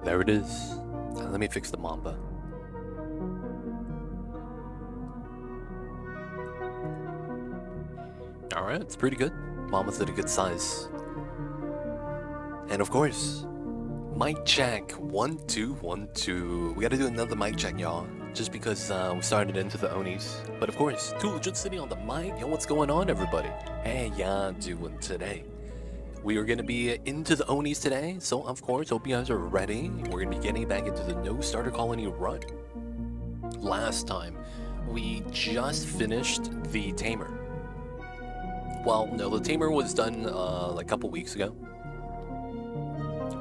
There it is. Let me fix the Mamba. Alright, it's pretty good. Mamba's at a good size. And of course, mic check 1 2 1 2. We gotta do another mic check, y'all. Just because we started into the Onis. But of course, Tool just sitting on the mic. Yo, what's going on, everybody? Hey, y'all doing today? We are gonna be into the Onis today, so of course, hope you guys are ready. We're gonna be getting back into the No Starter Colony run. Last time, we just finished the Tamer. Well, no, the Tamer was done like a couple weeks ago.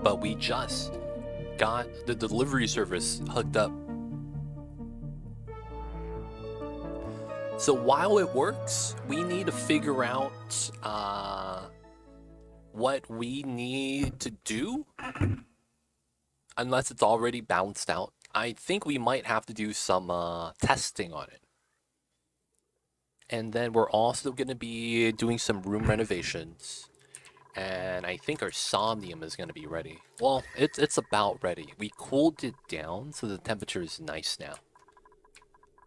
But we just got the delivery service hooked up. So while it works, we need to figure out what we need to do. Unless it's already balanced out. I think we might have to do some testing on it. And then we're also going to be doing some room renovations. And I think our Somnium is going to be ready. Well, it's about ready. We cooled it down, so the temperature is nice now.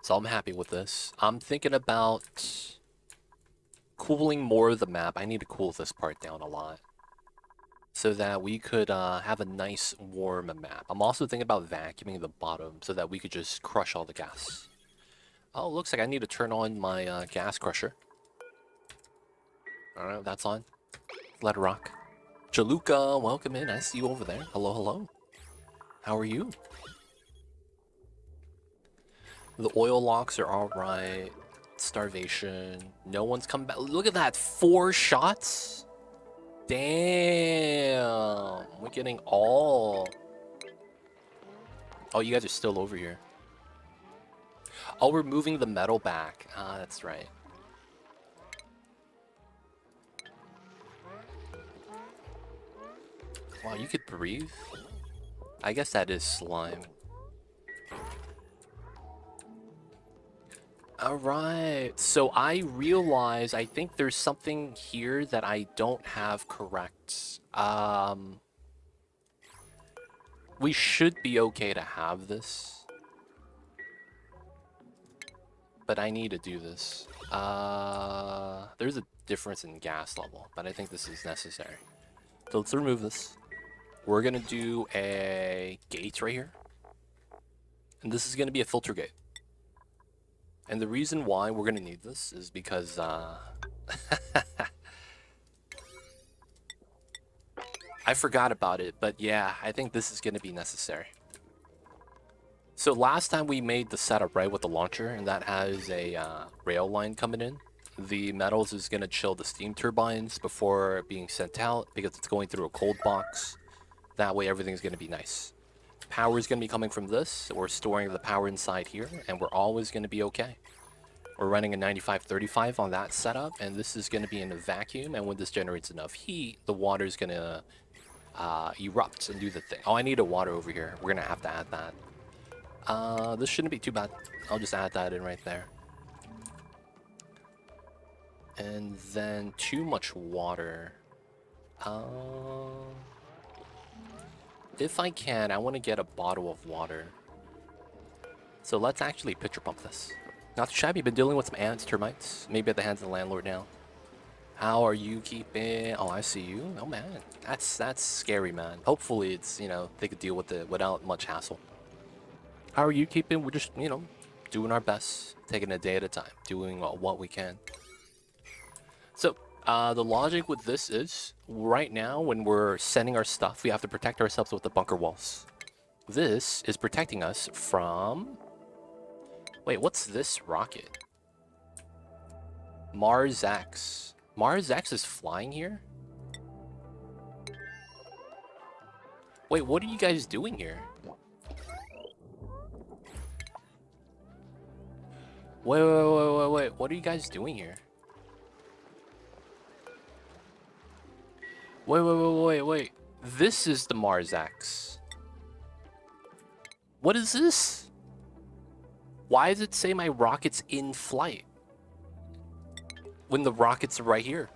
So I'm happy with this. I'm thinking about cooling more of the map. I need to cool this part down a lot, so that we could have a nice warm map. I'm also thinking about vacuuming the bottom, so that we could just crush all the gas. Oh, looks like I need to turn on my gas crusher. Alright, that's on. Let it rock. Jaluka, welcome in. I see you over there. Hello, hello. How are you? The oil locks are alright. Starvation. No one's come back. Look at that. 4 shots? Damn. We're getting all... Oh, you guys are still over here. Oh, we're moving the metal back. Ah, that's right. Wow, you could breathe? I guess that is slime. Alright, so I realize I think there's something here that I don't have correct. We should be okay to have this. But I need to do this. There's a difference in gas level, but I think this is necessary. So let's remove this. We're gonna do a gate right here. And this is gonna be a filter gate. And the reason why we're gonna need this is because I forgot about it, but yeah, I think this is gonna be necessary. So last time we made the setup right with the launcher, and that has a rail line coming in. The metals is gonna chill the steam turbines before being sent out because it's going through a cold box. That way everything's gonna be nice. Power is going to be coming from this. We're storing the power inside here, and we're always going to be okay. We're running a 9535 on that setup, and this is going to be in a vacuum, and when this generates enough heat, the water is going to erupt and do the thing. Oh, I need a water over here. We're going to have to add that. This shouldn't be too bad. I'll just add that in right there. And then too much water. If I can, I want to get a bottle of water. So let's actually picture pump this. Not too shabby, been dealing with some ants, termites. Maybe at the hands of the landlord now. How are you keeping? Oh, I see you. Oh man, that's scary, man. Hopefully it's, you know, they could deal with it without much hassle. How are you keeping? We're just, you know, doing our best. Taking a day at a time. Doing what we can. So, the logic with this is, right now, when we're sending our stuff, we have to protect ourselves with the bunker walls. This is protecting us from... Wait, what's this rocket? Mars X. Mars X is flying here? Wait, what are you guys doing here? Wait. What are you guys doing here? Wait. This is the Mars X. What is this? Why does it say my rocket's in flight? When the rockets are right here.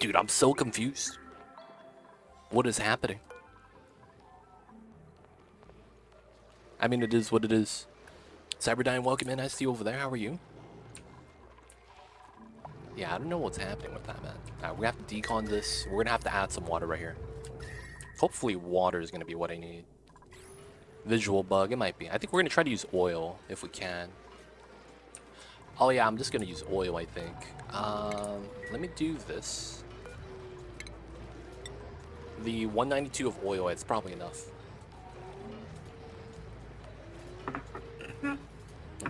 Dude, I'm so confused. What is happening? I mean, it is what it is. Cyberdyne, welcome in. I see you over there. How are you? Yeah, I don't know what's happening with that, man. We have to decon this. We're gonna have to add some water right here. Hopefully water is gonna be what I need. Visual bug, it might be. I think we're gonna try to use oil if we can. Oh yeah, I'm just gonna use oil, I think. Let me do this. The 192 of oil, it's probably enough.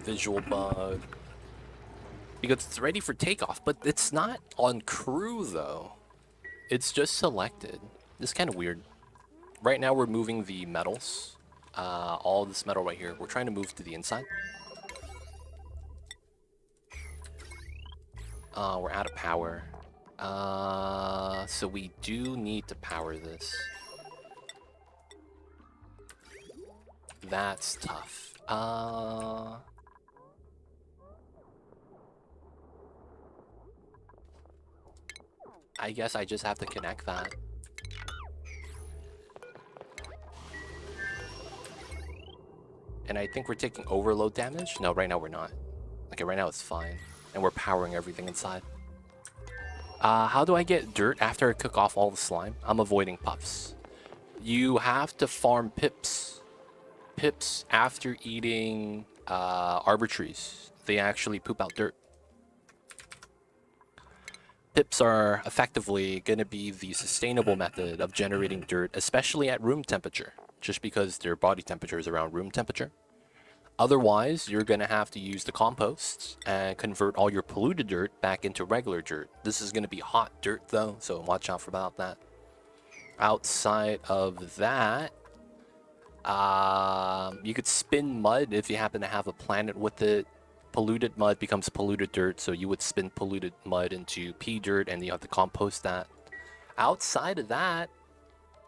Visual bug. Because it's ready for takeoff, but it's not on crew though. It's just selected. It's kind of weird. Right now we're moving the metals. All this metal right here. We're trying to move to the inside. We're out of power. So we do need to power this. That's tough. I guess I just have to connect that. And I think we're taking overload damage. No, right now we're not. Okay, right now it's fine. And we're powering everything inside. How do I get dirt after I cook off all the slime? I'm avoiding puffs. You have to farm pips. Pips after eating arbor trees. They actually poop out dirt. Pips are effectively going to be the sustainable method of generating dirt, especially at room temperature, just because their body temperature is around room temperature. Otherwise, you're going to have to use the compost and convert all your polluted dirt back into regular dirt. This is going to be hot dirt though, so watch out for about that. Outside of that, you could spin mud if you happen to have a planet with it. Polluted mud becomes polluted dirt, so you would spin polluted mud into pea dirt and you have to compost that. Outside of that,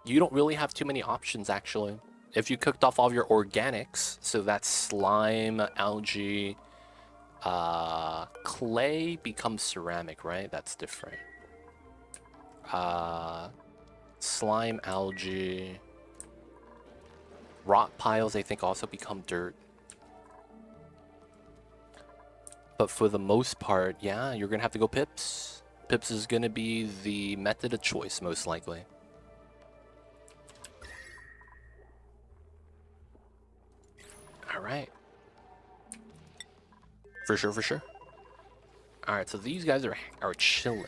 you don't really have too many options actually. If you cooked off all your organics, so that's slime, algae, clay becomes ceramic, right? That's different. Slime, algae, rock piles I think also become dirt. But for the most part, yeah, you're gonna have to go pips. Pips is gonna be the method of choice, most likely. Alright. For sure, for sure. Alright, so these guys are chilling.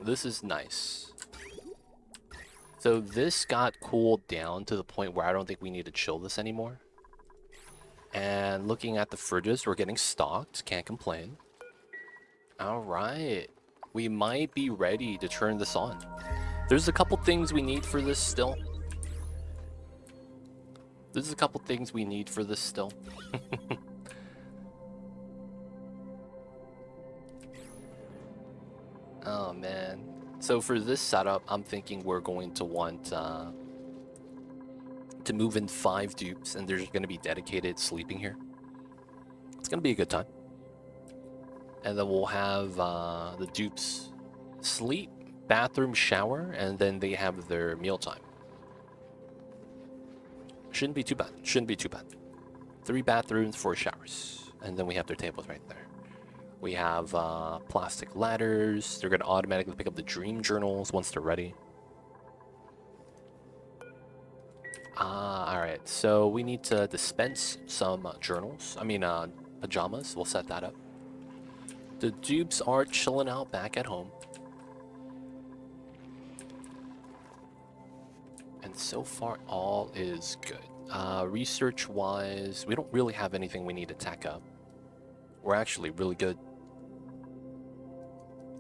This is nice. So this got cooled down to the point where I don't think we need to chill this anymore. And looking at the fridges, we're getting stocked. Can't complain. Alright. We might be ready to turn this on. There's a couple things we need for this still. Oh, man. So for this setup, I'm thinking we're going to want to move in 5 dupes, and there's going to be dedicated sleeping here. It's going to be a good time. And then we'll have the dupes sleep, bathroom, shower, and then they have their mealtime. Shouldn't be too bad. 3 bathrooms, 4 showers. And then we have their tables right there. We have plastic ladders. They're going to automatically pick up the dream journals once they're ready. Alright, so we need to dispense some journals. Pajamas. We'll set that up. The dupes are chilling out back at home. And so far, all is good. Research-wise, we don't really have anything we need to tack up. We're actually really good.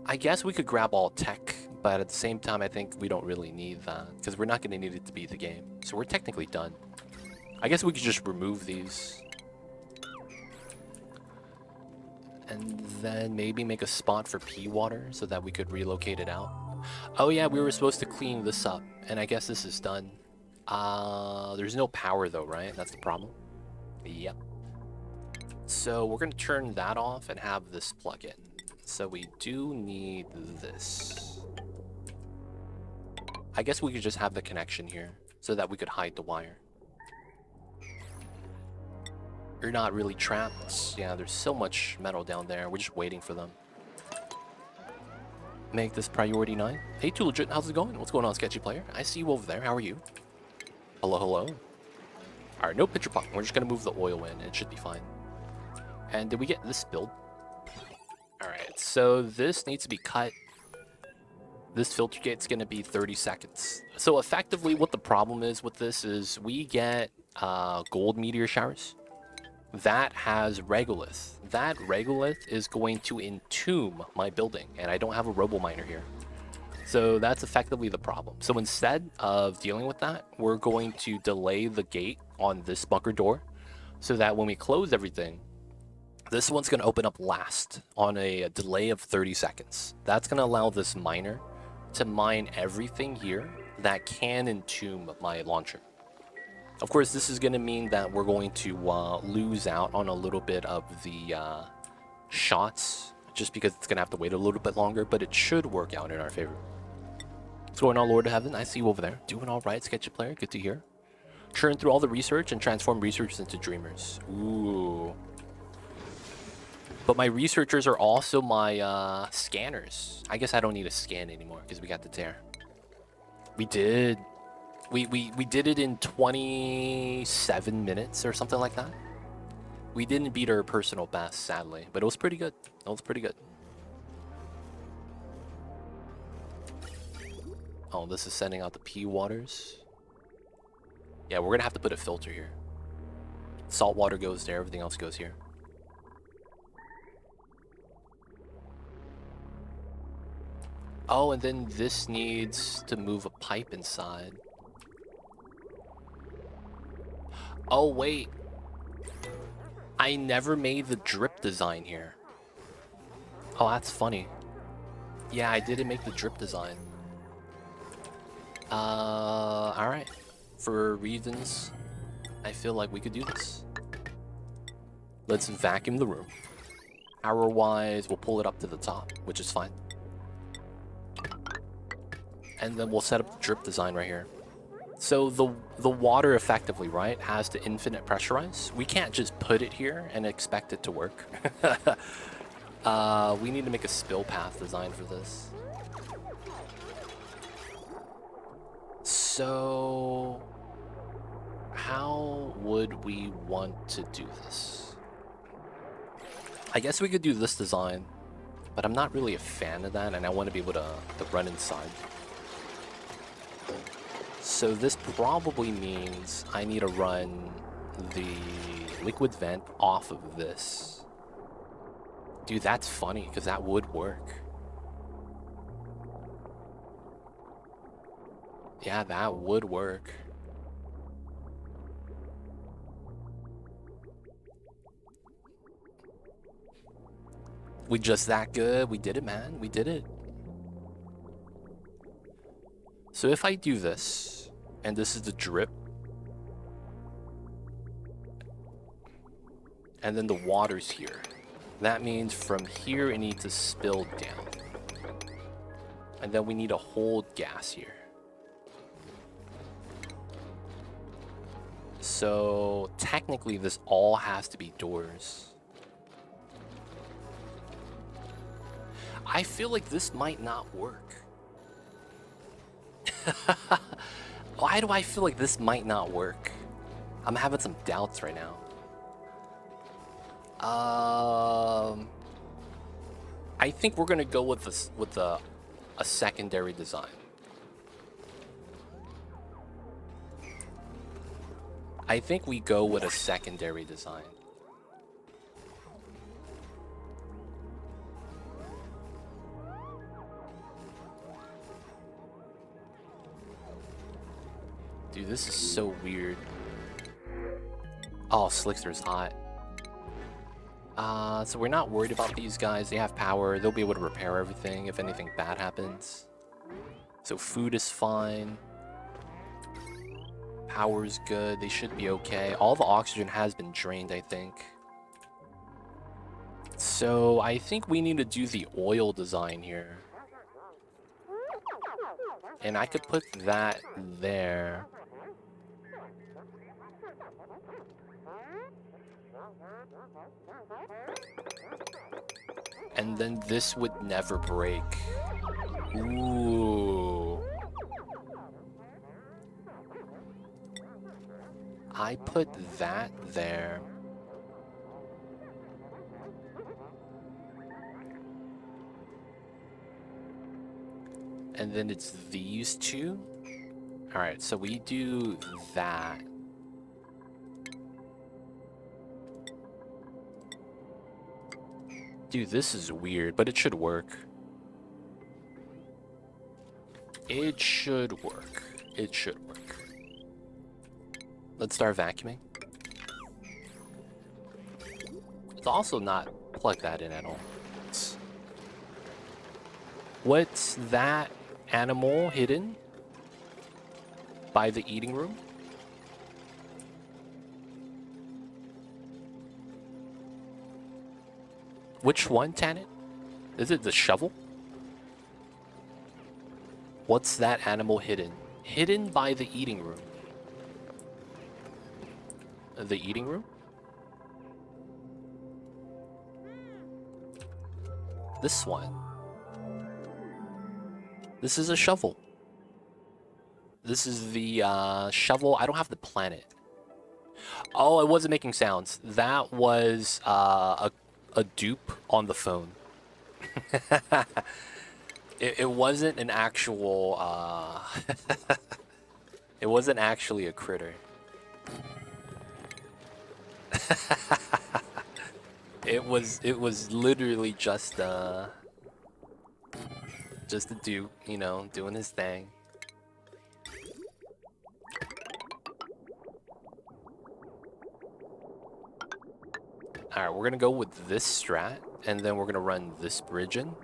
I guess we could grab all tech, but at the same time, I think we don't really need that, because we're not going to need it to beat the game. So we're technically done. I guess we could just remove these. And then maybe make a spot for pea water so that we could relocate it out. Oh yeah, we were supposed to clean this up, and I guess this is done. There's no power though, right? That's the problem. Yep. So we're gonna turn that off and have this plug in. So we do need this. I guess we could just have the connection here so that we could hide the wire. You're not really trapped. Yeah, there's so much metal down there. We're just waiting for them. Make this priority 9. Hey, Too Legit, how's it going? What's going on, Sketchy Player? I see you over there. How are you? Hello, hello. Alright, no pitcher pot. We're just gonna move the oil in. It should be fine. And did we get this build? Alright, so this needs to be cut. This filter gate's gonna be 30 seconds. So effectively, what the problem is with this is we get gold meteor showers. That has regolith. That regolith is going to entomb my building, and I don't have a robo miner here. So that's effectively the problem. So instead of dealing with that, we're going to delay the gate on this bunker door so that when we close everything, this one's going to open up last on a delay of 30 seconds. That's going to allow this miner to mine everything here that can entomb my launcher. Of course, this is going to mean that we're going to lose out on a little bit of the shots, just because it's going to have to wait a little bit longer, but it should work out in our favor. What's going on, Lord of Heaven? I see you over there. Doing all right, Sketchy Player. Good to hear. Churn through all the research and transform researchers into dreamers. Ooh. But my researchers are also my scanners. I guess I don't need to scan anymore because we got the tear. We did. We did it in 27 minutes or something like that. We didn't beat our personal best, sadly, but it was pretty good. It was pretty good. Oh, this is sending out the pee waters. Yeah, we're gonna have to put a filter here. Salt water goes there, everything else goes here. Oh, and then this needs to move a pipe inside. Oh, wait. I never made the drip design here. Oh, that's funny. Yeah, I didn't make the drip design. Alright. For reasons, I feel like we could do this. Let's vacuum the room. Power-wise, we'll pull it up to the top, which is fine. And then we'll set up the drip design right here. So the water effectively, right, has to infinite pressurize. We can't just put it here and expect it to work. We need to make a spill path design for this. So how would we want to do this? I guess we could do this design, but I'm not really a fan of that, and I want to be able to run inside. So this probably means I need to run the liquid vent off of this. Dude, that's funny, because that would work. Yeah, that would work. We just that good? We did it, man. We did it. So if I do this, and this is the drip, and then the water's here, that means from here it needs to spill down. And then we need to hold gas here. So technically this all has to be doors. I feel like this might not work. Why do I feel like this might not work? I'm having some doubts right now. I think we're gonna go with this with a secondary design. I think we go with a secondary design. Dude, this is so weird. Oh, Slickster's hot. So we're not worried about these guys. They have power. They'll be able to repair everything if anything bad happens. So food is fine. Power's good. They should be okay. All the oxygen has been drained, I think. So I think we need to do the oil design here. And I could put that there. And then this would never break. Ooh. I put that there. And then it's these two. All right, so we do that. Dude, this is weird, but it should work. It should work. It should work. Let's start vacuuming. It's also not plug that in at all. What's that animal hidden by the eating room? Which one, Tanit? Is it the shovel? What's that animal hidden? Hidden by the eating room. The eating room? This one. This is a shovel. This is the shovel. I don't have the planet. Oh, it wasn't making sounds. That was a dupe on the phone. It wasn't an actual it wasn't actually a critter. It was literally just a dupe, you know, doing his thing. Alright, we're gonna go with this strat, and then we're gonna run this bridge in.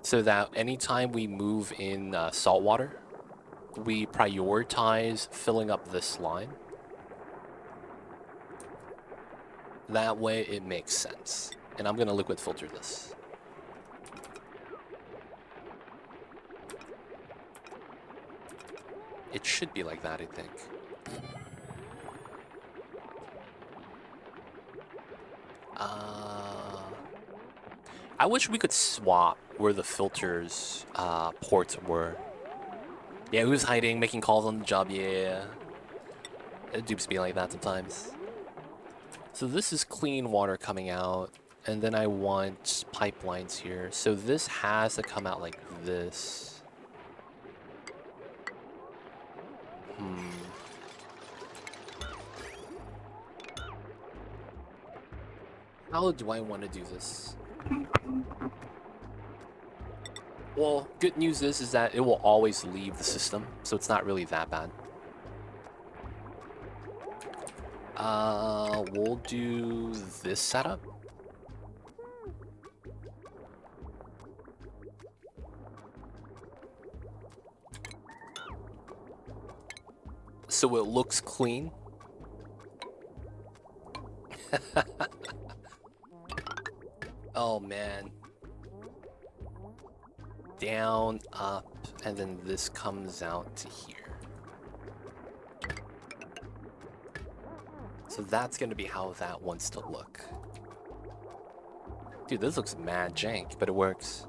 So that anytime we move in saltwater, we prioritize filling up this line. That way it makes sense. And I'm gonna liquid filter this. It should be like that, I think. I wish we could swap where the filters ports were. Yeah, who's hiding, making calls on the job? Yeah. It dupes me like that sometimes. So this is clean water coming out, and then I want pipelines here. So this has to come out like this. How do I want to do this? Well, good news is that it will always leave the system, so it's not really that bad. We'll do this setup. So it looks clean. Oh man. Down, up, and then this comes out to here. So that's gonna be how that wants to look. Dude, this looks mad jank, but it works.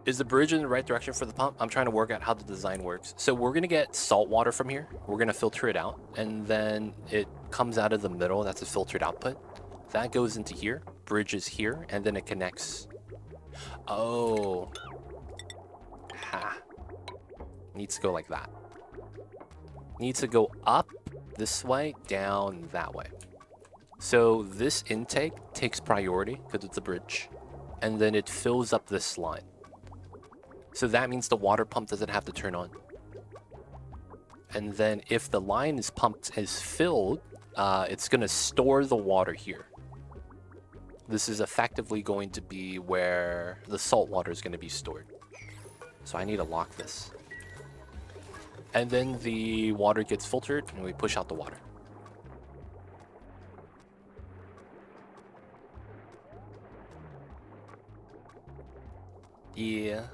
Is the bridge in the right direction for the pump? I'm trying to work out how the design works. So we're gonna get salt water from here. We're gonna filter it out, and then it comes out of the middle. That's a filtered output. That goes into here, bridge is here, and then it connects. Oh. Ha. Needs to go like that. Needs to go up this way, down that way. So this intake takes priority because it's a bridge, and then it fills up this line. So that means the water pump doesn't have to turn on. And then if the line is pumped, is filled, it's gonna store the water here. This is effectively going to be where the salt water is going to be stored. So I need to lock this. And then the water gets filtered and we push out the water. Yeah.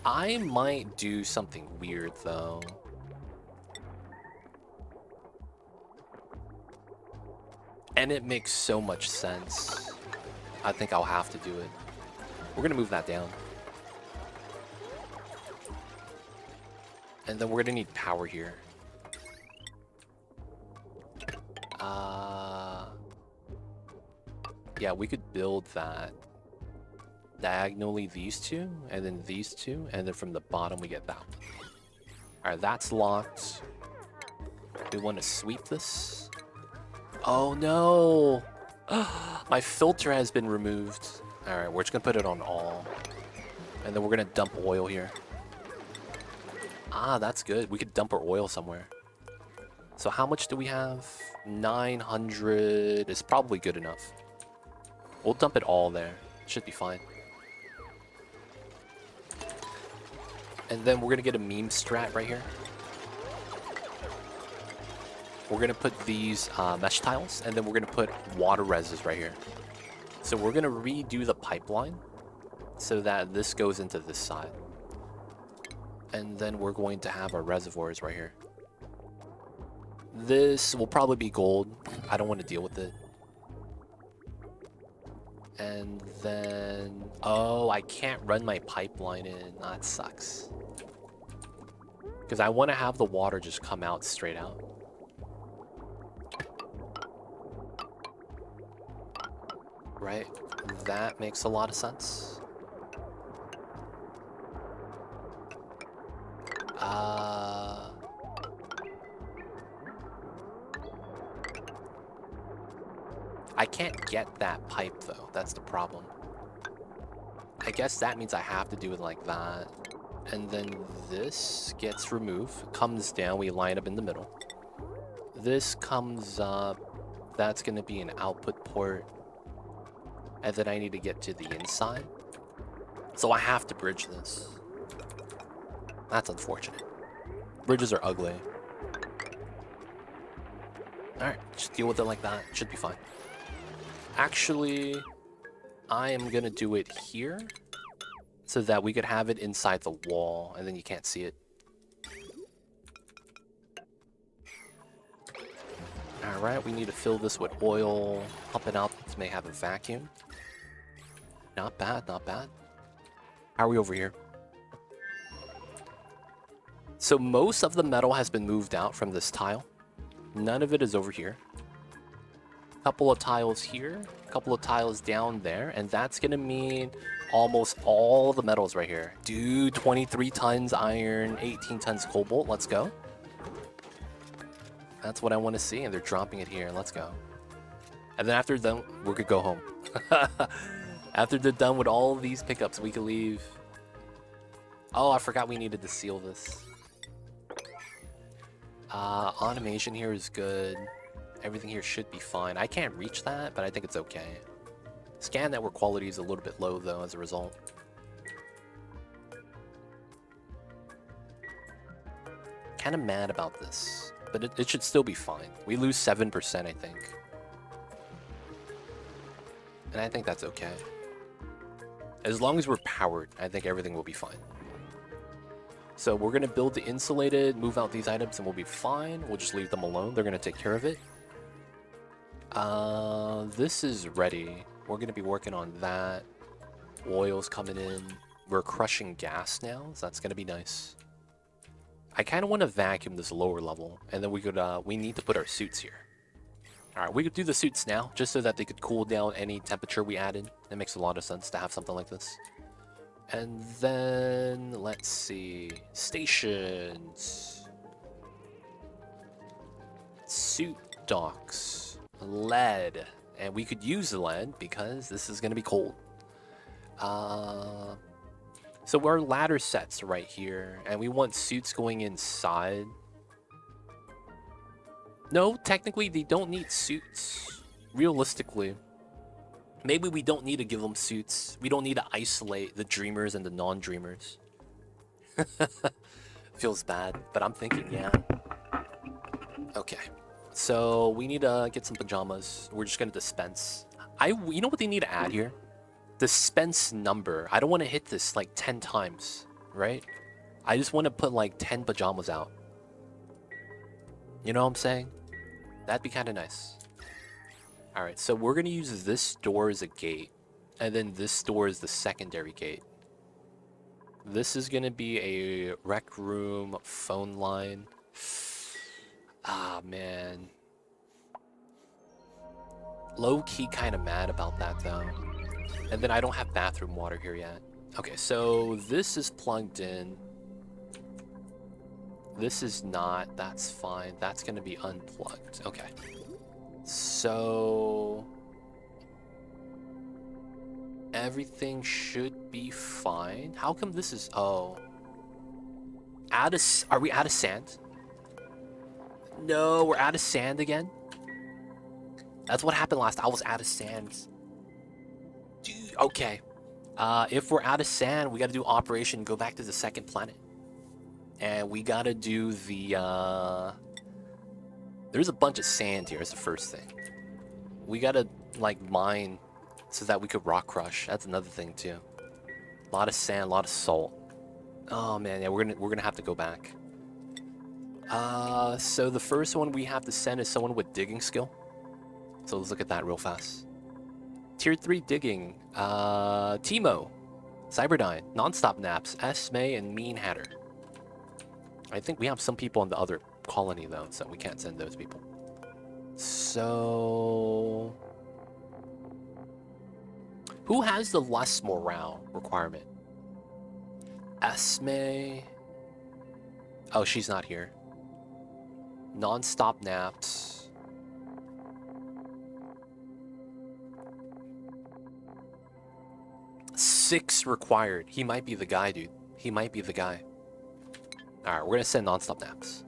I might do something weird though. And it makes so much sense. I think I'll have to do it. We're gonna move that down. And then we're gonna need power here. Yeah, we could build that diagonally, these two, and then these two, and then from the bottom we get that one. Alright, that's locked. We want to sweep this. Oh no! My filter has been removed. Alright, we're just gonna put it on all. And then we're gonna dump oil here. Ah, that's good. We could dump our oil somewhere. So how much do we have? 900 is probably good enough. We'll dump it all there. Should be fine. And then we're gonna get a meme strat right here. We're gonna put these mesh tiles, and then we're gonna put water reses right here. So we're gonna redo the pipeline so that this goes into this side. And then we're going to have our reservoirs right here. This will probably be gold. I don't want to deal with it. And then... oh, I can't run my pipeline in. That sucks. Because I want to have the water just come out straight out. Right? That makes a lot of sense. I can't get that pipe though, that's the problem. I guess that means I have to do it like that. And then this gets removed, comes down, we line up in the middle. This comes up, that's gonna be an output port. And then I need to get to the inside. So I have to bridge this. That's unfortunate. Bridges are ugly. Alright, just deal with it like that, should be fine. Actually, I am gonna do it here so that we could have it inside the wall and then you can't see it. Alright, we need to fill this with oil. Pump it out. This may have a vacuum. Not bad, not bad. How are we over here? So most of the metal has been moved out from this tile. None of it is over here. Couple of tiles here, a couple of tiles down there, and that's gonna mean almost all the metals right here. Dude, 23 tons iron, 18 tons cobalt, let's go. That's what I want to see, and they're dropping it here, let's go. And then after done, we could go home. After they're done with all of these pickups, we could leave. Oh, I forgot we needed to seal this. Automation here is good. Everything here should be fine. I can't reach that, but I think it's okay. Scan network quality is a little bit low, though, as a result. Kind of mad about this, but it should still be fine. We lose 7%, I think. And I think that's okay. As long as we're powered, I think everything will be fine. So we're going to build the insulated, move out these items, and we'll be fine. We'll just leave them alone. They're going to take care of it. This is ready. We're going to be working on that. Oil's coming in. We're crushing gas now, so that's going to be nice. I kind of want to vacuum this lower level, and then we could, we need to put our suits here. Alright, we could do the suits now, just so that they could cool down any temperature we added. It makes a lot of sense to have something like this. And then, let's see, stations. Suit docks. Lead. And we could use the lead because this is going to be cold. So our ladder sets right here, and we want suits going inside. No, technically they don't need suits. Realistically. Maybe we don't need to give them suits. We don't need to isolate the dreamers and the non-dreamers. Feels bad, but I'm thinking, yeah. Okay. So we need to get some pajamas. We're just gonna dispense. You know what they need to add here? Dispense number. I don't want to hit this like 10 times, right? I just want to put like 10 pajamas out. You know what I'm saying? That'd be kind of nice. Alright, so we're gonna use this door as a gate, and then this door is the secondary gate. This is gonna be a rec room phone line. Ah, man. Low-key kind of mad about that, though. And then I don't have bathroom water here yet. Okay, so this is plugged in. This is not. That's fine. That's going to be unplugged. Okay. So everything should be fine. How come this is... Oh. Are we out of sand? No, we're out of sand again? That's what happened last. I was out of sand. Dude, okay. If we're out of sand, we got to do operation, go back to the second planet. And we got to do the... There's a bunch of sand here, is the first thing. We got to, like, mine so that we could rock crush. That's another thing, too. A lot of sand, a lot of salt. Oh, man, yeah, we're gonna have to go back. So the first one we have to send is someone with digging skill. So let's look at that real fast. Tier 3 digging. Timo, Cyberdyne, Nonstop Naps, Esme, and Mean Hatter. I think we have some people in the other colony, though, so we can't send those people. So... who has the less morale requirement? Esme... oh, she's not here. Nonstop Naps. Six required. He might be the guy, dude. He might be the guy. Alright, we're gonna send Nonstop Naps.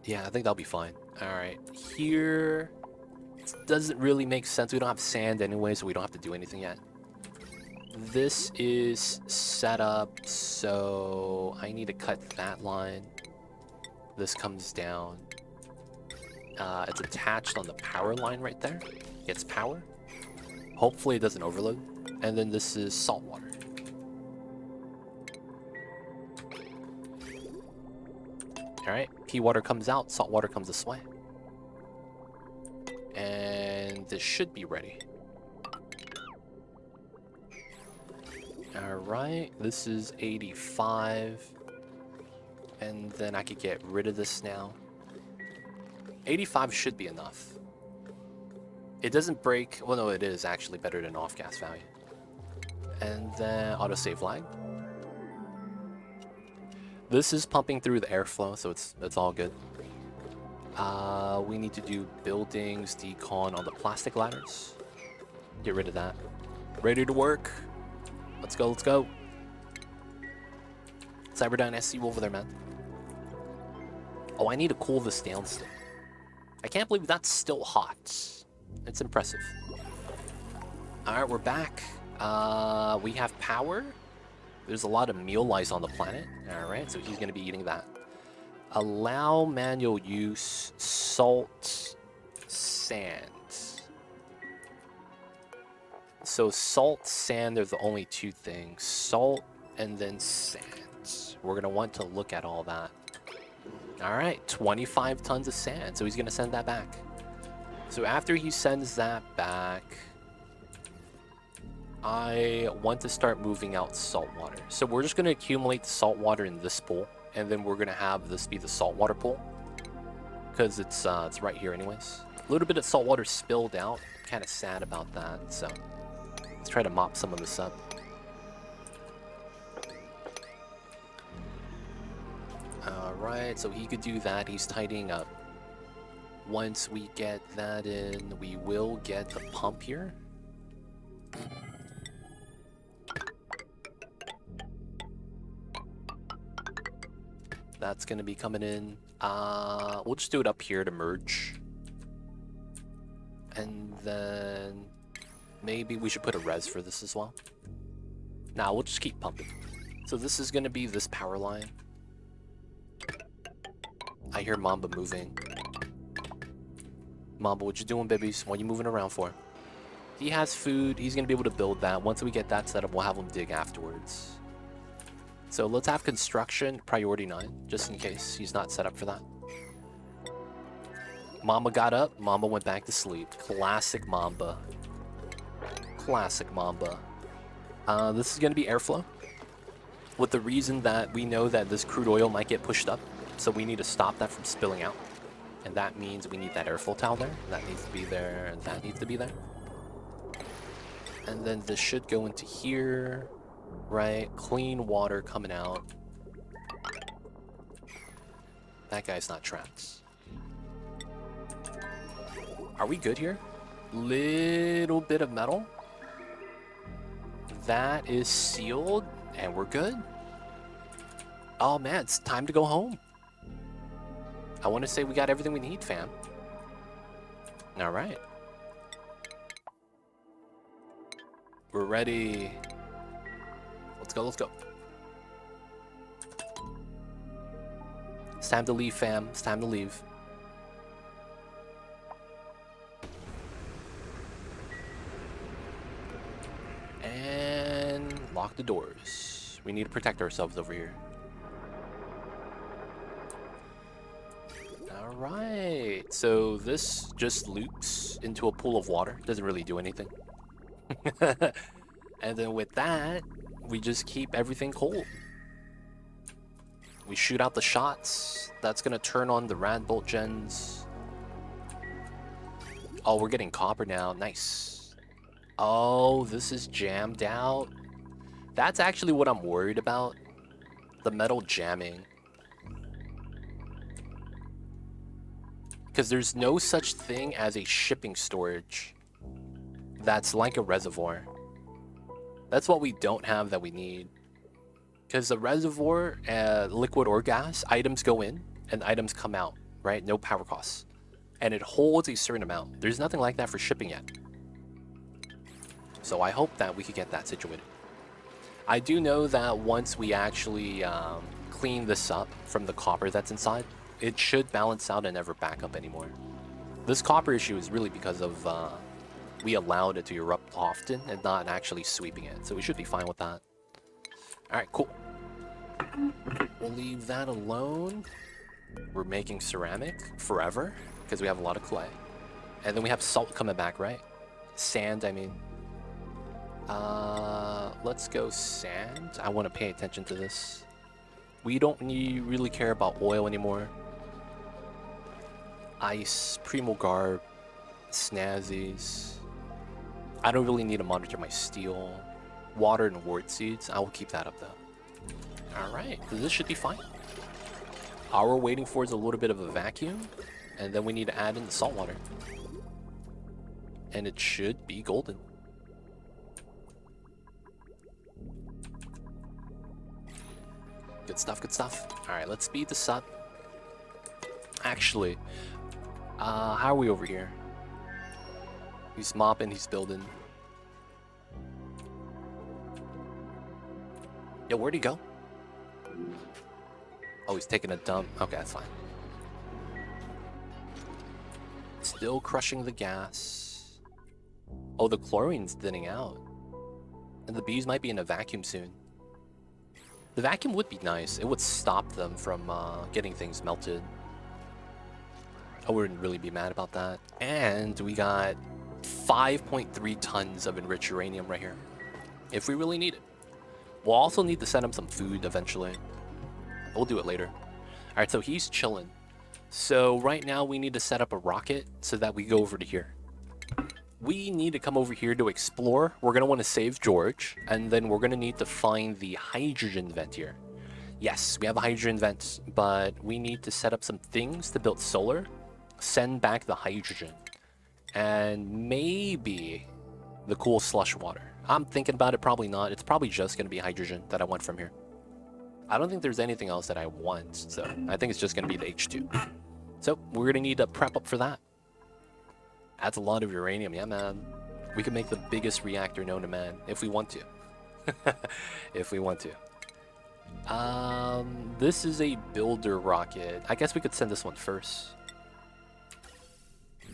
Yeah, I think that'll be fine. Alright, here... it doesn't really make sense. We don't have sand anyway, so we don't have to do anything yet. This is set up, so I need to cut that line. This comes down. It's attached on the power line right there. Gets power. Hopefully it doesn't overload. And then this is salt water. Alright, pea water comes out, salt water comes this way. And this should be ready. Alright, this is 85. And then I could get rid of this now. 85 should be enough. It doesn't break. Well, no, it is actually better than off-gas value. And then autosave lag. This is pumping through the airflow, so it's all good. We need to do buildings, decon on the plastic ladders. Get rid of that. Ready to work. Let's go, let's go. Cyberdyne, I see you over there, man. Oh, I need to cool this down still. I can't believe that's still hot. It's impressive. Alright, we're back. We have power. There's a lot of meal lice on the planet. Alright, so he's going to be eating that. Allow manual use salt, sand. So salt, sand, they're the only two things. Salt and then sand. We're going to want to look at all that. Alright, 25 tons of sand. So he's going to send that back. So after he sends that back, I want to start moving out salt water. So we're just going to accumulate the salt water in this pool. And then we're going to have this be the saltwater pool. Because it's right here anyways. A little bit of salt water spilled out. Kind of sad about that. So let's try to mop some of this up. Alright, so he could do that. He's tidying up. Once we get that in, we will get the pump here. That's going to be coming in. We'll just do it up here to merge. And then maybe we should put a res for this as well. Nah, we'll just keep pumping. So this is going to be this power line. I hear Mamba moving. Mamba, what you doing, babies? What are you moving around for? He has food. He's going to be able to build that. Once we get that set up, we'll have him dig afterwards. So let's have construction priority 9, just in case he's not set up for that. Mamba got up, Mamba went back to sleep. Classic Mamba. Classic Mamba. This is going to be airflow. With the reason that we know that this crude oil might get pushed up. So we need to stop that from spilling out. And that means we need that airflow towel there. That needs to be there, and that needs to be there. And then this should go into here. Right? Clean water coming out. That guy's not trapped. Are we good here? Little bit of metal. That is sealed, and we're good. Oh man, it's time to go home. I want to say we got everything we need, fam. All right. We're ready. Let's go, let's go. It's time to leave, fam. It's time to leave. And lock the doors. We need to protect ourselves over here. Alright, so this just loops into a pool of water. Doesn't really do anything. And then with that, we just keep everything cold. We shoot out the shots. That's gonna turn on the rad bolt gens. Oh, we're getting copper now. Nice. Oh, this is jammed out. That's actually what I'm worried about. The metal jamming. Because there's no such thing as a shipping storage that's like a reservoir. That's what we don't have that we need. Because the reservoir, liquid or gas, items go in and items come out, right? No power costs. And it holds a certain amount. There's nothing like that for shipping yet. So I hope that we could get that situated. I do know that once we actually clean this up from the copper that's inside, it should balance out and never back up anymore. This copper issue is really because of we allowed it to erupt often and not actually sweeping it. So we should be fine with that. Alright, cool. We'll leave that alone. We're making ceramic forever because we have a lot of clay. And then we have salt coming back, right? Sand, I mean. Let's go sand. I want to pay attention to this. We don't really care about oil anymore. Ice, Primo Garb, Snazzies. I don't really need to monitor my steel. Water and wart seeds. I will keep that up though. Alright, this should be fine. All we're waiting for is a little bit of a vacuum. And then we need to add in the salt water. And it should be golden. Good stuff, good stuff. Alright, let's speed this up. Actually, how are we over here? He's mopping, he's building. Yo, where'd he go? Oh, he's taking a dump. Okay, that's fine. Still crushing the gas. Oh, the chlorine's thinning out. And the bees might be in a vacuum soon. The vacuum would be nice. It would stop them from getting things melted. I wouldn't really be mad about that. And we got 5.3 tons of enriched uranium right here. If we really need it. We'll also need to send him some food eventually. We'll do it later. Alright, so he's chilling. So right now we need to set up a rocket so that we go over to here. We need to come over here to explore. We're going to want to save George. And then we're going to need to find the hydrogen vent here. Yes, we have a hydrogen vent. But we need to set up some things to build solar. Send back the hydrogen. And maybe the cool slush water. I'm thinking about it, probably not. It's probably just going to be hydrogen that I want from here. I don't think there's anything else that I want. So I think it's just going to be the H2. So we're going to need to prep up for that. That's a lot of uranium. Yeah, man. We can make the biggest reactor known to man if we want to. If we want to. This is a builder rocket. I guess we could send this one first.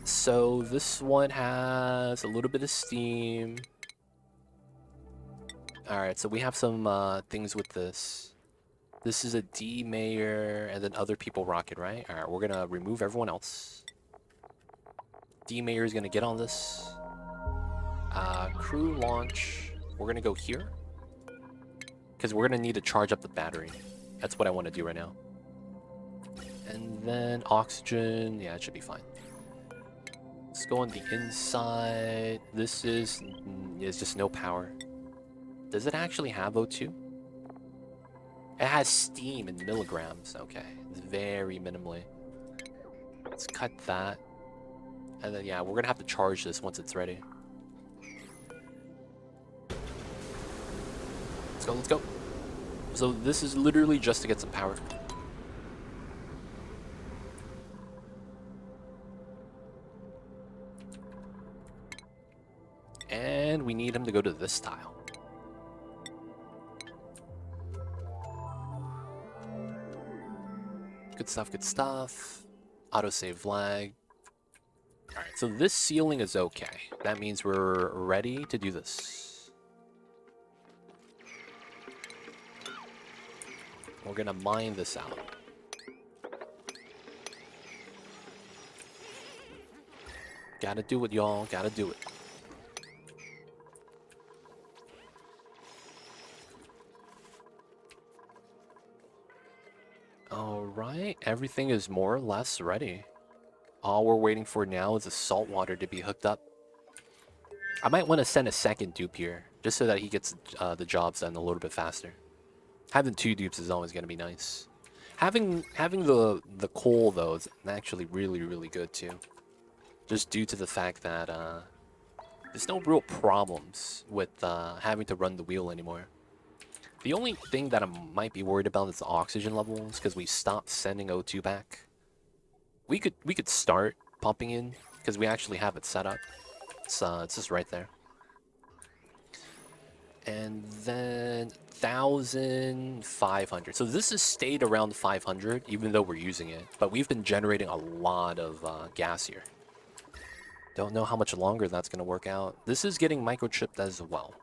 So this one has a little bit of steam. Alright, so we have some things with this. This is a D Mayor and then other people rocket, right? Alright, we're gonna remove everyone else. D-Mayor is gonna get on this. Crew launch. We're gonna go here. Because we're gonna need to charge up the battery. That's what I want to do right now. And then oxygen. Yeah, it should be fine. Let's go on the inside. This is just no power. Does it actually have O2? It has steam in milligrams. Okay, it's very minimally. Let's cut that. And then, yeah, we're gonna have to charge this once it's ready. Let's go, let's go. So this is literally just to get some power. And we need him to go to this tile. Good stuff, good stuff. Autosave lag. Alright, so this ceiling is okay. That means we're ready to do this. We're gonna mine this out. Gotta do it, y'all. Gotta do it. Alright, everything is more or less ready. All we're waiting for now is the salt water to be hooked up. I might want to send a second dupe here, just so that he gets the jobs done a little bit faster. Having 2 dupes is always going to be nice. Having the coal, though, is actually really, really good, too. Just due to the fact that there's no real problems with having to run the wheel anymore. The only thing that I might be worried about is the oxygen levels, because we stopped sending O2 back. We could start pumping in, because we actually have it set up. It's just right there. And then 1,500. So this has stayed around 500, even though we're using it. But we've been generating a lot of gas here. Don't know how much longer that's going to work out. This is getting microchipped as well.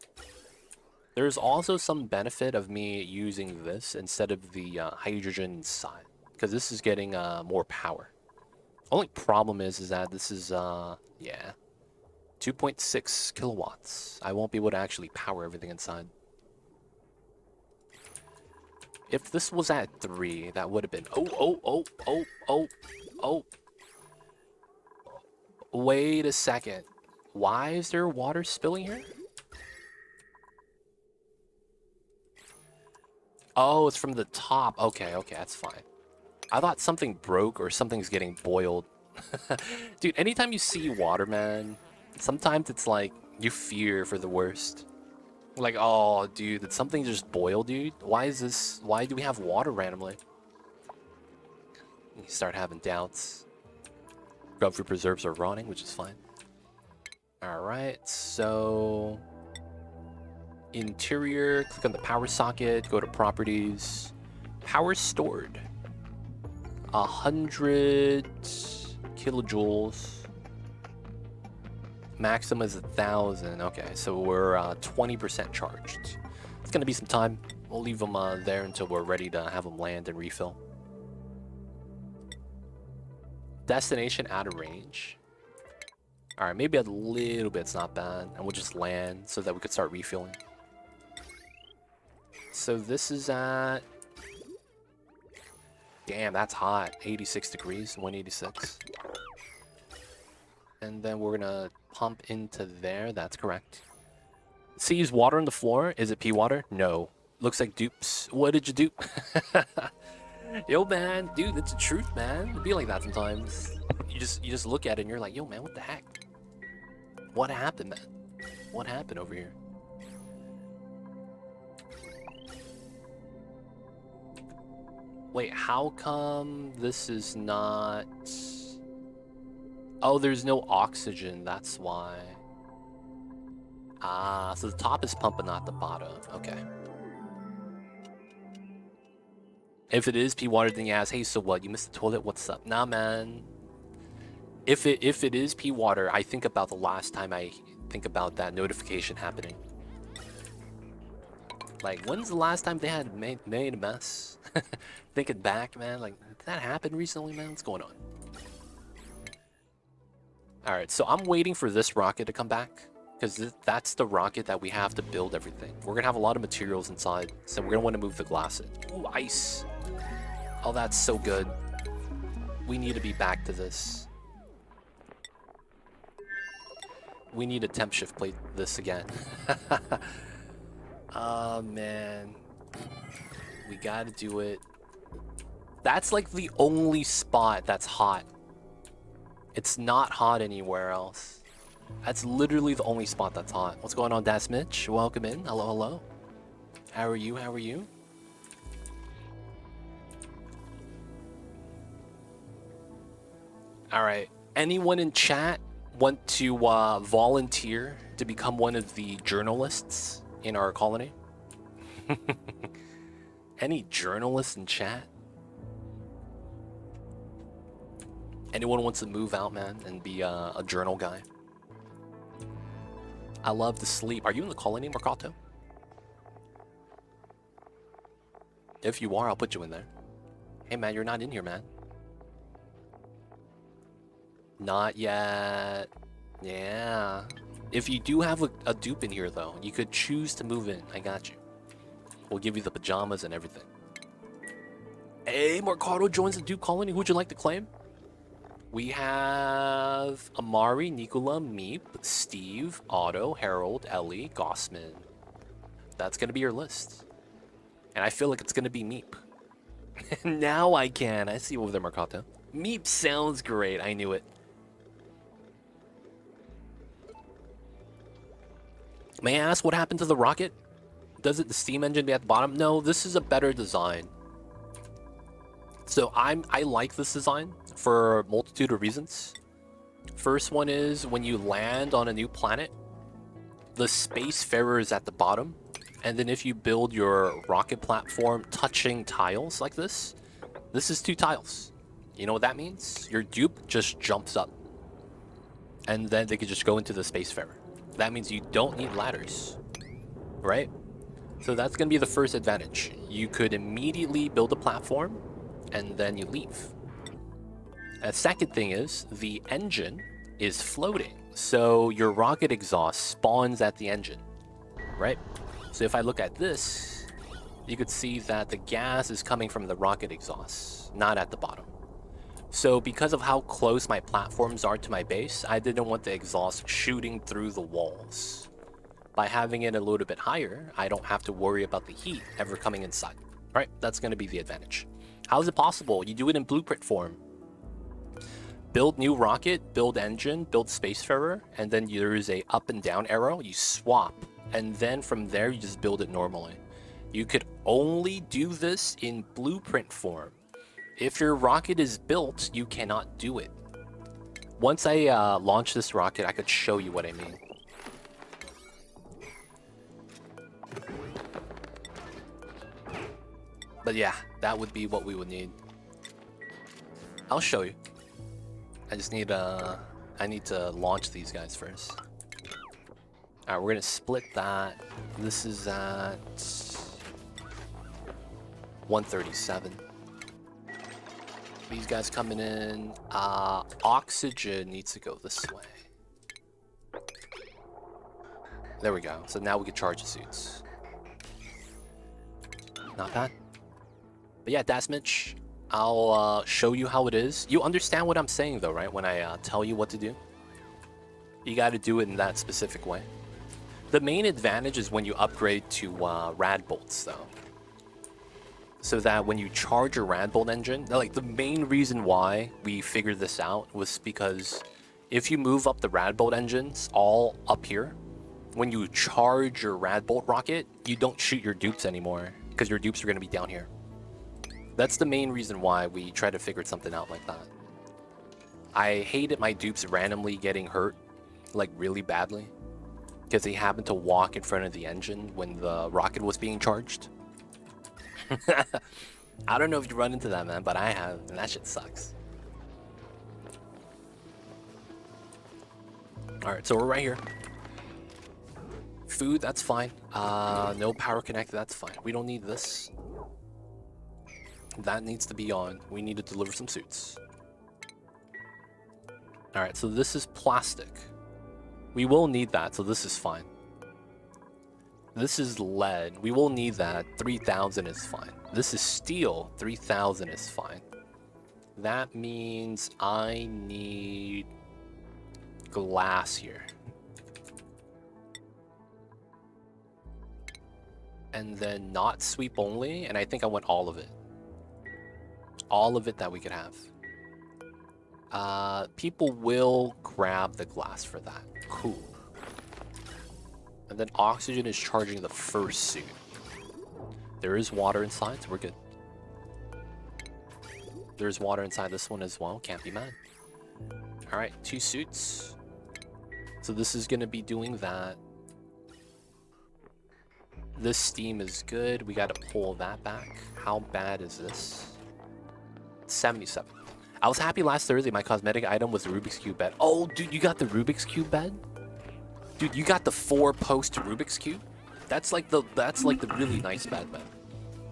There's also some benefit of me using this instead of the hydrogen side, because this is getting more power. Only problem is that this is, yeah, 2.6 kilowatts. I won't be able to actually power everything inside. If this was at 3, that would have been... Oh. Wait a second. Why is there water spilling here? Oh, it's from the top. Okay, that's fine. I thought something broke or something's getting boiled. Dude, anytime you see water, man, sometimes it's like you fear for the worst. Like, oh, dude, did something just boil, dude? Why do we have water randomly? You start having doubts. Grubfruit preserves are rotting, which is fine. Alright, so... Interior, click on the power socket, go to properties. Power stored. 100 kilojoules. Maximum is 1,000. Okay, so we're 20% charged. It's gonna be some time. We'll leave them there until we're ready to have them land and refill. Destination out of range. Alright, maybe a little bit's not bad. And we'll just land so that we could start refueling. So this is at... Damn, that's hot. 86 degrees, 186. And then we're gonna pump into there. That's correct. See, is water on the floor? Is it pea water? No. Looks like dupes. What did you do? Yo, man. Dude, it's the truth, man. It'd be like that sometimes. You just look at it and you're like, yo, man, what the heck? What happened, man? What happened over here? Wait, how come this is not... Oh, there's no oxygen, that's why. Ah, so the top is pumping, not the bottom. Okay. If it is pea water, then you ask, hey, so what? You missed the toilet? What's up? Nah, man. If it is pea water, I think about the last time I think about that notification happening. Like, when's the last time they had made a mess? Thinking back, man, like, did that happen recently, man? What's going on? Alright, so I'm waiting for this rocket to come back. Because that's the rocket that we have to build everything. We're going to have a lot of materials inside. So we're going to want to move the glass in. Ooh, ice. Oh, that's so good. We need to be back to this. We need a temp shift plate this again. Oh, man. We got to do it. That's like the only spot that's hot. It's not hot anywhere else. That's literally the only spot that's hot. What's going on, Das Mitch? Welcome in. Hello, hello. How are you? How are you? Alright. Anyone in chat want to volunteer to become one of the journalists in our colony? Any journalists in chat? Anyone wants to move out, man, and be a journal guy? I love to sleep. Are you in the colony, Mercato? If you are, I'll put you in there. Hey, man, you're not in here, man. Not yet. Yeah. If you do have a dupe in here, though, you could choose to move in. I got you. We'll give you the pajamas and everything. Hey, Mercado joins the dupe colony. Who'd you like to claim? We have Amari, Nicola, Meep, Steve, Otto, Harold, Ellie, Gossman. That's going to be your list. And I feel like it's going to be Meep. Now I can. I see over there, Mercato. Meep sounds great. I knew it. May I ask what happened to the rocket? Does the steam engine be at the bottom? No, this is a better design. So I like this design for a multitude of reasons. First one is when you land on a new planet, the spacefarer is at the bottom, and then if you build your rocket platform touching tiles like this is 2 tiles. You know what that means? Your dupe just jumps up, and then they could just go into the spacefarer. That means you don't need ladders, right? So that's going to be the first advantage. You could immediately build a platform, and then you leave. A second thing is the engine is floating, so your rocket exhaust spawns at the engine, right? So if I look at this, you could see that the gas is coming from the rocket exhaust, not at the bottom. So because of how close my platforms are to my base, I didn't want the exhaust shooting through the walls. By having it a little bit higher, I don't have to worry about the heat ever coming inside, right? That's going to be the advantage. How is it possible? You do it in blueprint form. Build new rocket, build engine, build spacefarer, and then there is a up and down arrow. You swap, and then from there you just build it normally. You could only do this in blueprint form. If your rocket is built, you cannot do it. Once I launch this rocket, I could show you what I mean. But yeah, that would be what we would need. I'll show you. I just need I need to launch these guys first. Alright, we're gonna split that. This is at 137. These guys coming in. Oxygen needs to go this way. There we go. So now we can charge the suits. Not bad. But yeah, Dasmich, I'll show you how it is. You understand what I'm saying though, right? When I tell you what to do. You got to do it in that specific way. The main advantage is when you upgrade to rad bolts though. So that when you charge your rad bolt engine, like the main reason why we figured this out was because if you move up the rad bolt engines all up here, when you charge your rad bolt rocket, you don't shoot your dupes anymore because your dupes are going to be down here. That's the main reason why we try to figure something out like that. I hated my dupes randomly getting hurt, like really badly, because they happened to walk in front of the engine when the rocket was being charged. I don't know if you run into that, man, but I have, and that shit sucks. Alright, so we're right here. Food, that's fine. No power connected, that's fine. We don't need this. That needs to be on. We need to deliver some suits. Alright, so this is plastic. We will need that, so this is fine. This is lead. We will need that. 3,000 is fine. This is steel. 3,000 is fine. That means I need glass here. And then not sweep only, and I think I want all of it. All of it that we could have. People will grab the glass for that. Cool. And then oxygen is charging the first suit. There is water inside, so we're good. There's water inside this one as well. Can't be mad. Alright, 2 suits. So this is going to be doing that. This steam is good. We got to pull that back. How bad is this? 77. I was happy last Thursday my cosmetic item was the Rubik's Cube bed. Oh, dude, you got the Rubik's Cube bed? Dude, you got the 4-post Rubik's Cube? That's like the really nice bed, man.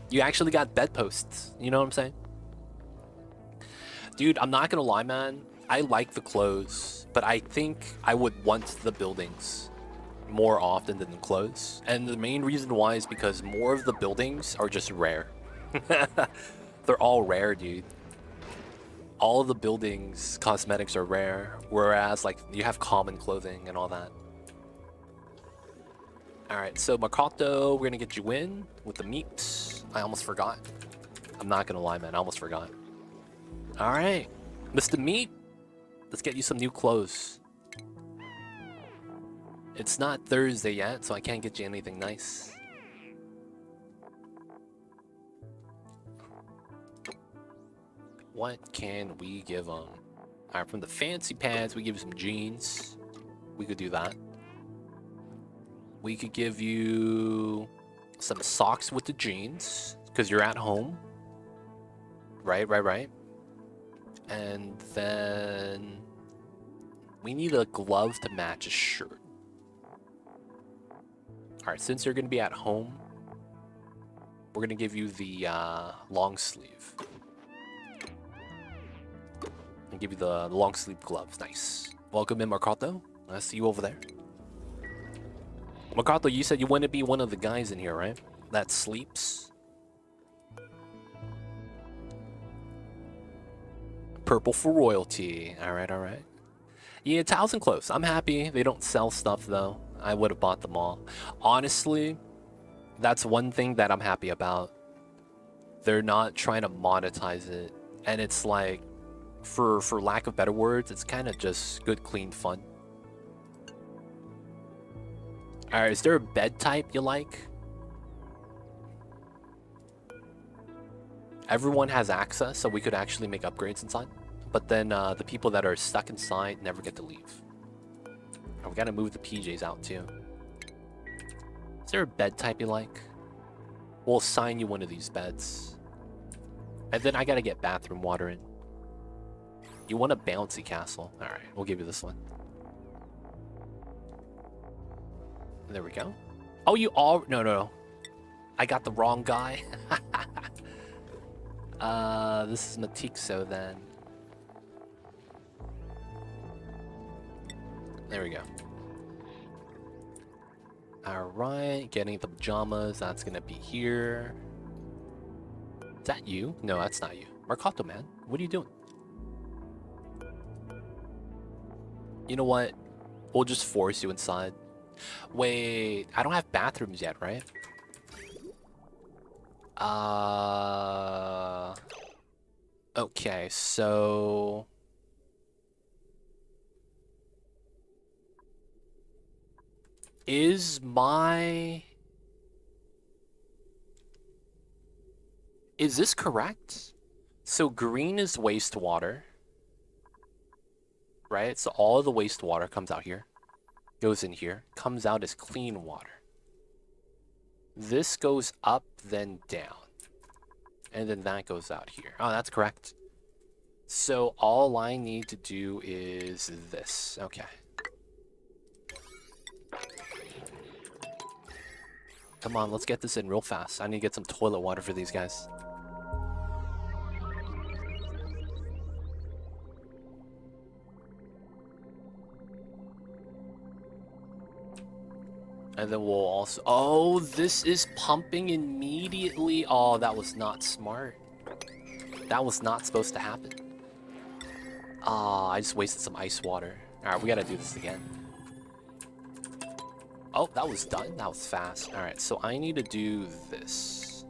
You actually got bedposts. You know what I'm saying? Dude, I'm not gonna lie, man. I like the clothes, but I think I would want the buildings more often than the clothes. And the main reason why is because more of the buildings are just rare. They're all rare, dude. All of the buildings, cosmetics are rare, whereas like you have common clothing and all that. Alright, so Makoto, we're gonna get you in with the meat. I almost forgot. I'm not gonna lie, man, I almost forgot. Alright, Mr. Meat, let's get you some new clothes. It's not Thursday yet, so I can't get you anything nice. What can we give them? Alright, from the fancy pants, we give you some jeans. We could do that. We could give you some socks with the jeans, because you're at home. Right. And then we need a glove to match a shirt. Alright, since you're going to be at home, we're going to give you the long sleeve. And give you the long sleeve gloves. Nice. Welcome in, Makoto. I see you over there. Makoto, you said you want to be one of the guys in here, right? That sleeps. Purple for royalty. Alright. Yeah, towels and clothes. I'm happy. They don't sell stuff, though. I would have bought them all. Honestly, that's one thing that I'm happy about. They're not trying to monetize it. And it's like, for lack of better words, it's kind of just good, clean fun. Alright, is there a bed type you like? Everyone has access, so we could actually make upgrades inside. But then the people that are stuck inside never get to leave. Oh, we gotta move the PJs out too. Is there a bed type you like? We'll assign you one of these beds. And then I gotta get bathroom water in. You want a bouncy castle? Alright, we'll give you this one. There we go. Oh, you all... No. I got the wrong guy. This is Matixo then. There we go. Alright, getting the pajamas. That's gonna be here. Is that you? No, that's not you. Makoto, man. What are you doing? You know what? We'll just force you inside. Wait, I don't have bathrooms yet, right? Okay, so... Is this correct? So green is wastewater. Right? So all of the wastewater comes out here. Goes in here. Comes out as clean water. This goes up, then down. And then that goes out here. Oh, that's correct. So all I need to do is this. Okay. Come on, let's get this in real fast. I need to get some toilet water for these guys. And then we'll also... Oh, this is pumping immediately. Oh, that was not smart. That was not supposed to happen. Ah, I just wasted some ice water. Alright, we gotta do this again. Oh, that was done. That was fast. Alright, so I need to do this.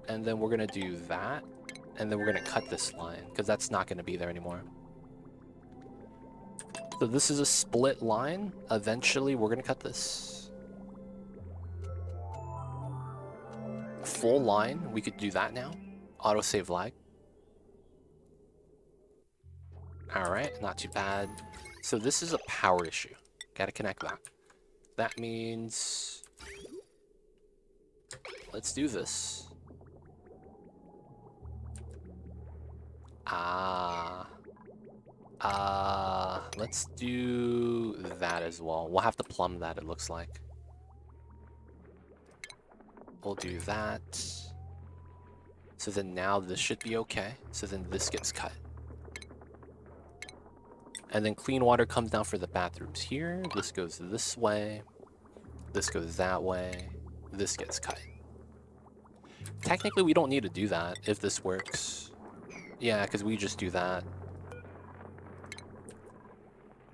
And then we're gonna do that. And then we're gonna cut this line, because that's not gonna be there anymore. So this is a split line. Eventually, we're gonna cut this. Full line, we could do that now. Autosave lag. Alright, not too bad. So this is a power issue. Gotta connect that. That means... Let's do this. Let's do that as well. We'll have to plumb that, it looks like. We'll do that. So then now this should be okay. So then this gets cut. And then clean water comes down for the bathrooms here. This goes this way. This goes that way. This gets cut. Technically, we don't need to do that if this works. Yeah, because we just do that.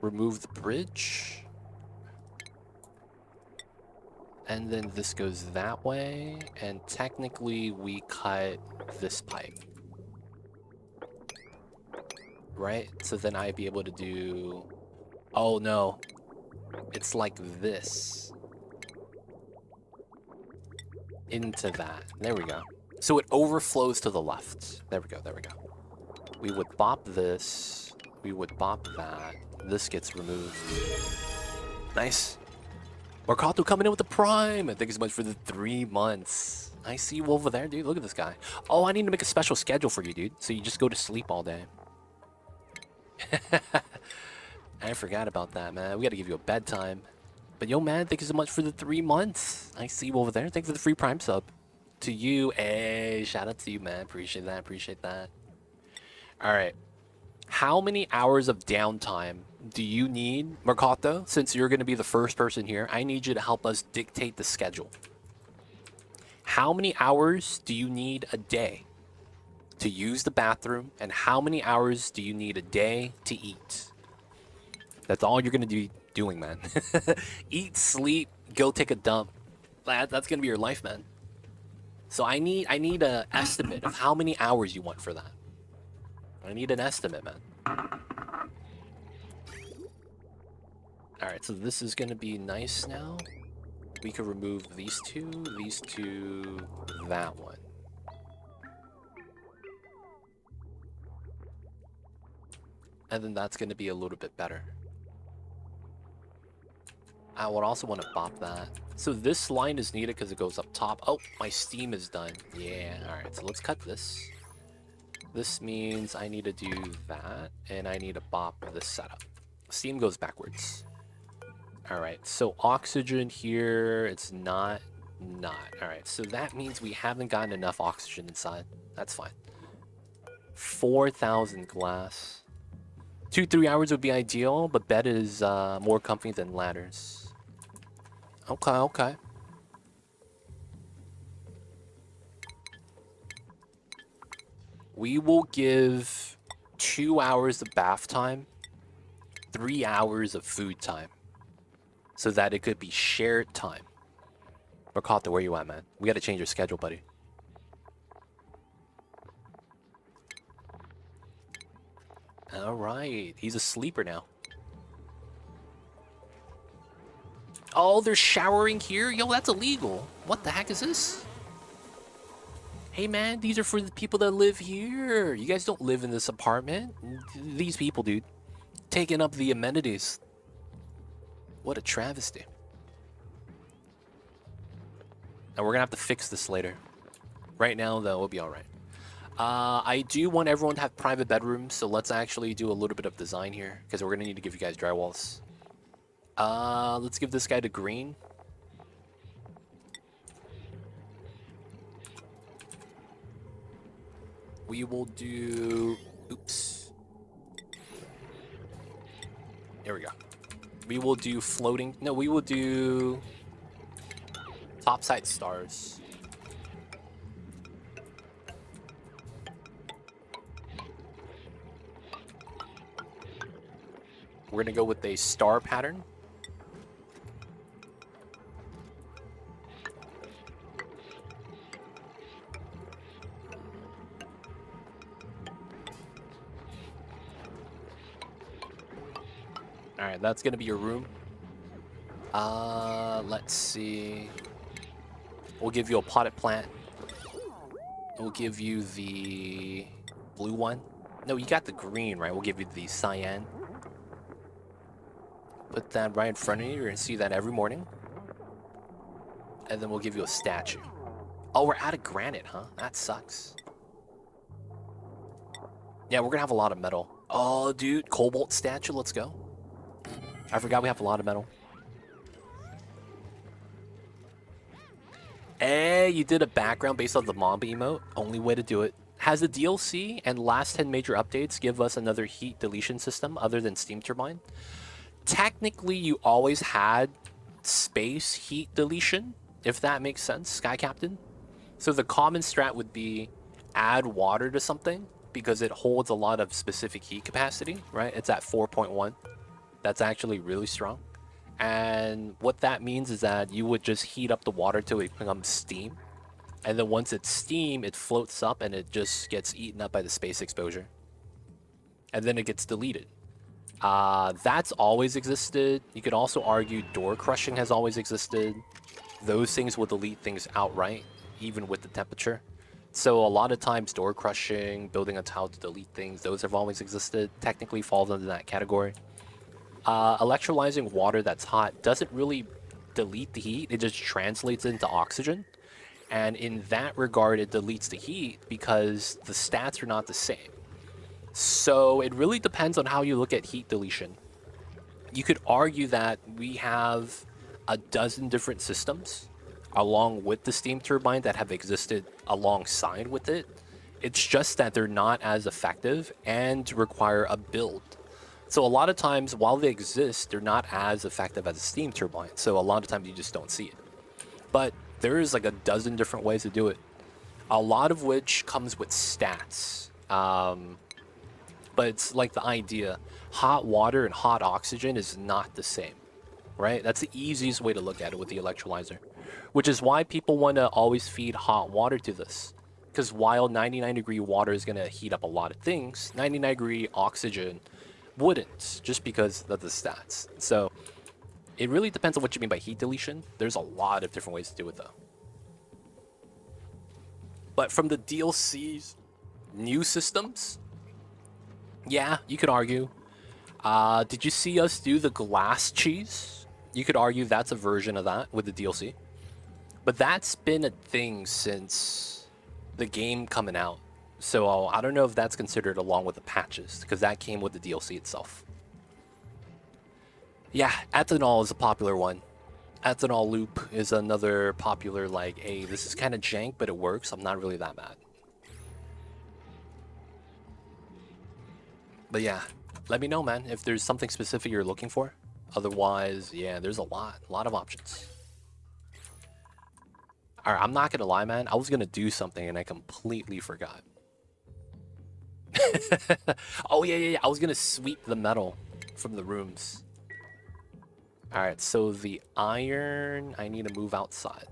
Remove the bridge. And then this goes that way. And technically, we cut this pipe. Right? So then I'd be able to do... Oh, no. It's like this. Into that. There we go. So it overflows to the left. There we go, there we go. We would bop this. We would bop that. This gets removed. Nice. Marcato coming in with the prime. Thank you so much for the 3 months. I see you over there, dude. Look at this guy. Oh, I need to make a special schedule for you, dude. So you just go to sleep all day. I forgot about that, man. We gotta give you a bedtime. But yo, man, thank you so much for the 3 months. I see you over there. Thank you for the free prime sub. To you, hey, shout out to you, man. Appreciate that, appreciate that. Alright. How many hours of downtime do you need, Mercato? Since you're gonna be the first person here, I need you to help us dictate the schedule. How many hours do you need a day to use the bathroom, and how many hours do you need a day to eat? That's all you're gonna be doing, man. Eat, sleep, go take a dump. That's gonna be your life, man. So I need an estimate of how many hours you want for that. I need an estimate, man. Alright, so this is gonna be nice now. We could remove these two, that one. And then that's gonna be a little bit better. I would also want to bop that. So this line is needed because it goes up top. Oh, my steam is done. Yeah, alright, so let's cut this. This means I need to do that, and I need to bop this setup. Steam goes backwards. Alright, so oxygen here, it's not. Alright, so that means we haven't gotten enough oxygen inside. That's fine. 4,000 glass. 2-3 hours would be ideal, but bed is more comfy than ladders. Okay, okay. We will give 2 hours of bath time, 3 hours of food time, so that it could be shared time. Mercato, where you at, man? We gotta change your schedule, buddy. Alright, he's a sleeper now. Oh, they're showering here? Yo, that's illegal. What the heck is this? Hey, man, these are for the people that live here. You guys don't live in this apartment. These people, dude, taking up the amenities. What a travesty. And we're gonna have to fix this later. Right now, though, we'll be alright. I do want everyone to have private bedrooms, so let's actually do a little bit of design here, because we're gonna need to give you guys drywalls. Let's give this guy to green. We will do... Oops. Here we go. We will do floating. No, we will do topside stars. We're gonna go with a star pattern. All right, that's gonna be your room. Let's see. We'll give you a potted plant. We'll give you the blue one. No, you got the green, right? We'll give you the cyan. Put that right in front of you. You're gonna see that every morning. And then we'll give you a statue. Oh, we're out of granite, huh? That sucks. Yeah, we're gonna have a lot of metal. Oh, dude, cobalt statue, let's go. I forgot we have a lot of metal. Hey, you did a background based on the mob emote. Only way to do it. Has the DLC and last 10 major updates give us another heat deletion system other than steam turbine? Technically, you always had space heat deletion, if that makes sense, Sky Captain. So the common strat would be add water to something because it holds a lot of specific heat capacity, right? It's at 4.1. That's actually really strong. And what that means is that you would just heat up the water till it becomes steam. And then once it's steam, it floats up and it just gets eaten up by the space exposure. And then it gets deleted. That's always existed. You could also argue door crushing has always existed. Those things will delete things outright, even with the temperature. So a lot of times door crushing, building a tile to delete things, those have always existed. Technically falls under that category. Electrolyzing water that's hot doesn't really delete the heat, it just translates into oxygen. And in that regard, it deletes the heat because the stats are not the same. So it really depends on how you look at heat deletion. You could argue that we have a dozen different systems along with the steam turbine that have existed alongside with it. It's just that they're not as effective and require a build. So a lot of times, while they exist, they're not as effective as a steam turbine. So a lot of times you just don't see it. But there is like a dozen different ways to do it. A lot of which comes with stats. But it's like the idea, hot water and hot oxygen is not the same, right? That's the easiest way to look at it with the electrolyzer, which is why people want to always feed hot water to this. Because while 99-degree water is going to heat up a lot of things, 99-degree oxygen wouldn't, just because of the stats. So it really depends on what you mean by heat deletion. There's a lot of different ways to do it though. But from the DLC's new systems, yeah, you could argue. Did you see us do the glass cheese? You could argue that's a version of that with the DLC. But that's been a thing since the game coming out. So I don't know if that's considered along with the patches, because that came with the DLC itself. Yeah, ethanol is a popular one. Ethanol loop is another popular, like, hey, this is kind of jank, but it works. I'm not really that mad. But yeah, let me know, man, if there's something specific you're looking for. Otherwise, yeah, there's a lot of options. Alright, I'm not gonna lie, man. I was gonna do something and I completely forgot. Oh, yeah. I was gonna sweep the metal from the rooms. Alright, so the iron, I need to move outside.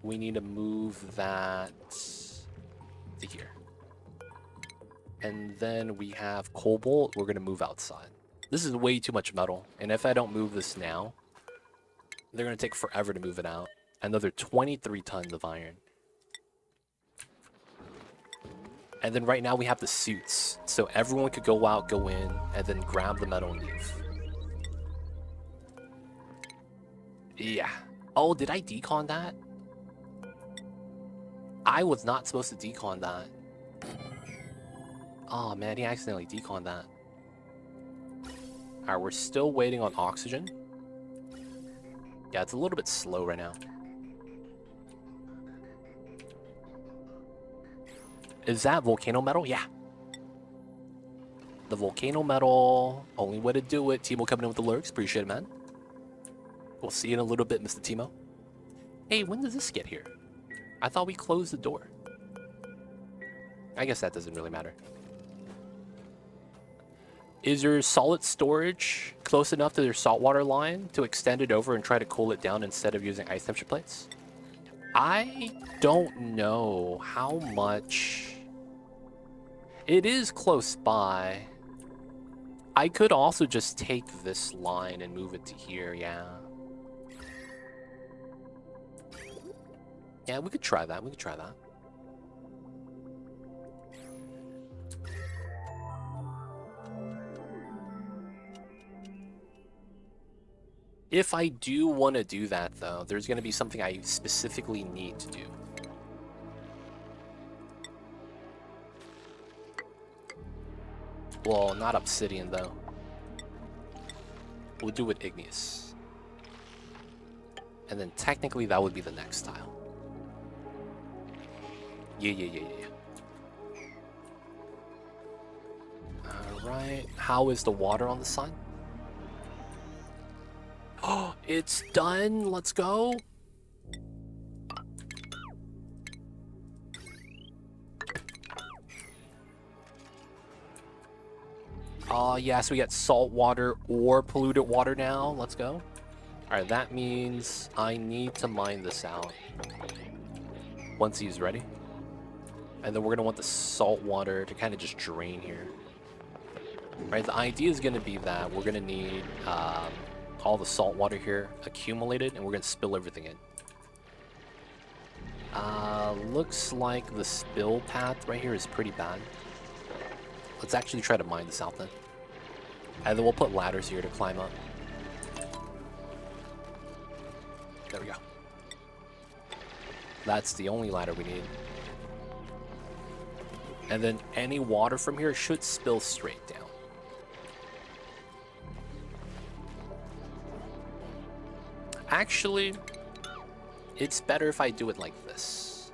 We need to move that to here. And then we have cobalt, we're gonna move outside. This is way too much metal, and if I don't move this now, they're gonna take forever to move it out. Another 23 tons of iron. And then right now we have the suits. So everyone could go out, go in, and then grab the metal and leave. Yeah. Oh, did I decon that? I was not supposed to decon that. Oh man, he accidentally deconned that. Alright, we're still waiting on oxygen. Yeah, it's a little bit slow right now. Is that volcano metal? Yeah. the volcano metal. Only way to do it. Timo coming in with the lurks. Appreciate it, man. We'll see you in a little bit, Mr. Timo. Hey, when does this get here? I thought we closed the door. I guess that doesn't really matter. Is your solid storage close enough to your saltwater line to extend it over and try to cool it down instead of using ice temperature plates? I don't know how much. It is close by. I could also just take this line and move it to here, yeah. Yeah, we could try that. We could try that. If I do want to do that, though, there's going to be something I specifically need to do. Well, not obsidian, though. We'll do it igneous. And then technically that would be the next tile. Yeah. Alright, how is the water on the side? Oh, it's done. Let's go. Yeah, so we got salt water or polluted water now. Let's go. Alright, that means I need to mine this out once he's ready. And then we're going to want the salt water to kind of just drain here. Right, the idea is going to be that we're going to need all the salt water here accumulated, and we're going to spill everything in. Looks like the spill path right here is pretty bad. Let's actually try to mine this out then. And then we'll put ladders here to climb up. There we go. That's the only ladder we need. And then any water from here should spill straight down. Actually, it's better if I do it like this.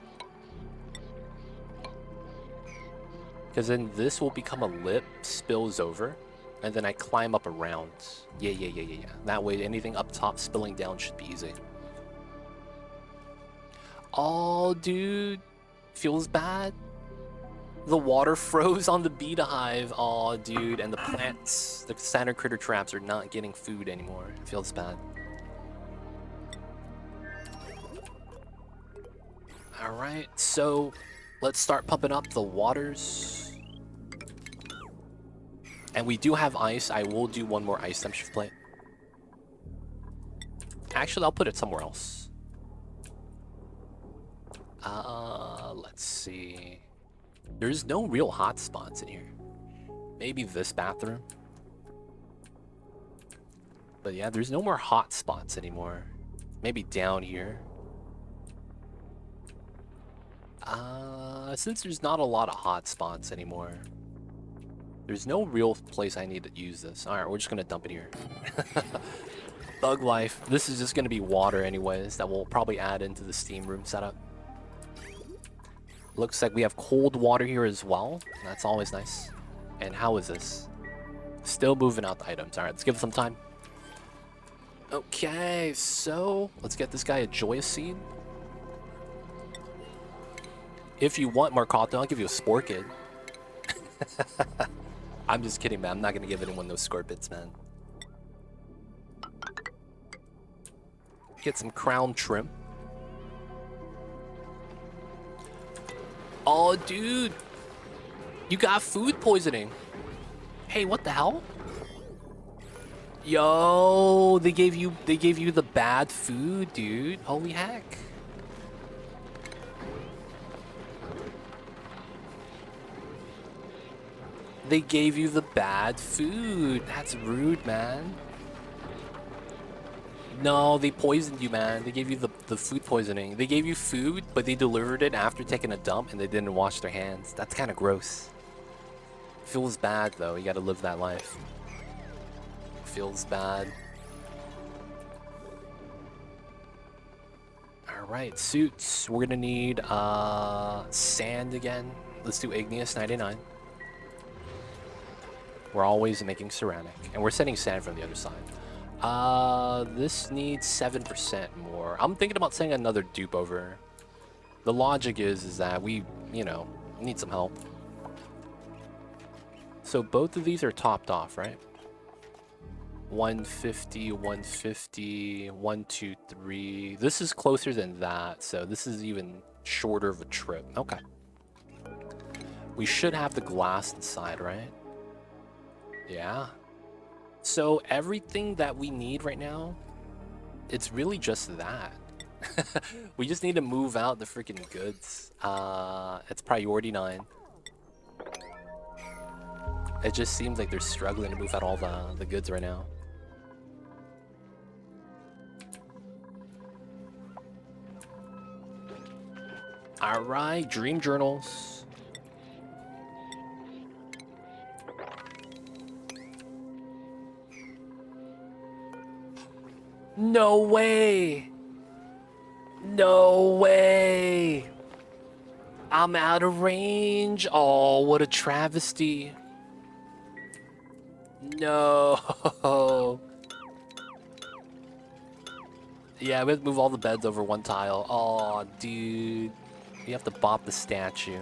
Because then this will become a lip, spills over, and then I climb up around. Yeah. That way anything up top spilling down should be easy. Oh, dude. Feels bad. The water froze on the beehive. Oh, dude. And the plants, the standard critter traps are not getting food anymore. It feels bad. Alright, so let's start pumping up the waters. And we do have ice. I will do one more ice temperature plate. Actually, I'll put it somewhere else. Let's see. There's no real hot spots in here. Maybe this bathroom. But yeah, there's no more hot spots anymore. Maybe down here. Since there's not a lot of hot spots anymore, there's no real place I need to use this. Alright, we're just gonna dump it here. Thug life. This is just gonna be water anyways that we'll probably add into the steam room setup. Looks like we have cold water here as well. That's always nice. And how is this? Still moving out the items. Alright, let's give it some time. Okay, so let's get this guy a joyous seed. If you want Marcato, I'll give you a Spore Kid. I'm just kidding, man. I'm not gonna give anyone those Scorpits, man. Get some crown trim. Oh, dude. You got food poisoning. Hey, what the hell? Yo, they gave you the bad food, dude. Holy heck. They gave you the bad food. That's rude, man. No, they poisoned you, man. They gave you the food poisoning. They gave you food, but they delivered it after taking a dump and they didn't wash their hands. That's kind of gross. Feels bad, though. You gotta live that life. Feels bad. Alright, suits. We're gonna need sand again. Let's do igneous 99. We're always making ceramic, and we're setting sand from the other side. This needs 7% more. I'm thinking about sending another dupe over. The logic is that we, you know, need some help. So both of these are topped off, right? 150, 150, 123. This is closer than that, so this is even shorter of a trip. Okay. We should have the glass inside, right? Yeah. So everything that we need right now, it's really just that. We just need to move out the freaking goods. It's priority 9. It just seems like they're struggling to move out all the goods right now. Alright, dream journals. No way! No way! I'm out of range. Oh, what a travesty. No. Yeah, we have to move all the beds over one tile. Oh, dude. You have to bop the statue.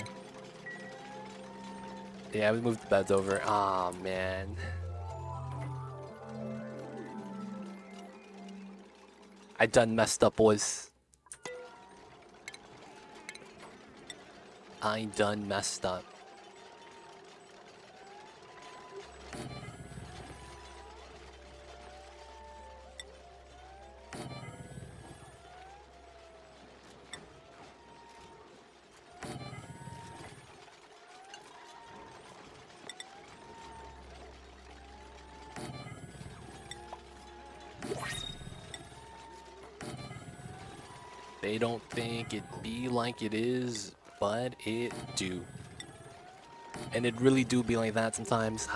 Yeah, we moved the beds over. Ah, oh, man. I done messed up, boys. I done messed up. They don't think it be like it is, but it do. And it really do be like that sometimes.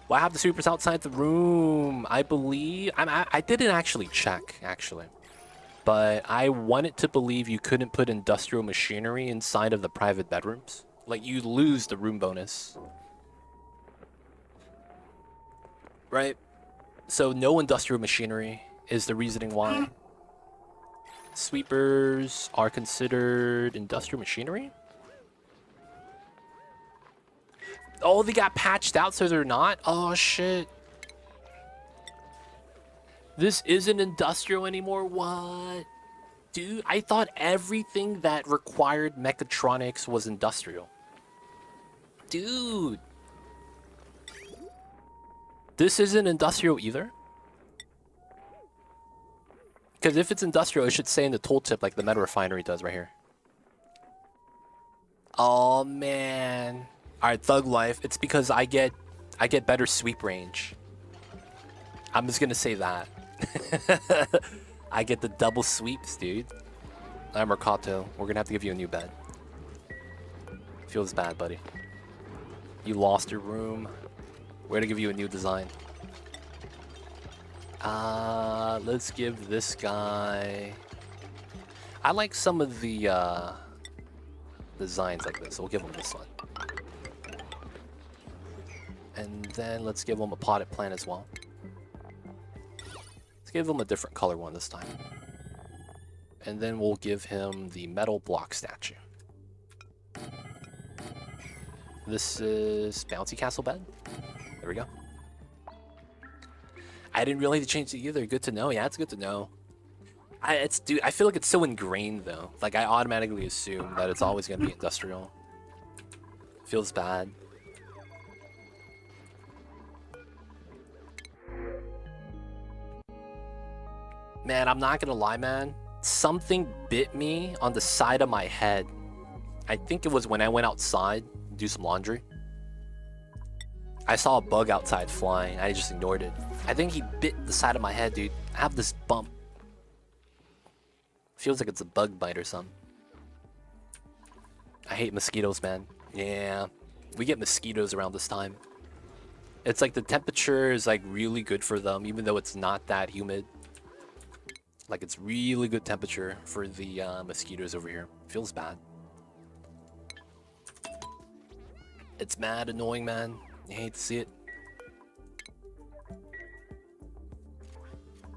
Well, I have the supers outside the room. I believe... I didn't actually check, actually. But I wanted to believe you couldn't put industrial machinery inside of the private bedrooms. Like, you lose the room bonus. Right? So, no industrial machinery is the reasoning why. Sweepers are considered industrial machinery? Oh, they got patched out so they're not? Oh, shit. This isn't industrial anymore? What? Dude, I thought everything that required mechatronics was industrial. Dude. This isn't industrial either? Because if it's industrial, it should say in the tooltip like the metal refinery does right here. Oh, man. Alright, Thug Life. It's because I get better sweep range. I'm just gonna say that. I get the double sweeps, dude. I'm Mercato. We're gonna have to give you a new bed. Feels bad, buddy. You lost your room. We're gonna give you a new design. Let's give this guy... I like some of the designs like this, so we'll give him this one. And then let's give him a potted plant as well. Let's give him a different color one this time. And then we'll give him the metal block statue. This is Bouncy Castle bed. There we go. I didn't really change it either. Good to know. Yeah, it's good to know. Dude, I feel like it's so ingrained though. Like I automatically assume that it's always gonna be industrial. Feels bad. Man, I'm not gonna lie, man. Something bit me on the side of my head. I think it was when I went outside to do some laundry. I saw a bug outside flying. I just ignored it. I think he bit the side of my head, dude. I have this bump. Feels like it's a bug bite or something. I hate mosquitoes, man. Yeah, we get mosquitoes around this time. It's like the temperature is like really good for them, even though it's not that humid. Like it's really good temperature for the mosquitoes over here. Feels bad. It's mad annoying, man. You hate to see it.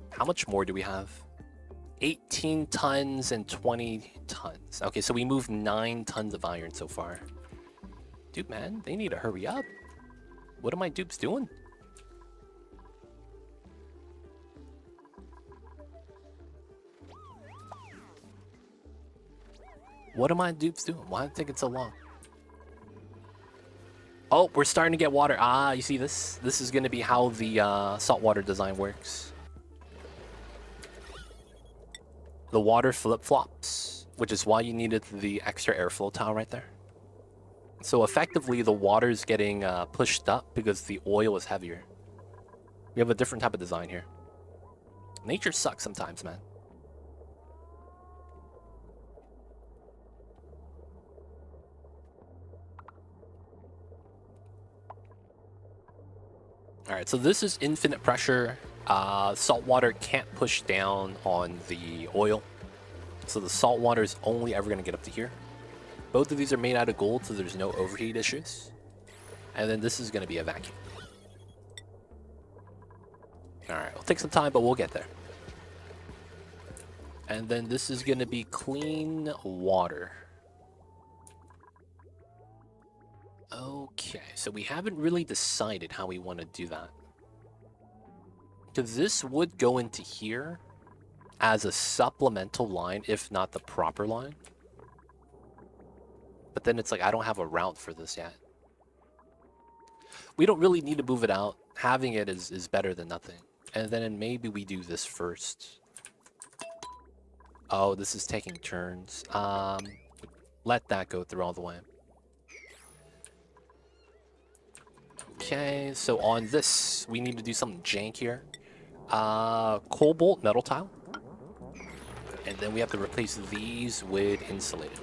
How much more do we have? 18 tons and 20 tons. Okay, so we moved 9 tons of iron so far. Dude, man, they need to hurry up. What are my dupes doing? What are my dupes doing? Why is it taking so long? Oh, we're starting to get water. Ah, you see this? This is going to be how the saltwater design works. The water flip-flops, which is why you needed the extra airflow tile right there. So effectively, the water is getting pushed up because the oil is heavier. We have a different type of design here. Nature sucks sometimes, man. Alright, so this is infinite pressure. Salt water can't push down on the oil. So the salt water is only ever going to get up to here. Both of these are made out of gold, so there's no overheat issues. And then this is going to be a vacuum. Alright, it'll take some time, but we'll get there. And then this is going to be clean water. Okay, so we haven't really decided how we want to do that. Because this would go into here as a supplemental line, if not the proper line. But then it's like, I don't have a route for this yet. We don't really need to move it out. Having it is better than nothing. And then maybe we do this first. Oh, this is taking turns. Let that go through all the way. Okay, so on this, we need to do something jank here. Cobalt metal tile. And then we have to replace these with insulated.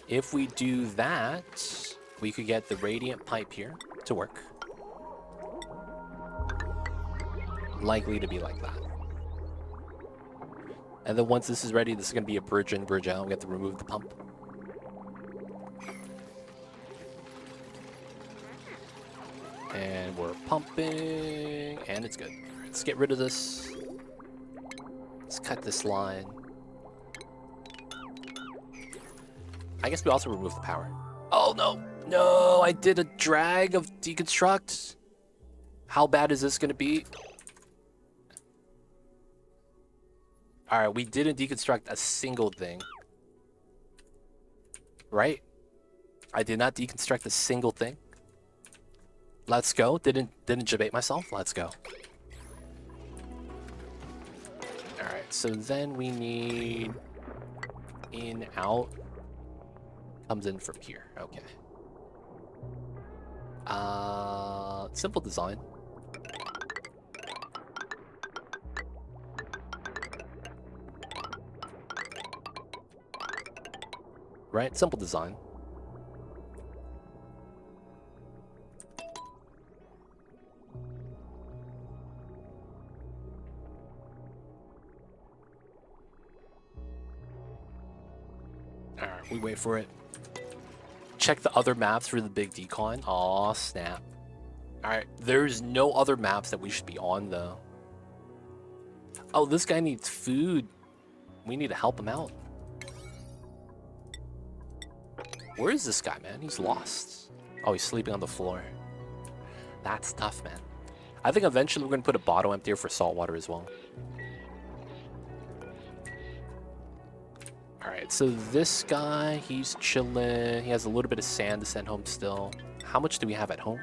If we do that, we could get the radiant pipe here to work. Likely to be like that. And then once this is ready, this is going to be a bridge in, bridge out. We have to remove the pump. And we're pumping, and it's good. Let's get rid of this. Let's cut this line. I guess we also remove the power. Oh no! No, I did a drag of deconstruct. How bad is this gonna be? Alright, we didn't deconstruct a single thing. Right? I did not deconstruct a single thing. Let's go. Didn't debate myself. Let's go. Alright, so then we need in, out. Comes in from here. Okay. Simple design. Right? Simple design. Alright, we wait for it. Check the other maps for the big decon. Aw, snap. Alright, there's no other maps that we should be on, though. Oh, this guy needs food. We need to help him out. Where is this guy, man? He's lost. Oh, he's sleeping on the floor. That's tough, man. I think eventually we're going to put a bottle emptier for saltwater as well. Alright, so this guy, he's chilling. He has a little bit of sand to send home still. How much do we have at home?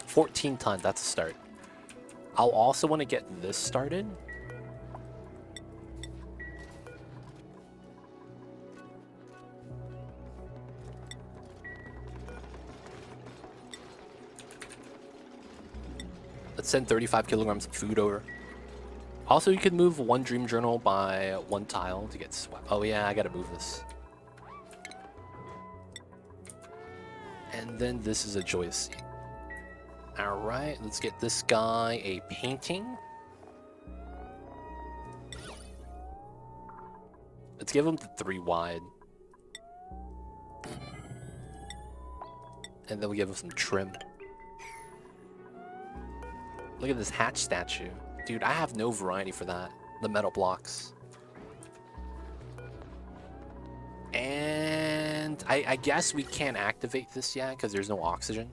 14 tons, that's a start. I'll also want to get this started. Let's send 35 kilograms of food over. Also, you could move one dream journal by one tile to get swept. Oh yeah, I gotta move this. And then this is a joyous scene. Alright, let's get this guy a painting. Let's give him the 3 wide. And then we give him some trim. Look at this hatch statue. Dude, I have no variety for that. The metal blocks. And I guess we can't activate this yet because there's no oxygen.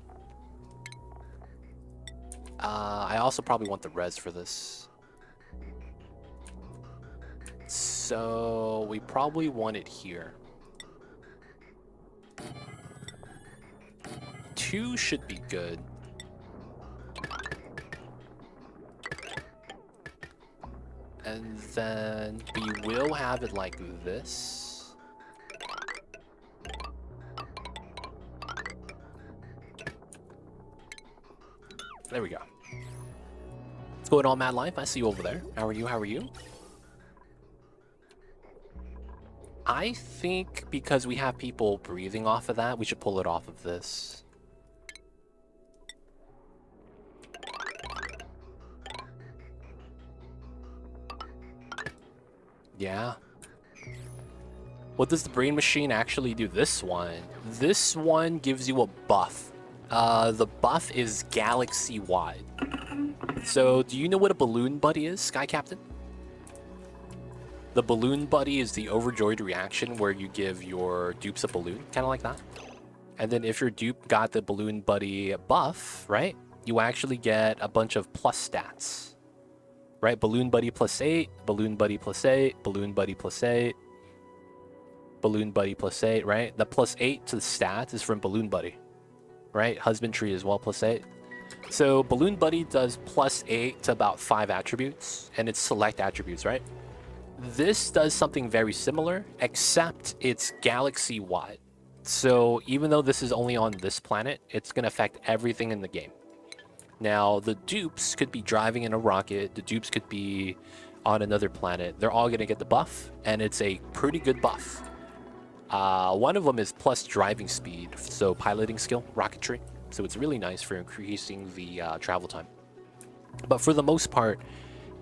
I also probably want the res for this. So we probably want it here. 2 should be good. And then we will have it like this. There we go. What's going on, Mad Life? I see you over there. How are you? How are you? I think because we have people breathing off of that, we should pull it off of this. Yeah. What does the brain machine actually do? This one gives you a buff. The buff is galaxy-wide. So, do you know what a balloon buddy is, Sky Captain? The balloon buddy is the overjoyed reaction where you give your dupes a balloon, kind of like that. And then if your dupe got the balloon buddy buff, right, you actually get a bunch of plus stats. Right, balloon buddy +8, balloon buddy +8, balloon buddy +8, balloon buddy +8, right? The +8 to the stats is from balloon buddy, right? Husbandry as well, +8. So balloon buddy does +8 to about 5 attributes, and it's select attributes, right? This does something very similar, except it's galaxy-wide. So even though this is only on this planet, it's going to affect everything in the game. Now, the dupes could be driving in a rocket, the dupes could be on another planet. They're all going to get the buff, and it's a pretty good buff. One of them is plus driving speed, so piloting skill, rocketry. So it's really nice for increasing the travel time. But for the most part,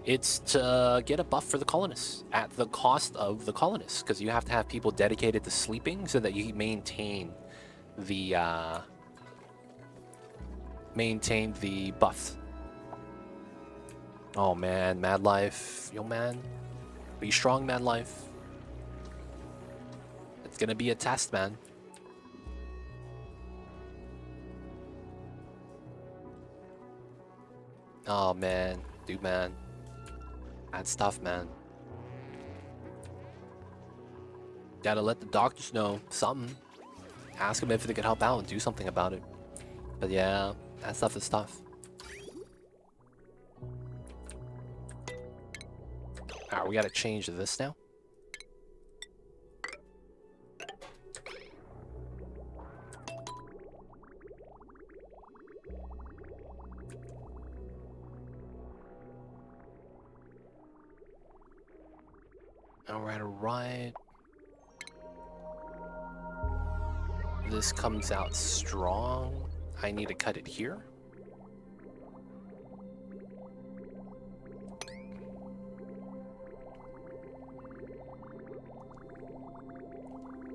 it's to get a buff for the colonists at the cost of the colonists, because you have to have people dedicated to sleeping so that you maintain the buffs. Oh man, Mad Life. Yo man, be strong, Mad Life. It's gonna be a test, man. Oh man, dude, man. Bad stuff, man. Gotta let the doctors know something. Ask them if they could help out and do something about it. But yeah, that stuff is tough. Alright, we gotta change this now. Alright. This comes out strong. I need to cut it here.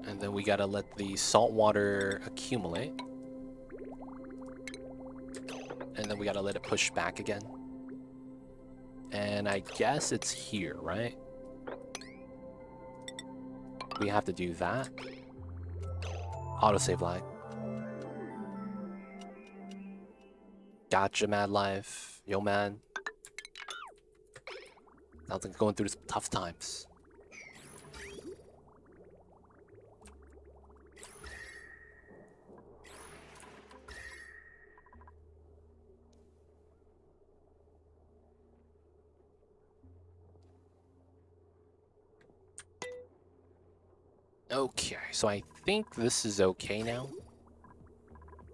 And then we gotta let the salt water accumulate. And then we gotta let it push back again. And I guess it's here, right? We have to do that. Autosave lag. Gotcha, Mad Life. Yo, man. Sounds like going through some tough times. Okay, so I think this is okay now.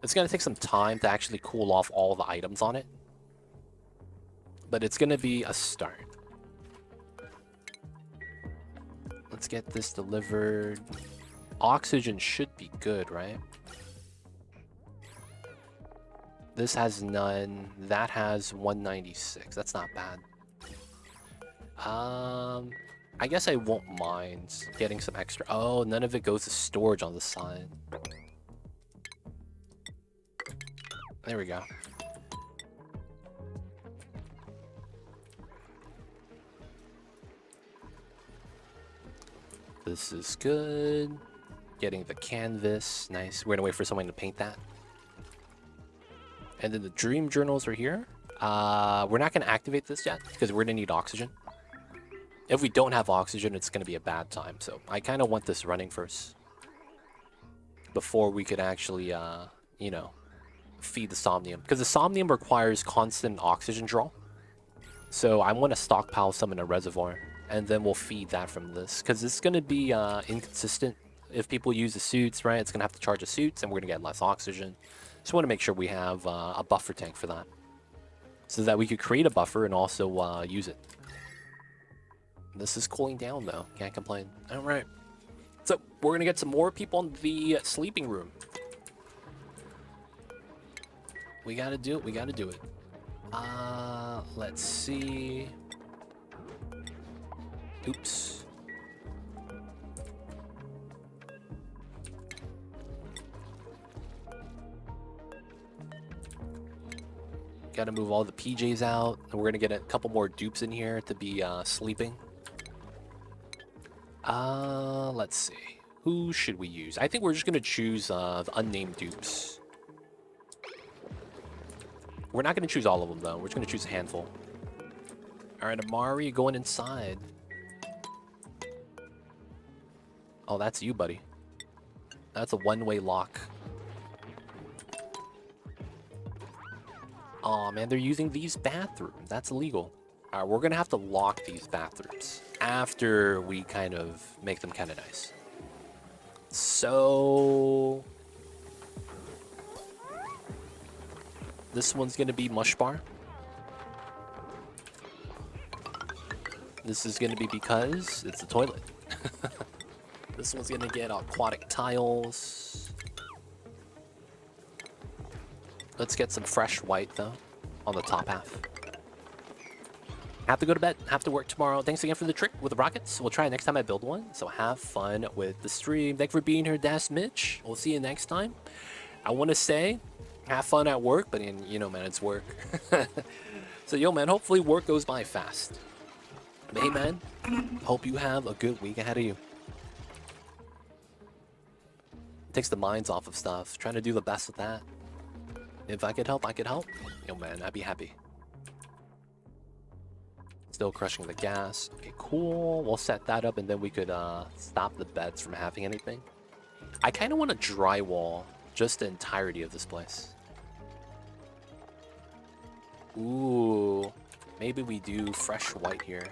It's gonna take some time to actually cool off all the items on it. But it's gonna be a start. Let's get this delivered. Oxygen should be good, right? This has none. That has 196. That's not bad. I guess I won't mind getting some extra. Oh, none of it goes to storage on the side. There we go. This is good. Getting the canvas. Nice. We're gonna wait for someone to paint that. And then the dream journals are here. We're not gonna activate this yet because we're gonna need oxygen. If we don't have oxygen, it's gonna be a bad time. So I kind of want this running first before we could actually, you know, feed the Somnium. Because the Somnium requires constant oxygen draw. So I want to stockpile some in a reservoir, and then we'll feed that from this. Because it's going to be inconsistent. If people use the suits, right, it's going to have to charge the suits, and we're going to get less oxygen. Just want to make sure we have a buffer tank for that. So that we could create a buffer and also use it. This is cooling down, though. Can't complain. All right. So we're going to get some more people in the sleeping room. We got to do it. We got to do it. Let's see. Oops. Gotta move all the PJs out. And we're gonna get a couple more dupes in here to be sleeping. Let's see. Who should we use? I think we're just gonna choose the unnamed dupes. We're not going to choose all of them, though. We're just going to choose a handful. All right, Amari, going inside. Oh, that's you, buddy. That's a one-way lock. Oh man, they're using these bathrooms. That's illegal. All right, we're going to have to lock these bathrooms after we kind of make them kind of nice. So... this one's going to be Mush Bar. This is going to be because it's a toilet. This one's going to get aquatic tiles. Let's get some fresh white, though, on the top half. Have to go to bed. Have to work tomorrow. Thanks again for the trick with the rockets. We'll try next time I build one. So have fun with the stream. Thanks for being here, Das Mitch. We'll see you next time. I want to say... have fun at work, but you know, man, it's work. So, yo, man, hopefully work goes by fast. But hey, man, hope you have a good week ahead of you. Takes the minds off of stuff. Trying to do the best with that. If I could help, I could help. Yo, man, I'd be happy. Still crushing the gas. Okay, cool. We'll set that up, and then we could stop the beds from having anything. I kind of want to drywall just the entirety of this place. Ooh, maybe we do fresh white here.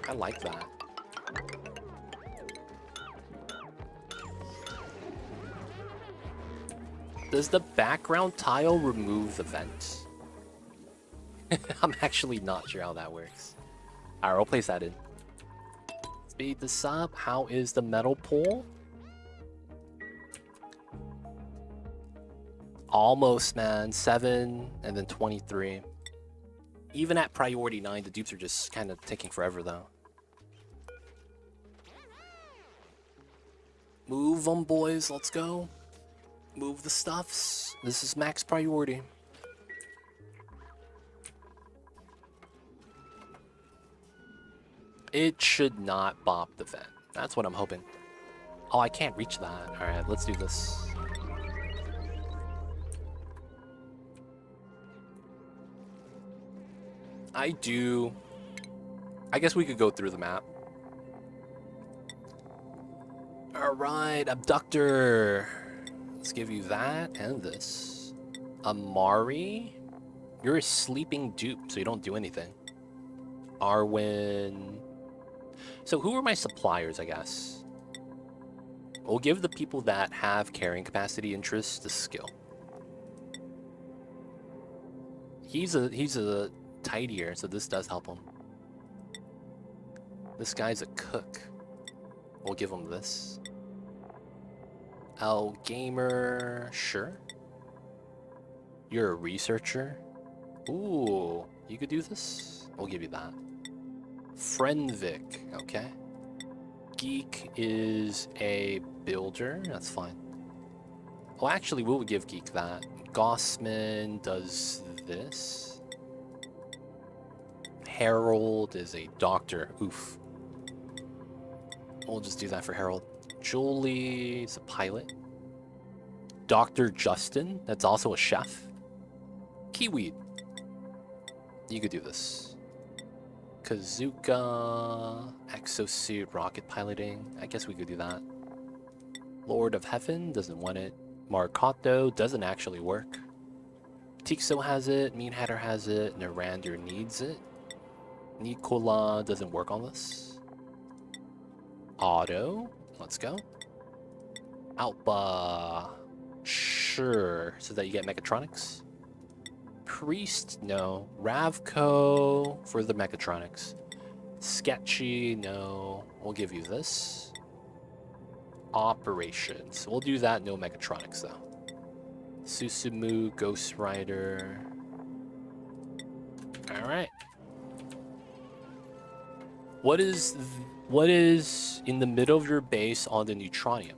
I like that. Does the background tile remove the vents? I'm actually not sure how that works. Alright, we'll place that in. Speed this up. How is the metal pole? Almost, man. 7 and then 23. Even at priority 9, the dupes are just kind of taking forever, though. Move them, boys. Let's go. Move the stuffs. This is max priority. It should not bop the vent. That's what I'm hoping. Oh, I can't reach that. Alright, let's do this. I guess we could go through the map. Alright, Abductor. Let's give you that and this. Amari. You're a sleeping dupe, so you don't do anything. Arwen. So who are my suppliers, I guess? We'll give the people that have carrying capacity interest the skill. He's a tidier, so this does help him. This guy's a cook. We'll give him this. L Gamer, sure. You're a researcher. Ooh, you could do this? We'll give you that. Friend Vic, okay. Geek is a builder. That's fine. Oh, actually, we will give Geek that. Gossman does this. Harold is a doctor. Oof. We'll just do that for Harold. Julie is a pilot. Dr. Justin, that's also a chef. Kiwi, you could do this. Kazuka, exosuit, rocket piloting. I guess we could do that. Lord of Heaven doesn't want it. Marcato doesn't actually work. Tixo has it. Mean Hatter has it. Narander needs it. Nicola doesn't work on this. Otto, let's go. Alpa, sure, so that you get mechatronics. Priest, no. Ravco for the mechatronics. Sketchy, no. We'll give you this. Operations, we'll do that, no mechatronics though. Susumu, Ghost Rider. Alright. What is in the middle of your base on the Neutronium?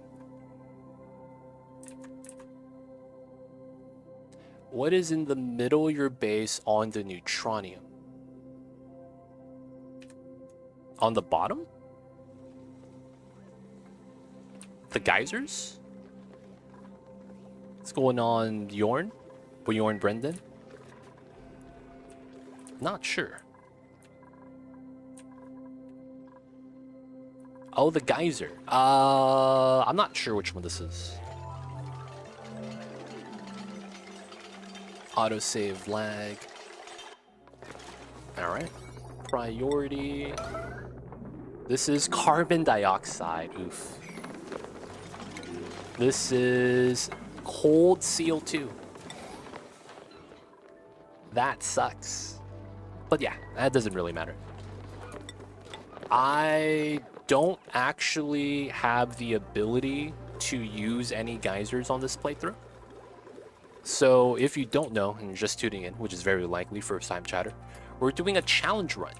What is in the middle of your base on the Neutronium? On the bottom? The geysers? What's going on, Bjorn? Bjorn Brendan? Not sure. Oh, the geyser. I'm not sure which one this is. Autosave lag. Alright. Priority. This is carbon dioxide. Oof. This is cold CO2. That sucks. But yeah, that doesn't really matter. I don't actually have the ability to use any geysers on this playthrough. So if you don't know and you're just tuning in, which is very likely first time chatter, we're doing a challenge run.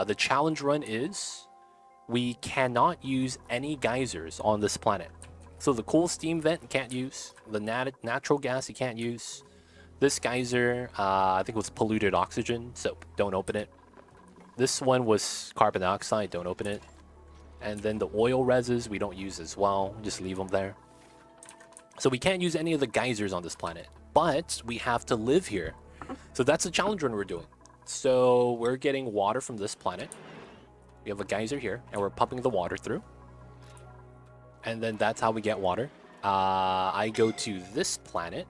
The challenge run is we cannot use any geysers on this planet. So the cool steam vent you can't use, the natural gas you can't use. This geyser, I think it was polluted oxygen, so don't open it. This one was carbon dioxide, don't open it. And then the oil reses we don't use as well, just leave them there. So we can't use any of the geysers on this planet, but we have to live here. So that's the challenge run we're doing. So we're getting water from this planet. We have a geyser here, and we're pumping the water through. And then that's how we get water. I go to this planet.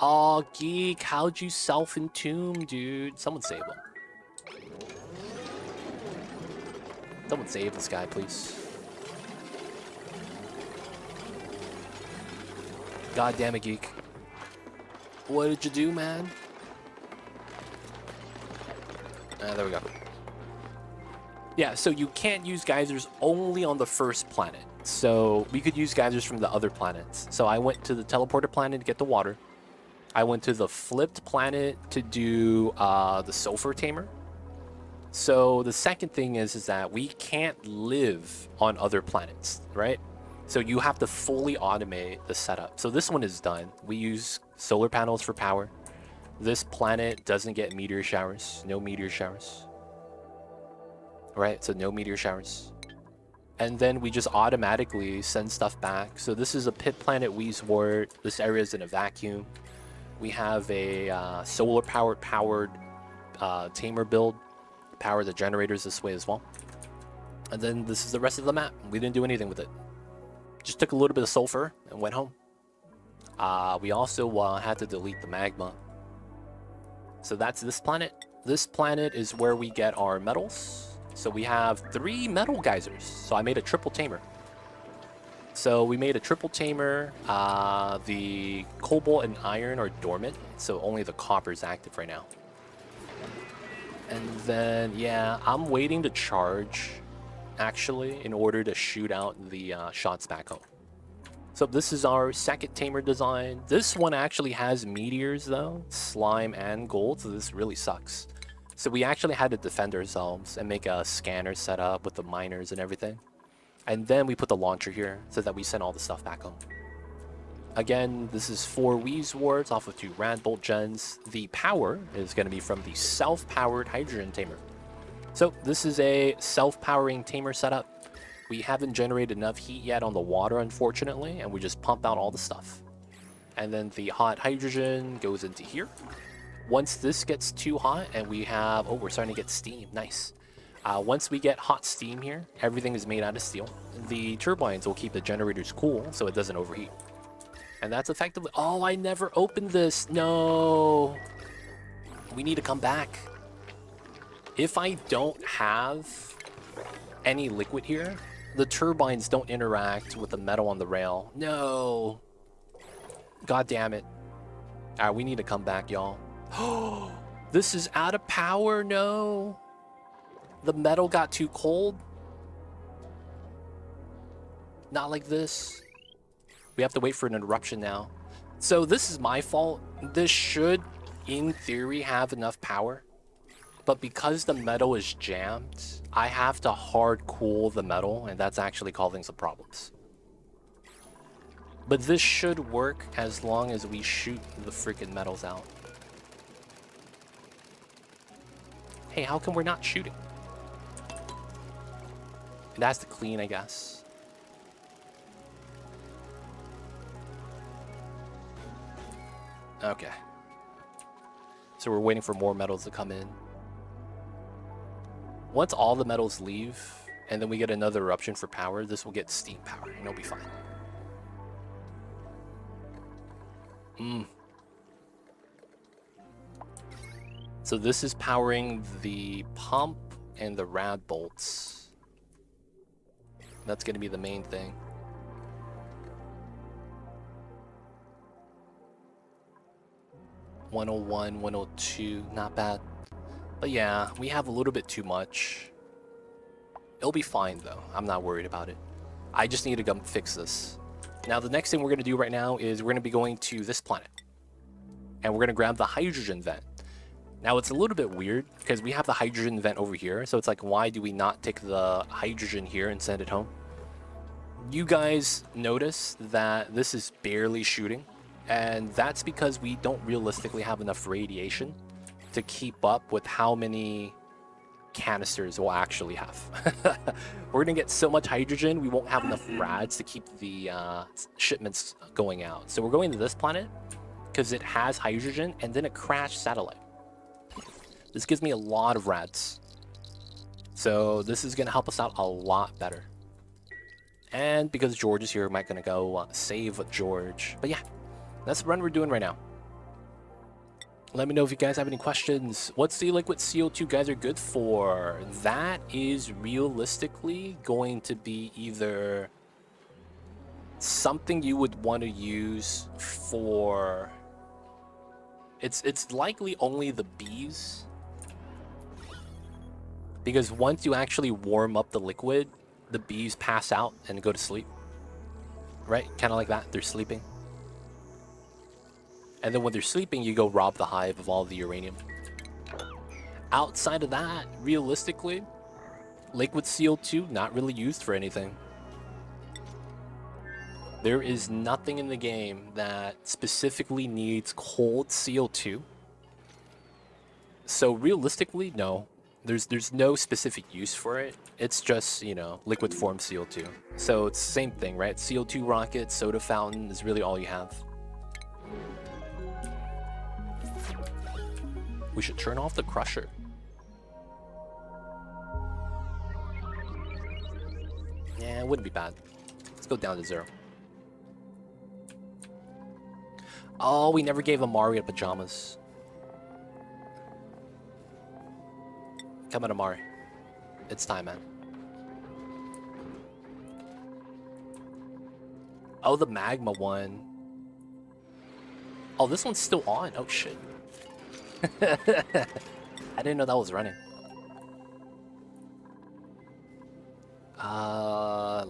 Oh, Geek, how'd you self-entomb, dude? Someone save him. Someone save this guy, please. God damn it, Geek. What did you do, man? There we go. Yeah, so you can't use geysers only on the first planet. So we could use geysers from the other planets. So I went to the teleporter planet to get the water. I went to the flipped planet to do the sulfur tamer. So the second thing is that we can't live on other planets, right? So you have to fully automate the setup. So this one is done. We use solar panels for power. This planet doesn't get meteor showers. No meteor showers. Right? So no meteor showers. And then we just automatically send stuff back. So this is a pit planet Weezwort. This area is in a vacuum. We have a solar powered tamer build. Power the generators this way as well. And then this is the rest of the map. We didn't do anything with it. Just took a little bit of sulfur and went home. We also had to delete the magma. So that's this planet. This planet is where we get our metals. So we have 3 metal geysers. So I made a triple tamer. So we made a triple tamer. The cobalt and iron are dormant. So only the copper is active right now. And then, yeah, I'm waiting to charge, actually, in order to shoot out the shots back home. So this is our second tamer design. This one actually has meteors, though, slime and gold, so this really sucks. So we actually had to defend ourselves and make a scanner set up with the miners and everything. And then we put the launcher here so that we send all the stuff back home. Again, this is 4 resevoirs off of 2 Radbolt gens. The power is going to be from the self-powered hydrogen tamer. So this is a self-powering tamer setup. We haven't generated enough heat yet on the water, unfortunately, and we just pump out all the stuff. And then the hot hydrogen goes into here. Once this gets too hot and we have... Oh, we're starting to get steam. Nice. Once we get hot steam here, everything is made out of steel. The turbines will keep the generators cool so it doesn't overheat. And that's effectively... Oh, I never opened this. No. We need to come back. If I don't have any liquid here, the turbines don't interact with the metal on the rail. No. God damn it. Alright, we need to come back, y'all. Oh, this is out of power. No. The metal got too cold. Not like this. We have to wait for an eruption now. So this is my fault. This should, in theory, have enough power. But because the metal is jammed, I have to hard cool the metal, and that's actually causing some problems. But this should work as long as we shoot the freaking metals out. Hey, how come we're not shooting? It has to clean, I guess. Okay. So we're waiting for more metals to come in. Once all the metals leave, and then we get another eruption for power, this will get steam power, and it'll be fine. So this is powering the pump and the rad bolts. That's going to be the main thing. $101, $102, not bad. But yeah, we have a little bit too much. It'll be fine though. I'm not worried about it. I just need to go fix this. Now the next thing we're going to do right now is we're going to be going to this planet. And we're going to grab the hydrogen vent. Now it's a little bit weird because we have the hydrogen vent over here. So it's like, why do we not take the hydrogen here and send it home? You guys notice that this is barely shooting. And that's because we don't realistically have enough radiation to keep up with how many canisters we'll actually have. We're gonna get so much hydrogen, we won't have enough rads to keep the shipments going out. So we're going to this planet because it has hydrogen and then a crashed satellite. This gives me a lot of rads. So this is gonna help us out a lot better. And because George is here, I'm not gonna go save George. But yeah, that's the run we're doing right now. Let me know if you guys have any questions. What's the liquid CO2 Geyser good for? That is realistically going to be either something you would want to use for... It's likely only the bees. Because once you actually warm up the liquid, the bees pass out and go to sleep. Right? Kind of like that. They're sleeping. And then when they're sleeping, you go rob the hive of all the uranium. Outside of that, realistically, liquid CO2, not really used for anything. There is nothing in the game that specifically needs cold CO2. So realistically, no. There's no specific use for it. It's just, you know, liquid form CO2. So it's the same thing, right? CO2 rocket, soda fountain is really all you have. We should turn off the crusher. Yeah, it wouldn't be bad. Let's go down to 0. Oh, we never gave Amari pajamas. Come on, Amari. It's time, man. Oh, the magma one. Oh, this one's still on. Oh, shit. I didn't know that was running.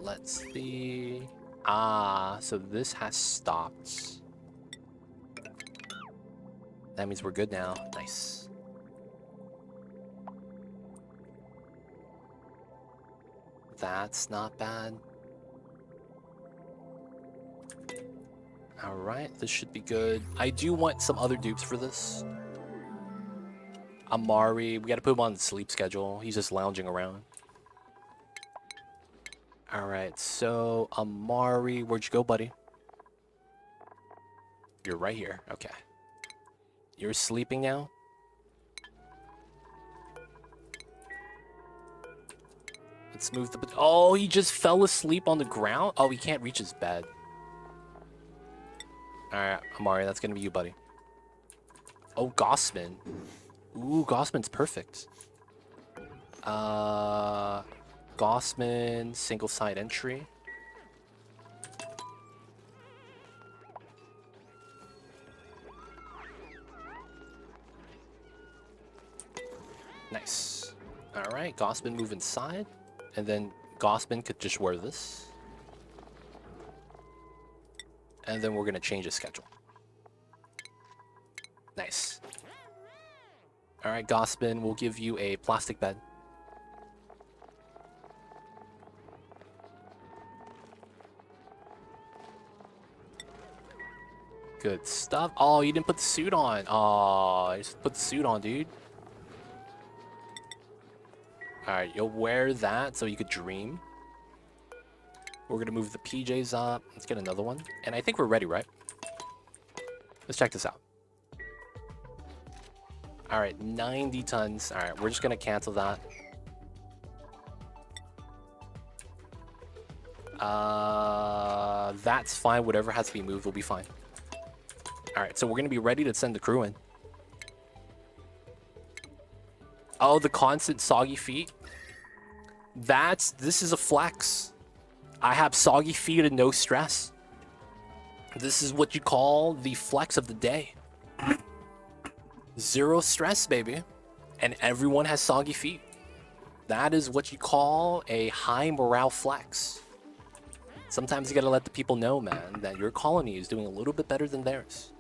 Let's see. So this has stopped. That means we're good now. Nice. That's not bad. Alright, this should be good. I do want some other dupes for this. Amari, we gotta put him on the sleep schedule. He's just lounging around. Alright, so Amari, where'd you go, buddy? You're right here. Okay. You're sleeping now? Let's move the... Oh, he just fell asleep on the ground? Oh, he can't reach his bed. Alright, Amari, that's gonna be you, buddy. Oh, Gossman. Ooh, Gossman's perfect. Gossman, single side entry. Nice. Alright, Gossman move inside. And then Gossman could just wear this. And then we're going to change the schedule. Nice. Alright, Gossman, we'll give you a plastic bed. Good stuff. Oh, you didn't put the suit on. Oh, you just put the suit on, dude. Alright, you'll wear that so you could dream. We're gonna move the PJs up. Let's get another one. And I think we're ready, right? Let's check this out. Alright, 90 tons. Alright, we're just gonna cancel that. That's fine. Whatever has to be moved will be fine. Alright, so we're gonna be ready to send the crew in. Oh, the constant soggy feet. This is a flex. I have soggy feet and no stress. This is what you call the flex of the day. Zero stress, baby. And everyone has soggy feet. That is what you call a high morale flex. Sometimes you gotta let the people know, man, that your colony is doing a little bit better than theirs.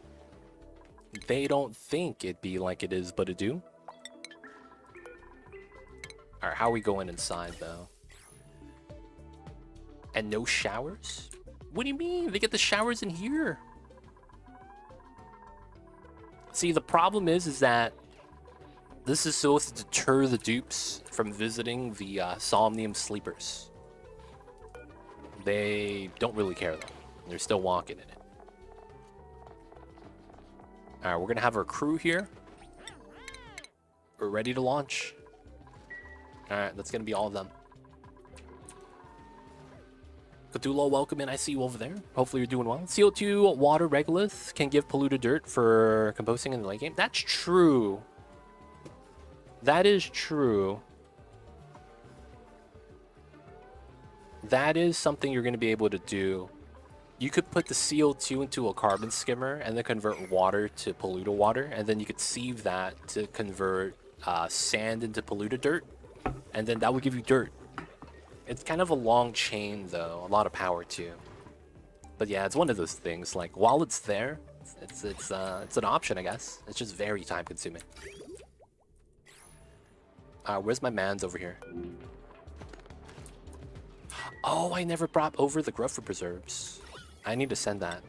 They don't think it be like it is, but it do. Alright, how are we going inside, though? And no showers? What do you mean? They get the showers in here. See, the problem is that this is supposed to deter the dupes from visiting the Somnium sleepers. They don't really care, though. They're still walking in it. Alright, we're gonna have our crew here. We're ready to launch. Alright, that's gonna be all of them. Cthulhu, welcome in. I see you over there. Hopefully you're doing well. CO2 water regolith can give polluted dirt for composting in the late game. That's true. That is true. That is something you're going to be able to do. You could put the CO2 into a carbon skimmer and then convert water to polluted water. And then you could sieve that to convert sand into polluted dirt. And then that would give you dirt. It's kind of a long chain, though. A lot of power, too. But yeah, it's one of those things. Like, while it's there, it's an option, I guess. It's just very time-consuming. Where's my mans over here? Oh, I never brought over the Gruffer Preserves. I need to send that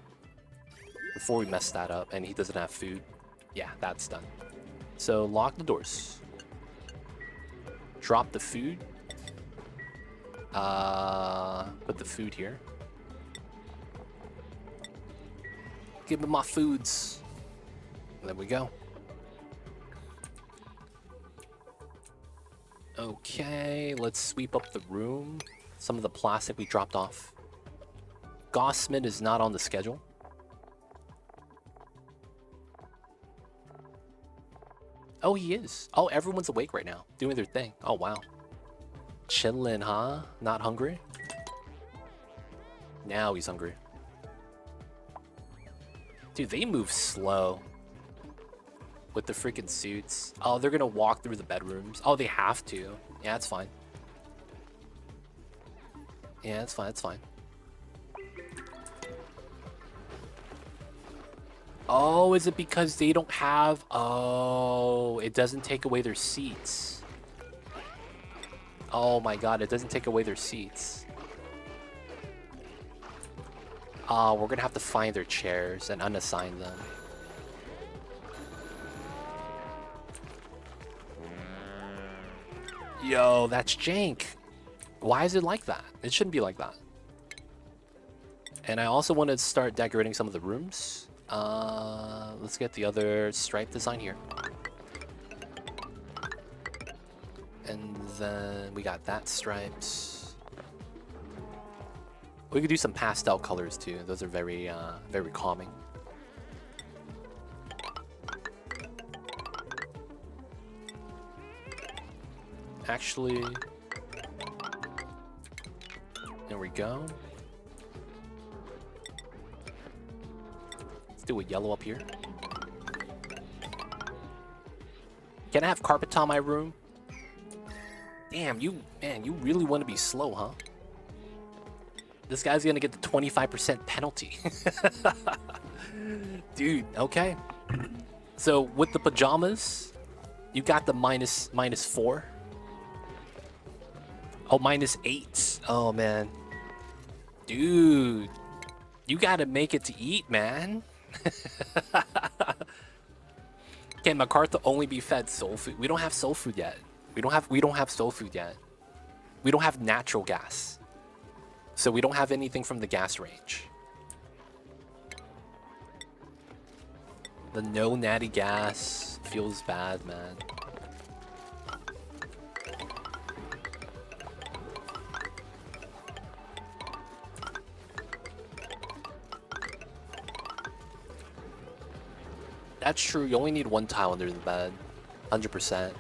before we mess that up, and he doesn't have food. Yeah, that's done. So, lock the doors. Drop the food. Put the food here. Give me my foods. And there we go. Okay, let's sweep up the room. Some of the plastic we dropped off. Gossman is not on the schedule. Oh, he is. Oh, everyone's awake right now, doing their thing. Oh, wow. Chillin', huh? Not hungry? Now he's hungry. Dude, they move slow. With the freaking suits. Oh, they're gonna walk through the bedrooms. Oh, they have to. Yeah, that's fine. Yeah, that's fine, that's fine. Oh, is it because they don't have... Oh, it doesn't take away their seats. Oh my god, it doesn't take away their seats. We're gonna have to find their chairs and unassign them. Yo, that's jank. Why is it like that? It shouldn't be like that. And I also want to start decorating some of the rooms. Let's get the other stripe design here. And then we got that stripes. We could do some pastel colors too. Those are very, very calming. Actually, there we go. Let's do a yellow up here. Can I have carpet tile in my room? Damn, man, you really want to be slow, huh? This guy's gonna get the 25% penalty. Dude, okay. So with the pajamas, you got the minus 4. Oh, -8. Oh, man. Dude, you gotta make it to eat, man. Can MacArthur only be fed soul food? We don't have soul food yet. We don't have soul food yet. We don't have natural gas. So we don't have anything from the gas range. The no natty gas feels bad, man. That's true, you only need one tile under the bed. 100%.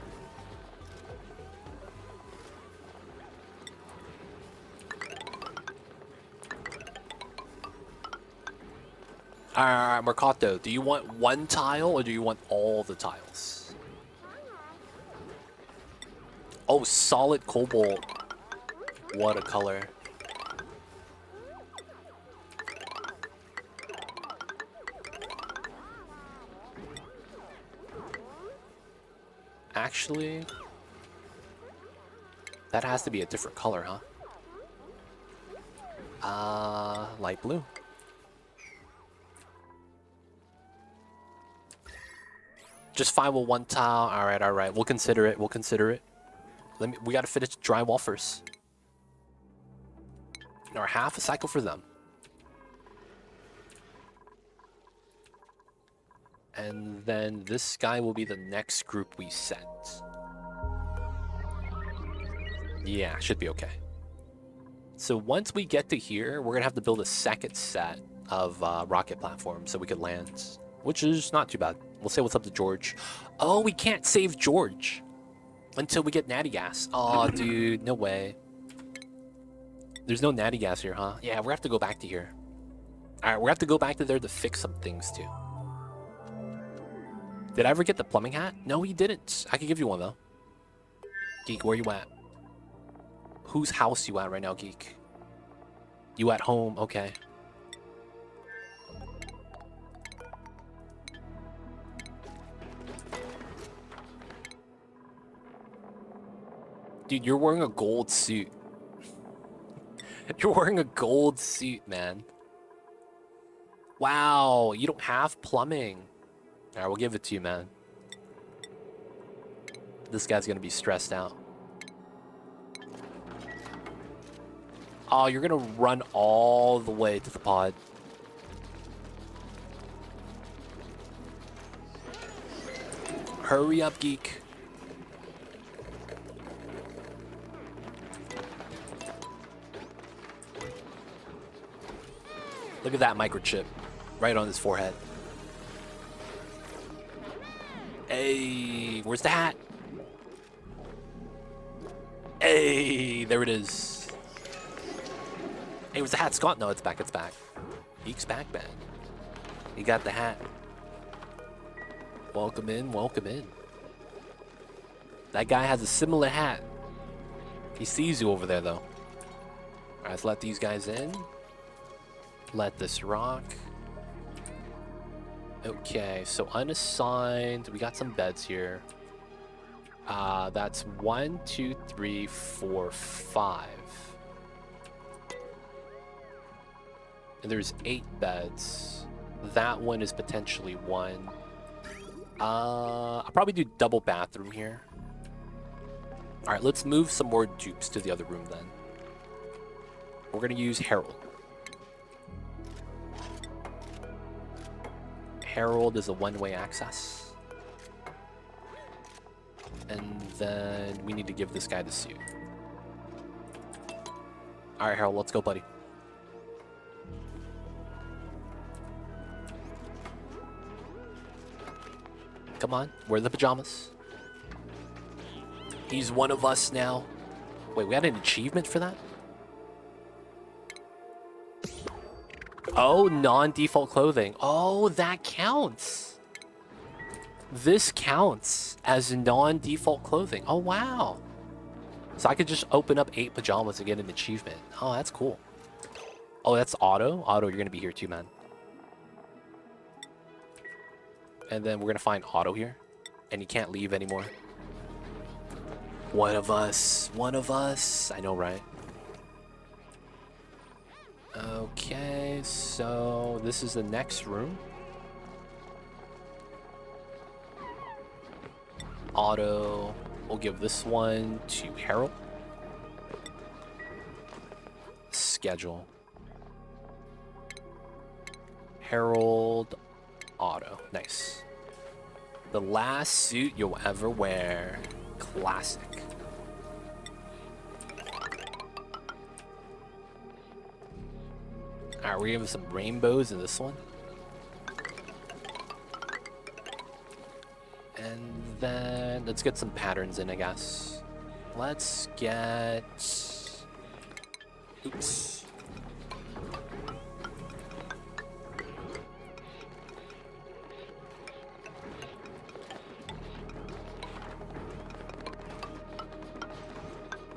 Alright, Mercato, do you want one tile or do you want all the tiles? Oh, solid cobalt. What a color. Actually, that has to be a different color, huh? Light blue. Just fine with one tile. All right. We'll consider it. We gotta finish drywall first. Or half a cycle for them. And then this guy will be the next group we set. Yeah, should be okay. So once we get to here, we're gonna have to build a second set of rocket platforms so we could land, which is not too bad. We'll say what's up to George. Oh, we can't save George until we get natty gas. Oh, dude, no way. There's no natty gas here, huh? Yeah, we have to go back to here. All right, we have to go back to there to fix some things too. Did I ever get the plumbing hat? No, he didn't. I could give you one though. Geek, where you at? Whose house you at right now, Geek? You at home? Okay. Dude, you're wearing a gold suit. You're wearing a gold suit, man. Wow, you don't have plumbing. Alright, we'll give it to you, man. This guy's gonna be stressed out. Oh, you're gonna run all the way to the pod. Hurry up, Geek. Look at that microchip right on his forehead. Hey, where's the hat? Hey, there it is. Hey, was the hat Scott? No, it's back, it's back. Geek's back, man. He got the hat. Welcome in, welcome in. That guy has a similar hat. He sees you over there, though. All right, let's let these guys in. Let this rock. Okay, so unassigned. We got some beds here. That's 1, 2, 3, 4, 5. And there's 8 beds. That one is potentially 1. I'll probably do double bathroom here. All right, let's move some more dupes to the other room then. We're gonna use Herald. Herald is a one-way access. And then we need to give this guy the suit. All right, Herald, let's go, buddy. Come on, wear the pajamas. He's one of us now. Wait, we had an achievement for that? Oh, non-default clothing. Oh, that counts. This counts as non-default clothing. Oh, wow. So I could just open up 8 pajamas to get an achievement. Oh, that's cool. Oh, that's Otto? Otto, you're going to be here too, man. And then we're going to find Otto here. And he can't leave anymore. One of us. One of us. I know, right? Okay, so this is the next room. Otto. We'll give this one to Harold. Schedule. Harold. Otto. Nice. The last suit you'll ever wear. Classic. Alright, we're gonna give some rainbows in this one. And then let's get some patterns in, I guess. Let's get... Oops.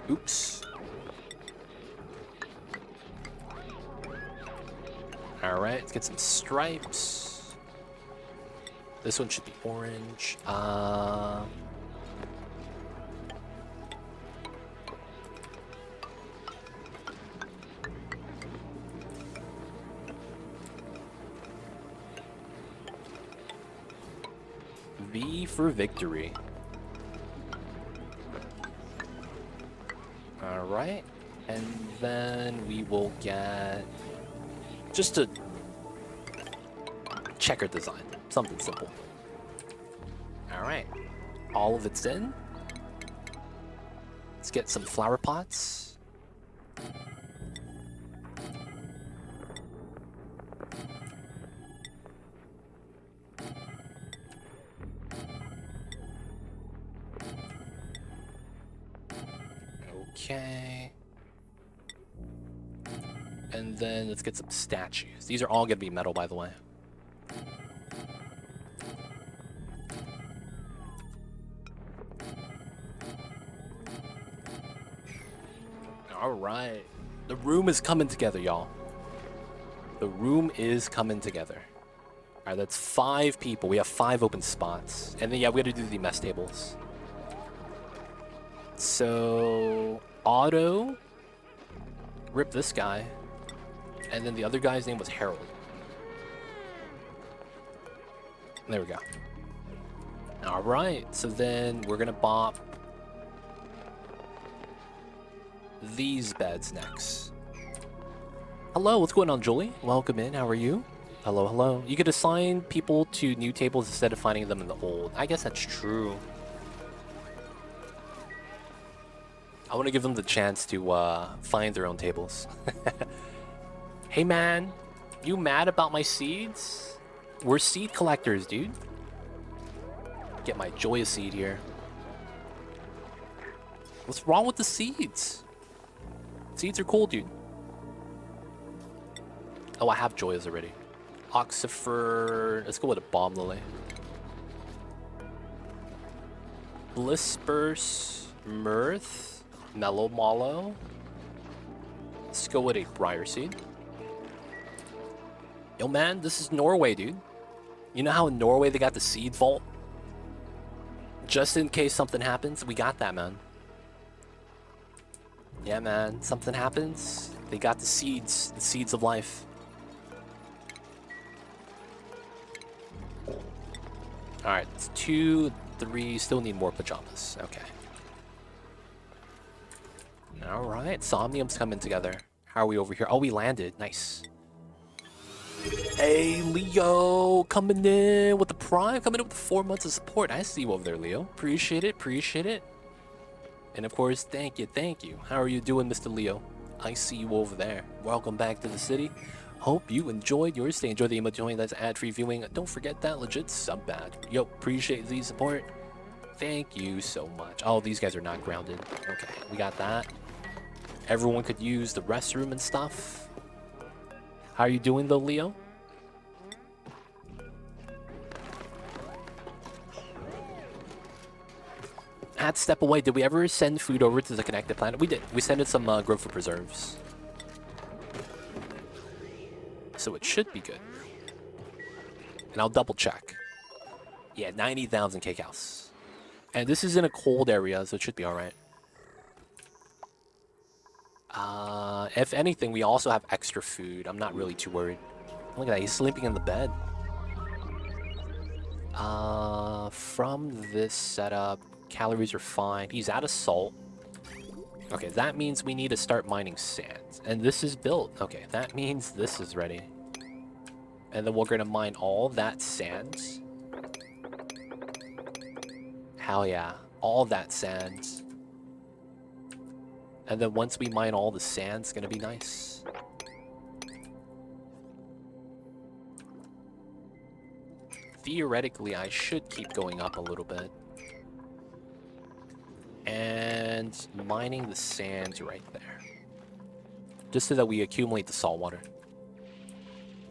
Oops. Alright, let's get some stripes. This one should be orange. V for victory. Alright, and then we will get just a checker design, something simple. Alright, all of it's in. Let's get some flower pots. Okay. And then let's get some statues. These are all going to be metal, by the way. All right. The room is coming together, y'all. The room is coming together. All right, that's 5 people. We have 5 open spots. And then, yeah, we got to do the mess tables. So, Otto, rip this guy, and then the other guy's name was Harold. There we go. All right, so then we're gonna bop these beds next. Hello, what's going on, Julie? Welcome in, how are you? Hello, hello. You could assign people to new tables instead of finding them in the old. I guess that's true. I want to give them the chance to find their own tables. Hey man, you mad about my seeds? We're seed collectors, dude. Get my Joya seed here. What's wrong with the seeds? Seeds are cool, dude. Oh, I have Joyas already. Oxifer. Let's go with a Bomb Lily. Blissburst. Mirth. Mellow Mallow. Let's go with a Briar Seed. Yo, man, this is Norway, dude. You know how in Norway they got the seed vault? Just in case something happens, we got that, man. Yeah, man. Something happens, they got the seeds of life. Alright, it's 2, 3, still need more pajamas. Okay. Alright, Somnium's coming together. How are we over here? Oh, we landed. Nice. Hey, Leo, coming in with the prime, coming in with the 4 months of support. I see you over there, Leo. Appreciate it, appreciate it. And of course, thank you, thank you. How are you doing, Mr. Leo? I see you over there. Welcome back to the city. Hope you enjoyed your stay. Enjoy the emoji that's ad-free viewing. Don't forget that legit sub badge. Yo, appreciate the support. Thank you so much. Oh, these guys are not grounded. Okay, we got that. Everyone could use the restroom and stuff. How are you doing though, Leo? Had to step away. Did we ever send food over to the connected planet? We did. We sent it some growth for preserves. So it should be good. And I'll double check. Yeah, 90,000 kcows. And this is in a cold area, so it should be alright. If anything, we also have extra food. I'm not really too worried. Look at that, he's sleeping in the bed. From this setup, calories are fine. He's out of salt. Okay, that means we need to start mining sand. And this is built. Okay, that means this is ready. And then we're gonna mine all that sand. Hell yeah, all that sand. And then once we mine all the sand, it's gonna be nice. Theoretically, I should keep going up a little bit. And mining the sand right there. Just so that we accumulate the salt water.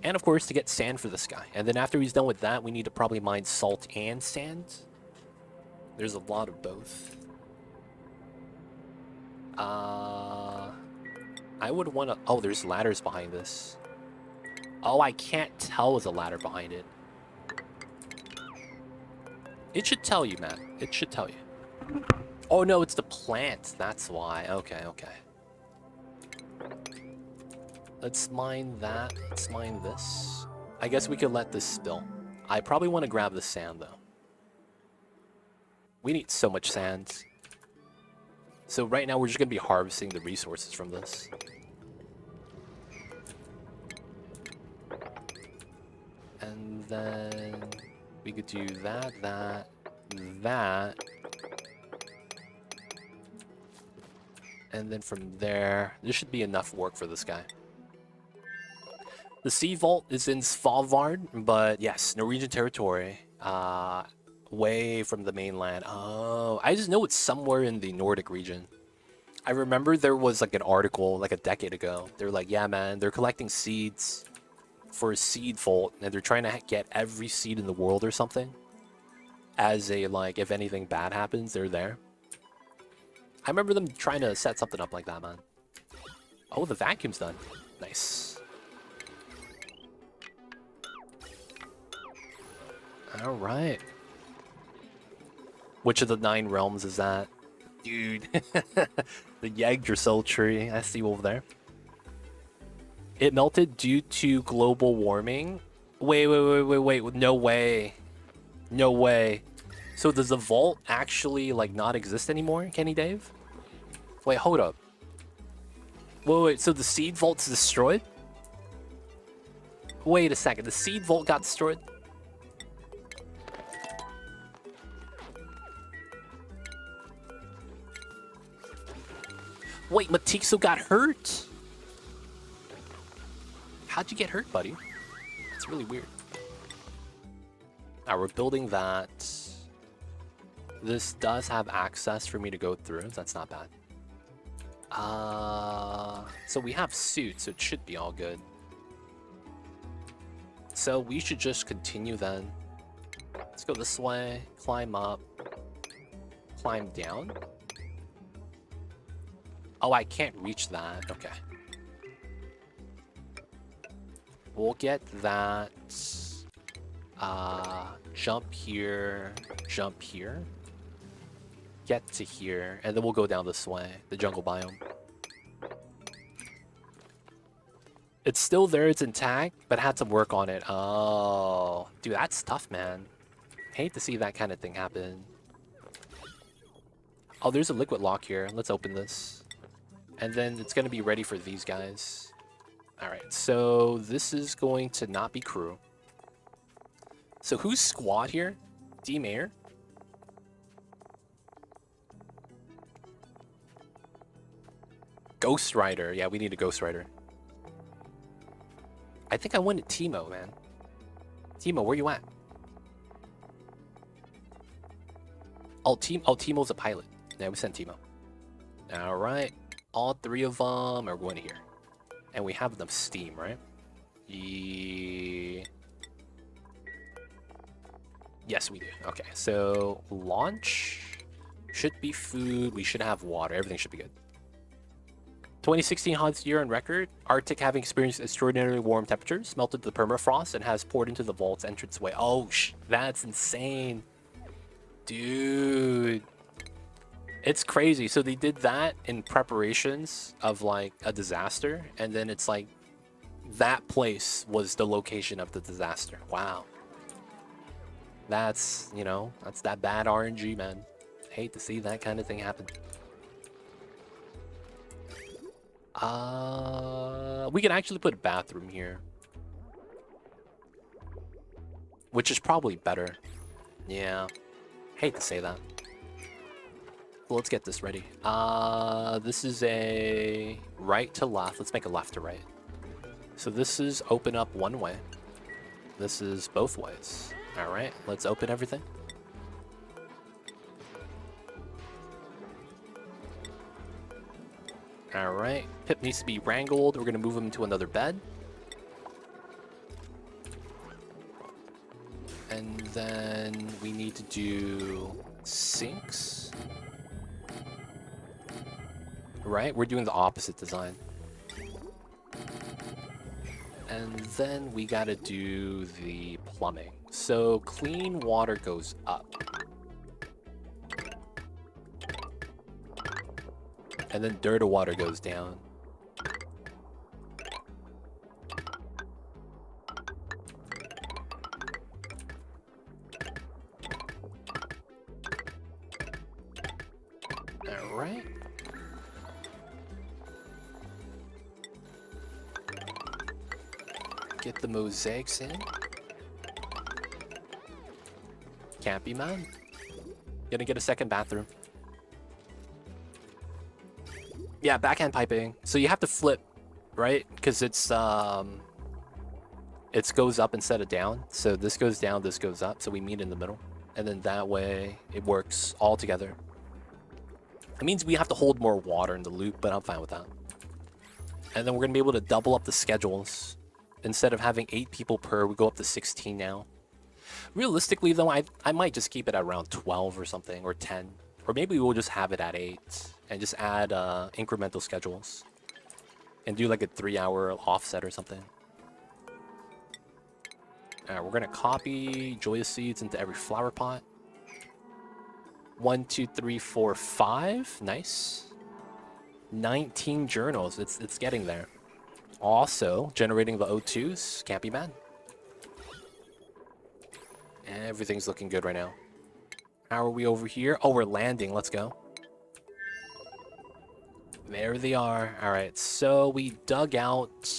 And of course, to get sand for this guy. And then after he's done with that, we need to probably mine salt and sand. There's a lot of both. I would want to... Oh, there's ladders behind this. Oh, I can't tell there's a ladder behind it. It should tell you, man. It should tell you. Oh, no, it's the plant. That's why. Okay, okay. Let's mine that. Let's mine this. I guess we could let this spill. I probably want to grab the sand, though. We need so much sand. So right now, we're just going to be harvesting the resources from this. And then we could do that, that. And then from there, there should be enough work for this guy. The Sea Vault is in Svalbard, but yes, Norwegian territory. Way from the mainland. Oh, I just know it's somewhere in the Nordic region. I remember there was like an article like a decade ago. They're like, yeah, man, they're collecting seeds for a seed vault, and they're trying to get every seed in the world or something. As a, like, if anything bad happens, they're there. I remember them trying to set something up like that, man. Oh, the vacuum's done. Nice. Alright. Which of the 9 realms is that? Dude. The Yggdrasil tree. I see you over there. It melted due to global warming? Wait. No way. No way. So does the vault actually, like, not exist anymore, Kenny Dave? Wait, hold up. Wait, so the seed vault's destroyed? Wait a second, the seed vault got destroyed? Wait, Matixo got hurt? How'd you get hurt, buddy? That's really weird. Now we're building that. This does have access for me to go through, so that's not bad. So we have suits, so it should be all good. So we should just continue then. Let's go this way, climb up, climb down. Oh, I can't reach that. Okay. We'll get that. Jump here, jump here. get to here, and then we'll go down this way, the jungle biome. It's still there, it's intact, but had some work on it. Oh, dude, that's tough, man. Hate to see that kind of thing happen. Oh, there's a liquid lock here. Let's open this. And then it's going to be ready for these guys. All right, so this is going to not be crew. So who's squad here? D-Mayor? Ghost Rider. Yeah, we need a Ghost Rider. I think I wanted Timo, man. Timo, where you at? Oh, Timo's a pilot. Yeah, we sent Timo. All right. All three of them are going here. And we have enough steam, right? Yes, we do. Okay, so launch should be food. We should have water. Everything should be good. 2016 hottest year on record. Arctic having experienced extraordinarily warm temperatures, melted the permafrost, and has poured into the vault's entranceway. Oh, that's insane. Dude. It's crazy. So they did that in preparations of like a disaster, and then it's like that place was the location of the disaster. Wow. That's, you know, that's that bad RNG, man. Hate to see that kind of thing happen. We can actually put a bathroom here, which is probably better. Yeah, hate to say that. Well, let's get this ready. This is a right to left. Let's make a left to right. So this is open up one way. This is both ways. All right, let's open everything. All right, Pip needs to be wrangled. We're gonna move him to another bed. And then we need to do sinks. Right, we're doing the opposite design. And then we gotta do the plumbing. So clean water goes up. And then dirty water goes down. All right. Get the mosaics in. Can't be mad. Gonna get a second bathroom. Yeah, backhand piping. So you have to flip, right? Because it's it goes up instead of down. So this goes down, this goes up. So we meet in the middle, and then that way it works all together. It means we have to hold more water in the loop, but I'm fine with that. And then we're gonna be able to double up the schedules. Instead of having 8 people per, we go up to 16 now. Realistically, though, I might just keep it at around 12 or something, or 10. Or maybe we'll just have it at 8 and just add incremental schedules. And do like a 3-hour offset or something. Alright, we're going to copy Joya seeds into every flower pot. 1, 2, 3, 4, 5. Nice. 19 journals. It's getting there. Also, generating the O2s. Can't be bad. Everything's looking good right now. How are we over here? Oh, we're landing. Let's go. There they are. All right, so we dug out.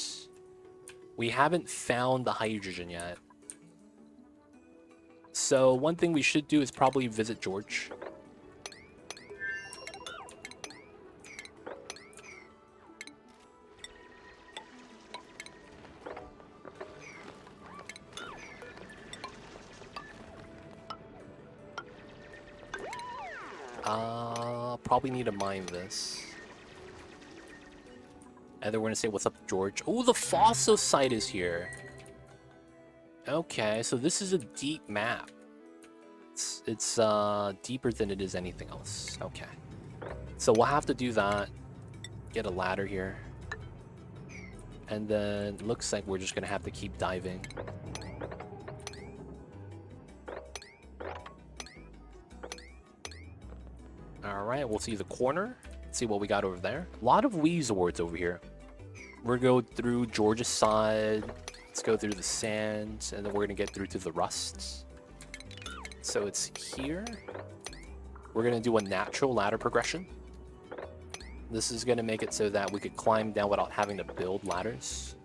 We haven't found the hydrogen yet. So one thing we should do is probably visit George. Probably need to mine this. And then we're gonna say, what's up, George? Oh, the fossil site is here. Okay, so this is a deep map. It's deeper than it is anything else. Okay. So we'll have to do that. Get a ladder here. And then looks like we're just gonna have to keep diving. Alright, we'll see the corner. See what we got over there. A lot of resevoirs over here. We're going to go through Georgia's side. Let's go through the sands, and then we're going to get through to the rusts. So it's here. We're going to do a natural ladder progression. This is going to make it so that we could climb down without having to build ladders.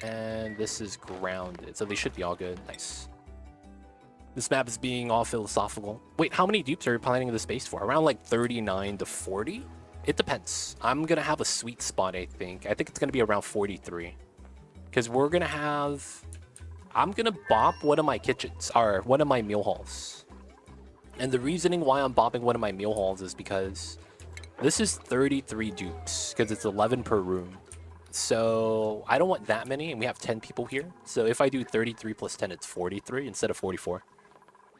And this is grounded, so they should be all good. Nice. This map is being all philosophical. Wait, how many dupes are you planning the space for? Around like 39 to 40? It depends. I'm going to have a sweet spot, I think. I think it's going to be around 43. Because we're going to have... I'm going to bop one of my kitchens, or one of my meal halls. And the reasoning why I'm bopping one of my meal halls is because this is 33 dupes, because it's 11 per room. So I don't want that many, and we have 10 people here. So if I do 33 plus 10, it's 43 instead of 44.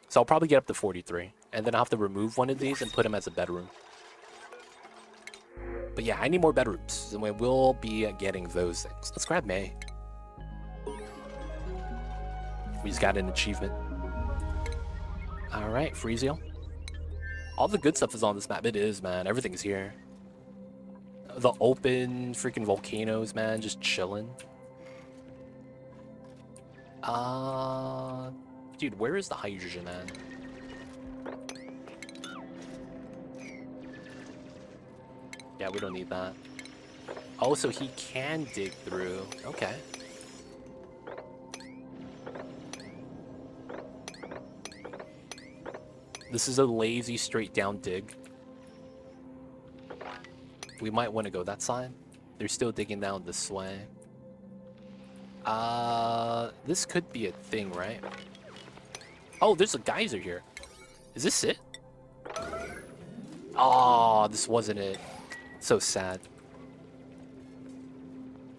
So I'll probably get up to 43. And then I'll have to remove one of these and put them as a bedroom. But yeah, I need more bedrooms, and we will be getting those things. Let's grab May. We just got an achievement. Alright, Freezeel. All the good stuff is on this map. It is, man. Everything's here. The open freaking volcanoes, man. Just chilling. Dude, where is the hydrogen, man? Yeah, we don't need that. Oh, so he can dig through. Okay. This is a lazy straight down dig. We might want to go that side. They're still digging down this way. This could be a thing, right? Oh, there's a geyser here. Is this it? Oh, this wasn't it. So sad.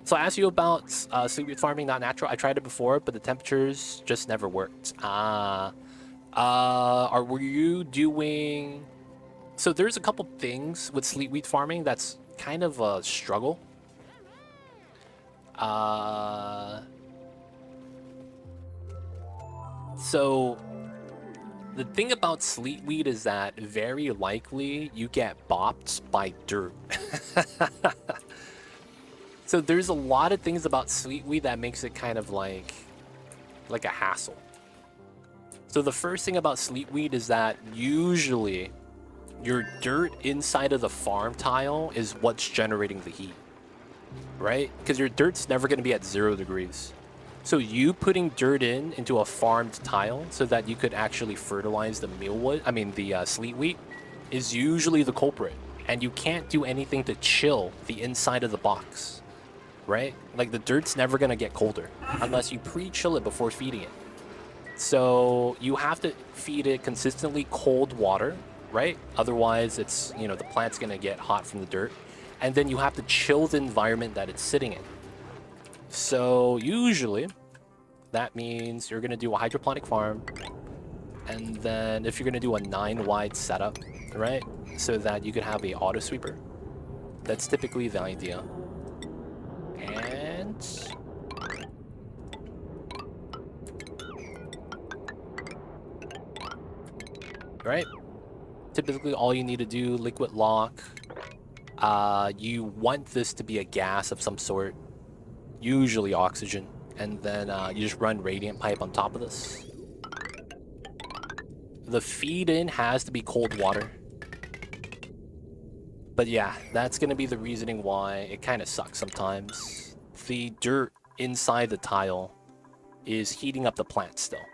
So I asked you about sleep farming, not natural. I tried it before, but the temperatures just never worked. Were you doing... So there's a couple things with sleep wheat farming that's kind of a struggle. So the thing about sleet weed is that very likely you get bopped by dirt. So there's a lot of things about sleet weed that makes it kind of like a hassle. So the first thing about sleet weed is that usually your dirt inside of the farm tile is what's generating the heat, right? Because your dirt's never going to be at 0 degrees. So you putting dirt into a farmed tile so that you could actually fertilize the mealwood, the sleet wheat, is usually the culprit. And you can't do anything to chill the inside of the box, right? Like the dirt's never going to get colder unless you pre-chill it before feeding it. So you have to feed it consistently cold water, right? Otherwise it's, the plant's going to get hot from the dirt. And then you have to chill the environment that it's sitting in. So usually that means you're going to do a hydroponic farm. And then if you're going to do a 9-wide setup, right? So that you could have a auto sweeper. That's typically the idea. And right? Typically all you need to do, liquid lock. You want this to be a gas of some sort. Usually oxygen, and then you just run radiant pipe on top of this. The feed-in has to be cold water. But yeah, that's going to be the reasoning why it kind of sucks sometimes. The dirt inside the tile is heating up the plant still.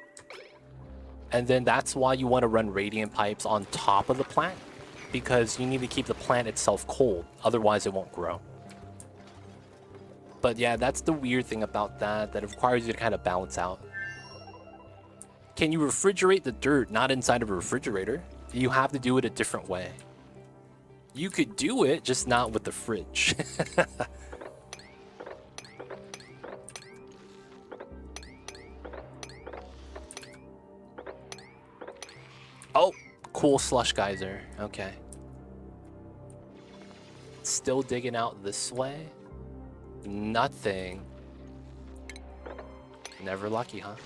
And then that's why you want to run radiant pipes on top of the plant, because you need to keep the plant itself cold, otherwise it won't grow. But yeah, that's the weird thing about that it requires you to kind of balance out. Can you refrigerate the dirt not inside of a refrigerator? You have to do it a different way. You could do it, just not with the fridge. Oh, cool slush geyser. Okay. Still digging out this way. Nothing. Never lucky, huh?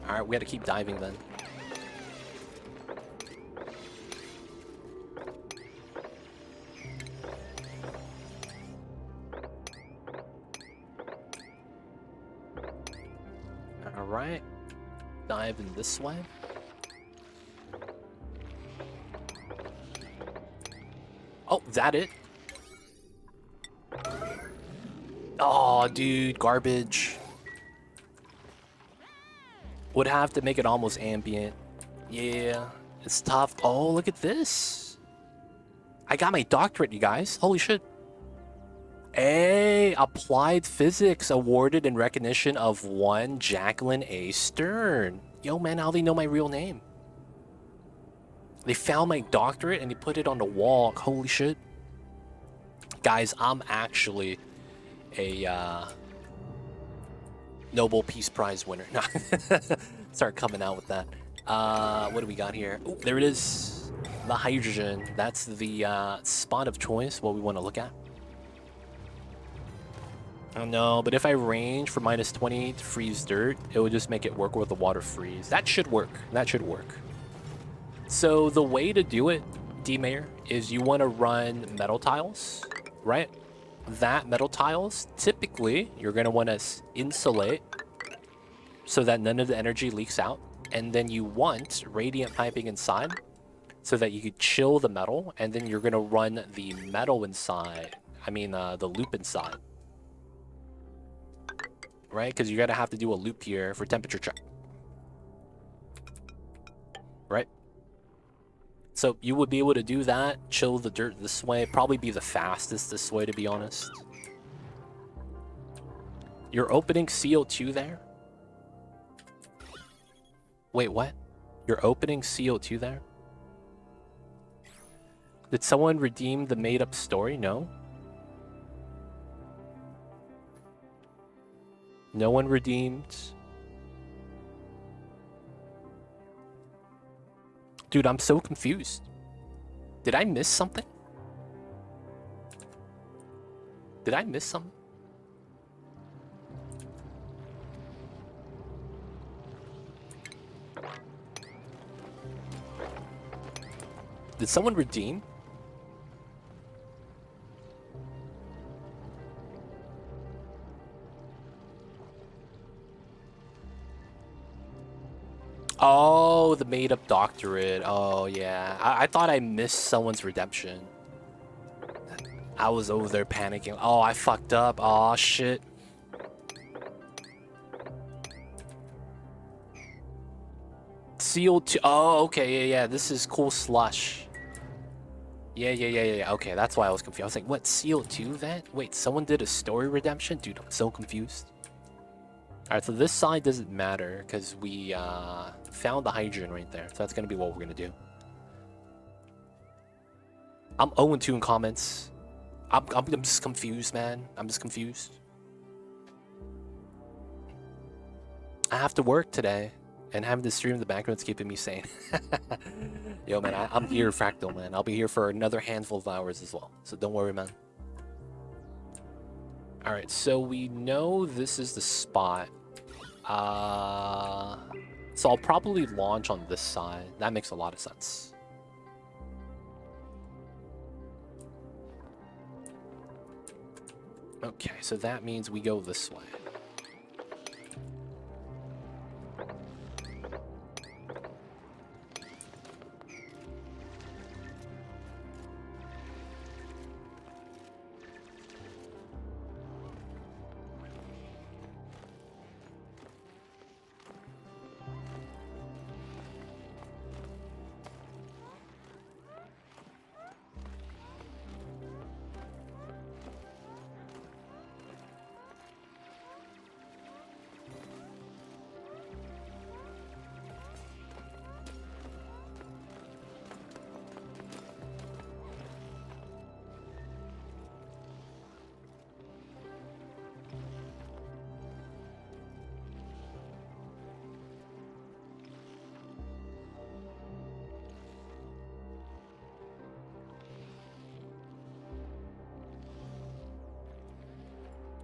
Alright, we gotta keep diving then. Alright. Dive in this way. Oh, that it? Oh, dude, garbage. Would have to make it almost ambient. Yeah, it's tough. Oh, look at this. I got my doctorate, you guys. Holy shit. Hey, applied physics awarded in recognition of one Jacqueline A. Stern. Yo, man, how do they know my real name? They found my doctorate and they put it on the wall. Holy shit. Guys, I'm actually a Nobel Peace Prize winner. No. Start coming out with that. What do we got here? Ooh, there it is. The hydrogen. That's the spot of choice, what we want to look at. Oh no, but if I range for -20 to freeze dirt, it would just make it work with the water freeze. That should work. That should work. So the way to do it, D-Mayor, is you want to run metal tiles, right? That metal tiles, typically, you're going to want to insulate so that none of the energy leaks out. And then you want radiant piping inside so that you could chill the metal. And then you're going to run the metal inside. I mean, the loop inside. Right? Because you're going to have to do a loop here for temperature check. Right? So you would be able to do that, chill the dirt this way, probably be the fastest this way, to be honest. You're opening CO2 there? Wait, what? You're opening CO2 there? Did someone redeem the made-up story? No? No one redeemed? Dude, I'm so confused. Did I miss something? Did I miss something? Did someone redeem? Oh, the made-up doctorate. Oh, yeah. I thought I missed someone's redemption. I was over there panicking. Oh, I fucked up. Oh, shit. CO2. Oh, okay. Yeah. This is cool slush. Yeah. Okay, that's why I was confused. I was like, what? CO2 vent? Wait, someone did a story redemption? Dude, I'm so confused. Alright, so this side doesn't matter because we found the hydrogen right there. So that's going to be what we're going to do. I'm 0-2 in comments. I'm just confused, man. I'm just confused. I have to work today. And having the stream in the background is keeping me sane. Yo, man, I'm here, Fractal, man. I'll be here for another handful of hours as well. So don't worry, man. Alright, so we know this is the spot. So I'll probably launch on this side. That makes a lot of sense. Okay, so that means we go this way.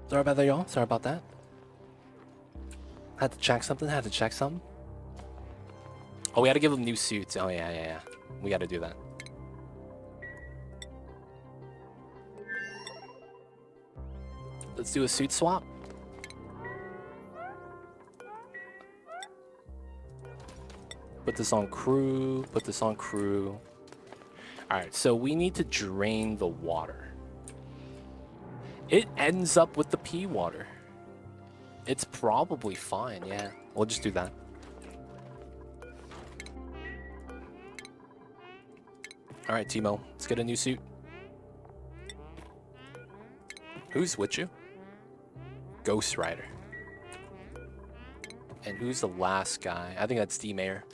Sorry about that, y'all. Sorry about that. Had to check something. Oh, we gotta give them new suits. Oh, yeah. We gotta do that. Let's do a suit swap. Put this on crew. Put this on crew. Alright, so we need to drain the water. It ends up with the pea water. It's probably fine, yeah. We'll just do that. Alright, Timo, let's get a new suit. Who's with you? Ghost Rider. And who's the last guy? I think that's D Mayor.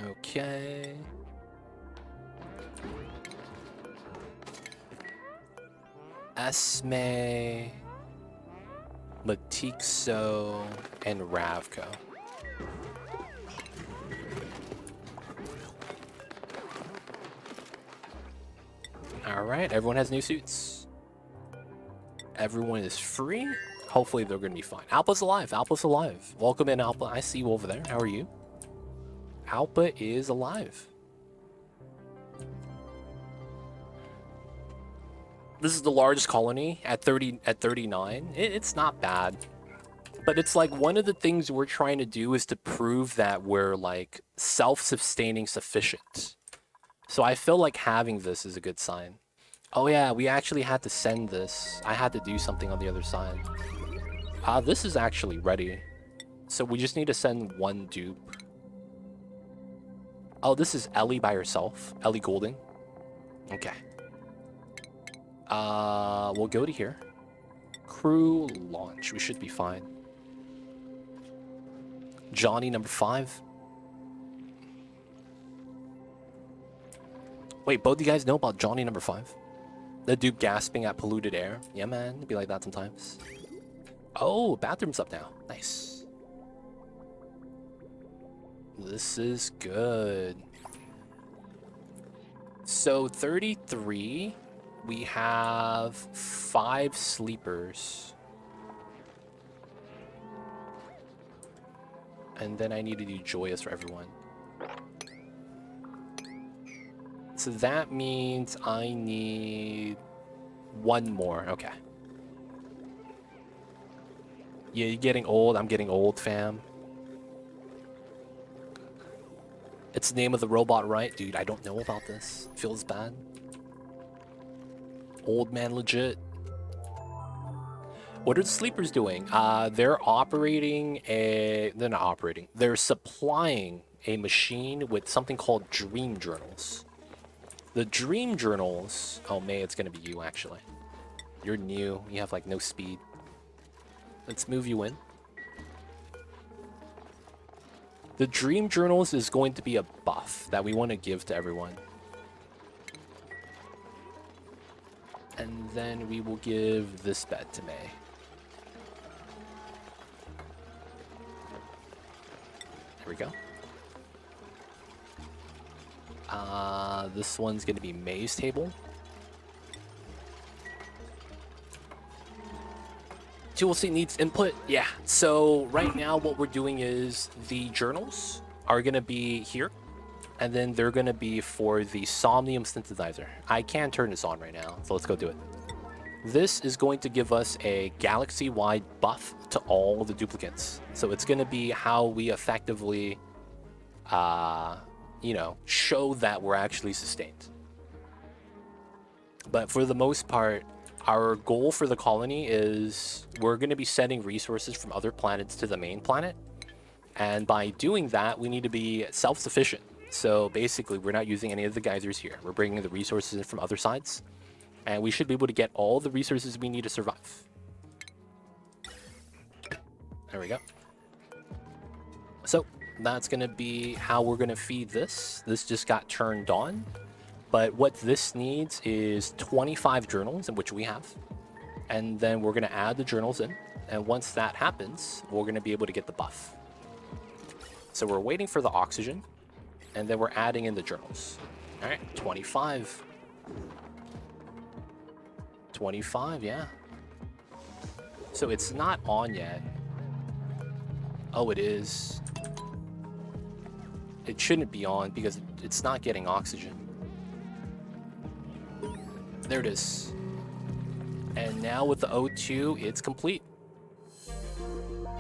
Okay. Esme, Matixo, and Ravko. Alright, everyone has new suits. Everyone is free. Hopefully they're gonna be fine. Alpa's alive. Alpa's alive. Welcome in, Alpa. I see you over there. How are you? Alpa is alive. This is the largest colony at 39. It's not bad. But it's like one of the things we're trying to do is to prove that we're like self-sustaining sufficient. So I feel like having this is a good sign. Oh yeah, we actually had to send this. I had to do something on the other side. This is actually ready. So we just need to send one dupe. Oh, this is Ellie by herself. Ellie Goulding. Okay. We'll go to here. Crew launch. We should be fine. Johnny number 5. Wait, both you guys know about Johnny number 5? The dude gasping at polluted air. Yeah, man. It'd be like that sometimes. Oh, bathroom's up now. Nice. This is good. So 33, we have 5 sleepers. And then I need to do joyous for everyone. So that means I need 1 more. Okay. Yeah, you're getting old. I'm getting old, fam. It's the name of the robot, right? Dude, I don't know about this. Feels bad. Old man legit. What are the sleepers doing? They're operating a... They're not operating. They're supplying a machine with something called dream journals. The dream journals... Oh, May, it's going to be you, actually. You're new. You have, like, no speed. Let's move you in. The dream journals is going to be a buff that we want to give to everyone. And then we will give this bed to May. There we go. This one's going to be May's table. Tool seat needs input. Yeah. So right now what we're doing is the journals are going to be here. And then they're going to be for the Somnium synthesizer. I can turn this on right now. So let's go do it. This is going to give us a galaxy-wide buff to all the duplicates. So it's going to be how we effectively, you know, show that we're actually sustained. But for the most part, our goal for the colony is we're going to be sending resources from other planets to the main planet. And by doing that, we need to be self-sufficient. So basically, we're not using any of the geysers here. We're bringing the resources in from other sides. And we should be able to get all the resources we need to survive. There we go. So that's going to be how we're going to feed this. This just got turned on. But what this needs is 25 journals, in which we have. And then we're going to add the journals in. And once that happens, we're going to be able to get the buff. So we're waiting for the oxygen. And then we're adding in the journals. All right, 25. 25, yeah. So it's not on yet. Oh, it is. It shouldn't be on because it's not getting oxygen. There it is. And now with the O2, it's complete.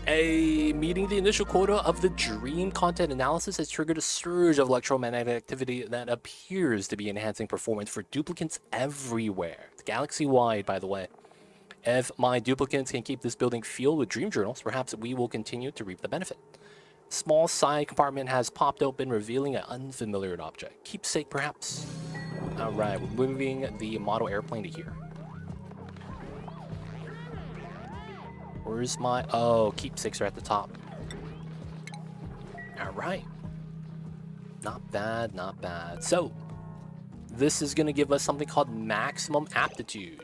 Meeting the initial quota of the dream content analysis has triggered a surge of electromagnetic activity that appears to be enhancing performance for duplicates everywhere. Galaxy-wide, by the way. If my duplicates can keep this building filled with dream journals, perhaps we will continue to reap the benefit. Small side compartment has popped open, revealing an unfamiliar object. Keepsake, perhaps? Alright, we're moving the model airplane to here. Where's my... Oh, keepsakes are at the top. Alright. Not bad, not bad. So, this is going to give us something called maximum aptitude.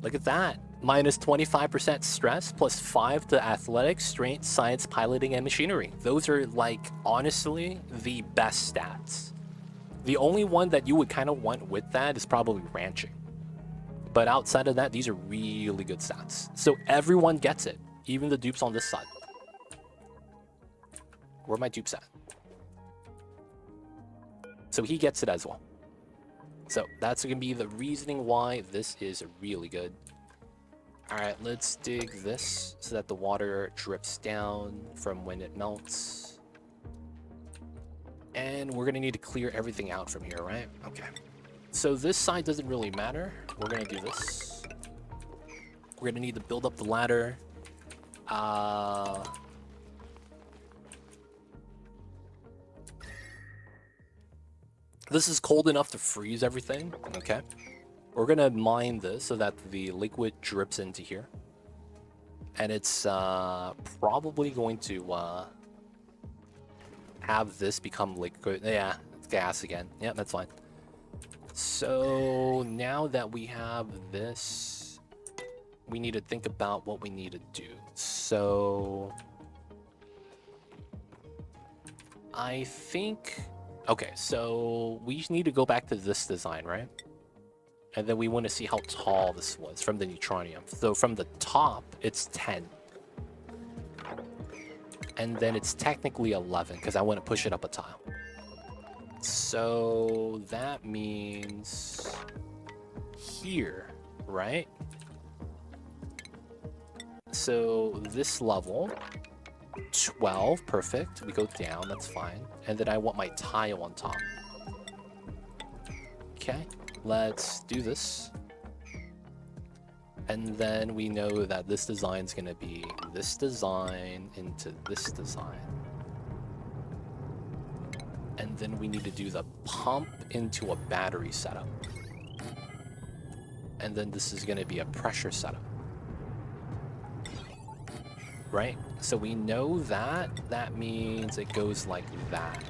Look at that. Minus 25% stress, plus 5 to athletics, strength, science, piloting, and machinery. Those are, like, honestly, the best stats. The only one that you would kind of want with that is probably ranching. But outside of that, these are really good stats. So everyone gets it, even the dupes on this side. Where are my dupes at? So he gets it as well. So that's going to be the reasoning why this is really good. All right, let's dig this so that the water drips down from when it melts. And we're going to need to clear everything out from here, right? Okay. So this side doesn't really matter. We're going to do this. We're going to need to build up the ladder. This is cold enough to freeze everything. Okay. We're going to mine this so that the liquid drips into here. And it's probably going to have this become liquid. Yeah, it's gas again. Yeah, that's fine. So now that we have this, we need to think about what we need to do. So I think, okay, so we need to go back to this design, right? And then we want to see how tall this was from the neutronium. So from the top, it's 10. And then it's technically 11 because I want to push it up a tile. So that means here, right? So this level, 12, perfect. We go down, that's fine. And then I want my tile on top. Okay, let's do this. And then we know that this design is going to be this design into this design. And then we need to do the pump into a battery setup. And then this is going to be a pressure setup. Right? So we know that. That means it goes like that.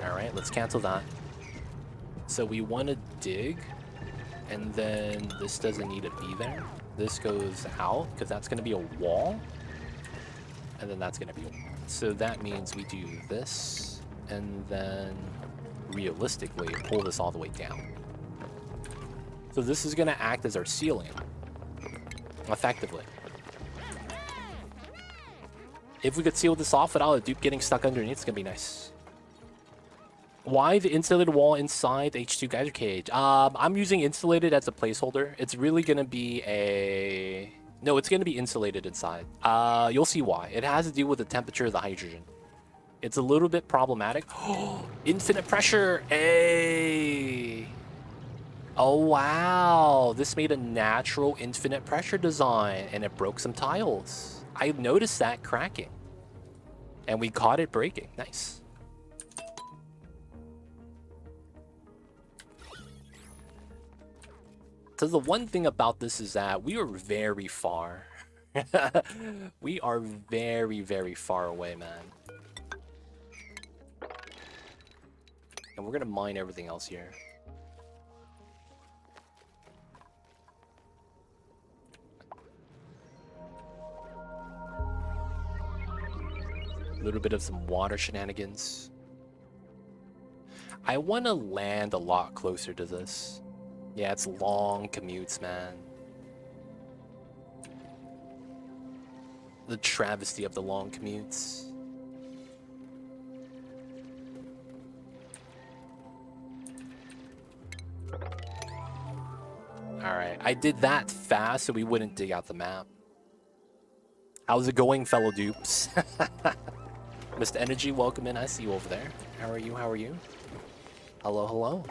All right, let's cancel that. So we want to dig. And then this doesn't need to be there. This goes out because that's going to be a wall. And then that's going to be a wall. So that means we do this. And then realistically pull this all the way down. So this is going to act as our ceiling. Effectively. If we could seal this off without a dupe getting stuck underneath, it's going to be nice. Why the insulated wall inside the H2 geyser cage? I'm using insulated as a placeholder. It's really going to be a... No, it's going to be insulated inside. You'll see why. It has to do with the temperature of the hydrogen. It's a little bit problematic. Infinite pressure! Hey! Oh, wow! This made a natural infinite pressure design, and it broke some tiles. I noticed that cracking. And we caught it breaking. Nice. So the one thing about this is that we are very far. We are very, very far away, man. And we're going to mine everything else here. A little bit of some water shenanigans. I want to land a lot closer to this. Yeah, it's long commutes, man. The travesty of the long commutes. Alright, I did that fast so we wouldn't dig out the map. How's it going, fellow dupes? Mr. Energy, welcome in. I see you over there. How are you? How are you? Hello, hello.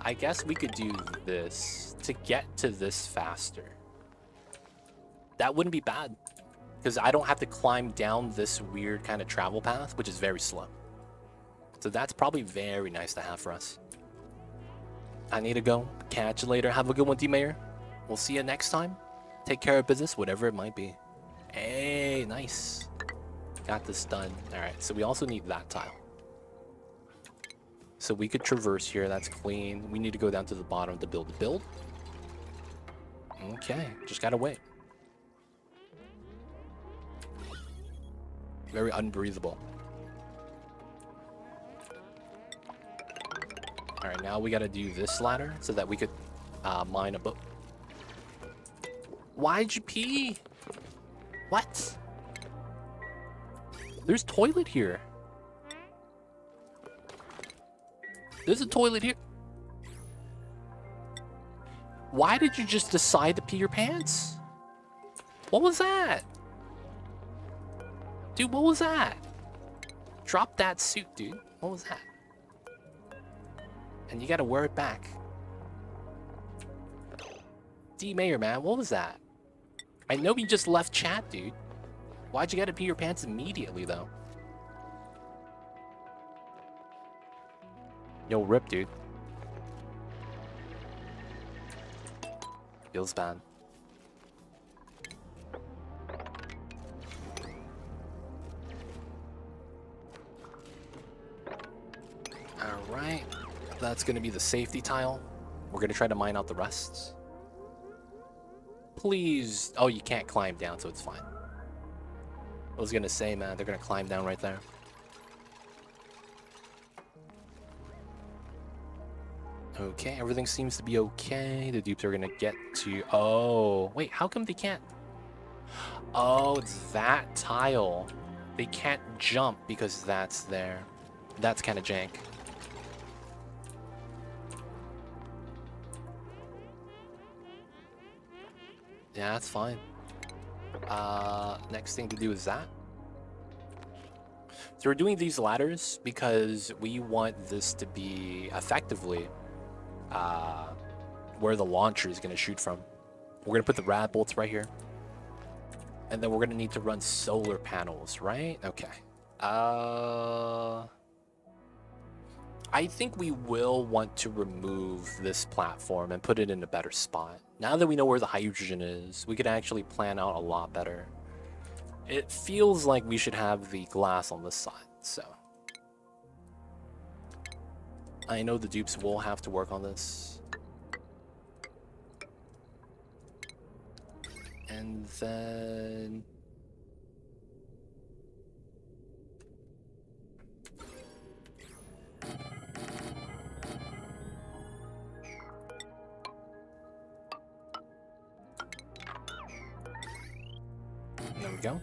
I guess we could do this to get to this faster. That wouldn't be bad, because I don't have to climb down this weird kind of travel path, which is very slow. So that's probably very nice to have for us. I need to go. Catch you later. Have a good one, D-Mayor. We'll see you next time. Take care of business, whatever it might be. Hey, nice. Got this done. All right, so we also need that tile. So we could traverse here. That's clean. We need to go down to the bottom to build the build. Okay, just gotta wait. Very unbreathable. All right, now we gotta do this ladder so that we could mine a boat. Why'd you pee? What? There's toilet here. There's a toilet here. Why did you just decide to pee your pants? What was that? Dude, what was that? Drop that suit, dude. What was that? And you gotta wear it back. D-Mayor, man, what was that? I know you just left chat, dude. Why'd you gotta pee your pants immediately, though? Yo, rip, dude. Feels bad. Alright. That's gonna be the safety tile. We're gonna try to mine out the rest. Please. Oh, you can't climb down, so it's fine. I was gonna say, man, they're gonna climb down right there. Okay, everything seems to be okay. The dupes are gonna get to... Oh, wait, how come they can't? Oh, it's that tile. They can't jump because that's there. That's kind of jank. Yeah, that's fine. Next thing to do is that. So we're doing these ladders because we want this to be effectively where the launcher is going to shoot from. We're going to put the rad bolts right here. And then we're going to need to run solar panels, right? Okay. I think we will want to remove this platform and put it in a better spot. Now that we know where the hydrogen is, we could actually plan out a lot better. It feels like we should have the glass on this side, so. I know the dupes will have to work on this. And then... There we go.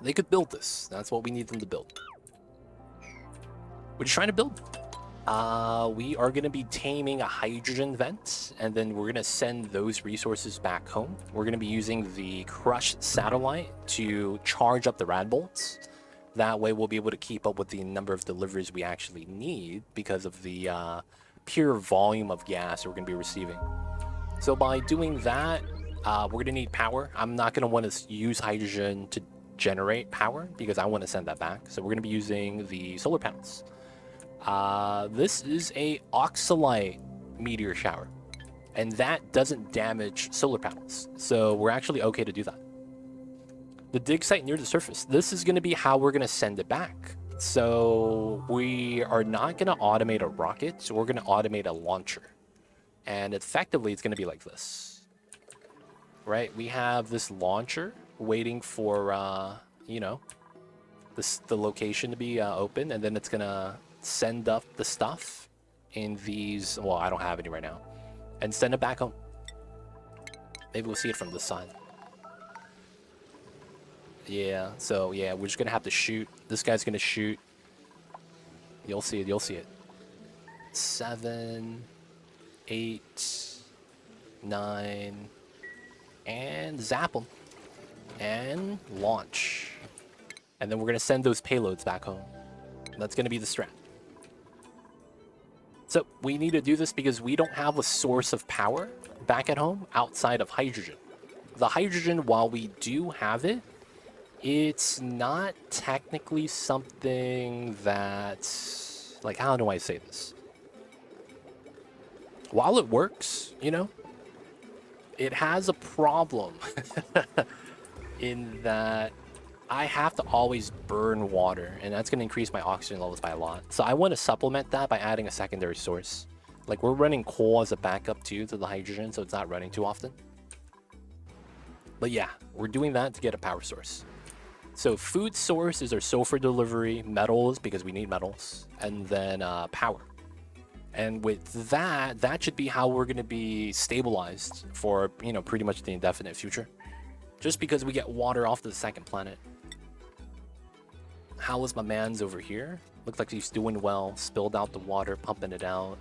They could build this. That's what we need them to build. What are you trying to build? We are going to be taming a hydrogen vent, and then we're going to send those resources back home. We're going to be using the crushed satellite to charge up the rad bolts. That way we'll be able to keep up with the number of deliveries we actually need because of the pure volume of gas we're going to be receiving. So by doing that, we're going to need power. I'm not going to want to use hydrogen to generate power because I want to send that back. So we're going to be using the solar panels. This is a oxalite meteor shower, and that doesn't damage solar panels. So we're actually okay to do that. The dig site near the surface. This is going to be how we're going to send it back. So we are not going to automate a rocket. So we're going to automate a launcher. And effectively, it's going to be like this. Right? We have this launcher waiting for, you know, the location to be open. And then it's going to send up the stuff in these. Well, I don't have any right now, and send it back home. Maybe we'll see it from this side. Yeah. So yeah, we're just gonna have to shoot. This guy's gonna shoot. You'll see it. You'll see it. 7, 8, 9, and zap them, and launch. And then we're gonna send those payloads back home. That's gonna be the strat. So we need to do this because we don't have a source of power back at home outside of hydrogen. The hydrogen, while we do have it, it's not technically something that's like, how do I say this? While it works, you know, it has a problem in that I have to always burn water, and that's going to increase my oxygen levels by a lot. So I want to supplement that by adding a secondary source. Like, we're running coal as a backup too to the hydrogen, so it's not running too often. But yeah, we're doing that to get a power source. So food source is our sulfur delivery, metals because we need metals, and then power. And with that, that should be how we're going to be stabilized for, you know, pretty much the indefinite future. Just because we get water off the second planet. How is my man's over here? Looks like he's doing well. Spilled out the water, pumping it out.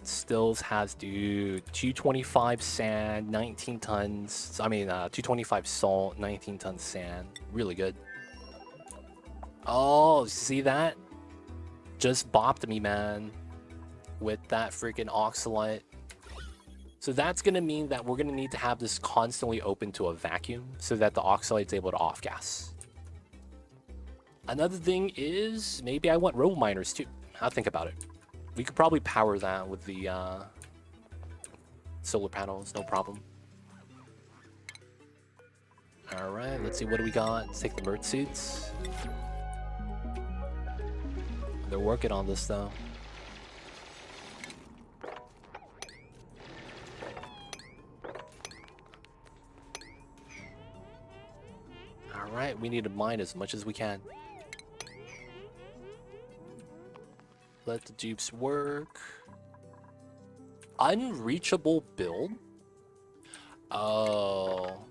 Stills has, dude, 225 sand, 19 tons. I mean, 225 salt, 19 tons sand. Really good. Oh, see that? Just bopped me, man. With that freaking oxalite. So that's going to mean that we're going to need to have this constantly open to a vacuum so that the oxalite's able to off-gas. Another thing is, maybe I want robo miners too. I'll think about it. We could probably power that with the solar panels, no problem. Alright, let's see, what do we got? Let's take the bird seeds. They're working on this though. Alright, we need to mine as much as we can. Let the dupes work. Unreachable build? Oh.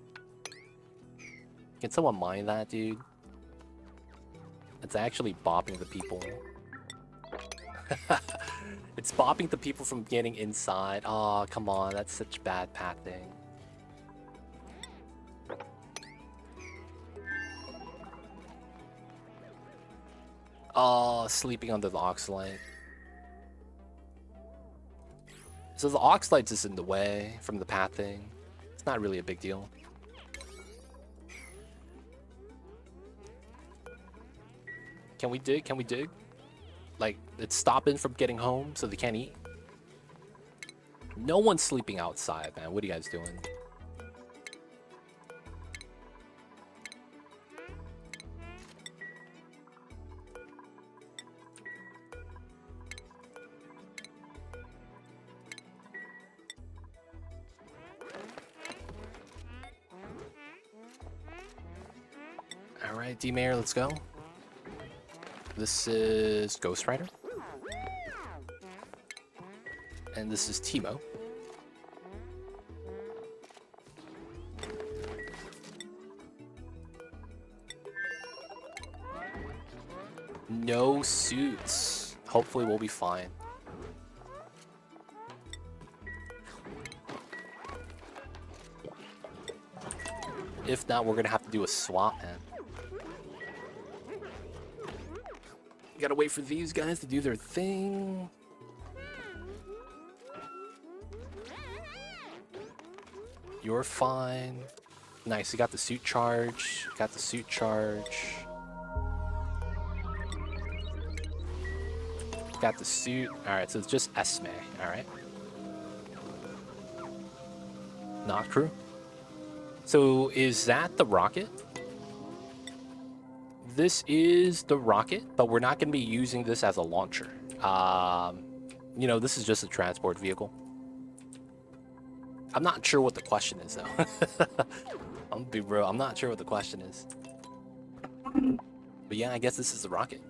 Can someone mine that, dude? It's actually bopping the people. It's bopping the people from getting inside. Oh, come on. That's such bad pathing. Oh, sleeping under the oxalite. So the oxalite's just in the way from the pathing. It's not really a big deal. Can we dig? Can we dig? Like, it's stopping from getting home so they can't eat? No one's sleeping outside, man. What are you guys doing? Alright, D-Mayor, let's go. This is Ghost Rider. And this is Timo. No suits. Hopefully we'll be fine. If not, we're gonna have to do a swap, man. You gotta wait for these guys to do their thing. You're fine. Nice, you got the suit charge. Got the suit charge. Got the suit. Alright, so it's just Esme. Alright. Not crew. So is that the rocket? This is the rocket, but we're not going to be using this as a launcher. You know, this is just a transport vehicle. I'm not sure what the question is, though. I'm gonna be real. I'm not sure what the question is. But yeah, I guess this is the rocket.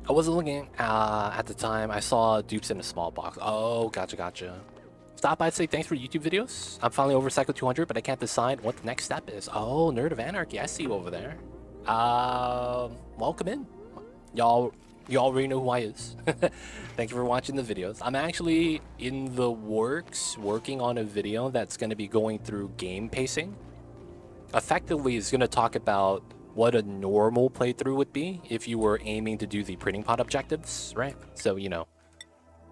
I wasn't looking at the time. I saw dupes in a small box. Oh, gotcha. Stop by to say thanks for YouTube videos. I'm finally over Cycle 200, but I can't decide what the next step is. Oh, Nerd of Anarchy. I see you over there. Welcome in. Y'all already know who I is. Thank you for watching the videos. I'm actually in the works working on a video that's going to be going through game pacing. Effectively, it's going to talk about what a normal playthrough would be if you were aiming to do the printing pod objectives, right? So, you know,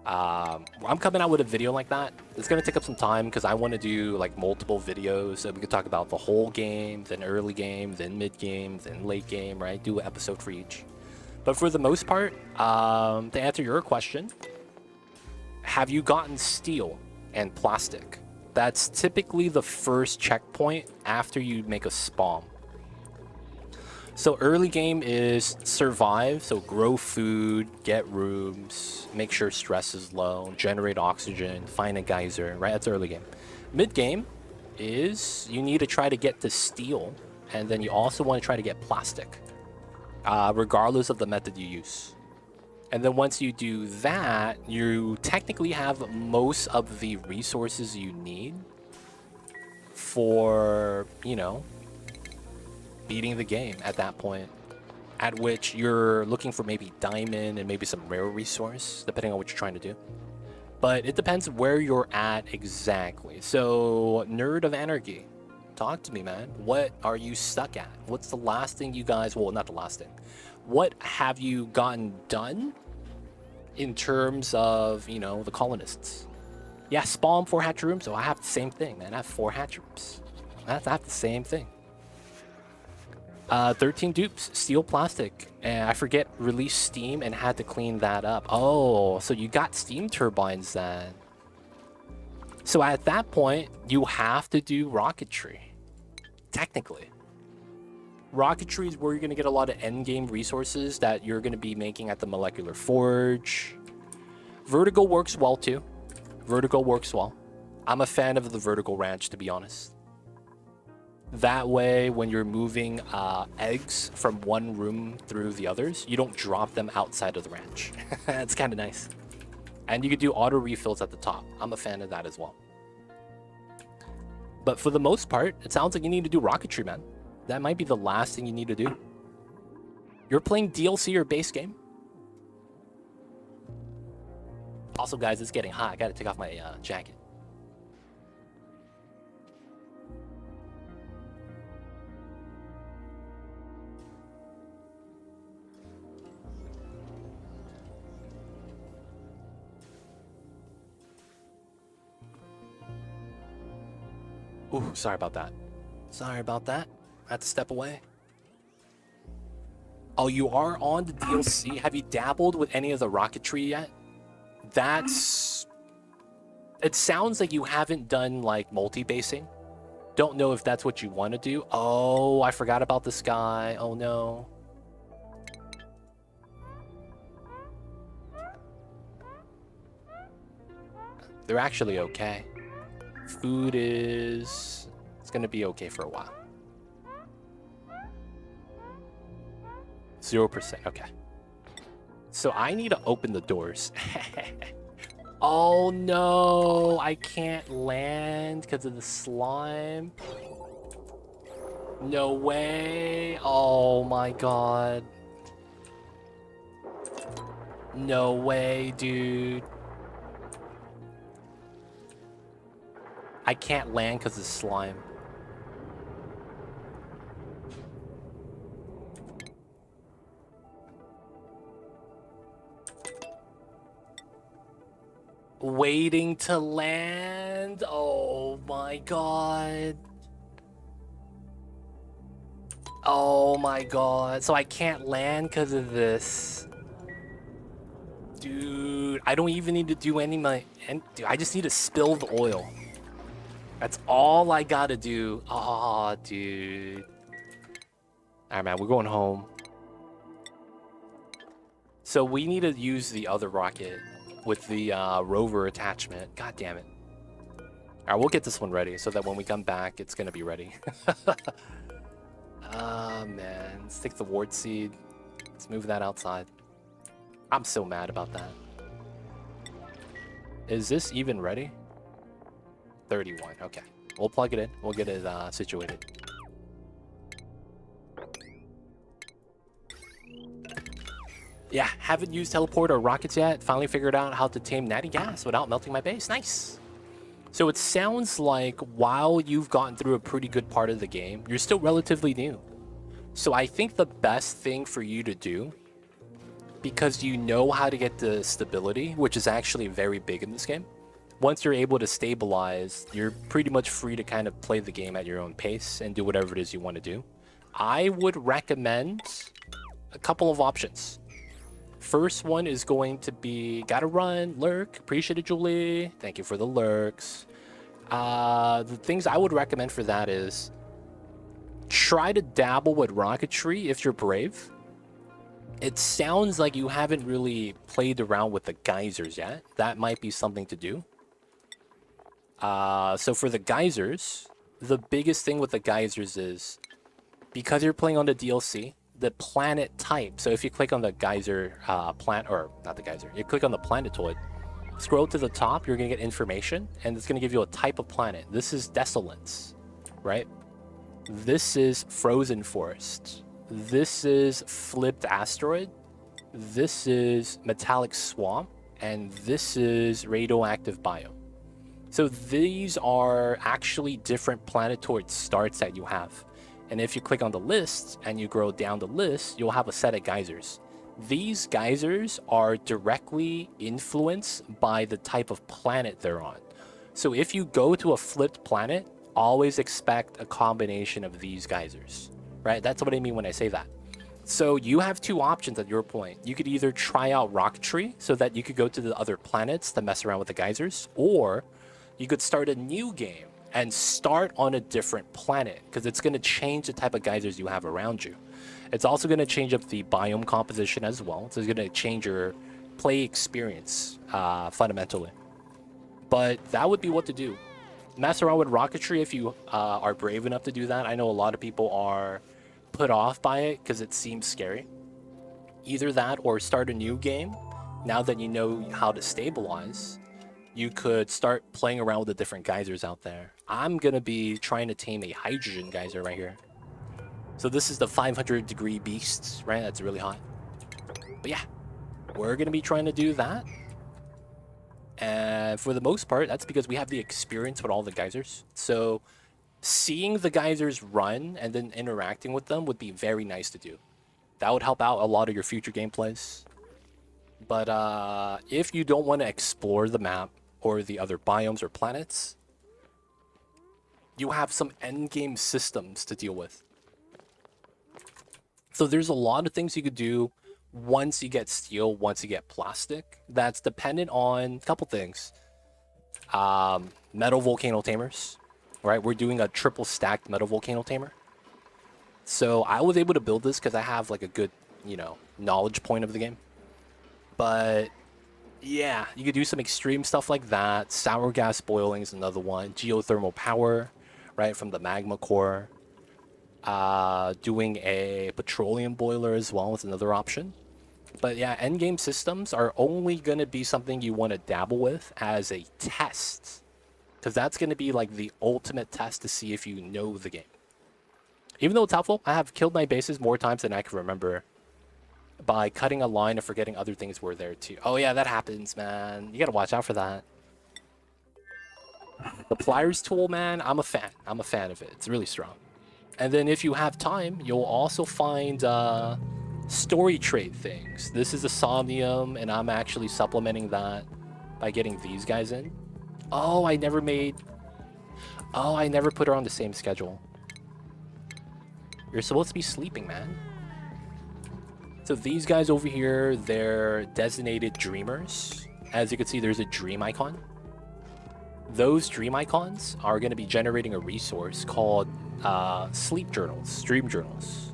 I'm coming out with a video like that. It's going to take up some time because I want to do like multiple videos so we could talk about the whole game, then early game, then mid game, then late game, right? Do an episode for each. But for the most part, to answer your question, have you gotten steel and plastic? That's typically the first checkpoint after you make a spawn. So early game is survive, so grow food, get rooms, make sure stress is low, generate oxygen, find a geyser, right? That's early game. Mid game is you need to try to get to steel, and then you also want to try to get plastic, regardless of the method you use. And then once you do that, you technically have most of the resources you need for, you know, beating the game at that point, at which you're looking for maybe diamond and maybe some rare resource, depending on what you're trying to do. But it depends where you're at exactly. So, Nerd of Anarchy, talk to me, man. What are you stuck at? What's the last thing you guys, well, not the last thing. What have you gotten done in terms of, you know, the colonists? Yeah, spawn 4 hatch rooms. So I have the same thing, man. I have 4 hatch rooms. I have the same thing. 13 dupes, steel, plastic, and I forget, release steam and had to clean that up. Oh, so you got steam turbines then. So at that point, you have to do rocketry. Technically. Rocketry is where you're going to get a lot of endgame resources that you're going to be making at the molecular forge. Vertical works well too. Vertical works well. I'm a fan of the vertical ranch, to be honest. That way, when you're moving eggs from one room through the others, you don't drop them outside of the ranch. It's kind of nice. And you can do auto refills at the top. I'm a fan of that as well. But for the most part, it sounds like you need to do rocketry, man. That might be the last thing you need to do. You're playing DLC or base game. Also, guys, it's getting hot. I gotta take off my jacket. Ooh, sorry about that. Sorry about that. I had to step away. Oh, you are on the DLC? Have you dabbled with any of the rocketry yet? That's... It sounds like you haven't done, like, multi-basing. Don't know if that's what you want to do. Oh, I forgot about this guy. Oh, no. They're actually okay. Food is... It's gonna be okay for a while. 0%, okay. So I need to open the doors. Oh no, I can't land because of the slime. No way. Oh my god. No way, dude. I can't land because of slime. Waiting to land. Oh my god. Oh my god. So I can't land because of this. Dude, I don't even need to do any dude, I just need to spill the oil. That's all I gotta do. Aw, dude. Alright, man, we're going home. So we need to use the other rocket with the rover attachment. God damn it. Alright, we'll get this one ready so that when we come back, it's gonna be ready. Ah, man. Let's take the ward seed. Let's move that outside. I'm so mad about that. Is this even ready? 31. Okay. We'll plug it in. We'll get it situated. Yeah, haven't used teleport or rockets yet. Finally figured out how to tame natty gas without melting my base. Nice. So it sounds like while you've gotten through a pretty good part of the game, you're still relatively new. So I think the best thing for you to do, because you know how to get the stability, which is actually very big in this game, once you're able to stabilize, you're pretty much free to kind of play the game at your own pace and do whatever it is you want to do. I would recommend a couple of options. First one is going to be, gotta run, lurk, appreciate it, Julie. Thank you for the lurks. The things I would recommend for that is try to dabble with rocketry if you're brave. It sounds like you haven't really played around with the geysers yet. That might be something to do. So for the geysers, the biggest thing with the geysers is because you're playing on the DLC, the planet type. So if you click on the geyser or not the geyser, you click on the planetoid, scroll to the top, you're gonna get information, and it's gonna give you a type of planet. This is Desolance, right? This is Frozen Forest. This is Flipped Asteroid. This is Metallic Swamp, and this is Radioactive Biome. So these are actually different planetoid starts that you have. And if you click on the list and you scroll down the list, you'll have a set of geysers. These geysers are directly influenced by the type of planet they're on. So if you go to a flipped planet, always expect a combination of these geysers, right? That's what I mean when I say that. So you have two options at your point. You could either try out rocketry so that you could go to the other planets to mess around with the geysers, or you could start a new game and start on a different planet, because it's going to change the type of geysers you have around you. It's also going to change up the biome composition as well. So it's going to change your play experience fundamentally. But that would be what to do. Mess around with rocketry if you are brave enough to do that. I know a lot of people are put off by it because it seems scary. Either that or start a new game. Now that you know how to stabilize, you could start playing around with the different geysers out there. I'm going to be trying to tame a hydrogen geyser right here. So this is the 500 degree beast, right? That's really hot. But yeah, we're going to be trying to do that. And for the most part, that's because we have the experience with all the geysers. So seeing the geysers run and then interacting with them would be very nice to do. That would help out a lot of your future gameplays. But if you don't want to explore the map or the other biomes or planets, you have some endgame systems to deal with. So there's a lot of things you could do once you get steel, once you get plastic. That's dependent on a couple things. Metal volcano tamers, right? We're doing a triple stacked metal volcano tamer. So I was able to build this because I have like a good, knowledge point of the game. But yeah, you could do some extreme stuff like that. Sour gas boiling is another one. Geothermal power, right, from the magma core. Doing a petroleum boiler as well is another option. But yeah, endgame systems are only going to be something you want to dabble with as a test. Because that's going to be like the ultimate test to see if you know the game. Even though it's helpful, I have killed my bases more times than I can remember by cutting a line and forgetting other things were there too. Oh yeah, that happens, man. You got to watch out for that. The pliers tool, man, I'm a fan. I'm a fan of it. It's really strong. And then if you have time, you'll also find story trait things. This is a Somnium, and I'm actually supplementing that by getting these guys in. Oh, I never put her on the same schedule. You're supposed to be sleeping, man. So these guys over here, they're designated dreamers. As you can see, there's a dream icon. Those dream icons are going to be generating a resource called sleep journals, dream journals.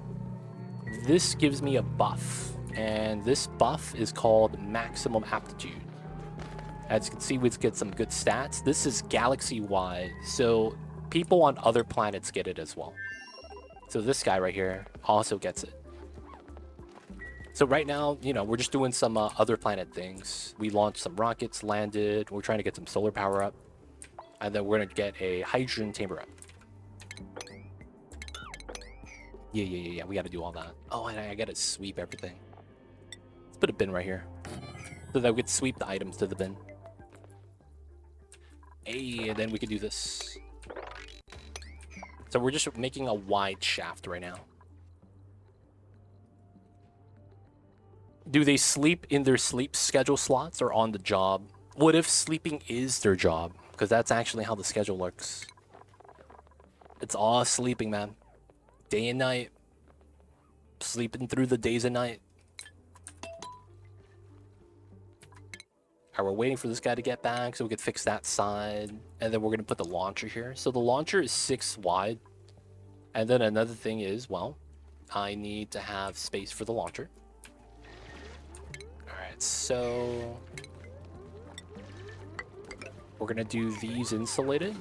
This gives me a buff, and this buff is called maximum aptitude. As you can see, we get some good stats. This is galaxy-wide, so people on other planets get it as well. So this guy right here also gets it. So right now, you know, we're just doing some other planet things. We launched some rockets, landed. We're trying to get some solar power up. And then we're going to get a hydrogen chamber up. Yeah. We got to do all that. Oh, and I got to sweep everything. Let's put a bin right here. So that we could sweep the items to the bin. Hey, and then we could do this. So we're just making a wide shaft right now. Do they sleep in their sleep schedule slots or on the job? What if sleeping is their job? Because that's actually how the schedule looks. It's all sleeping, man. Day and night. Sleeping through the days and night. Alright, we're waiting for this guy to get back so we could fix that side. And then we're going to put the launcher here. So the launcher is 6 wide. And then another thing is, well, I need to have space for the launcher. Alright, so we're going to do these insulated.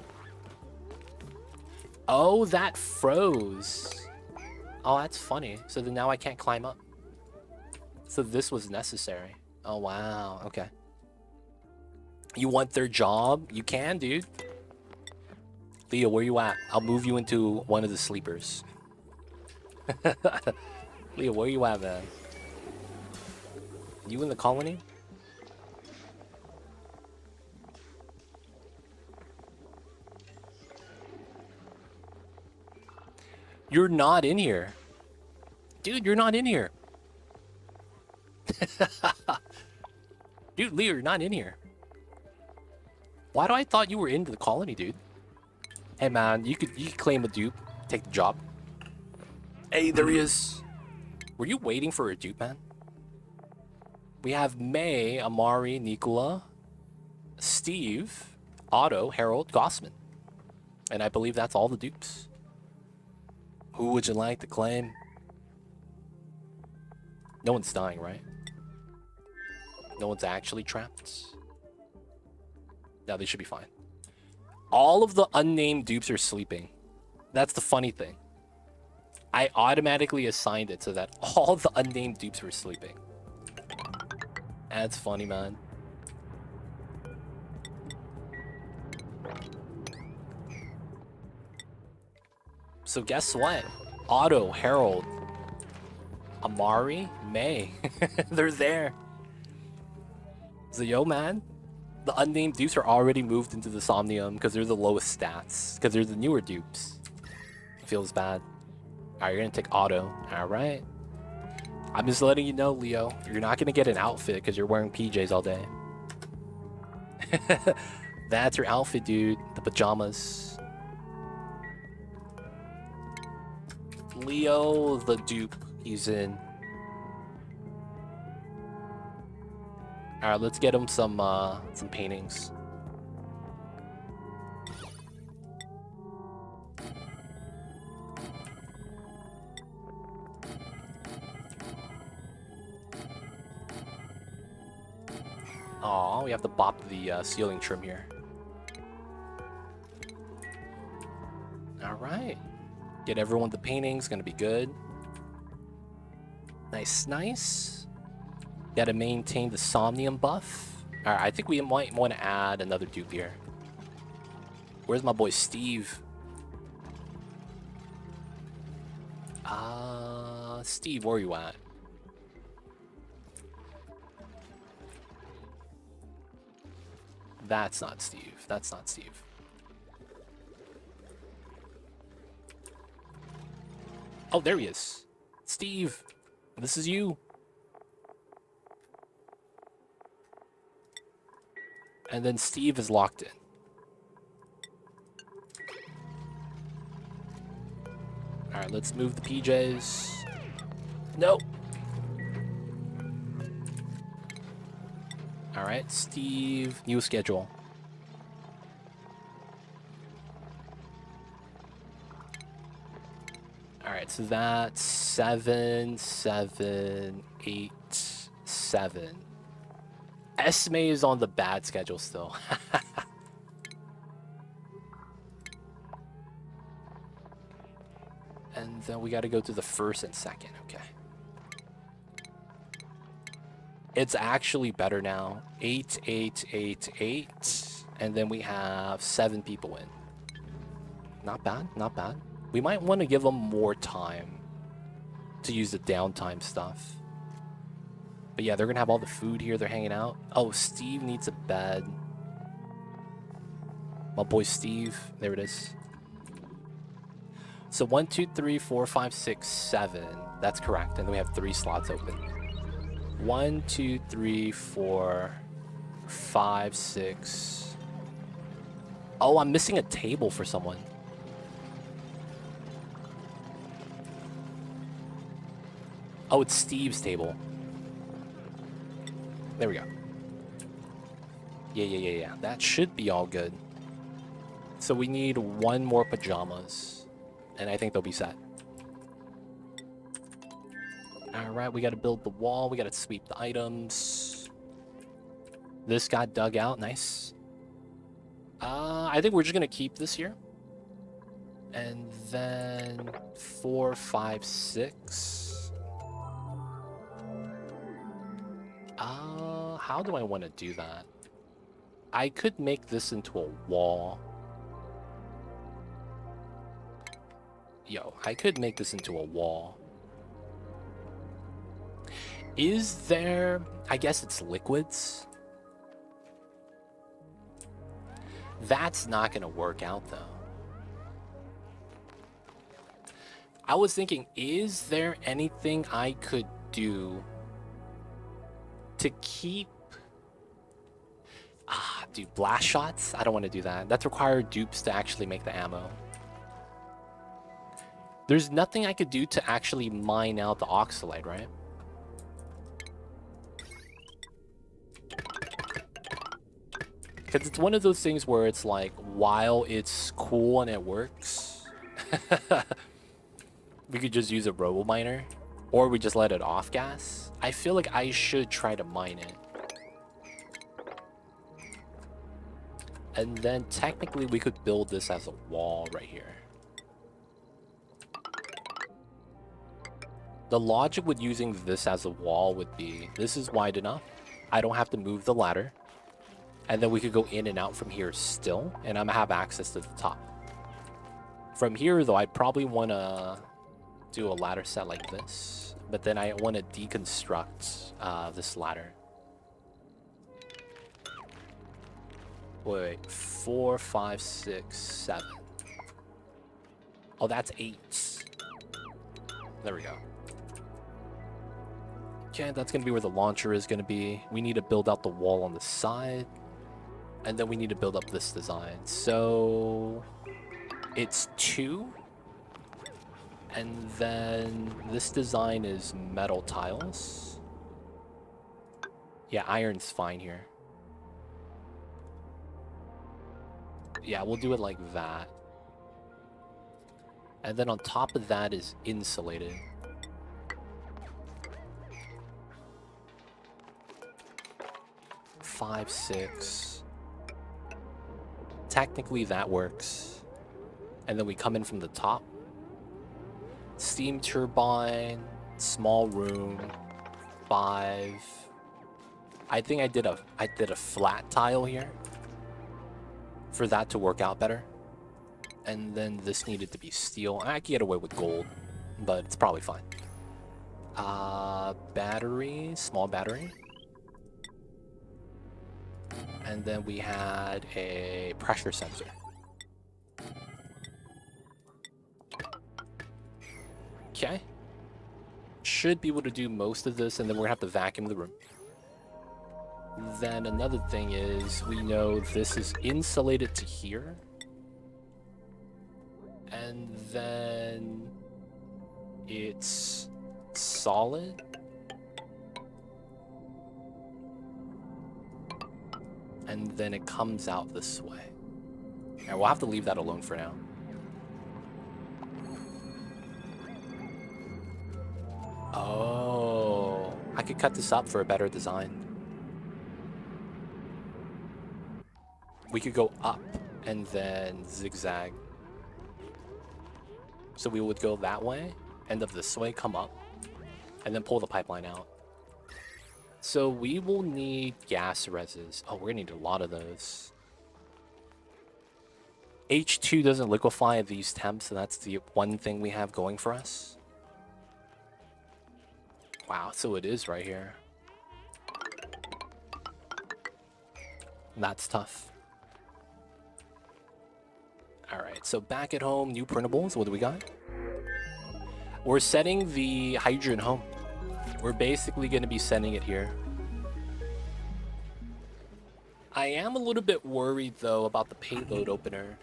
Oh, that froze. Oh, that's funny. So then now I can't climb up. So this was necessary. Oh, wow. Okay. You want their job? You can, dude. Leo, where you at? I'll move you into one of the sleepers. Leo, where you at, man? You in the colony? You're not in here. Dude, you're not in here. Dude, Leo, you're not in here. Why do I thought you were into the colony, dude? Hey, man, you could claim a dupe. Take the job. Hey, there he is. Were you waiting for a dupe, man? We have May, Amari, Nicola, Steve, Otto, Harold, Gossman. And I believe that's all the dupes. Who would you like to claim? No one's dying, right? No one's actually trapped? No, they should be fine. All of the unnamed dupes are sleeping. That's the funny thing. I automatically assigned it so that all the unnamed dupes were sleeping. That's funny, man. So guess what? Otto, Harold, Amari, May. They're there. So yo, man. The unnamed dupes are already moved into the Somnium because they're the lowest stats. Because they're the newer dupes. Feels bad. Alright, you're gonna take Otto. Alright. I'm just letting you know, Leo. You're not gonna get an outfit because you're wearing PJs all day. That's your outfit, dude. The pajamas. Leo, the dupe. He's in. Alright, let's get him some paintings. Aw, we have to bop the ceiling trim here. Alright. Get everyone the paintings, gonna be good. Nice, nice. Gotta maintain the Somnium buff. Alright, I think we might want to add another dupe here. Where's my boy Steve? Steve, where are you at? That's not Steve. That's not Steve. Oh, there he is. Steve, this is you. And then Steve is locked in. Alright, let's move the PJs. Nope. Alright, Steve, new schedule. Alright, so that's 7, 7, 8, 7. Esme is on the bad schedule still. And then we got to go to the first and second. Okay. It's actually better now. 8, 8, 8, 8. And then we have 7 people in. Not bad, not bad. We might want to give them more time to use the downtime stuff. But yeah, they're going to have all the food here. They're hanging out. Oh, Steve needs a bed. My boy Steve. There it is. So 1, 2, 3, 4, 5, 6, 7. That's correct. And then we have 3 slots open. 1, 2, 3, 4, 5, 6. Oh, I'm missing a table for someone. Oh, it's Steve's table. There we go. Yeah. That should be all good. So we need 1 more pajamas. And I think they'll be set. Alright, we gotta build the wall. We gotta sweep the items. This got dug out. Nice. I think we're just gonna keep this here. And then 4, 5, 6. How do I want to do that? I could make this into a wall. Yo, I could make this into a wall. Is there... I guess it's liquids. That's not going to work out, though. I was thinking, is there anything I could do to keep... dude, blast shots? I don't want to do that. That's required dupes to actually make the ammo. There's nothing I could do to actually mine out the oxalate, right? Because it's one of those things where it's like, while it's cool and it works, we could just use a robo miner, or we just let it off gas. I feel like I should try to mine it. And then technically we could build this as a wall right here. The logic with using this as a wall would be, this is wide enough. I don't have to move the ladder. And then we could go in and out from here still, and I'm gonna have access to the top. From here, though, I'd probably want to do a ladder set like this, but then I want to deconstruct this ladder. Wait, 4, 5, 6, 7. Oh, that's 8. There we go. Okay, that's gonna be where the launcher is gonna be. We need to build out the wall on the side. And then we need to build up this design. So it's 2. And then this design is metal tiles. Yeah, iron's fine here. Yeah, we'll do it like that. And then on top of that is insulated. Five, 6. Technically that works. And then we come in from the top. Steam turbine, small room, 5. I think I did a flat tile here for that to work out better. And then this needed to be steel. I could get away with gold, but it's probably fine. Battery, small battery. And then we had a pressure sensor. Okay. Should be able to do most of this, and then we're gonna have to vacuum the room. Then another thing is, we know this is insulated to here. And then it's solid. And then it comes out this way. And we'll have to leave that alone for now. Oh, I could cut this up for a better design. We could go up and then zigzag. So we would go that way, end up this way, come up, and then pull the pipeline out. So we will need gas reses. Oh, we're gonna need a lot of those. H2 doesn't liquefy at these temps, so that's the one thing we have going for us. Wow, so it is right here. That's tough. Alright, so back at home, new printables. What do we got? We're setting the hydrogen home. We're basically going to be sending it here. I am a little bit worried, though, about the payload opener.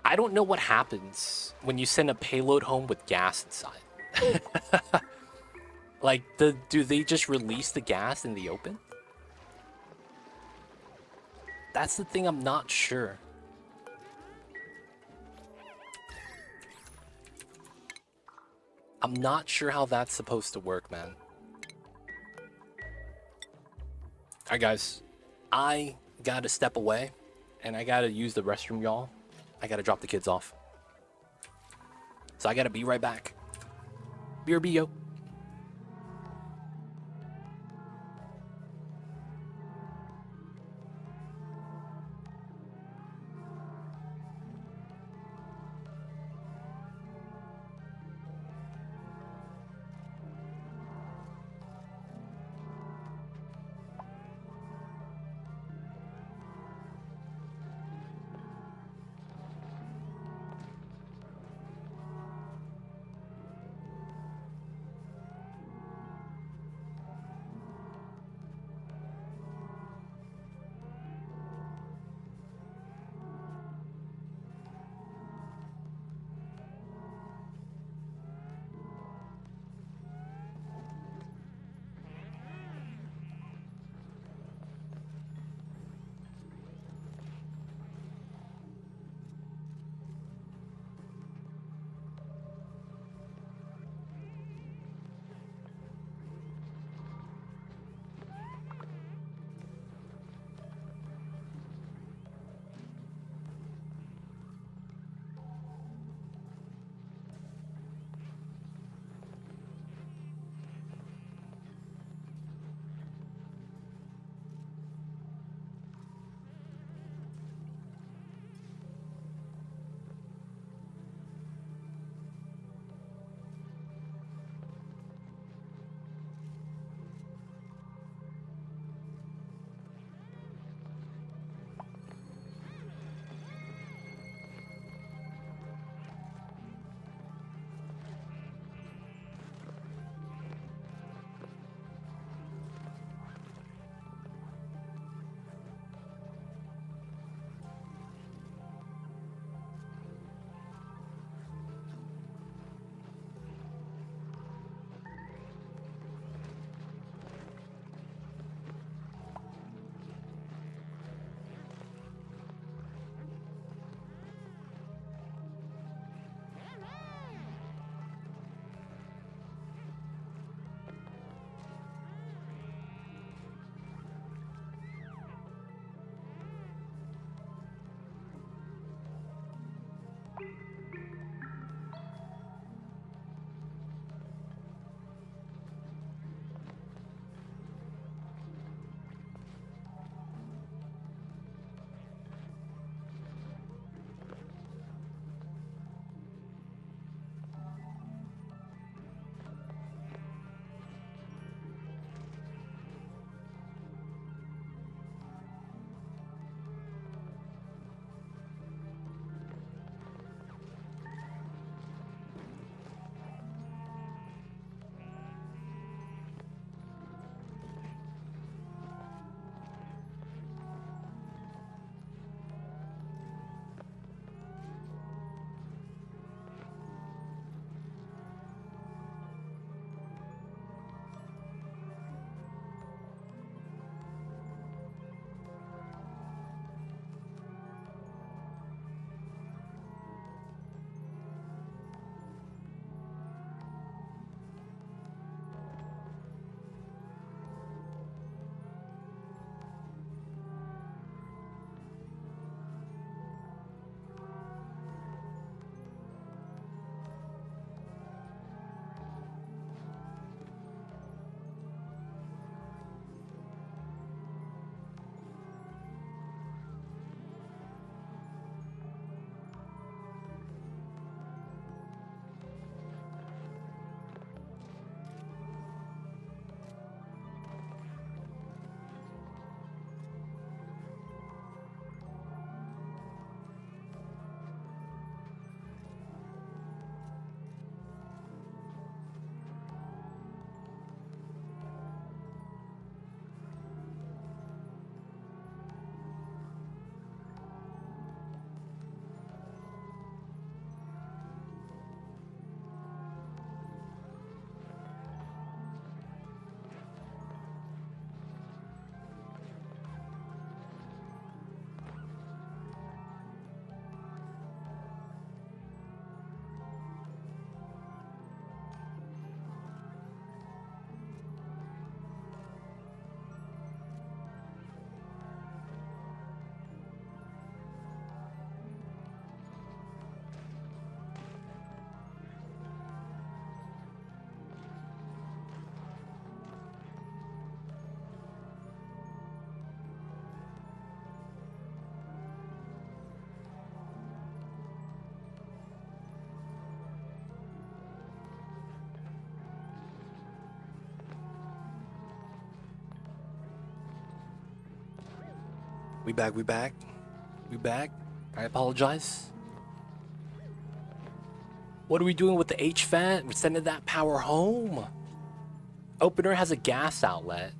I don't know what happens when you send a payload home with gas inside. Like, do they just release the gas in the open? That's the thing I'm not sure. I'm not sure how that's supposed to work, man. Alright, guys. I gotta step away, and I gotta use the restroom, y'all. I gotta drop the kids off. So I gotta be right back. BRB, yo. We back, we back. We back. I apologize. What are we doing with the H vent? We're sending that power home. Opener has a gas outlet.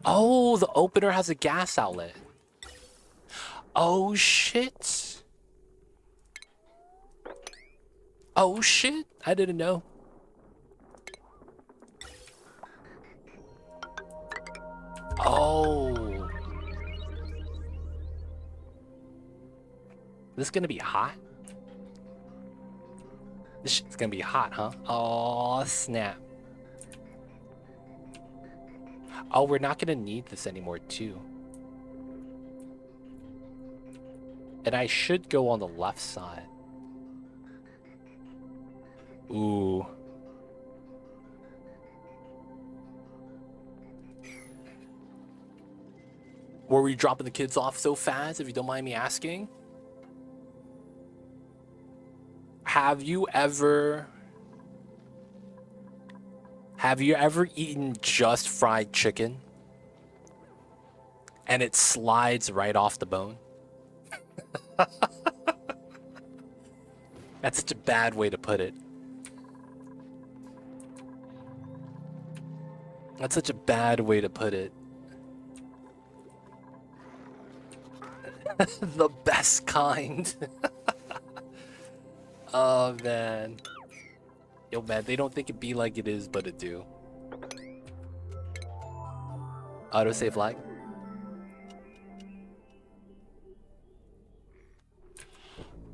Oh, the opener has a gas outlet. Oh, shit. Oh, shit. I didn't know. Oh. This is gonna be hot? This shit's gonna be hot, huh? Oh, snap. Oh, we're not gonna need this anymore, too. And I should go on the left side. Ooh. Were we dropping the kids off so fast, if you don't mind me asking? Have you ever eaten just fried chicken and it slides right off the bone? That's such a bad way to put it. That's such a bad way to put it. The best kind. Oh, man. Yo, man, they don't think it be like it is, but it do. Autosave lag.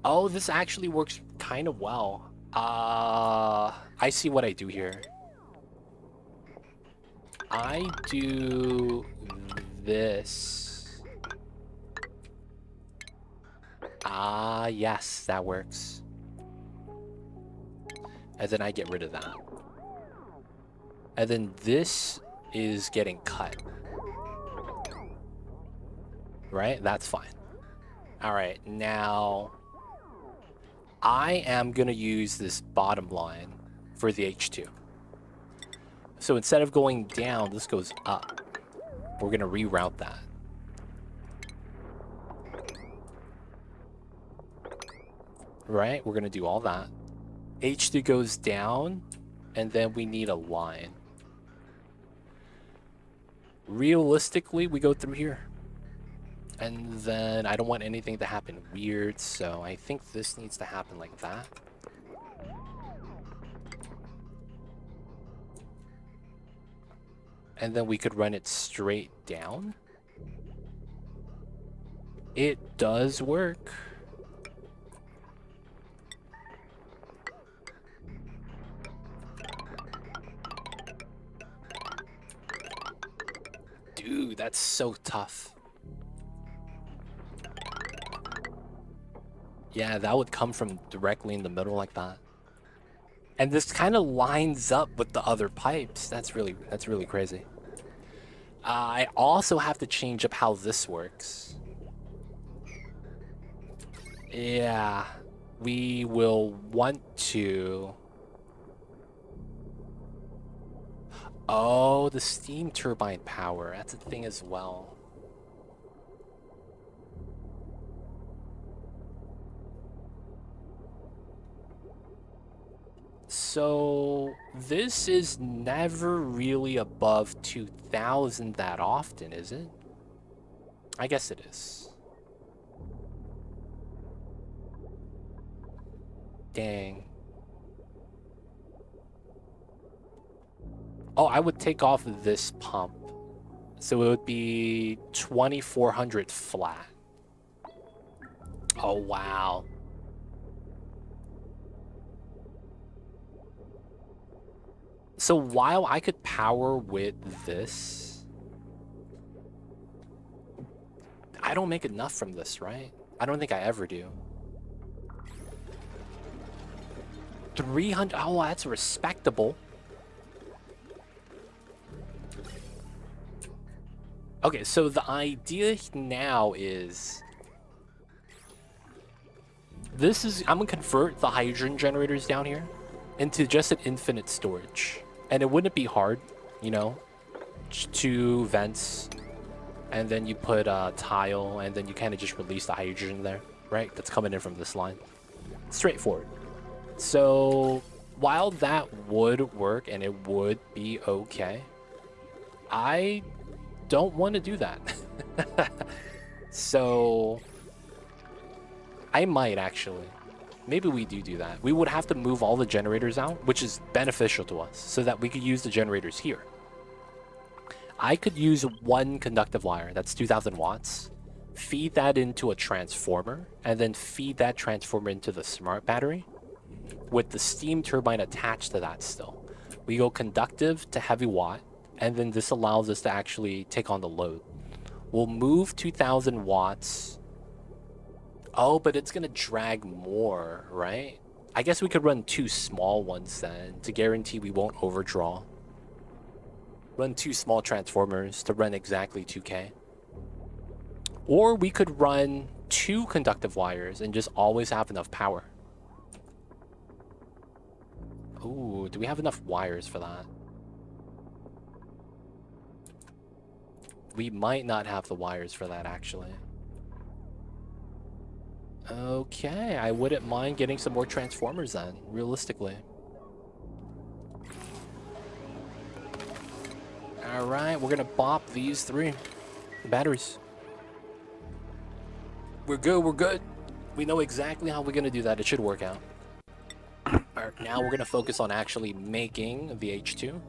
Oh, this actually works kind of well. I see what I do here. I do this. Yes, that works. And then I get rid of that. And then this is getting cut. Right? That's fine. Alright, now I am gonna use this bottom line for the H2. So instead of going down, this goes up. We're gonna reroute that. Right? We're gonna do all that. H2 goes down, and then we need a line. Realistically, we go through here. And then I don't want anything to happen weird, so I think this needs to happen like that. And then we could run it straight down. It does work. Dude, that's so tough. Yeah, that would come from directly in the middle like that. And this kind of lines up with the other pipes. That's really crazy. I also have to change up how this works. Yeah, we will want to... Oh, the steam turbine power. That's a thing as well. So this is never really above 2,000 that often, is it? I guess it is. Dang. Oh, I would take off this pump. So it would be 2,400 flat. Oh, wow. So while I could power with this, I don't make enough from this, right? I don't think I ever do. 300, oh, that's respectable. Okay, so the idea now is I'm gonna convert the hydrogen generators down here into just an infinite storage. And it wouldn't be hard, you know, 2 vents, and then you put a tile, and then you kind of just release the hydrogen there, right? That's coming in from this line. Straightforward. So while that would work and it would be okay, I don't want to do that. So I might actually. Maybe we do that. We would have to move all the generators out, which is beneficial to us, so that we could use the generators here. I could use one conductive wire, that's 2,000 watts, feed that into a transformer, and then feed that transformer into the smart battery with the steam turbine attached to that still. We go conductive to heavy watt, and then this allows us to actually take on the load. We'll move 2,000 watts. Oh, but it's going to drag more, right? I guess we could run 2 small ones then to guarantee we won't overdraw. Run 2 small transformers to run exactly 2K. Or we could run 2 conductive wires and just always have enough power. Ooh, do we have enough wires for that? We might not have the wires for that, actually. Okay, I wouldn't mind getting some more transformers then, realistically. Alright, we're gonna bop these 3 batteries. We're good, we're good. We know exactly how we're gonna do that. It should work out. Alright, now we're gonna focus on actually making the H2.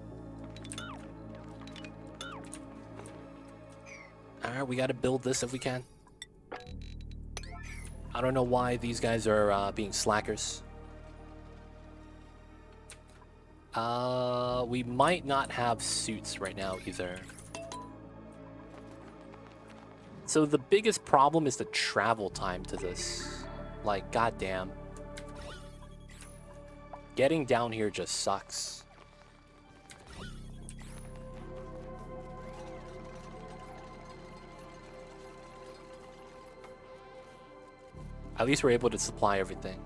Alright, we gotta build this if we can. I don't know why these guys are being slackers. We might not have suits right now either. So the biggest problem is the travel time to this. Like, goddamn. Getting down here just sucks. At least we're able to supply everything.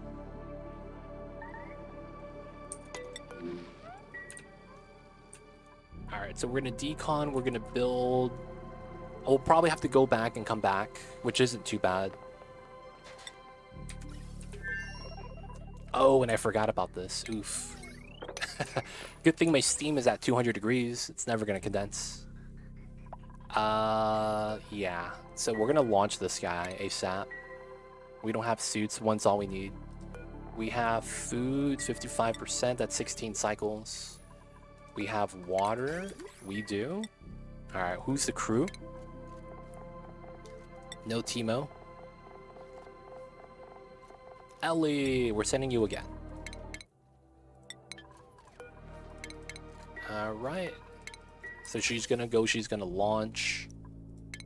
Alright, so we're gonna decon, we're gonna build... We'll probably have to go back and come back, which isn't too bad. Oh, and I forgot about this. Oof. Good thing my steam is at 200 degrees. It's never gonna condense. Yeah. So we're gonna launch this guy ASAP. We don't have suits. One's all we need. We have food, 55%. That's 16 cycles. We have water. We do. All right. Who's the crew? No Timo. Ellie, we're sending you again. All right. So she's gonna go. She's gonna launch.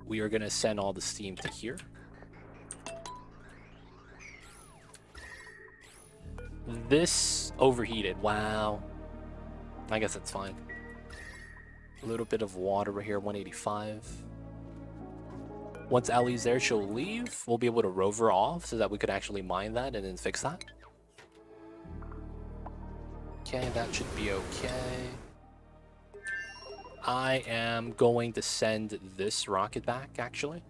We are gonna send all the steam to here. This overheated. Wow. I guess that's fine. A little bit of water right here, 185. Once Ellie's there, she'll leave. We'll be able to rover off so that we could actually mine that and then fix that. Okay, that should be okay. I am going to send this rocket back, actually.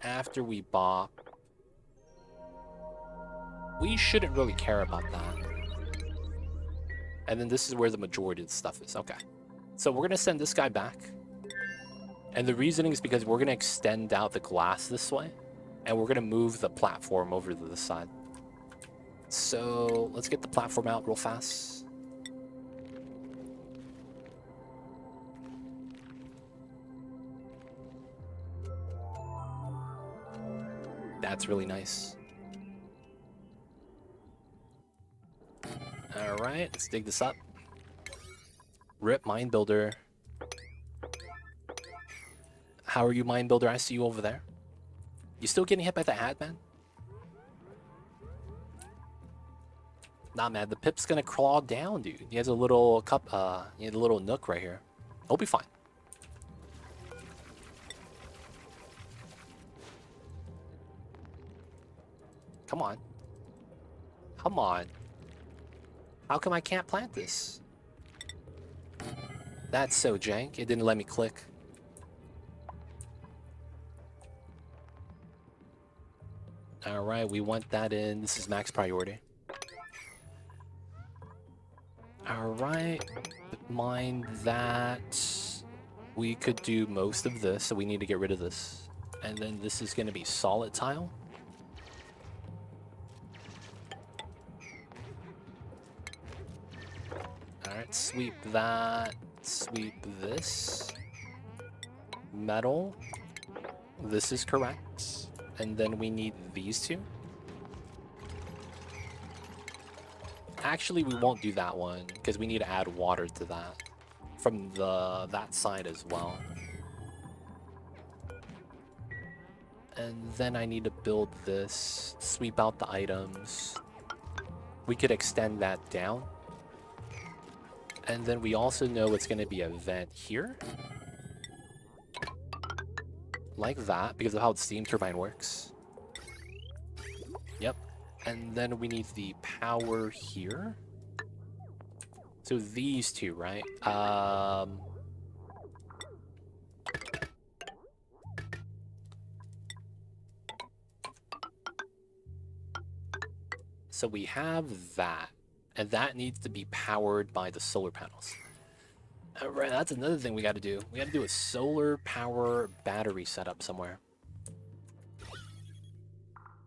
After we bop. We shouldn't really care about that. And then this is where the majority of the stuff is. Okay. So we're going to send this guy back. And the reasoning is because we're going to extend out the glass this way. And we're going to move the platform over to this side. So let's get the platform out real fast. That's really nice. Alright, let's dig this up. Rip Mine Builder. How are you, Mine Builder? I see you over there. You still getting hit by the hat, man? Nah, man, the Pip's gonna crawl down, dude. He has a little cup, he has a little nook right here. He'll be fine. Come on. Come on. How come I can't plant this? That's so jank. It didn't let me click. All right, we want that in. This is max priority. All right, mind that we could do most of this, so we need to get rid of this. And then this is going to be solid tile. All right, sweep that, sweep this. Metal, this is correct. And then we need these two. Actually, we won't do that one because we need to add water to that from that side as well. And then I need to build this, sweep out the items. We could extend that down. And then we also know it's going to be a vent here. Like that, because of how the steam turbine works. Yep. And then we need the power here. So these two, right? So we have that. And that needs to be powered by the solar panels. All right, that's another thing we got to do. We got to do a solar power battery setup somewhere.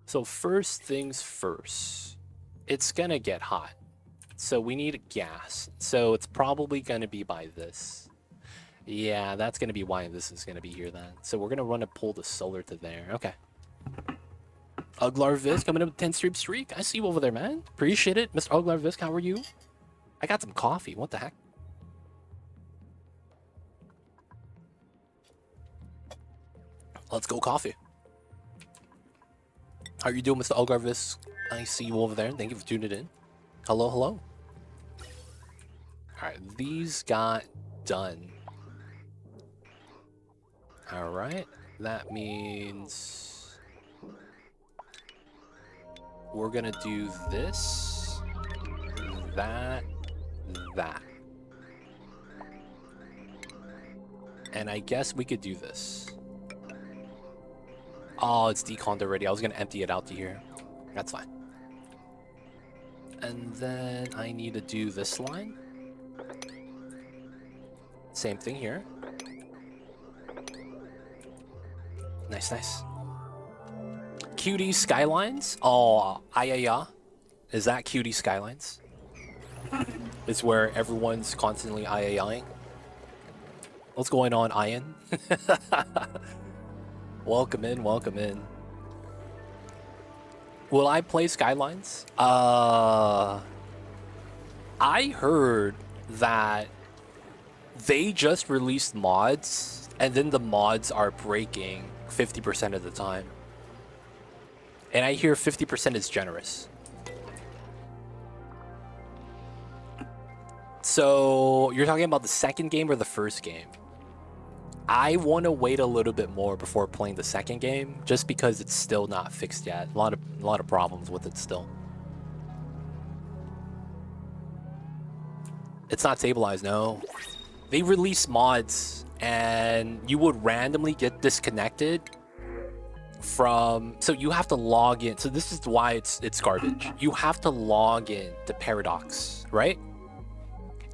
So first things first, it's gonna get hot. So we need gas. So it's probably gonna be by this. Yeah, that's gonna be why this is gonna be here then. So we're gonna run and pull the solar to there. Okay. Uglar Visk coming up with 10 streak. I see you over there, man. Appreciate it. Mr. Uglar Visk, how are you? I got some coffee. What the heck? Let's go coffee. How are you doing, Mr. Algarvis? I see you over there. Thank you for tuning in. Hello, hello. Alright, these got done. Alright, that means we're gonna do this, that. And I guess we could do this. Oh, it's deconned already. I was going to empty it out to here. That's fine. And then I need to do this line. Same thing here. Nice, nice. Cutie Skylines? Oh, ayaya. Is that Cutie Skylines? It's where everyone's constantly ayayaing. What's going on, Ian? Welcome in, welcome in. Will I play Skylines? I heard that they just released mods, and then the mods are breaking 50% of the time. And I hear 50% is generous. So, you're talking about the second game or the first game? I want to wait a little bit more before playing the second game, just because it's still not fixed yet. A lot of problems with it still. It's not stabilized, no. They release mods, and you would randomly get disconnected from. So you have to log in. So this is why it's garbage. You have to log in to Paradox, right?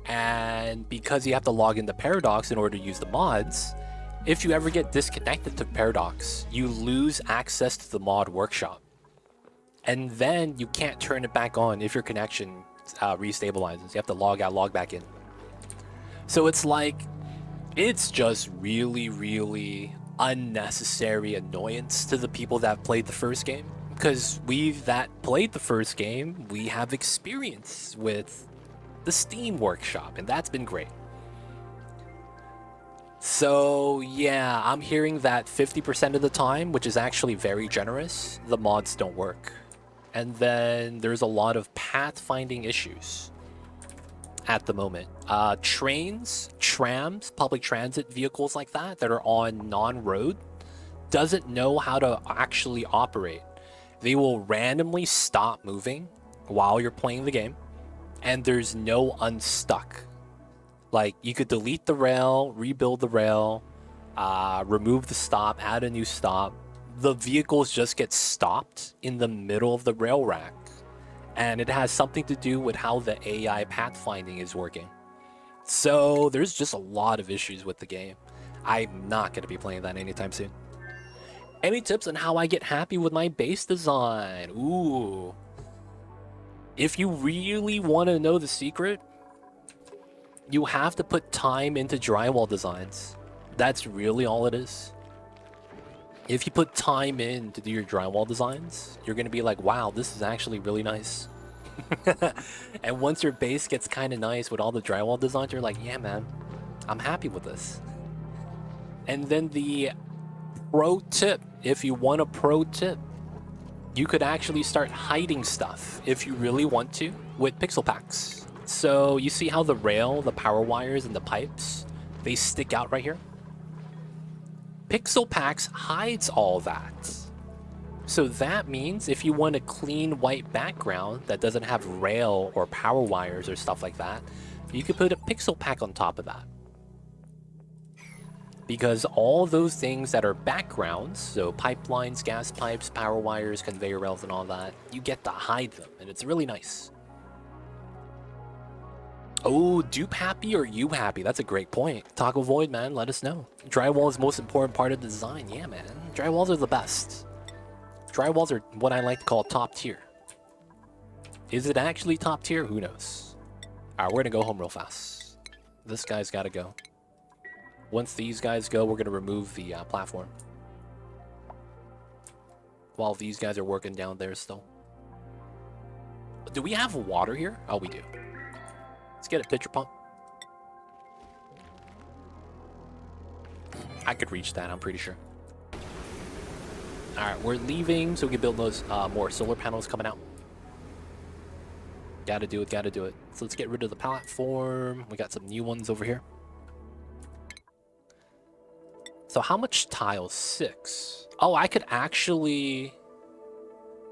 And because you have to log into Paradox in order to use the mods, if you ever get disconnected to Paradox, you lose access to the mod workshop. And then you can't turn it back on if your connection restabilizes. You have to log out, log back in. So it's like, it's just really, really unnecessary annoyance to the people that played the first game. Because we that played the first game, we have experience with the Steam workshop, and that's been great. So yeah, I'm hearing that 50% of the time, which is actually very generous, the mods don't work. And then there's a lot of pathfinding issues at the moment. Trains, trams, public transit vehicles like that are on non-road doesn't know how to actually operate. They will randomly stop moving while you're playing the game, and there's no unstuck. Like, you could delete the rail, rebuild the rail, remove the stop, add a new stop, the vehicles just get stopped in the middle of the rail rack. And it has something to do with how the AI pathfinding is working. So there's just a lot of issues with the game. I'm not going to be playing that anytime soon. Any tips on how I get happy with my base design? Ooh. If you really want to know the secret, you have to put time into drywall designs. That's really all it is. If you put time in to do your drywall designs, you're going to be like, wow, this is actually really nice. And once your base gets kind of nice with all the drywall designs, you're like, yeah, man, I'm happy with this. And then the pro tip, if you want a pro tip, you could actually start hiding stuff if you really want to with pixel packs. So you see how the rail, the power wires, and the pipes, they stick out right here? Pixel packs hides all that. So that means if you want a clean white background that doesn't have rail or power wires or stuff like that, you could put a pixel pack on top of that. Because all those things that are backgrounds, so pipelines, gas pipes, power wires, conveyor belts, and all that, you get to hide them, and it's really nice. Oh, dupe happy or you happy? That's a great point. Taco Void, man, let us know. Drywall is the most important part of the design. Yeah, man. Drywalls are the best. Drywalls are what I like to call top tier. Is it actually top tier? Who knows? Alright, we're gonna go home real fast. This guy's gotta go. Once these guys go, we're gonna remove the platform. While these guys are working down there still. Do we have water here? Oh, we do. Let's get a pitcher pump. I could reach that, I'm pretty sure. Alright, we're leaving so we can build those more solar panels coming out. Gotta do it, gotta do it. So let's get rid of the platform. We got some new ones over here. So how much tile? 6. Oh, I could actually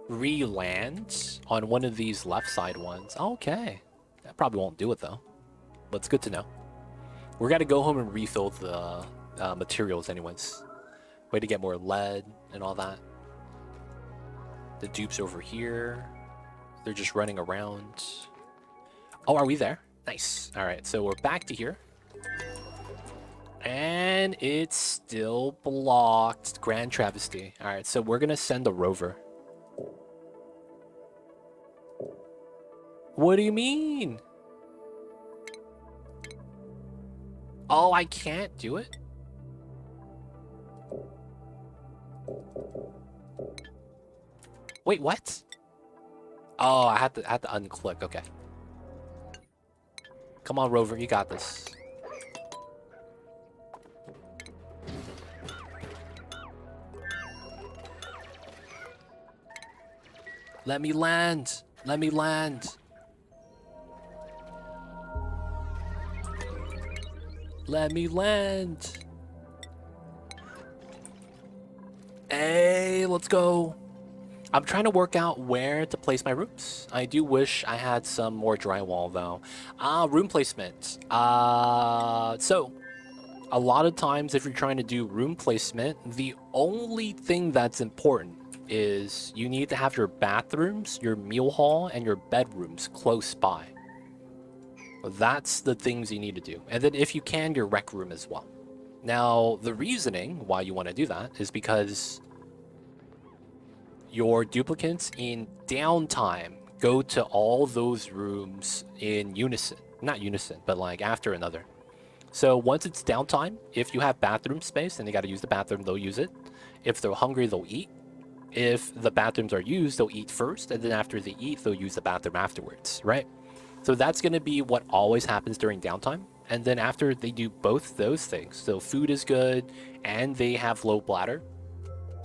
re-land on one of these left side ones. Okay. That probably won't do it though. But it's good to know. We're gonna go home and refill the materials anyways. Way to get more lead and all that. The dupes over here. They're just running around. Oh, are we there? Nice. Alright, so we're back to here. And it's still blocked. Grand travesty. Alright, so we're gonna send a rover. What do you mean? Oh, I can't do it? Wait, what? Oh, I had to unclick. Okay. Come on, rover, you got this. Let me land. Let me land. Let me land. Hey, let's go. I'm trying to work out where to place my rooms. I do wish I had some more drywall though. Room placement. So a lot of times if you're trying to do room placement, the only thing that's important is you need to have your bathrooms, your meal hall, and your bedrooms close by. That's the things you need to do. And then if you can, your rec room as well. Now, the reasoning why you want to do that is because your duplicates in downtime go to all those rooms in unison. Not unison, but like after another. So once it's downtime, if you have bathroom space and they got to use the bathroom, they'll use it. If they're hungry, they'll eat. If the bathrooms are used, they'll eat first, and then after they eat, they'll use the bathroom afterwards, right? So that's going to be what always happens during downtime. And then after they do both those things, so food is good and they have low bladder,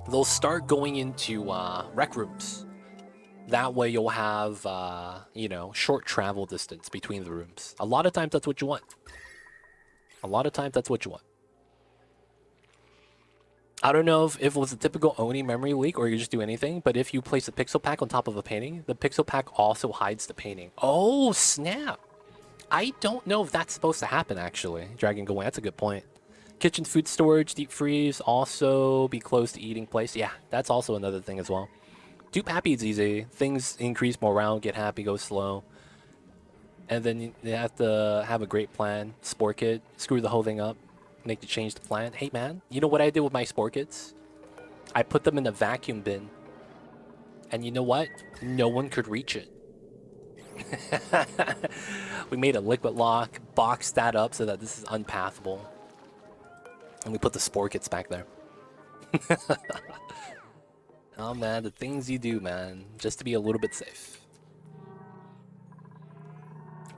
they'll start going into rec rooms. That way you'll have, you know, short travel distance between the rooms. A lot of times that's what you want. A lot of times that's what you want. I don't know if it was a typical Oni memory leak or you just do anything, but if you place a pixel pack on top of a painting, the pixel pack also hides the painting. Oh, snap. I don't know if that's supposed to happen, actually. Dragon Go, that's a good point. Kitchen food storage, deep freeze, also be close to eating place. Yeah, that's also another thing as well. Dupe happy is easy. Things increase morale, get happy, go slow. And then you have to have a great plan. Spore kit, screw the whole thing up, make you change the plan. Hey man, you know what I did with my spore kits? I put them in a vacuum bin. And you know what? No one could reach it. We made a liquid lock, boxed that up so that this is unpathable. And we put the spore kits back there. Oh man, the things you do, man, just to be a little bit safe.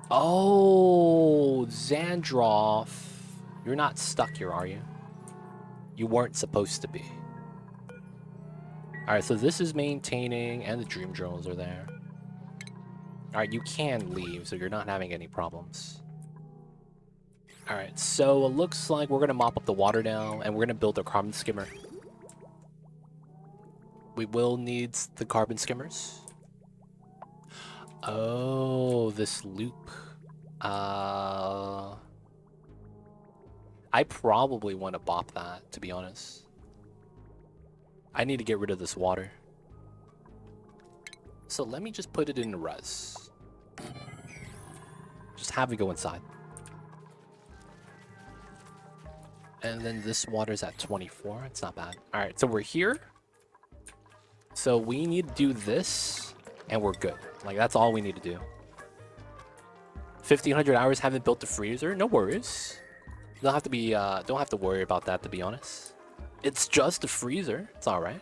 Oh, Xandroff. You're not stuck here, are you? You weren't supposed to be. Alright, so this is maintaining, and the dream journals are there. Alright, you can leave, so you're not having any problems. Alright, so it looks like we're going to mop up the water now, and we're going to build a carbon skimmer. We will need the carbon skimmers. Oh, this loop. I probably want to bop that, to be honest. I need to get rid of this water. So let me just put it in res. Just have it go inside. And then this water's at 24. It's not bad. All right, so we're here. So we need to do this, and we're good. Like, that's all we need to do. 1,500 hours, haven't built the freezer. No worries. Don't have to worry about that, to be honest. It's just a freezer. It's all right.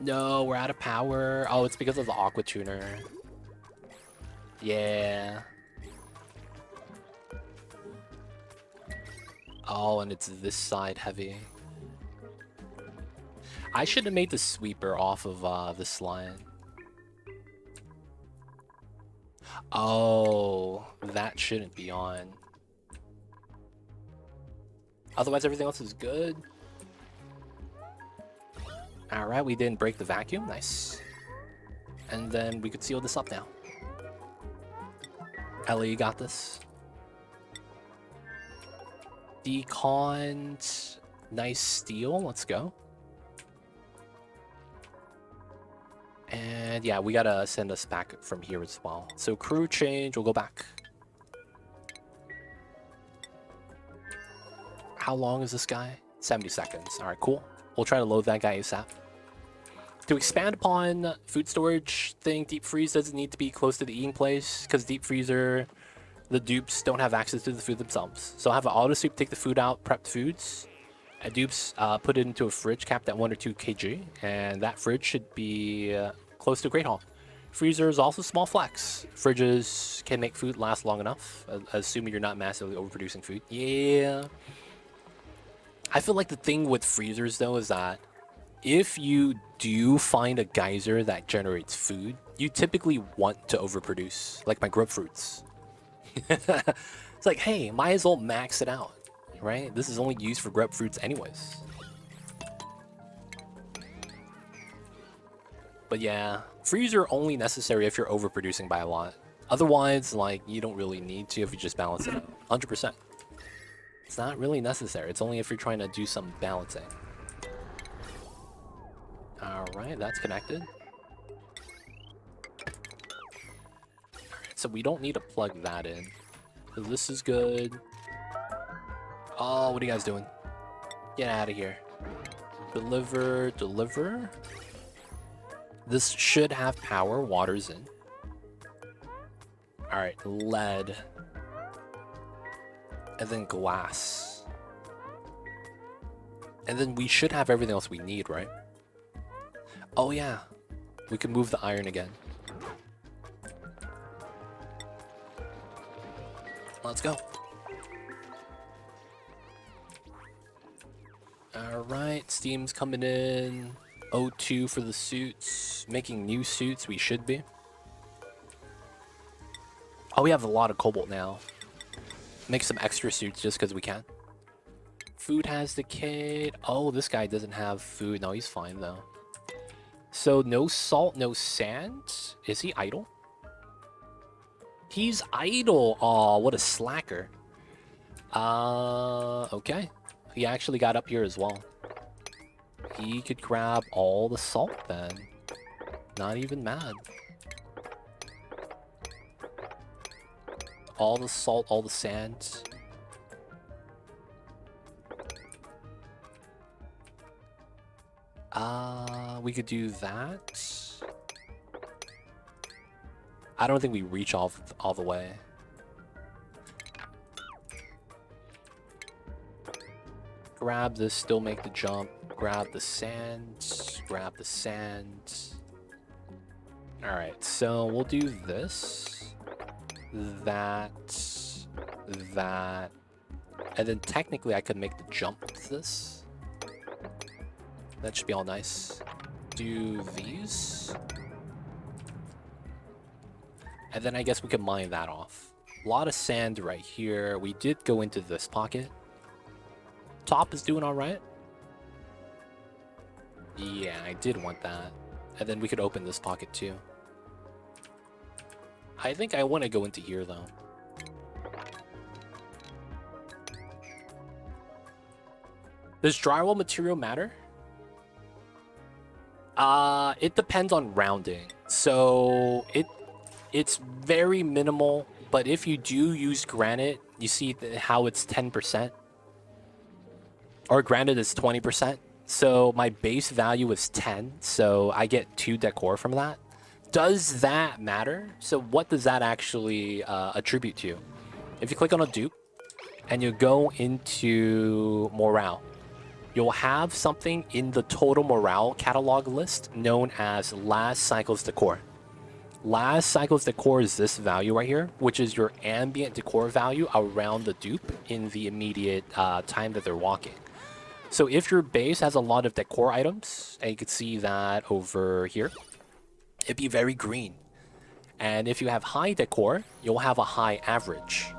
No, we're out of power. Oh, it's because of the aqua tuner. Yeah. Oh, and it's this side heavy. I should have made the sweeper off of this line. Oh, that shouldn't be on. Otherwise, everything else is good. Alright, we didn't break the vacuum. Nice. And then we could seal this up now. Ellie, you got this. Deconned. Nice steel. Let's go. And yeah, we gotta send us back from here as well. So crew change, we'll go back. How long is this guy? 70 seconds. All right, cool. We'll try to load that guy ASAP. To expand upon food storage thing, deep freeze doesn't need to be close to the eating place because deep freezer, the dupes don't have access to the food themselves. So have an auto soup take the food out, prep foods. And dupes put it into a fridge capped at 1 or 2 kg, and that fridge should be close to Great Hall. Freezer is also small flex. Fridges can make food last long enough, assuming you're not massively overproducing food. Yeah. I feel like the thing with freezers, though, is that if you do find a geyser that generates food, you typically want to overproduce, like my grapefruits. It's like, hey, might as well max it out. Right? This is only used for grapefruits anyways. But yeah, freezer only necessary if you're overproducing by a lot. Otherwise, like, you don't really need to if you just balance it out. 100%. It's not really necessary. It's only if you're trying to do some balancing. Alright, that's connected. Alright, so we don't need to plug that in. So this is good. Oh, what are you guys doing? Get out of here. Deliver, deliver. This should have power. Water's in. Alright, lead. And then glass. And then we should have everything else we need, right? Oh yeah. We can move the iron again. Let's go. Alright, steam's coming in. O2 for the suits. Making new suits, we should be. Oh, we have a lot of cobalt now. Make some extra suits just because we can. Food has decayed. Oh, this guy doesn't have food. No, he's fine though. So no salt, no sand. Is he idle? He's idle. Aw, what a slacker. Okay. He actually got up here as well. He could grab all the salt then. Not even mad. All the salt, all the sand. We could do that. I don't think we reach all the way. Grab this, still make the jump. Grab the sand. Grab the sand. Alright, so we'll do this. That. And then technically I could make the jump to this. That should be all nice. Do these. And then I guess we can mine that off. A lot of sand right here. We did go into this pocket. Top is doing alright. Yeah, I did want that. And then we could open this pocket too. I think I want to go into here though. Does drywall material matter? It depends on rounding. So it's very minimal, but if you do use granite, you see how it's 10%. Or granite is 20%. So my base value is 10, so I get 2 decor from that. Does that matter? So what does that actually attribute to? If you click on a dupe and you go into morale, you'll have something in the total morale catalog list known as last cycle's decor. Last cycle's decor is this value right here, which is your ambient decor value around the dupe in the immediate time that they're walking. So if your base has a lot of decor items, and you can see that over here, it'd be very green. And if you have high decor, you'll have a high average,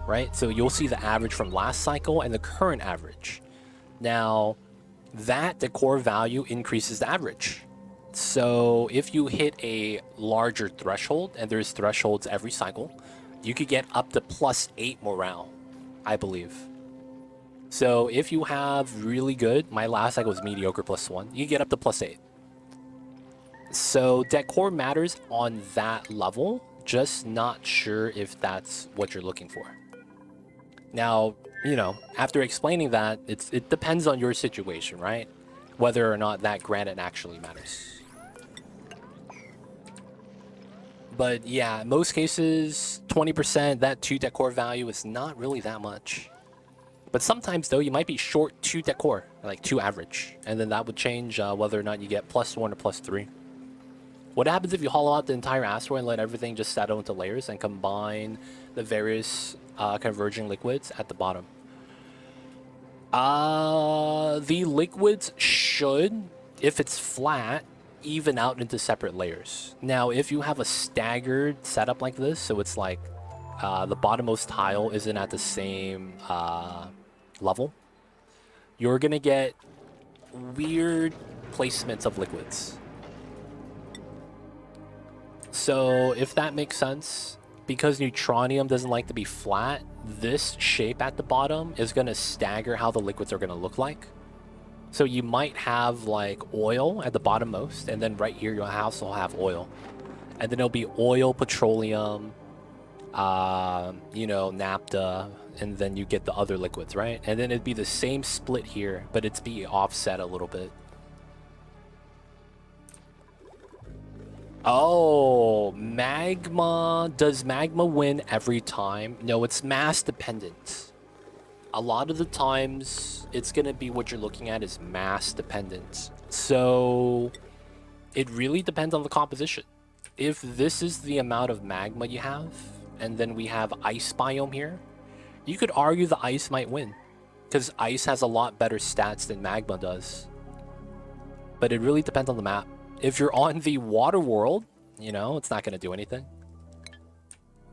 right? So you'll see the average from last cycle and the current average. Now, that decor value increases the average. So if you hit a larger threshold, and there's thresholds every cycle, you could get up to +8 morale, I believe. So if you have really good, my last cycle was mediocre +1, you get up to +8. So decor matters on that level, just not sure if that's what you're looking for. Now, you know, after explaining that, it depends on your situation, right? Whether or not that granite actually matters. But yeah, in most cases, 20%, that 2 decor value is not really that much. But sometimes, though, you might be short 2 decor, like 2 average. And then that would change whether or not you get +1 or +3. What happens if you hollow out the entire asteroid and let everything just settle into layers and combine the various converging liquids at the bottom? The liquids should, if it's flat, even out into separate layers. Now, if you have a staggered setup like this, so it's like the bottommost tile isn't at the same level, you're gonna get weird placements of liquids. So if that makes sense, because neutronium doesn't like to be flat, this shape at the bottom is gonna stagger how the liquids are gonna look like. So you might have like oil at the bottommost, and then right here you'll also have oil. And then it'll be oil, petroleum, you know, naphtha, and then you get the other liquids, right? And then it'd be the same split here, but it's be offset a little bit. Oh, magma. Does magma win every time? No, it's mass dependent. A lot of the times, it's going to be what you're looking at is mass dependent. So it really depends on the composition. If this is the amount of magma you have, and then we have ice biome here, you could argue the ice might win, because ice has a lot better stats than magma does. But it really depends on the map. If you're on the water world, you know, it's not going to do anything.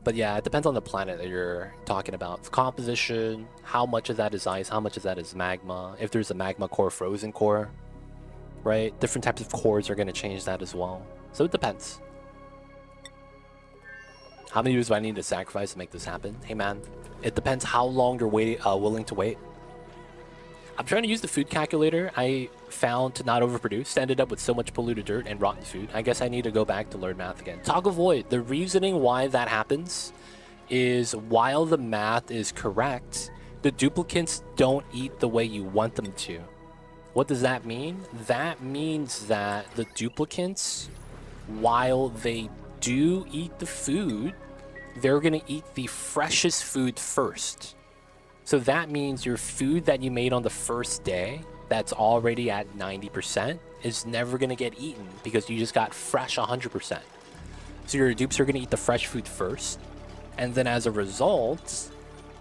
But yeah, it depends on the planet that you're talking about. The composition, how much of that is ice, how much of that is magma. If there's a magma core, frozen core, right? Different types of cores are going to change that as well. So it depends. How many years do I need to sacrifice to make this happen? Hey man, It depends how long you're willing to wait. I'm trying to use the food calculator I found to not overproduce. Ended up with so much polluted dirt and rotten food. I guess I need to go back to learn math again. Toggle void. The reasoning why that happens is while the math is correct, the duplicates don't eat the way you want them to. What does that mean? That means that the duplicates, while they do eat the food, they're going to eat the freshest food first. So that means your food that you made on the first day that's already at 90% is never going to get eaten because you just got fresh 100%. So your dupes are going to eat the fresh food first. And then as a result,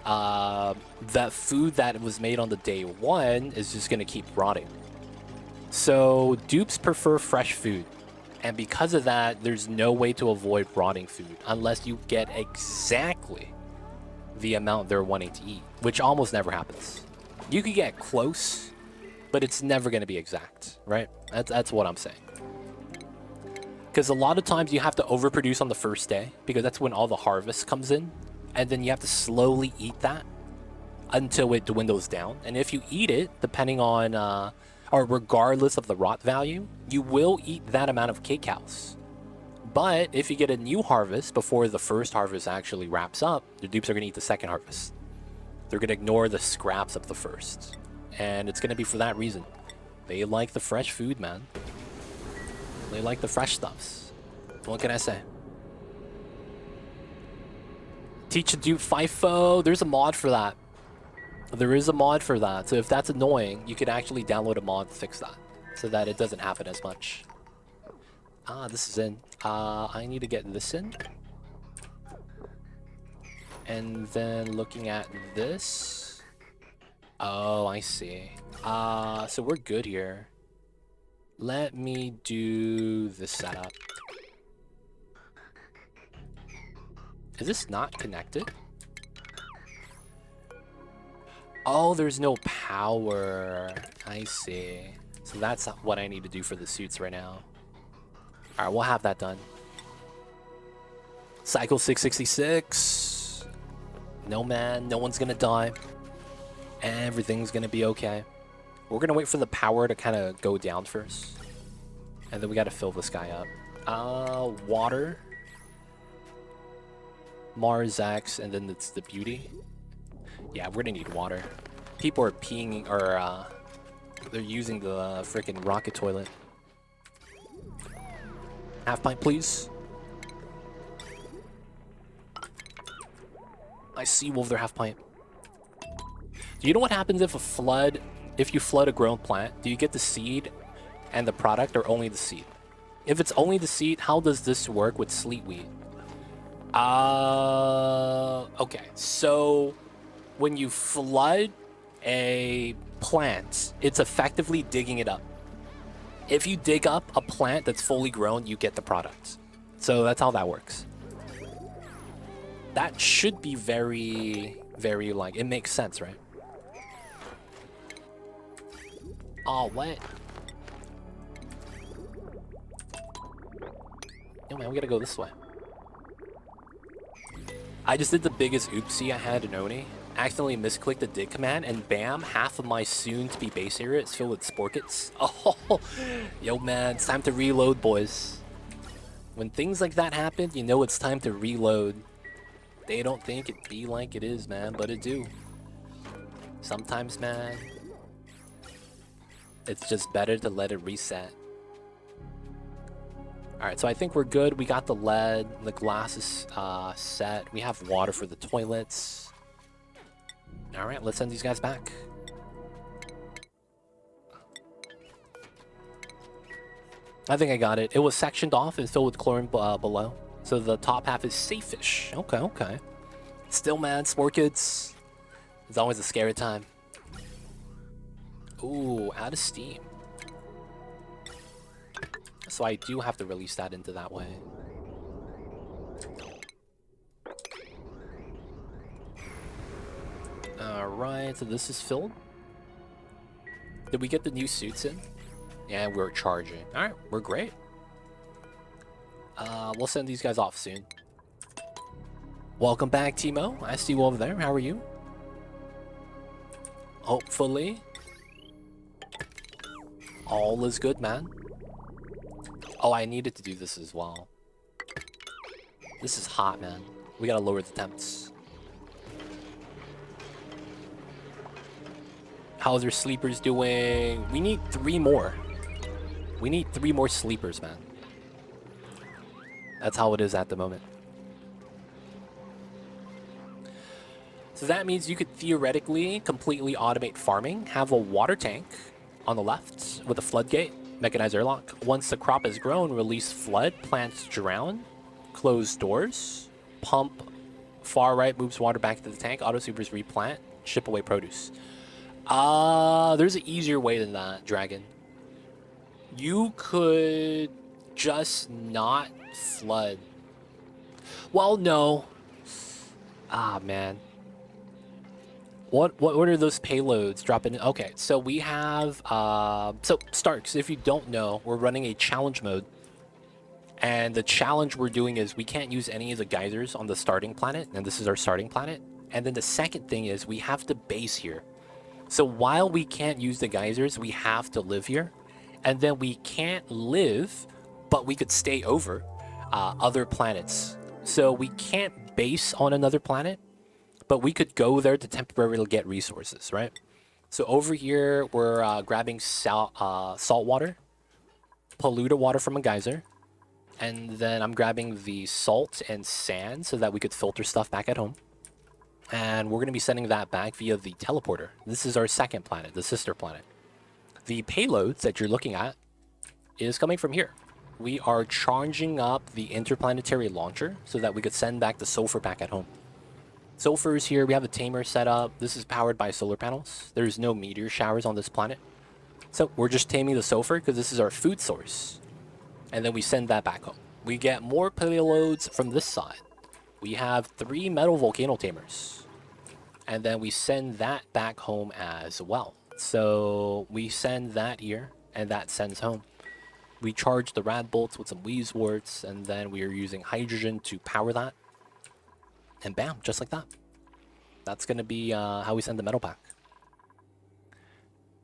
that food that was made on the day one is just going to keep rotting. So dupes prefer fresh food. And because of that, there's no way to avoid rotting food unless you get exactly the amount they're wanting to eat, which almost never happens. You could get close, but it's never going to be exact, right? That's what I'm saying. Because a lot of times you have to overproduce on the first day because that's when all the harvest comes in, and then you have to slowly eat that until it dwindles down. And if you eat it, depending on, or regardless of the rot value, you will eat that amount of kcows. But if you get a new harvest before the first harvest actually wraps up, the dupes are going to eat the second harvest. They're going to ignore the scraps of the first. And it's going to be for that reason. They like the fresh food, man. They like the fresh stuffs. What can I say? Teach a dupe FIFO. There's a mod for that. There is a mod for that. So if that's annoying, you could actually download a mod to fix that. So that it doesn't happen as much. Ah, this is in. I need to get this in. And then looking at this. Oh, I see. So we're good here. Let me do the setup. Is this not connected? Oh, there's no power. I see. So that's what I need to do for the suits right now. Alright, we'll have that done. Cycle 666. No, man. No one's gonna die. Everything's gonna be okay. We're gonna wait for the power to kind of go down first. And then we gotta fill this guy up. Water. Mars X, and then it's the beauty. Yeah, we're gonna need water. People are peeing, or they're using the freaking rocket toilet. Half pint, please. I see wolf their half pint. Do you know what happens if you flood a grown plant? Do you get the seed and the product, or only the seed? If it's only the seed, how does this work with sleet wheat? Okay, so when you flood a plant, it's effectively digging it up. If you dig up a plant that's fully grown, you get the product. So that's how that works. That should be very, very, like, it makes sense, right? Oh, what? Yo, man, we gotta go this way. I just did the biggest oopsie I had in Oni. Accidentally misclicked the dig command, and bam, half of my soon-to-be base area is filled with sporkets. Oh, yo, man, it's time to reload, boys. When things like that happen, you know it's time to reload. They don't think it be like it is, man, but it do. Sometimes, man, it's just better to let it reset. Alright, so I think we're good. We got the lead, the glass is set. We have water for the toilets. Alright, let's send these guys back. I think I got it. It was sectioned off and filled with chlorine below. So the top half is safe-ish. Okay, okay. Still, man, sporkets. It's always a scary time. Ooh, out of steam. So I do have to release that into that way. Alright, so this is filled. Did we get the new suits in? Yeah, we're charging. Alright, we're great. We'll send these guys off soon. Welcome back, Timo. I see you over there. How are you? Hopefully, all is good, man. Oh, I needed to do this as well. This is hot, man. We gotta lower the temps. How's your sleepers doing? We need 3 more. We need 3 more sleepers, man. That's how it is at the moment. So that means you could theoretically completely automate farming, have a water tank on the left with a floodgate, mechanized airlock. Once the crop is grown, release flood, plants drown, close doors, pump, far right moves water back to the tank, auto supers replant, ship away produce. There's an easier way than that, Dragon. You could just not flood. Well, no. Ah, man. What are those payloads dropping in? Okay, so we have so Starks, if you don't know, we're running a challenge mode. And the challenge we're doing is we can't use any of the geysers on the starting planet, and this is our starting planet. And then the second thing is we have to base here. So while we can't use the geysers, we have to live here. And then we can't live, but we could stay over other planets. So we can't base on another planet, but we could go there to temporarily get resources, right? So over here, we're grabbing salt water, polluted water from a geyser, and then I'm grabbing the salt and sand so that we could filter stuff back at home. And we're going to be sending that back via the teleporter. This is our second planet, the sister planet. The payloads that you're looking at is coming from here. We are charging up the interplanetary launcher so that we could send back the sulfur back at home. Sulfur is here. We have the tamer set up. This is powered by solar panels. There's no meteor showers on this planet. So we're just taming the sulfur because this is our food source. And then we send that back home. We get more payloads from this side. We have 3 metal volcano tamers. And then we send that back home as well. So we send that here, and that sends home. We charge the rad bolts with some resevoirs, and then we are using hydrogen to power that. And bam, just like that. That's going to be how we send the metal back.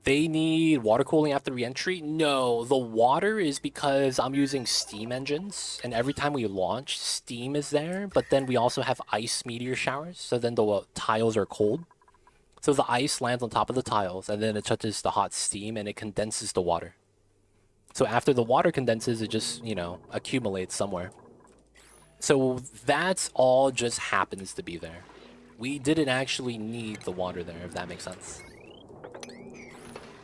They need water cooling after re-entry? No, the water is because I'm using steam engines, and every time we launch, steam is there, but then we also have ice meteor showers, so then the tiles are cold. So the ice lands on top of the tiles, and then it touches the hot steam, and it condenses the water. So after the water condenses, it just, you know, accumulates somewhere. So that's all just happens to be there. We didn't actually need the water there, if that makes sense.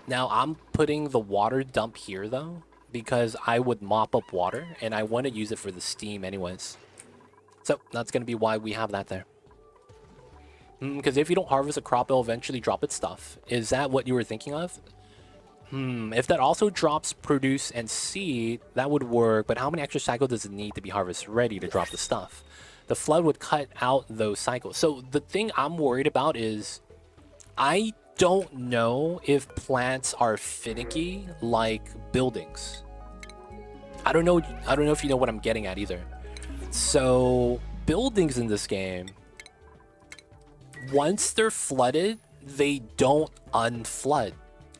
Now, I'm putting the water dump here, though, because I would mop up water, and I want to use it for the steam anyways. So that's going to be why we have that there. Because if you don't harvest a crop, it'll eventually drop its stuff. Is that what you were thinking of? If that also drops produce and seed, that would work, but how many extra cycles does it need to be harvest ready to drop the stuff? The flood would cut out those cycles. So the thing I'm worried about is I don't know if plants are finicky like buildings. I don't know if you know what I'm getting at either. So buildings in this game, once they're flooded, they don't unflood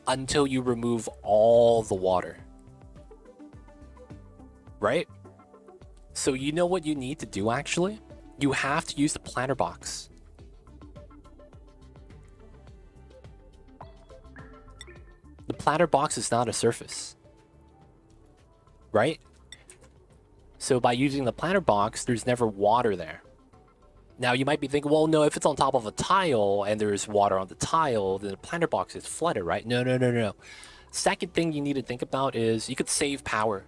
until you remove all the water. Right? So you know what you need to do actually? You have to use the planter box. The planter box is not a surface. Right? So by using the planter box, there's never water there. Now you might be thinking, well, no, if it's on top of a tile and there's water on the tile, then the planter box is flooded, right? No. Second thing you need to think about is you could save power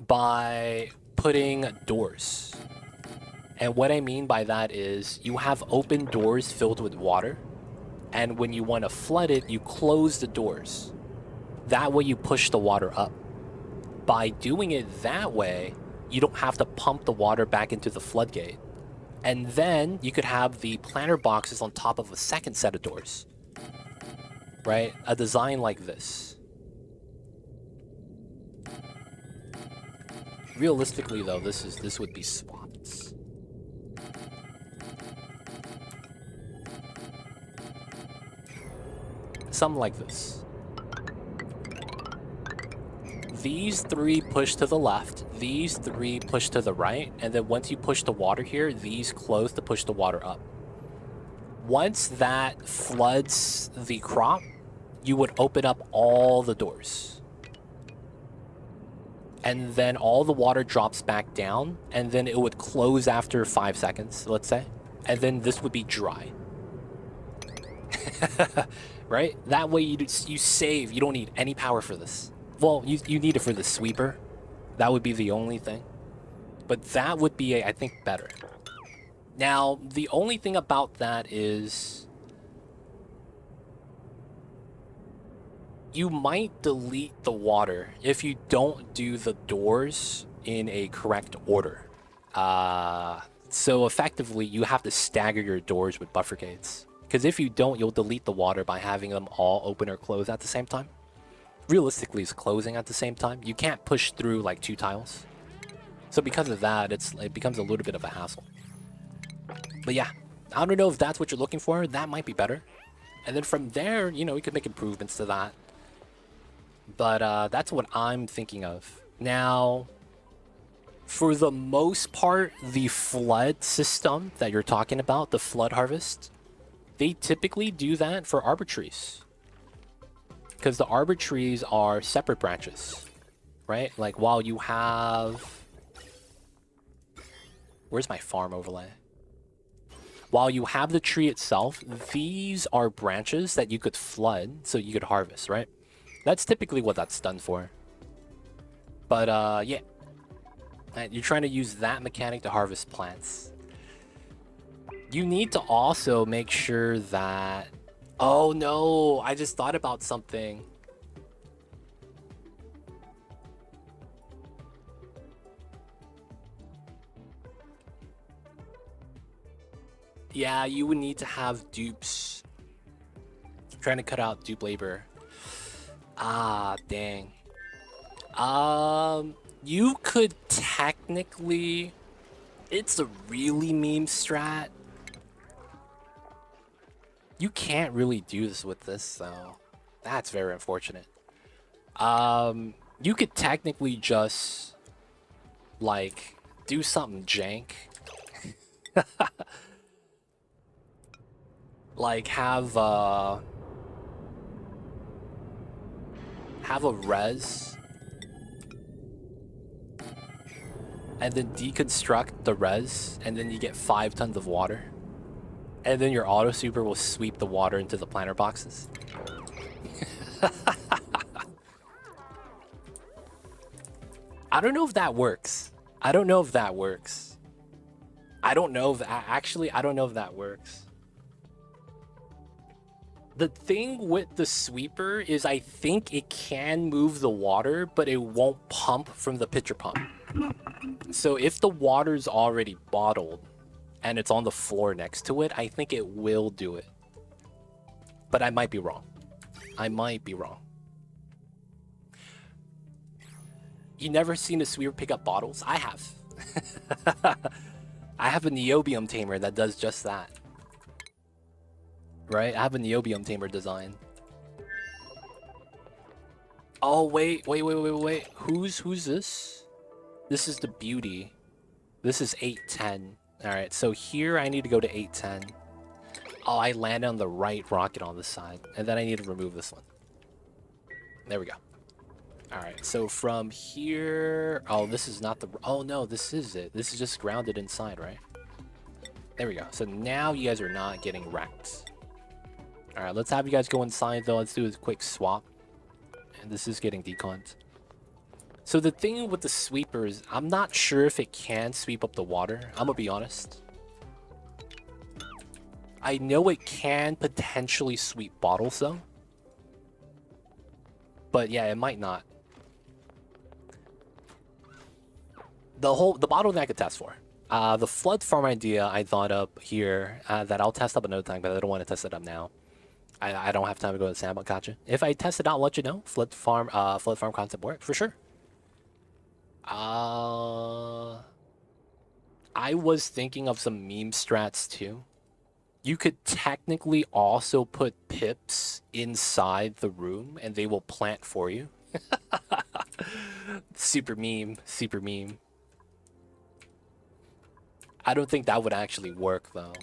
by putting doors. And what I mean by that is you have open doors filled with water, and when you want to flood it, you close the doors. That way you push the water up. By doing it that way, you don't have to pump the water back into the floodgate. And then you could have the planter boxes on top of a second set of doors. Right? A design like this. Realistically though, this would be swapped. something like this. These 3 push to the left, these 3 push to the right, and then once you push the water here, these close to push the water up. Once that floods the crop, you would open up all the doors. And then all the water drops back down, and then it would close after 5 seconds, let's say. And then this would be dry. Right? That way you save. You don't need any power for this. Well, you need it for the sweeper. That would be the only thing. But that would be, I think, better. Now, the only thing about that is you might delete the water if you don't do the doors in a correct order. So effectively, you have to stagger your doors with buffer gates. Because if you don't, you'll delete the water by having them all open or close at the same time. Realistically, it's closing at the same time. You can't push through like 2 tiles. So because of that, it becomes a little bit of a hassle. But yeah, I don't know if that's what you're looking for. That might be better. And then from there, you know, you could make improvements to that. But that's what I'm thinking of. Now, for the most part, the flood system that you're talking about, the flood harvest, they typically do that for arbor trees. Because the arbor trees are separate branches, right? Like while you have... Where's my farm overlay? While you have the tree itself, these are branches that you could flood so you could harvest, right? That's typically what that's done for. But yeah. You're trying to use that mechanic to harvest plants. You need to also make sure that... Oh no, I just thought about something. Yeah, you would need to have dupes. I'm trying to cut out dupe labor. Ah, dang. You could technically... It's a really meme strat. You can't really do this with this, though. That's very unfortunate. You could technically just, like, do something jank. Like, have a res. And then deconstruct the res, and then you get 5 tons of water. And then your auto super will sweep the water into the planter boxes. I don't know if that works. I don't know if that works. I don't know if actually, I don't know if that works. The thing with the sweeper is I think it can move the water, but it won't pump from the pitcher pump. So if the water's already bottled and it's on the floor next to it, I think it will do it. But I might be wrong. I might be wrong. You never seen a sweeper pick up bottles? I have. I have a niobium tamer that does just that. Right? I have a niobium tamer design. Oh, wait. Who's this? This is the beauty. This is 810. Alright, so here I need to go to 810. Oh, I landed on the right rocket on this side. And then I need to remove this one. There we go. Alright, so from here... Oh, this is not the... Oh, no, this is it. This is just grounded inside, right? There we go. So now you guys are not getting wrecked. Alright, let's have you guys go inside, though. Let's do a quick swap. And this is getting deconned. So the thing with the sweeper is, I'm not sure if it can sweep up the water. I'm gonna be honest. I know it can potentially sweep bottles, though. But yeah, it might not. The bottleneck I could test for. The flood farm idea I thought up here that I'll test up another time, but I don't want to test it up now. I don't have time to go to the sandbox. Gotcha. If I test it out, I'll let you know. Flood farm concept work for sure. I was thinking of some meme strats too. You could technically also put pips inside the room and they will plant for you. Super meme, super meme. I don't think that would actually work though.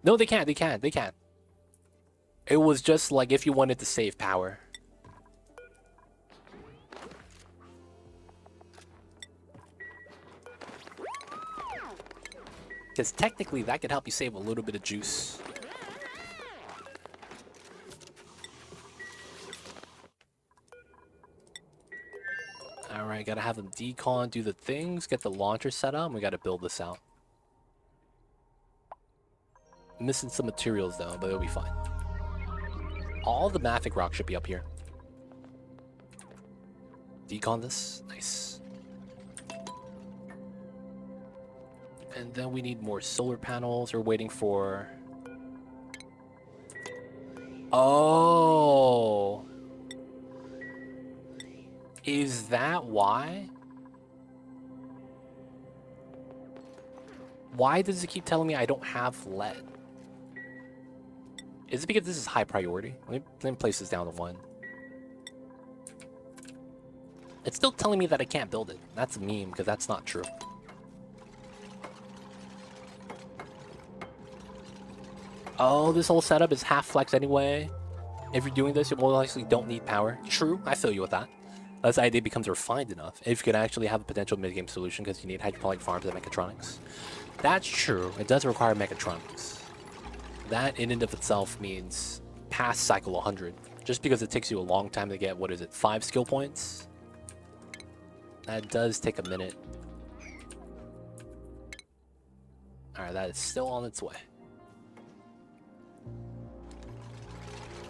No, they can't, they can't, they can't. It was just like if you wanted to save power. Because technically that could help you save a little bit of juice. Alright, gotta have them decon, do the things, get the launcher set up, and we gotta build this out. Missing some materials though, but it'll be fine. All the mafic rock should be up here. Decon this, nice. And then we need more solar panels. We're waiting for... Oh! Is that why? Why does it keep telling me I don't have lead? Is it because this is high priority? Let me place this down to 1. It's still telling me that I can't build it. That's a meme, because that's not true. Oh, this whole setup is half flex anyway. If you're doing this, you more likely don't need power. True, I feel you with that. Unless the idea becomes refined enough. If you could actually have a potential mid-game solution because you need hydraulic farms and mechatronics. That's true. It does require mechatronics. That in and of itself means past cycle 100. Just because it takes you a long time to get, what is it, 5 skill points? That does take a minute. Alright, that is still on its way.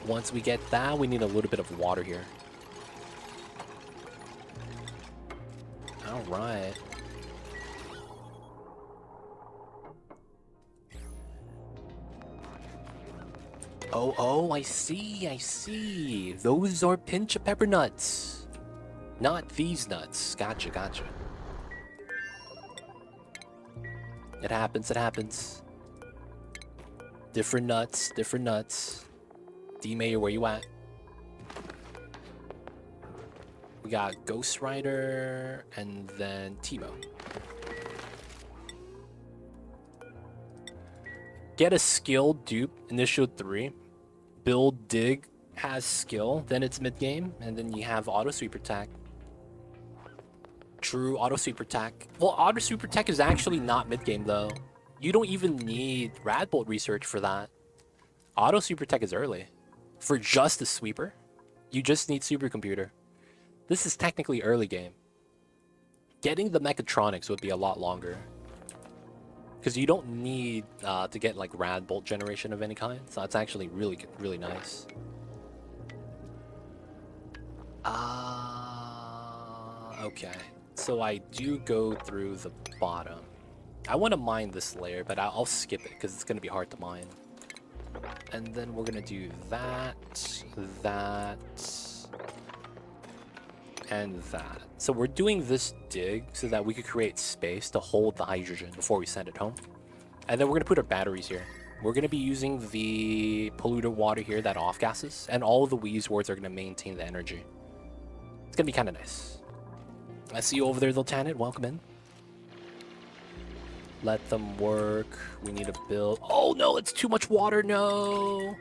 Once we get that, we need a little bit of water here. Alright. Oh, I see, I see. Those are pinch of pepper nuts. Not these nuts. Gotcha, gotcha. It happens, it happens. Different nuts, different nuts. D-Mayor, where you at? We got Ghost Rider and then Timo. Get a skill dupe, initial 3. Build dig has skill, then it's mid-game, and then you have auto sweeper attack. True, auto sweeper attack. Well, auto sweeper attack is actually not mid-game though. You don't even need Radbolt research for that. Auto sweeper attack is early. For just a sweeper, you just need supercomputer. This is technically early game. Getting the mechatronics would be a lot longer. Because you don't need to get like Radbolt generation of any kind. So that's actually really, really nice. Okay. So I do go through the bottom. I want to mine this layer, but I'll skip it because it's going to be hard to mine. And then we're going to do that, that, and that. So we're doing this dig so that we could create space to hold the hydrogen before we send it home. And then we're going to put our batteries here. We're going to be using the polluter water here that off gases, and all of the Wheeze wards are going to maintain the energy. It's going to be kind of nice. I see you over there, Lieutenant. Welcome in. Let them work. We need to build. Oh no, it's too much water. No.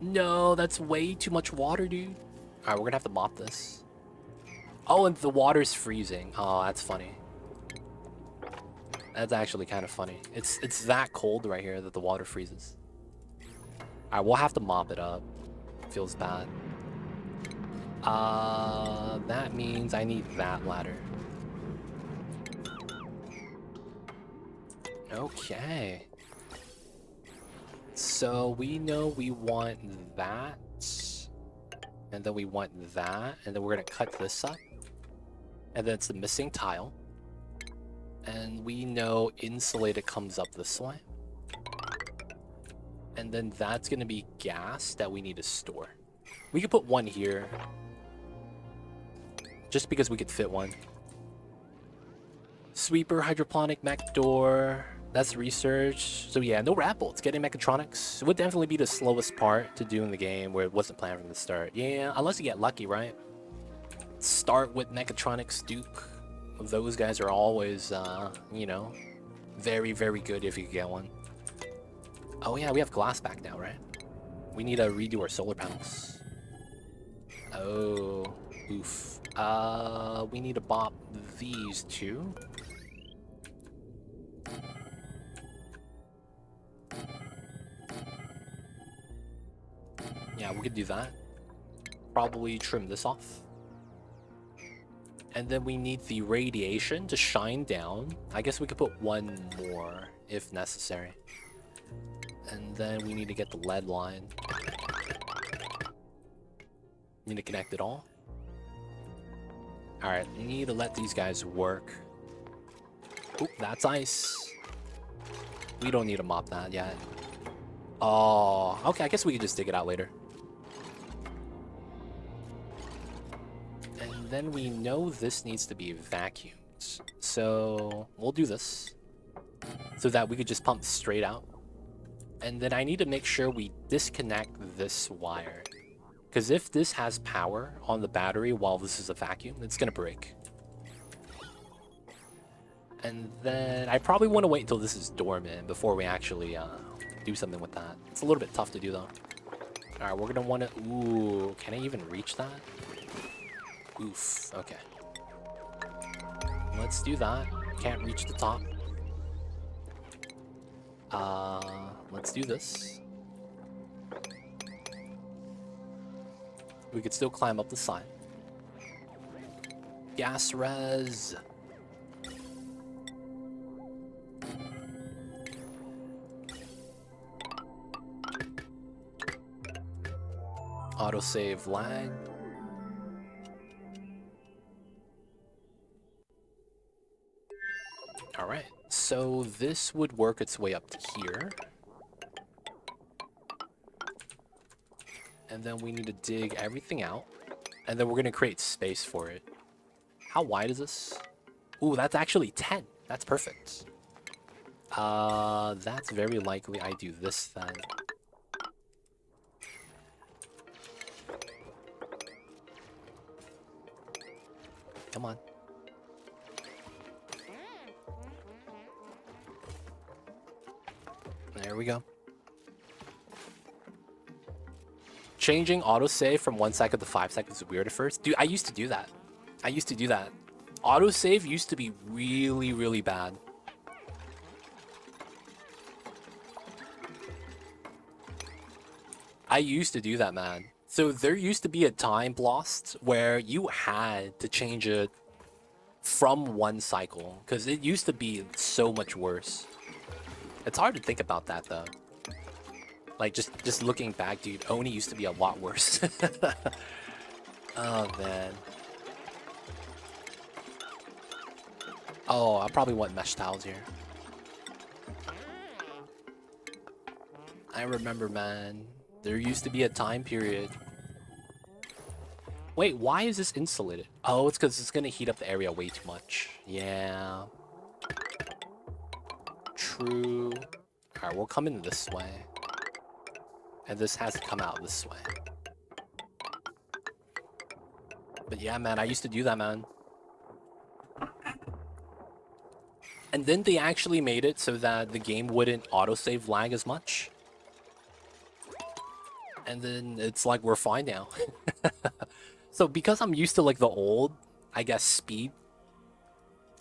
No, that's way too much water, dude. All right, we're going to have to mop this. Oh, and the water's freezing. Oh, that's funny. That's actually kind of funny. It's that cold right here that the water freezes. All right, we'll have to mop it up. Feels bad. That means I need that ladder. Okay. So we know we want that. And then we want that. And then we're going to cut this up. And then it's the missing tile. And we know insulated comes up this way. And then that's going to be gas that we need to store. We could put one here. just because we could fit one. Sweeper, hydroponic, mech door. That's research. So yeah, no rat bolts. Getting mechatronics would definitely be the slowest part to do in the game where it wasn't planned from the start. Yeah, unless you get lucky, right? Start with mechatronics, Duke. Those guys are always, you know, very, very good if you can get one. Oh yeah, we have glass back now, right? We need to redo our solar panels. Oh, oof. We need to bop these two. Yeah, we could do that. Probably trim this off. And then we need the radiation to shine down. I guess we could put one more if necessary. And then we need to get the lead line. Need to connect it all. Alright, we need to let these guys work. Oop, that's ice. We don't need to mop that yet. Oh, okay, I guess we could just dig it out later. And then we know this needs to be vacuumed. So we'll do this so that we could just pump straight out. And then I need to make sure we disconnect this wire. Because if this has power on the battery while this is a vacuum, it's going to break. And then I probably want to wait until this is dormant before we actually do something with that. It's a little bit tough to do though. Alright, we're going to want to... Ooh, can I even reach that? Oof, okay. Let's do that. Can't reach the top. Let's do this. We could still climb up the side. Gas res. Autosave lag. Alright, so this would work its way up to here. And then we need to dig everything out. And then we're going to create space for it. How wide is this? Ooh, that's actually 10. That's perfect. That's very likely I do this then. Come on. There we go. Changing autosave from 1 second to 5 seconds is weird at first. Dude, I used to do that. Autosave used to be really, really bad. I used to do that, man. So there used to be a time lost where you had to change it from 1 cycle. Because it used to be so much worse. It's hard to think about that, though. Like, just looking back, dude, Oni used to be a lot worse. Oh, man. Oh, I probably want mesh tiles here. I remember, man. There used to be a time period. Wait, why is this insulated? Oh, it's because it's going to heat up the area way too much. Yeah. True. Alright, we'll come in this way. And this has to come out this way. But yeah, man, I used to do that, man. And then they actually made it so that the game wouldn't autosave lag as much. And then it's like we're fine now. So because I'm used to like the old, I guess, speed,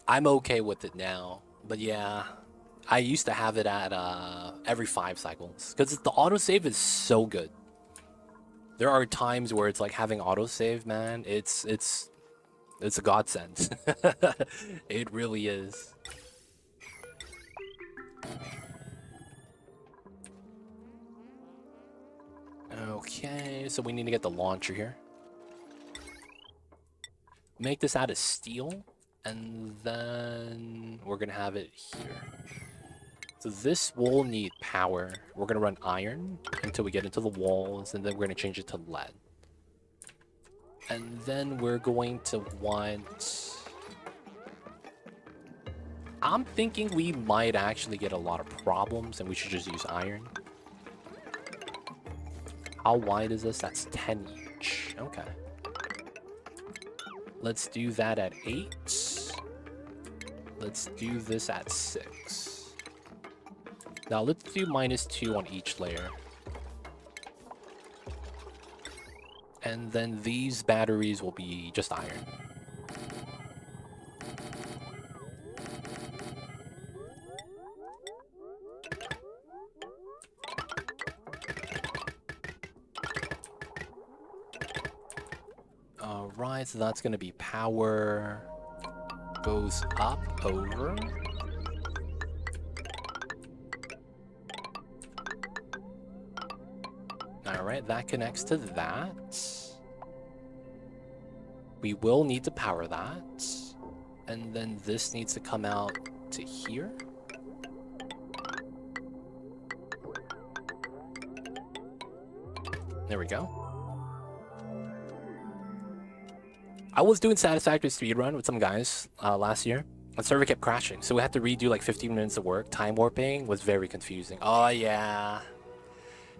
I'm okay with it now. But yeah, I used to have it at every 5 cycles because the autosave is so good. There are times where it's like having autosave, man. It's a godsend. It really is. Okay, so we need to get the launcher here. Make this out of steel, and then we're gonna have it here. So this will need power. We're gonna run iron until we get into the walls, and then we're gonna change it to lead. And then we're going to want... I'm thinking we might actually get a lot of problems and we should just use iron. How wide is this? That's 10 each. Okay. Let's do that at 8. Let's do this at 6. Now let's do -2 on each layer. And then these batteries will be just iron. Alright, so that's going to be power goes up over. Alright, that connects to that. We will need to power that. And then this needs to come out to here. There we go. I was doing Satisfactory speedrun with some guys last year. The server kept crashing, so we had to redo like 15 minutes of work. Time warping was very confusing. Oh yeah.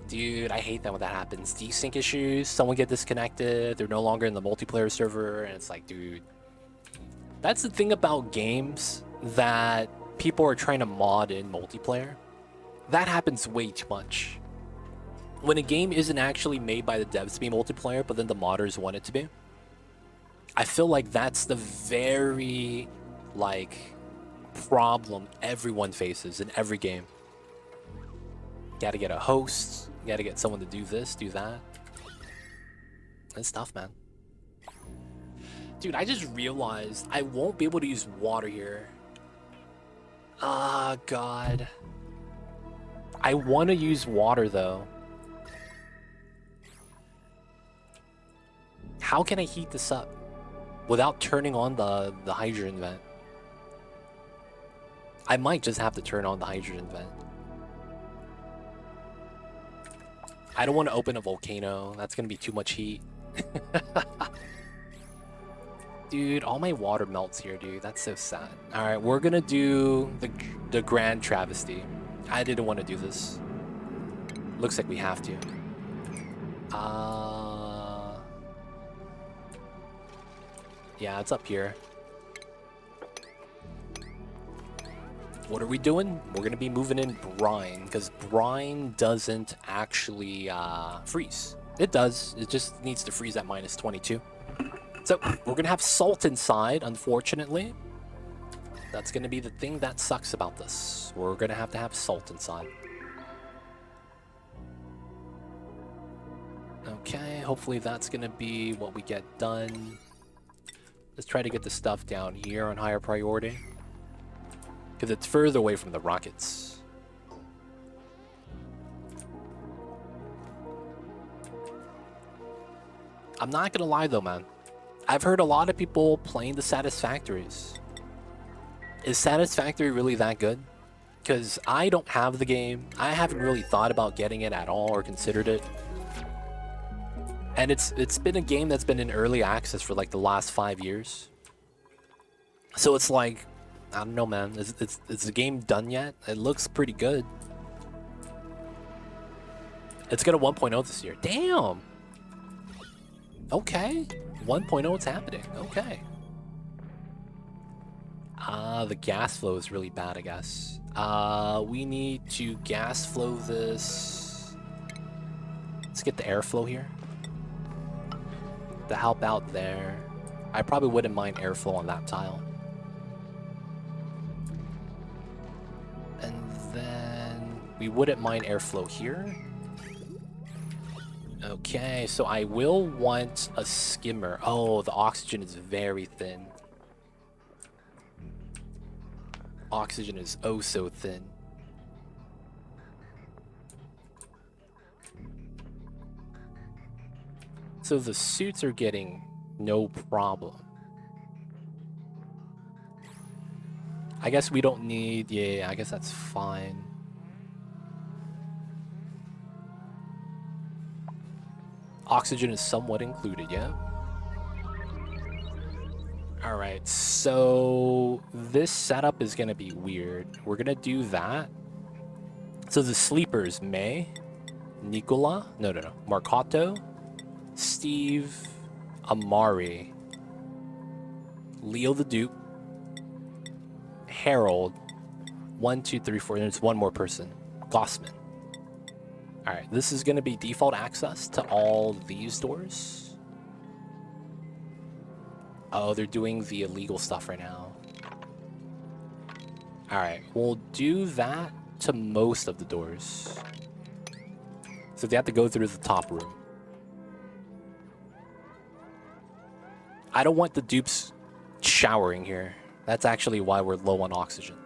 Dude, I hate that when that happens. Desync issues, someone get disconnected, they're no longer in the multiplayer server, and it's like, dude. That's the thing about games that people are trying to mod in multiplayer. That happens way too much. When a game isn't actually made by the devs to be multiplayer, but then the modders want it to be. I feel like that's the very, like, problem everyone faces in every game. Gotta get a host, gotta get someone to do this, do that. It's tough, man. Dude, I just realized I won't be able to use water here. Ah, God. I want to use water, though. How can I heat this up without turning on the hydrogen vent? I might just have to turn on the hydrogen vent. I don't want to open a volcano. That's going to be too much heat. Dude, all my water melts here, dude. That's so sad. Alright, we're going to do the Grand Travesty. I didn't want to do this. Looks like we have to. Yeah, it's up here. What are we doing? We're going to be moving in brine, because brine doesn't actually freeze. It does. It just needs to freeze at -22. So, we're going to have salt inside, unfortunately. That's going to be the thing that sucks about this. We're going to have salt inside. Okay, hopefully that's going to be what we get done. Let's try to get the stuff down here on higher priority, because it's further away from the rockets. I'm not gonna lie though, man. I've heard a lot of people playing the Satisfactories. Is Satisfactory really that good? Because I don't have the game. I haven't really thought about getting it at all or considered it. And it's been a game that's been in early access for like the last 5 years. So it's like, I don't know, man. Is the game done yet? It looks pretty good. It's got a 1.0 this year. Damn! Okay. 1.0, it's happening. Okay. The gas flow is really bad, I guess. We need to gas flow this. Let's get the airflow here to help out there. I probably wouldn't mind airflow on that tile. And then we wouldn't mind airflow here. Okay, so I will want a skimmer. Oh, the oxygen is very thin. Oxygen is oh so thin. So the suits are getting no problem. I guess we don't need... Yeah, I guess that's fine. Oxygen is somewhat included, yeah? Alright, so this setup is going to be weird. We're going to do that. So the sleepers, May, Nicola, no, Marcato, Steve, Amari, Leo the Duke, Harold, 1, 2, 3, 4, there's one more person, Gossman. Alright, this is going to be default access to all these doors. Oh, they're doing the illegal stuff right now. Alright, we'll do that to most of the doors. So they have to go through the top room. I don't want the dupes showering here. That's actually why we're low on oxygen.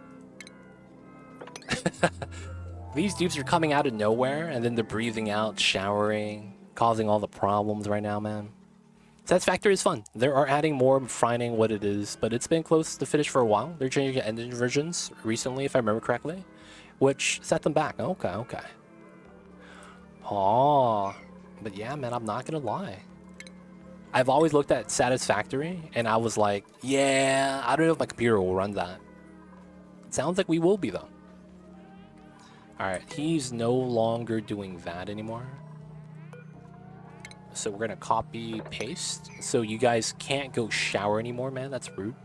These dupes are coming out of nowhere, and then they're breathing out, showering, causing all the problems right now, man. Satisfactory is fun. They are adding more, refining what it is, but it's been close to finish for a while. They're changing engine versions recently, if I remember correctly, which set them back. Okay. Oh, but yeah, man, I'm not gonna lie. I've always looked at Satisfactory, and I was like, yeah, I don't know if my computer will run that. It sounds like we will be, though. Alright, he's no longer doing that anymore. So we're gonna copy, paste. So you guys can't go shower anymore, man. That's rude.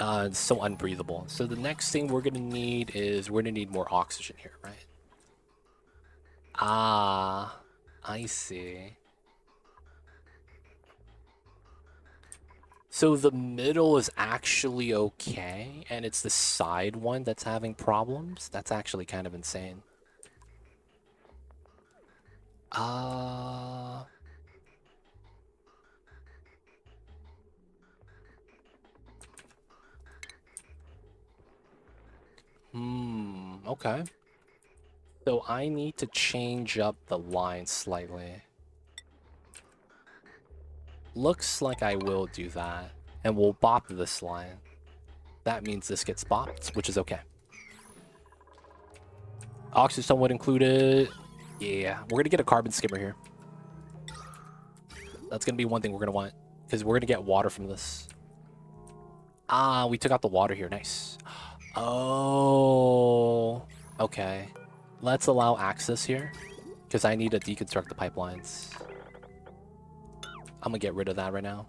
It's so unbreathable. So the next thing we're gonna need is we're gonna need more oxygen here, right? Ah, I see. So the middle is actually okay, and it's the side one that's having problems? That's actually kind of insane. Okay. So I need to change up the line slightly. Looks like I will do that. And we'll bop this line. That means this gets bopped, which is okay. Oxygen somewhat included. Yeah, we're gonna get a carbon skimmer here. That's gonna be one thing we're gonna want, because we're gonna get water from this. Ah, we took out the water here. Nice. Oh, okay. Let's allow access here, because I need to deconstruct the pipelines. I'm gonna get rid of that right now.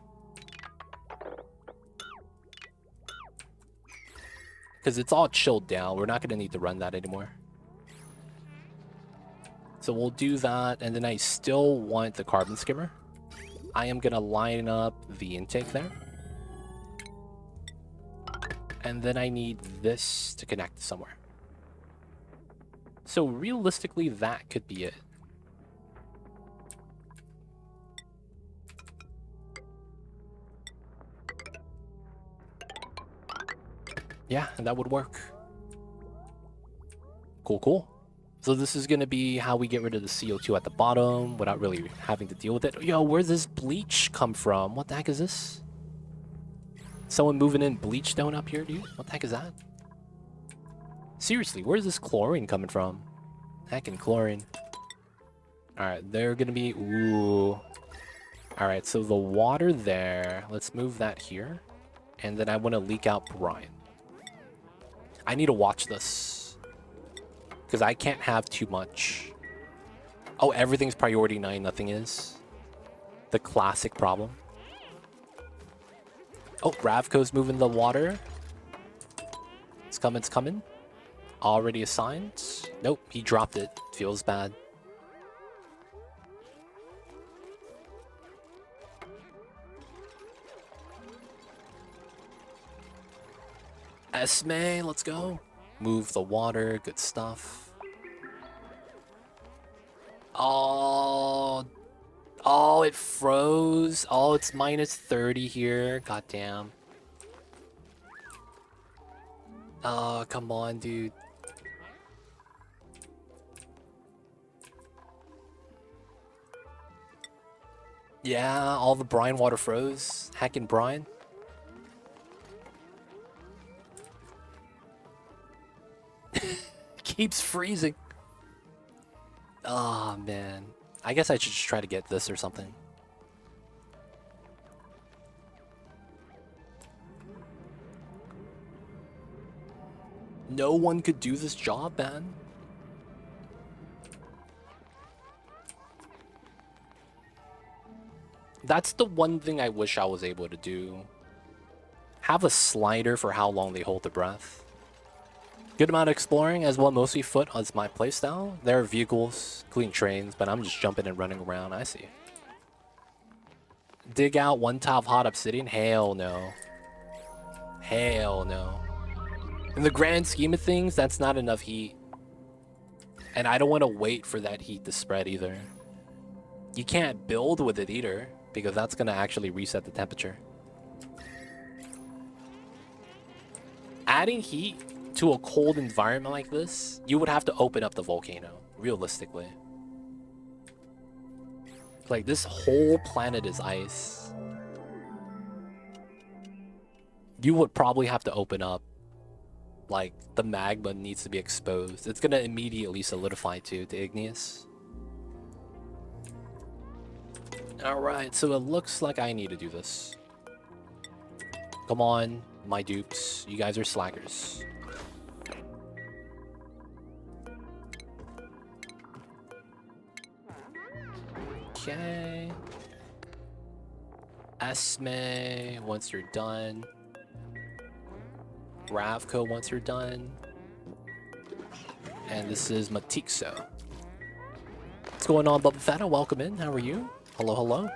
Because it's all chilled down. We're not gonna need to run that anymore. So we'll do that, and then I still want the carbon skimmer. I am gonna line up the intake there. And then I need this to connect somewhere. So realistically, that could be it. Yeah, and that would work. Cool. So this is going to be how we get rid of the CO2 at the bottom without really having to deal with it. Yo, where's this bleach come from? What the heck is this? Someone moving in bleach stone up here, dude? What the heck is that? Seriously, where's this chlorine coming from? Heckin' chlorine. Alright, they're going to be... Ooh. Alright, so the water there, let's move that here. And then I want to leak out brine. I need to watch this. Because I can't have too much. Oh, everything's priority 9, nothing is. The classic problem. Oh, Ravco's moving the water. It's coming. Already assigned. Nope, he dropped it. Feels bad. Esme, let's go. Move the water, good stuff. Oh, it froze. Oh, it's minus 30 here. Goddamn. Oh, come on, dude. Yeah, all the brine water froze. Heckin' brine. Keeps freezing. Oh, man. I guess I should just try to get this or something. No one could do this job, man. That's the one thing I wish I was able to do. Have a slider for how long they hold their breath. Good amount of exploring as well, mostly foot as my playstyle. There are vehicles, clean trains, but I'm just jumping and running around. I see. Dig out one tile of hot obsidian? Hell no. Hell no. In the grand scheme of things, that's not enough heat. And I don't want to wait for that heat to spread either. You can't build with it either, because that's going to actually reset the temperature. Adding heat to a cold environment like this, you would have to open up the volcano, realistically. Like, this whole planet is ice. You would probably have to open up, like, the magma needs to be exposed. It's gonna immediately solidify too, to igneous. Alright, so it looks like I need to do this. Come on, my dupes. You guys are slackers. Okay. Esme, once you're done. Ravco, once you're done. And this is Matixo. What's going on, Bubba Fetta? Welcome in. How are you? Hello, hello.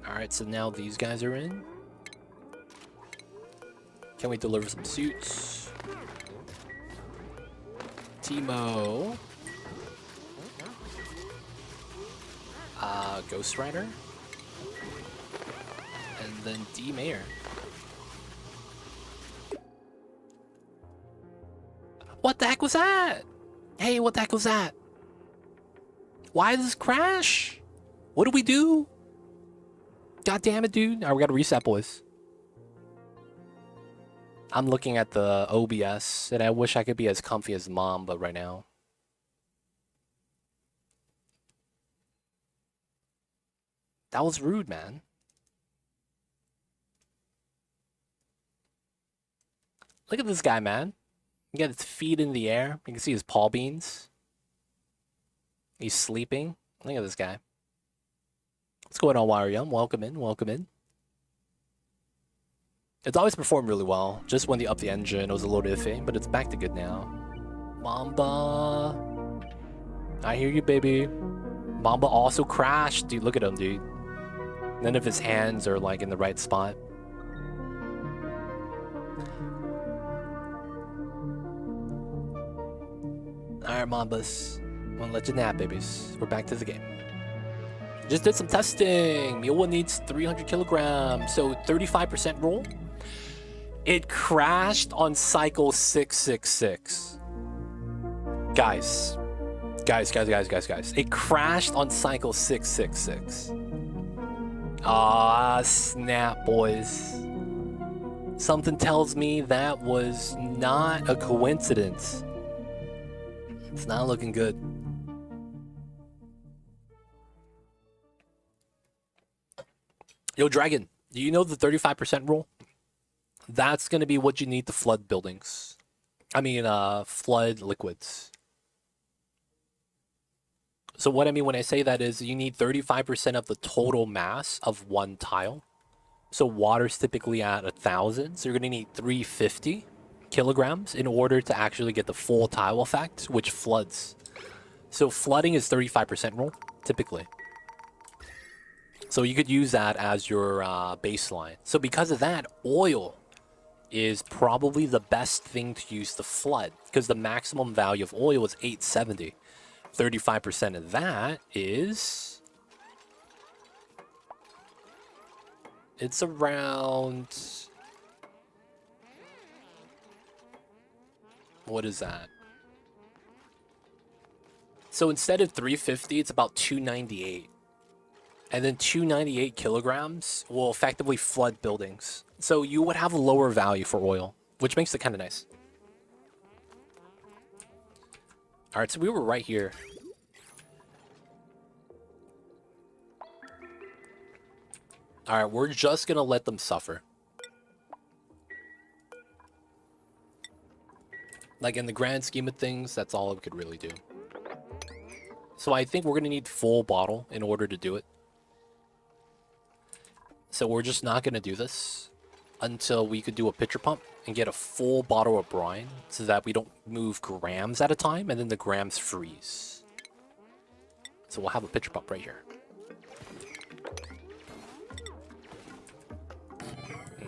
Alright, so now these guys are in. Can we deliver some suits? Timo. Ghost Rider. And then D Mayor. What the heck was that? Hey, what the heck was that? Why did this crash? What do we do? God damn it, dude. Alright, we gotta reset, boys. I'm looking at the OBS, and I wish I could be as comfy as mom, but right now. That was rude, man. Look at this guy, man. He got his feet in the air. You can see his paw beans. He's sleeping. Look at this guy. What's going on, Warium? Welcome in, welcome in. It's always performed really well. Just when they upped the engine, it was a little iffy, but it's back to good now. Mamba. I hear you, baby. Mamba also crashed. Dude, look at him, dude. None of his hands are like in the right spot. Alright, Mambas. I'm gonna let you nap, babies. We're back to the game. Just did some testing. Mule needs 300 kilograms, so 35% roll. It crashed on cycle 666. Guys. It crashed on cycle 666. Ah, snap, boys. Something tells me that was not a coincidence. It's not looking good. Yo, Dragon, do you know the 35% rule? That's going to be what you need to flood buildings. I mean, flood liquids. So what I mean when I say that is you need 35% of the total mass of one tile. So water's typically at 1,000. So you're going to need 350 kilograms in order to actually get the full tile effect, which floods. So flooding is 35% rule, typically. So you could use that as your baseline. So because of that, oil is probably the best thing to use to flood, because the maximum value of oil is 870. 35% of that is... It's around... What is that? So instead of 350, it's about 298. And then 298 kilograms will effectively flood buildings. So you would have a lower value for oil, which makes it kind of nice. All right, so we were right here. All right, we're just going to let them suffer. Like, in the grand scheme of things, that's all it could really do. So I think we're going to need full bottle in order to do it. So we're just not going to do this until we could do a pitcher pump and get a full bottle of brine so that we don't move grams at a time and then the grams freeze. So we'll have a pitcher pump right here.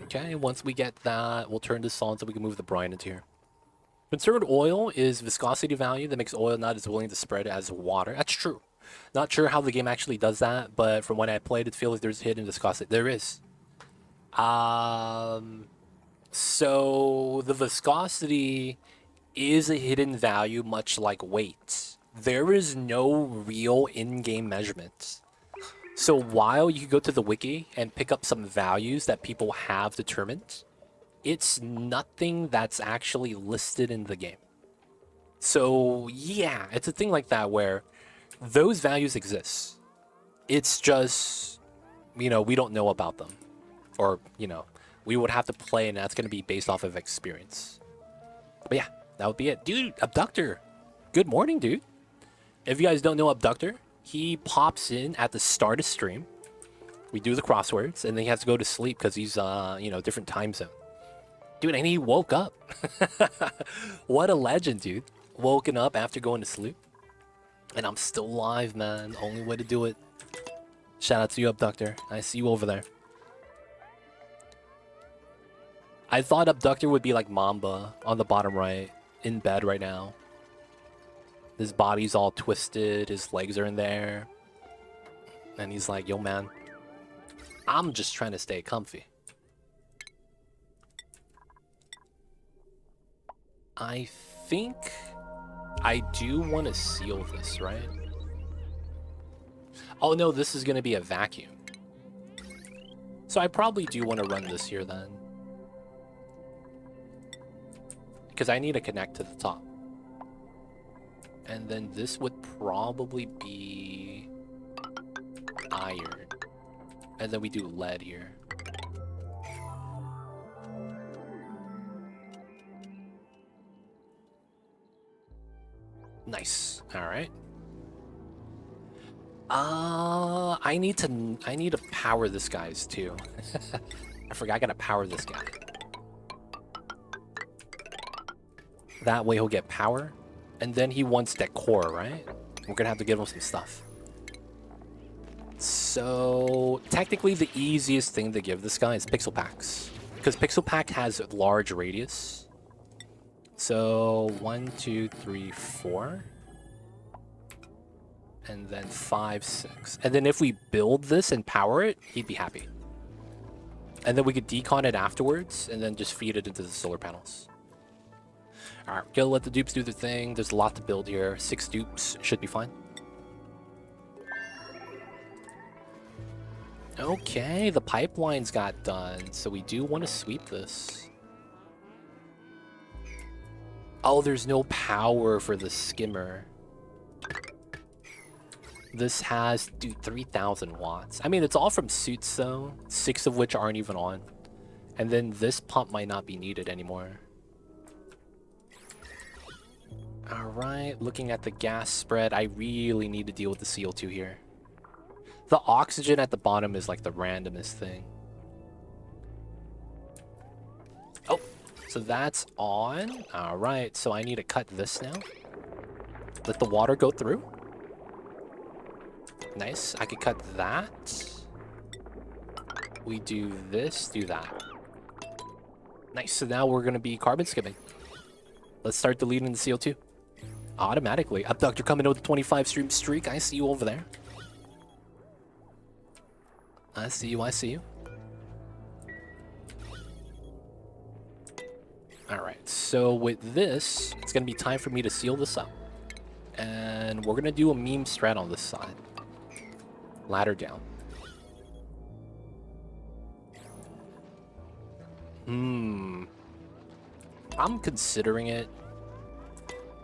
Okay, once we get that, we'll turn this on so we can move the brine into here. Conserved oil is viscosity value that makes oil not as willing to spread as water. That's true. Not sure how the game actually does that, but from when I played, it feels like there's hidden viscosity. There is. So the viscosity is a hidden value, much like weight. There is no real in-game measurement. So while you go to the wiki and pick up some values that people have determined, it's nothing that's actually listed in the game. So yeah, it's a thing like that where those values exist. It's just, we don't know about them. Or, we would have to play and that's going to be based off of experience. But yeah, that would be it. Dude, Abductor. Good morning, dude. If you guys don't know Abductor, he pops in at the start of stream. We do the crosswords and then he has to go to sleep because he's, different time zone. Dude, and he woke up. What a legend, dude. Woken up after going to sleep. And I'm still alive, man. Only way to do it. Shout out to you, Abductor. I see you over there. I thought Abductor would be like Mamba on the bottom right, in bed right now. His body's all twisted, his legs are in there. And he's like, yo, man, I'm just trying to stay comfy. I think I do want to seal this, right? Oh no, this is going to be a vacuum. So I probably do want to run this here then. Because I need to connect to the top. And then this would probably be iron. And then we do lead here. Nice. All right. I need to power this guy's too. I forgot I gotta power this guy. That way he'll get power. And then he wants decor, right? We're gonna have to give him some stuff. So technically the easiest thing to give this guy is Pixel Packs. Because Pixel Pack has large radius. So 1, 2, 3, 4. And then 5, 6. And then if we build this and power it, he'd be happy. And then we could decon it afterwards and then just feed it into the solar panels. Alright, we're gonna let the dupes do their thing. There's a lot to build here. 6 dupes should be fine. Okay, the pipelines got done. So we do want to sweep this. Oh, there's no power for the skimmer. This has, dude, 3,000 watts. I mean, it's all from suits, though. 6 of which aren't even on. And then this pump might not be needed anymore. Alright, looking at the gas spread, I really need to deal with the CO2 here. The oxygen at the bottom is like the randomest thing. Oh, so that's on. Alright, so I need to cut this now. Let the water go through. Nice, I could cut that. We do this, do that. Nice, so now we're gonna be carbon skimming. Let's start deleting the CO2. Automatically. Abductor coming in with a 25 stream streak. I see you over there. I see you, I see you. Alright, so with this, it's gonna be time for me to seal this up. And we're gonna do a meme strat on this side. Ladder down. I'm considering it.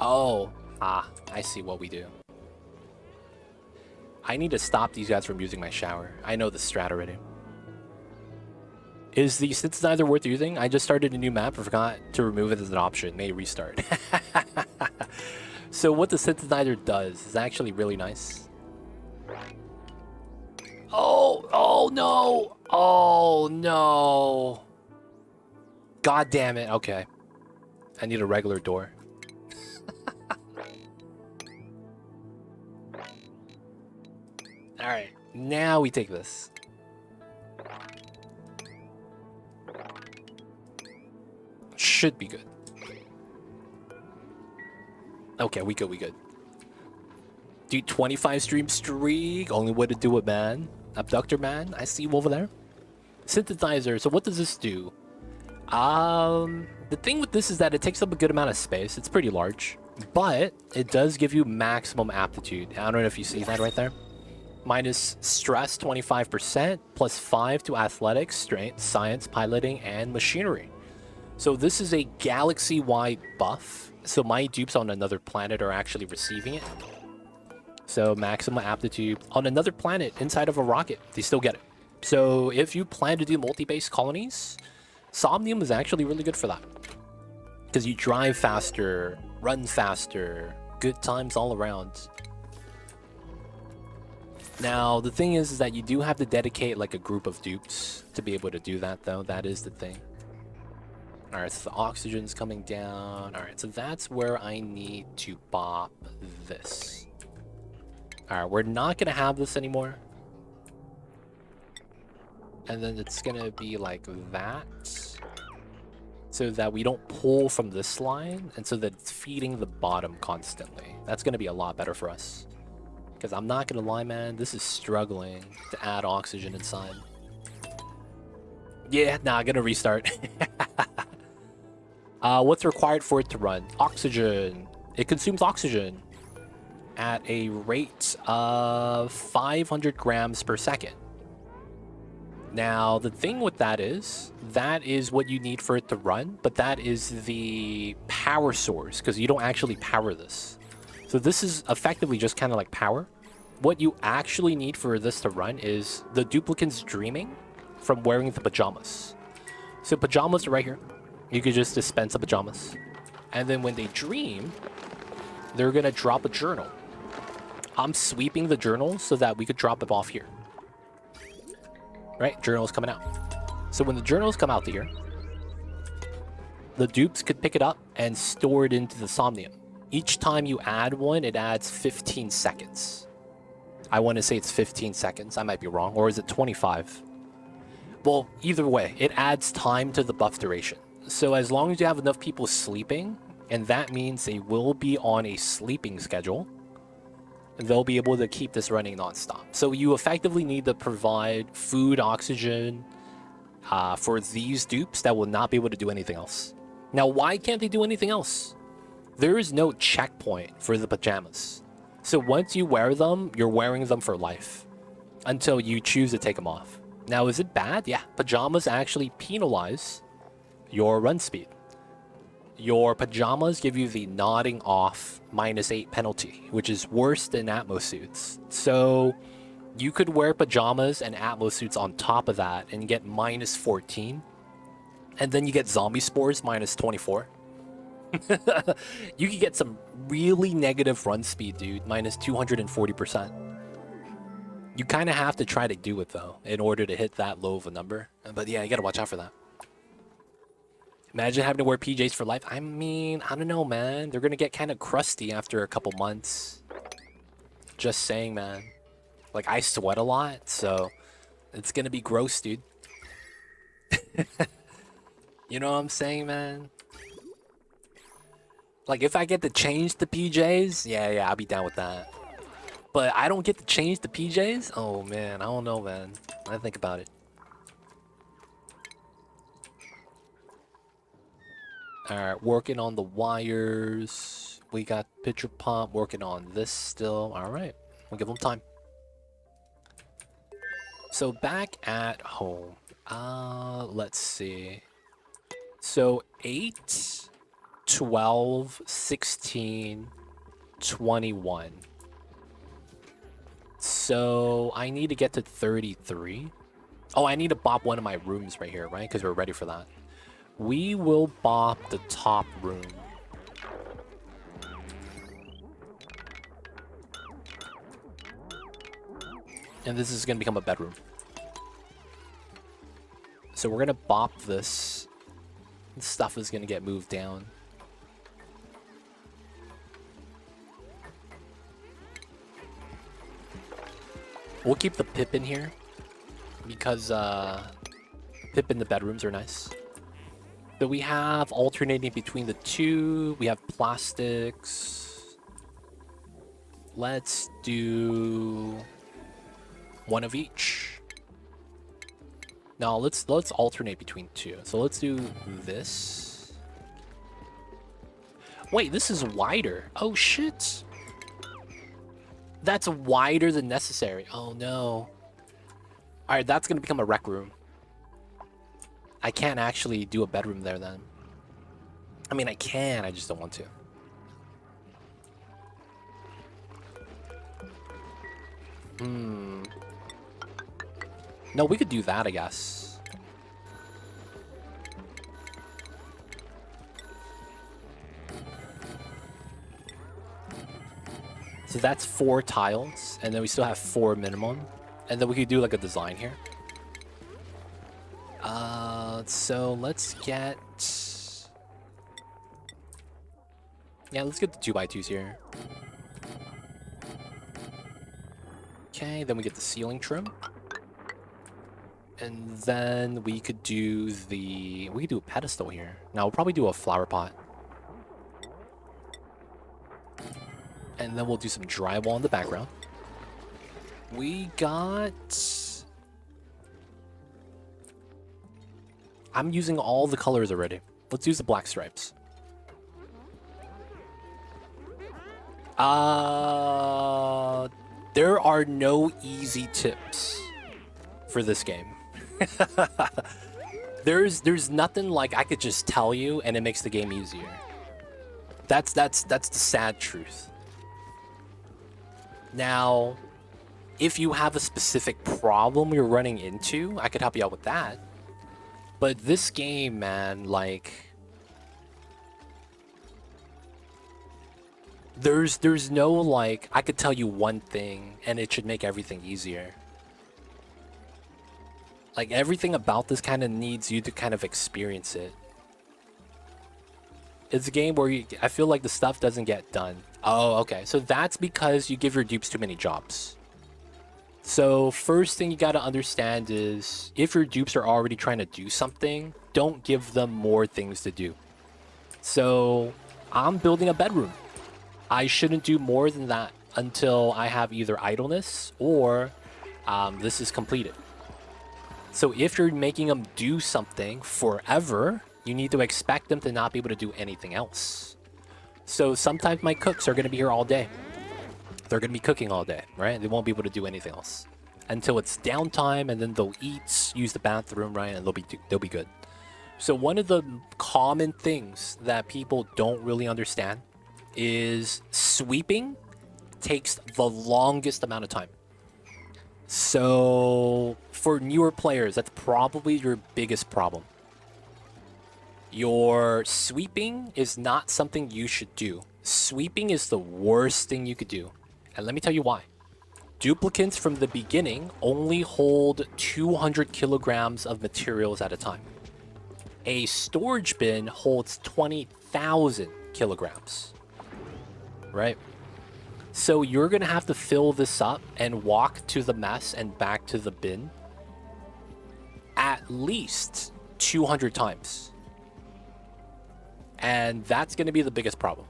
Oh, I see what we do. I need to stop these guys from using my shower. I know the strat already. Is the synthesizer worth using? I just started a new map. I forgot to remove it as an option. May restart. So what the synthesizer does is actually really nice. Oh no! Oh no! God damn it. Okay. I need a regular door. Alright, now we take this. Should be good. Okay, we good. Dude, 25 stream streak. Only way to do it, man. Abductor man, I see you over there. Synthesizer, so what does this do? The thing with this is that it takes up a good amount of space. It's pretty large, but it does give you maximum aptitude. I don't know if you see that right there. Minus stress 25%, plus 5 to athletics, strength, science, piloting, and machinery. So this is a galaxy-wide buff. So my dupes on another planet are actually receiving it. So maximum aptitude on another planet inside of a rocket, they still get it. So if you plan to do multi-base colonies, Somnium is actually really good for that. Because you drive faster, run faster, good times all around. Now, the thing is that you do have to dedicate like a group of dupes to be able to do that, though. That is the thing. Alright, so the oxygen's coming down. Alright, so that's where I need to bop this. Alright, we're not going to have this anymore. And then it's going to be like that. So that we don't pull from this line, and so that it's feeding the bottom constantly. That's going to be a lot better for us. Because I'm not going to lie, man, this is struggling to add oxygen inside. Yeah, nah, I'm going to restart. What's required for it to run? Oxygen. It consumes oxygen at a rate of 500 grams per second. Now, the thing with that is what you need for it to run, but that is the power source, because you don't actually power this. So this is effectively just kind of like power. What you actually need for this to run is the duplicants dreaming from wearing the pajamas. So pajamas are right here. You could just dispense the pajamas. And then when they dream, they're going to drop a journal. I'm sweeping the journal so that we could drop it off here. Right? Journal's coming out. So when the journals come out here, the dupes could pick it up and store it into the Somnium. Each time you add one, it adds 15 seconds. I want to say it's 15 seconds. I might be wrong. Or is it 25? Well, either way, it adds time to the buff duration. So as long as you have enough people sleeping, and that means they will be on a sleeping schedule, they'll be able to keep this running nonstop. So you effectively need to provide food, oxygen for these dupes that will not be able to do anything else. Now, why can't they do anything else? There is no checkpoint for the pajamas. So once you wear them, you're wearing them for life until you choose to take them off. Now, is it bad? Yeah, pajamas actually penalize your run speed. Your pajamas give you the nodding off -8 penalty, which is worse than Atmos suits. So you could wear pajamas and Atmos suits on top of that and get -14. And then you get zombie spores -24. You could get some really negative run speed, dude, -240%. You kind of have to try to do it, though, in order to hit that low of a number. But yeah, you gotta watch out for that. Imagine having to wear PJs for life. I mean, I don't know, man. They're gonna get kind of crusty after a couple months. Just saying, man. Like, I sweat a lot, so it's gonna be gross, dude. You know what I'm saying, man? Like, if I get to change the PJs, yeah, I'll be down with that. But I don't get to change the PJs? Oh, man, I don't know, man. I think about it. Alright, working on the wires. We got pitcher pump, working on this still. Alright, we'll give them time. So back at home. Let's see. So 8, 12, 16, 21. So I need to get to 33. Oh, I need to bop one of my rooms right here, right? Because we're ready for that. We will bop the top room. And this is going to become a bedroom. So we're going to bop this. This stuff is going to get moved down. We'll keep the pip in here. Because pip in the bedrooms are nice. So we have alternating between the two. We have plastics. Let's do one of each. No, let's alternate between two. So let's do this. Wait, this is wider. Oh shit. That's wider than necessary. Oh no. Alright, that's gonna become a rec room. I can't actually do a bedroom there then. I mean, I can, I just don't want to. No, we could do that, I guess. So that's 4 tiles, and then we still have 4 minimum. And then we could do like a design here. So let's get... Yeah, let's get the 2x2s here. Okay, then we get the ceiling trim. And then we could do the... We could do a pedestal here. Now, we'll probably do a flower pot. And then we'll do some drywall in the background. We got... I'm using all the colors already. Let's use the black stripes. There are no easy tips for this game. There's nothing like I could just tell you and it makes the game easier. That's the sad truth. Now, if you have a specific problem you're running into, I could help you out with that. But this game, man, like... There's no, like, I could tell you one thing and it should make everything easier. Like, everything about this kind of needs you to kind of experience it. It's a game where I feel like the stuff doesn't get done. Oh, okay. So that's because you give your dupes too many jobs. So first thing you got to understand is if your dupes are already trying to do something, don't give them more things to do. So I'm building a bedroom. I shouldn't do more than that until I have either idleness or this is completed. So if you're making them do something forever, you need to expect them to not be able to do anything else. So sometimes my cooks are going to be here all day. They're going to be cooking all day, right? They won't be able to do anything else until it's downtime, and then they'll eat, use the bathroom, right? And they'll be good. So one of the common things that people don't really understand is sweeping takes the longest amount of time. So for newer players, that's probably your biggest problem. Your sweeping is not something you should do. Sweeping is the worst thing you could do. And let me tell you why. Duplicates from the beginning only hold 200 kilograms of materials at a time. A storage bin holds 20,000 kilograms. Right? So you're going to have to fill this up and walk to the mess and back to the bin at least 200 times. And that's going to be the biggest problem.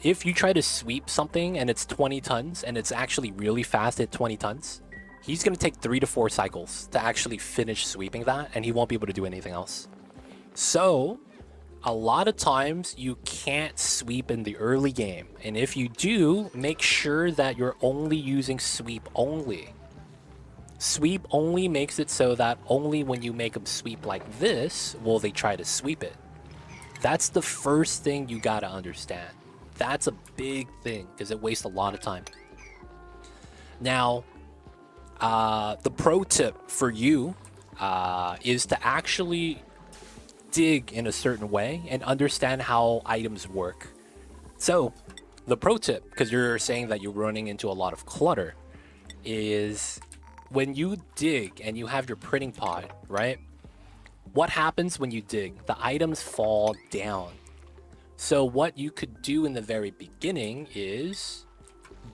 If you try to sweep something and it's 20 tons and it's actually really fast at 20 tons, he's going to take 3 to 4 cycles to actually finish sweeping that, and he won't be able to do anything else. So a lot of times you can't sweep in the early game. And if you do, make sure that you're only using sweep only. Sweep only makes it so that only when you make them sweep like this will they try to sweep it. That's the first thing you gotta understand. That's a big thing because it wastes a lot of time. Now, The pro tip for you is to actually dig in a certain way and understand how items work. So, the pro tip, because you're saying that you're running into a lot of clutter, is when you dig and you have your printing pod, right? What happens when you dig? The items fall down. So what you could do in the very beginning is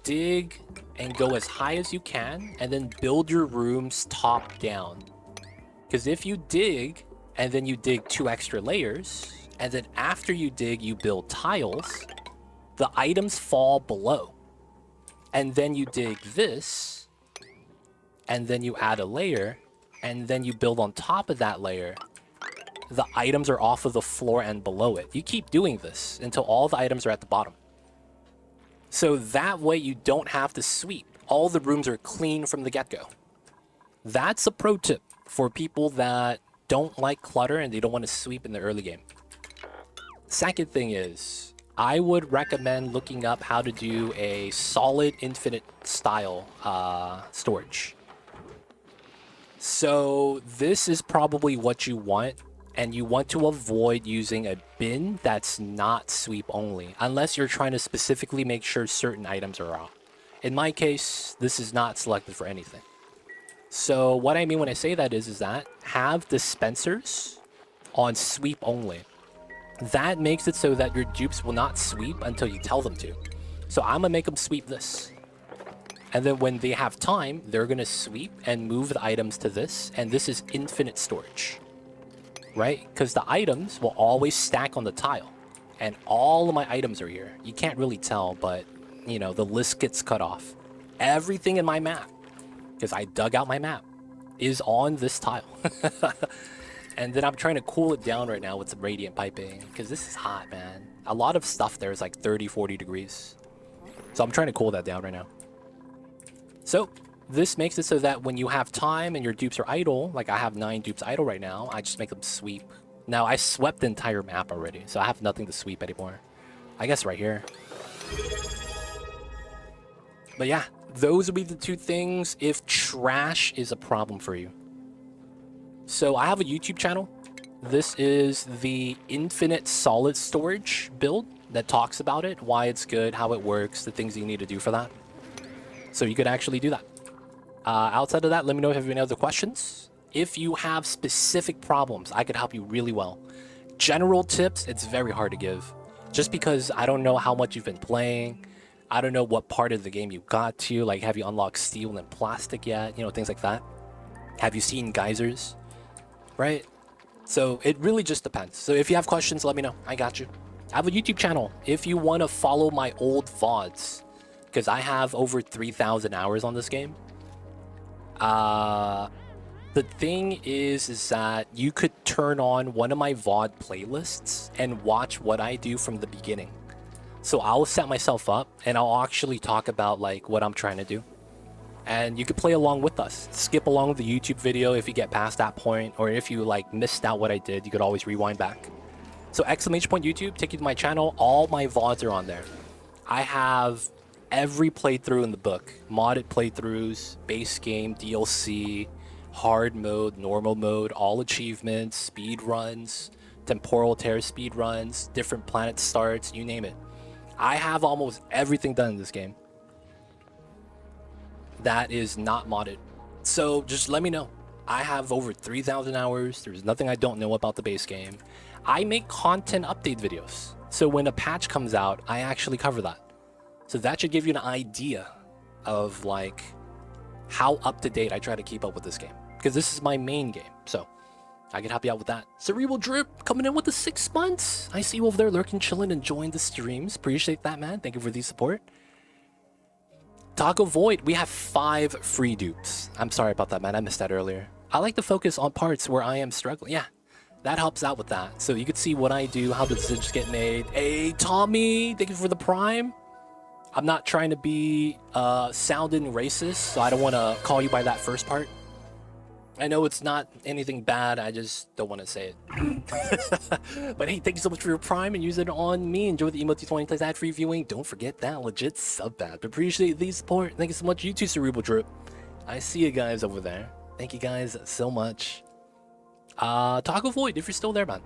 dig and go as high as you can and then build your rooms top down. Because if you dig and then you dig 2 extra layers and then after you dig you build tiles, the items fall below. And then you dig this and then you add a layer and then you build on top of that layer. The items are off of the floor and below it. You keep doing this until all the items are at the bottom. So that way you don't have to sweep. All the rooms are clean from the get-go. That's a pro tip for people that don't like clutter and they don't want to sweep in the early game. Second thing is, I would recommend looking up how to do a solid infinite style storage. So this is probably what you want. And you want to avoid using a bin that's not sweep only, unless you're trying to specifically make sure certain items are out. In my case, this is not selected for anything. So what I mean when I say that is that have dispensers on sweep only. That makes it so that your dupes will not sweep until you tell them to. So I'm gonna make them sweep this. And then when they have time, they're gonna sweep and move the items to this, and this is infinite storage. Right? Because the items will always stack on the tile. And all of my items are here. You can't really tell, but, you know, the list gets cut off. Everything in my map, because I dug out my map, is on this tile. And then I'm trying to cool it down right now with some radiant piping, because this is hot, man. A lot of stuff there is like 30, 40 degrees. So I'm trying to cool that down right now. So this makes it so that when you have time and your dupes are idle, like I have 9 dupes idle right now, I just make them sweep. Now, I swept the entire map already, so I have nothing to sweep anymore. I guess right here. But yeah, those would be the 2 things if trash is a problem for you. So I have a YouTube channel. This is the infinite solid storage build that talks about it, why it's good, how it works, the things you need to do for that. So you could actually do that. Outside of that, let me know if you have any other questions. If you have specific problems, I could help you really well. General tips, it's very hard to give. Just because I don't know how much you've been playing. I don't know what part of the game you got to. Like, have you unlocked steel and plastic yet? You know, things like that. Have you seen geysers? Right? So it really just depends. So if you have questions, let me know. I got you. I have a YouTube channel. If you want to follow my old VODs, because I have over 3,000 hours on this game. The thing is that you could turn on one of my VOD playlists and watch what I do from the beginning. So I'll set myself up and I'll actually talk about like what I'm trying to do. And you could play along with us. Skip along with the YouTube video if you get past that point, or if you like missed out what I did, you could always rewind back. So !YouTube, take you to my channel. All my VODs are on there. I have every playthrough in the book. Modded playthroughs, base game, DLC, hard mode, normal mode, all achievements, speed runs, temporal tear speed runs, different planet starts, you name it. I have almost everything done in this game that is not modded. So just let me know. I have over 3,000 hours. There's nothing I don't know about the base game. I make content update videos. So when a patch comes out, I actually cover that. So that should give you an idea of like how up to date I try to keep up with this game, because this is my main game. So I can help you out with that. Cerebral Drip coming in with the 6 months. I see you over there lurking, chilling, enjoying the streams. Appreciate that, man. Thank you for the support. Taco Void, we have 5 free dupes. I'm sorry about that, man. I missed that earlier. I like to focus on parts where I am struggling. Yeah, that helps out with that. So you can see what I do, how the decisions get made. Hey, Tommy, thank you for the prime. I'm not trying to be sounding racist, so I don't want to call you by that first part. I know it's not anything bad, I just don't want to say it. But hey, thank you so much for your prime and use it on me. Enjoy the emote 20 plays ad-free viewing. Don't forget that legit sub ad. Appreciate the support. Thank you so much. You too, Cerebral Drip. I see you guys over there. Thank you guys so much. Taco Void, if you're still there, man.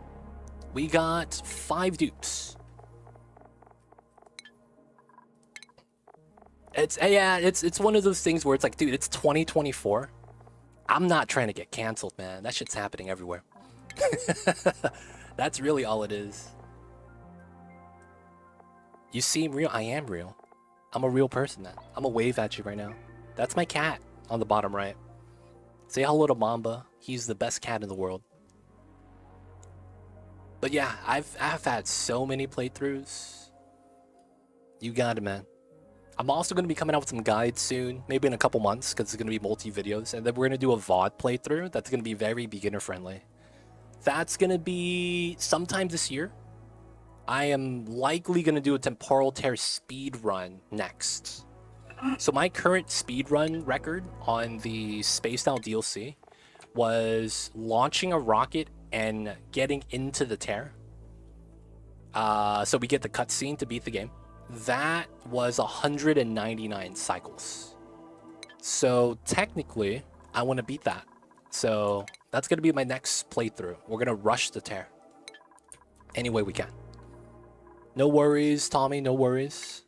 We got 5 dupes. It's one of those things where it's like, dude, it's 2024. I'm not trying to get canceled, man. That shit's happening everywhere. That's really all it is. You seem real. I am real. I'm a real person, man. I'm gonna wave at you right now. That's my cat on the bottom right. Say hello to Mamba. He's the best cat in the world. But yeah, I've had so many playthroughs. You got it, man. I'm also going to be coming out with some guides soon, maybe in a couple months, because it's going to be multi-videos. And then we're going to do a VOD playthrough that's going to be very beginner-friendly. That's going to be sometime this year. I am likely going to do a Temporal Tear speed run next. So my current speed run record on the Spaced Out DLC was launching a rocket and getting into the tear. So we get the cutscene to beat the game. That was 199 cycles. So technically, I want to beat that. So that's going to be my next playthrough. We're going to rush the tear any way we can. No worries, Tommy, no worries.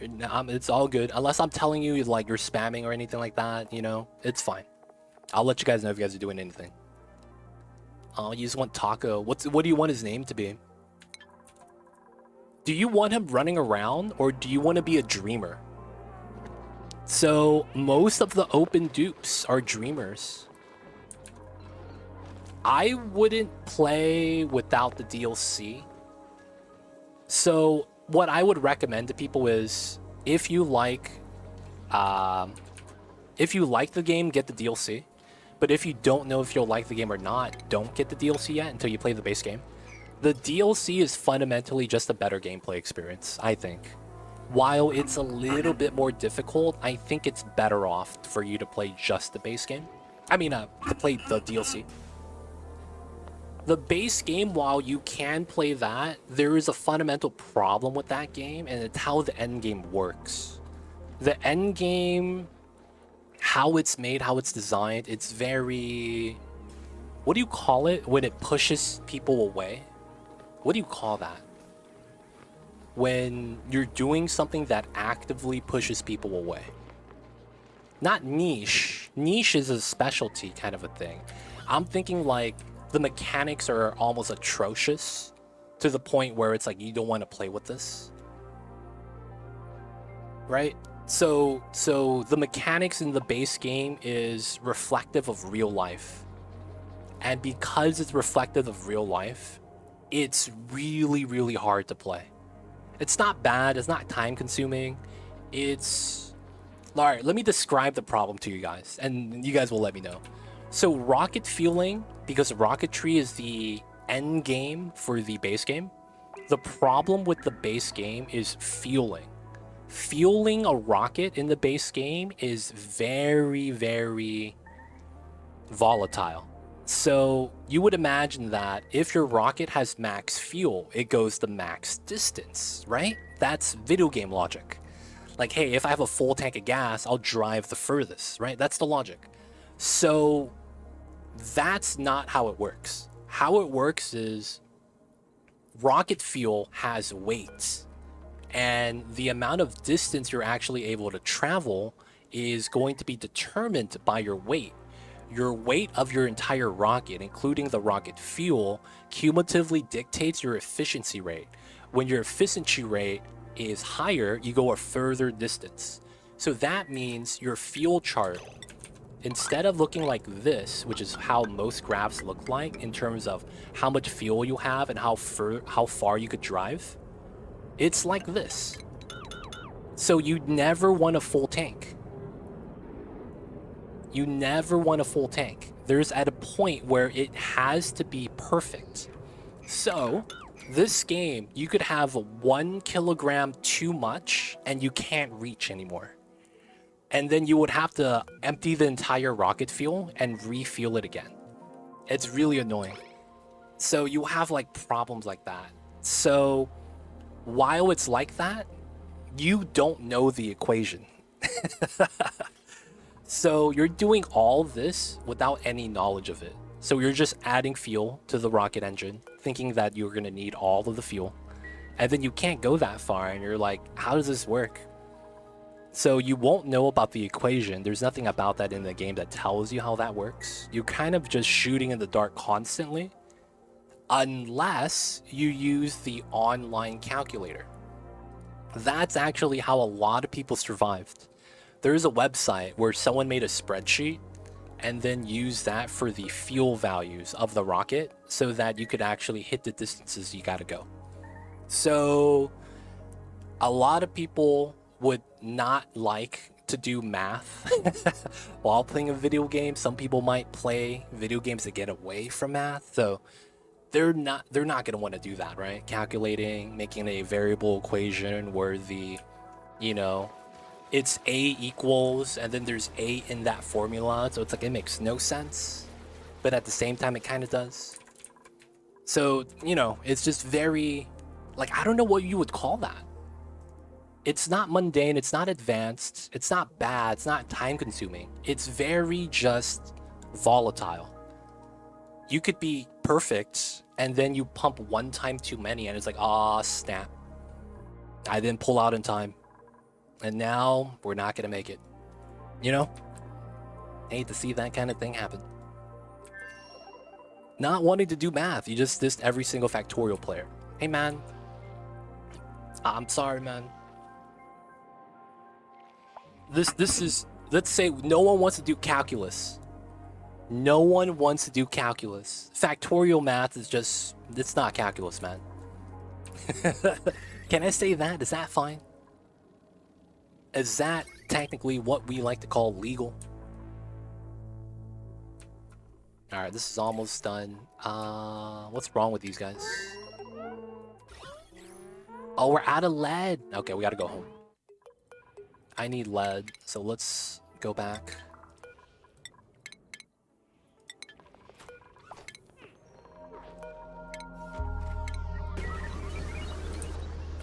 It's all good. Unless I'm telling you like you're spamming or anything like that, you know, it's fine. I'll let you guys know if you guys are doing anything. Oh, you just want Taco. What do you want his name to be? Do you want him running around or do you want to be a dreamer? So most of the open dupes are dreamers. I wouldn't play without the DLC. So what I would recommend to people is if you like the game, get the DLC. But if you don't know if you'll like the game or not, don't get the DLC yet until you play the base game. The DLC is fundamentally just a better gameplay experience, I think. While it's a little bit more difficult, I think it's better off for you to play just the base game. I mean, to play the DLC. The base game, while you can play that, there is a fundamental problem with that game, and it's how the end game works. The end game, how it's made, how it's designed, it's very... What do you call it when it pushes people away? What do you call that? When you're doing something that actively pushes people away. Not niche. Niche is a specialty kind of a thing. I'm thinking like the mechanics are almost atrocious to the point where it's like you don't want to play with this. Right? So the mechanics in the base game is reflective of real life. And because it's reflective of real life, it's really, really hard to play. It's not bad, it's not time consuming. It's... Alright, let me describe the problem to you guys, and you guys will let me know. So rocket fueling, because rocketry is the end game for the base game, the problem with the base game is fueling. Fueling a rocket in the base game is very, very volatile. So you would imagine that if your rocket has max fuel, it goes the max distance, right? That's video game logic. Like, hey, if I have a full tank of gas, I'll drive the furthest, right? That's the logic. So that's not how it works. How it works is rocket fuel has weight, and the amount of distance you're actually able to travel is going to be determined by your weight. Your weight of your entire rocket, including the rocket fuel, cumulatively dictates your efficiency rate. When your efficiency rate is higher, you go a further distance. So that means your fuel chart, instead of looking like this, which is how most graphs look like in terms of how much fuel you have and how far you could drive, it's like this. So you never want a full tank. You never want a full tank. There's at a point where it has to be perfect. So this game, you could have 1 kilogram too much and you can't reach anymore. And then you would have to empty the entire rocket fuel and refuel it again. It's really annoying. So you have like problems like that. So while it's like that, you don't know the equation. So you're doing all this without any knowledge of it. So you're just adding fuel to the rocket engine, thinking that you're gonna need all of the fuel. And then you can't go that far, and you're like, how does this work? So you won't know about the equation. There's nothing about that in the game that tells you how that works. You're kind of just shooting in the dark constantly, unless you use the online calculator. That's actually how a lot of people survived. There is a website where someone made a spreadsheet and then used that for the fuel values of the rocket so that you could actually hit the distances you gotta go. So a lot of people would not like to do math while playing a video game. Some people might play video games to get away from math. So they're not going to want to do that, right? Calculating, making a variable equation where the, you know, it's A equals and then there's A in that formula. So it's like it makes no sense, but at the same time it kind of does. So, you know, it's just very, like, I don't know what you would call that. It's not mundane, it's not advanced, it's not bad, it's not time consuming. It's very just volatile. You could be perfect and then you pump one time too many and it's like, ah, snap. I didn't pull out in time. And now we're not gonna make it. You know? I hate to see that kind of thing happen. Not wanting to do math, you just dissed every single factorial player. Hey man, I'm sorry, man. This is, let's say no one wants to do calculus. No one wants to do calculus. Factorial math is just, it's not calculus, man. Can I say that? Is that fine? Is that technically what we like to call legal? Alright, this is almost done. What's wrong with these guys? Oh, we're out of lead. Okay, we gotta go home. I need lead, so let's go back.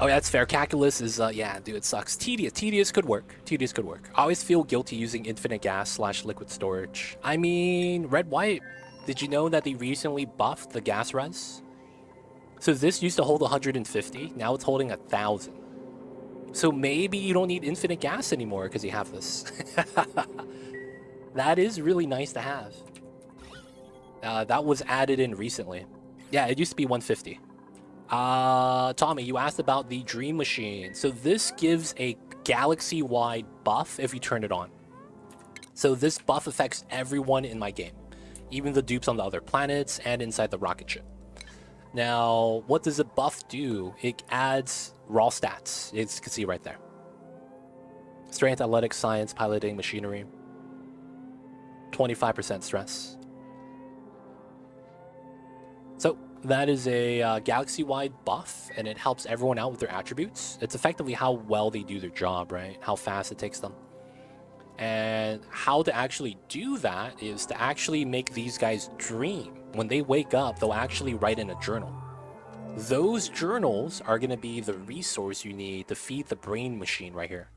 Oh, yeah, that's fair. Calculus is, yeah, dude, it sucks. Tedious could work. Tedious could work. I always feel guilty using infinite gas / liquid storage. I mean, red, white. Did you know that they recently buffed the gas res? So this used to hold 150. Now it's holding 1,000. So maybe you don't need infinite gas anymore because you have this. That is really nice to have. That was added in recently. Yeah, it used to be 150. Tommy, you asked about the Dream Machine. So this gives a galaxy-wide buff if you turn it on. So this buff affects everyone in my game, even the dupes on the other planets and inside the rocket ship. Now, what does the buff do? It adds raw stats. You can see right there. Strength, athletics, science, piloting, machinery. 25% stress. So that is a galaxy-wide buff, and it helps everyone out with their attributes. It's effectively how well they do their job, right? How fast it takes them. And how to actually do that is to actually make these guys dream. When they wake up, they'll actually write in a journal. Those journals are going to be the resource you need to feed the brain machine right here.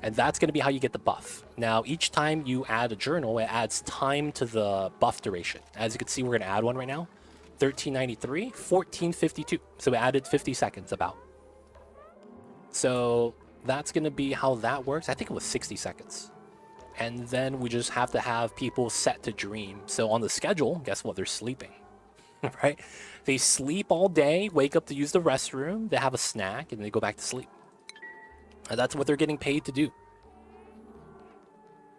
And that's going to be how you get the buff. Now, each time you add a journal, it adds time to the buff duration. As you can see, we're going to add one right now. 1393, 1452. So we added 50 seconds about. So that's going to be how that works. I think it was 60 seconds. And then we just have to have people set to dream. So on the schedule, guess what? They're sleeping, right? They sleep all day, wake up to use the restroom, they have a snack, and they go back to sleep. And that's what they're getting paid to do.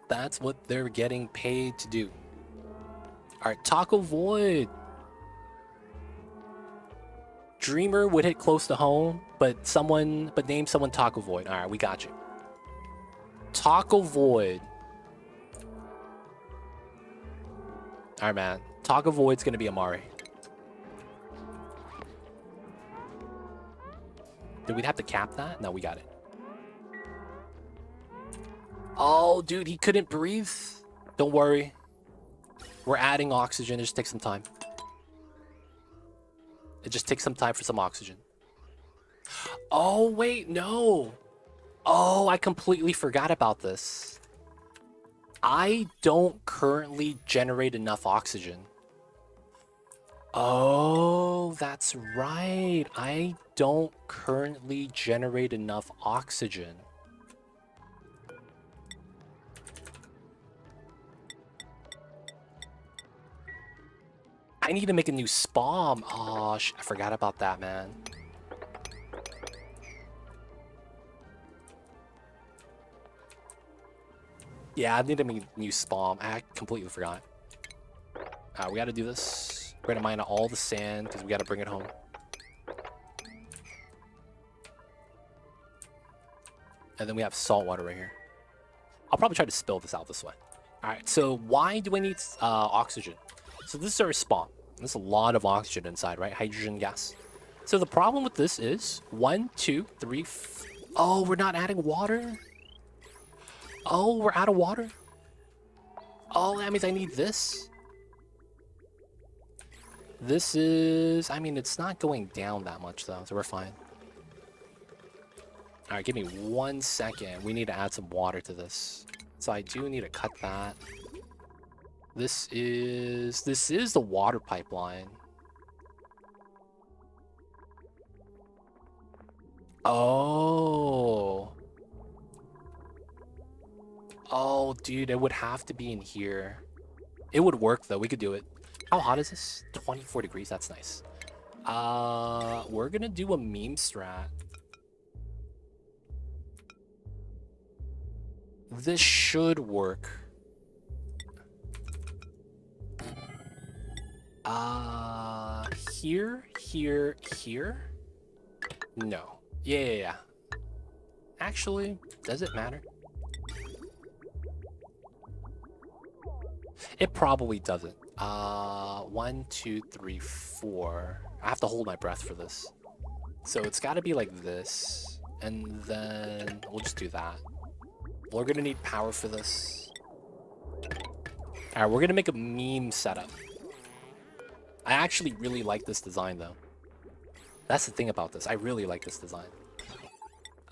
That's what they're getting paid to do. All right, Taco Void. Dreamer would hit close to home, but name someone Taco Void. All right, we got you. Taco Void. All right, man. Taco Void's gonna be Amari. Did we have to cap that? No, we got it. Oh, dude, he couldn't breathe. Don't worry. We're adding oxygen. It just takes some time. It just takes some time for some oxygen. Oh, wait, no. Oh, I completely forgot about this. I don't currently generate enough oxygen. Oh, that's right. I don't currently generate enough oxygen. I need to make a new spawn. Oh, I forgot about that, man. Yeah, I need to make a new spawn. I completely forgot. We gotta do this. We're gonna mine all the sand because we gotta bring it home. And then we have salt water right here. I'll probably try to spill this out this way. Alright, so why do I need oxygen? So this is our spawn. There's a lot of oxygen inside, right? Hydrogen gas. So the problem with this is 1, 2, 3. Oh, we're not adding water? Oh, we're out of water? Oh, that means I need this? This is... I mean, it's not going down that much, though, so we're fine. Alright, give me 1 second. We need to add some water to this. So I do need to cut that. This is the water pipeline. Oh. Oh, dude, it would have to be in here. It would work, though. We could do it. How hot is this? 24 degrees. That's nice. We're gonna do a meme strat. This should work. Here, here, here? No. Yeah. Actually, does it matter? It probably doesn't. 1, 2, 3, 4. I have to hold my breath for this. So it's gotta be like this. And then we'll just do that. We're gonna need power for this. Alright, we're gonna make a meme setup. I actually really like this design, though. That's the thing about this. I really like this design.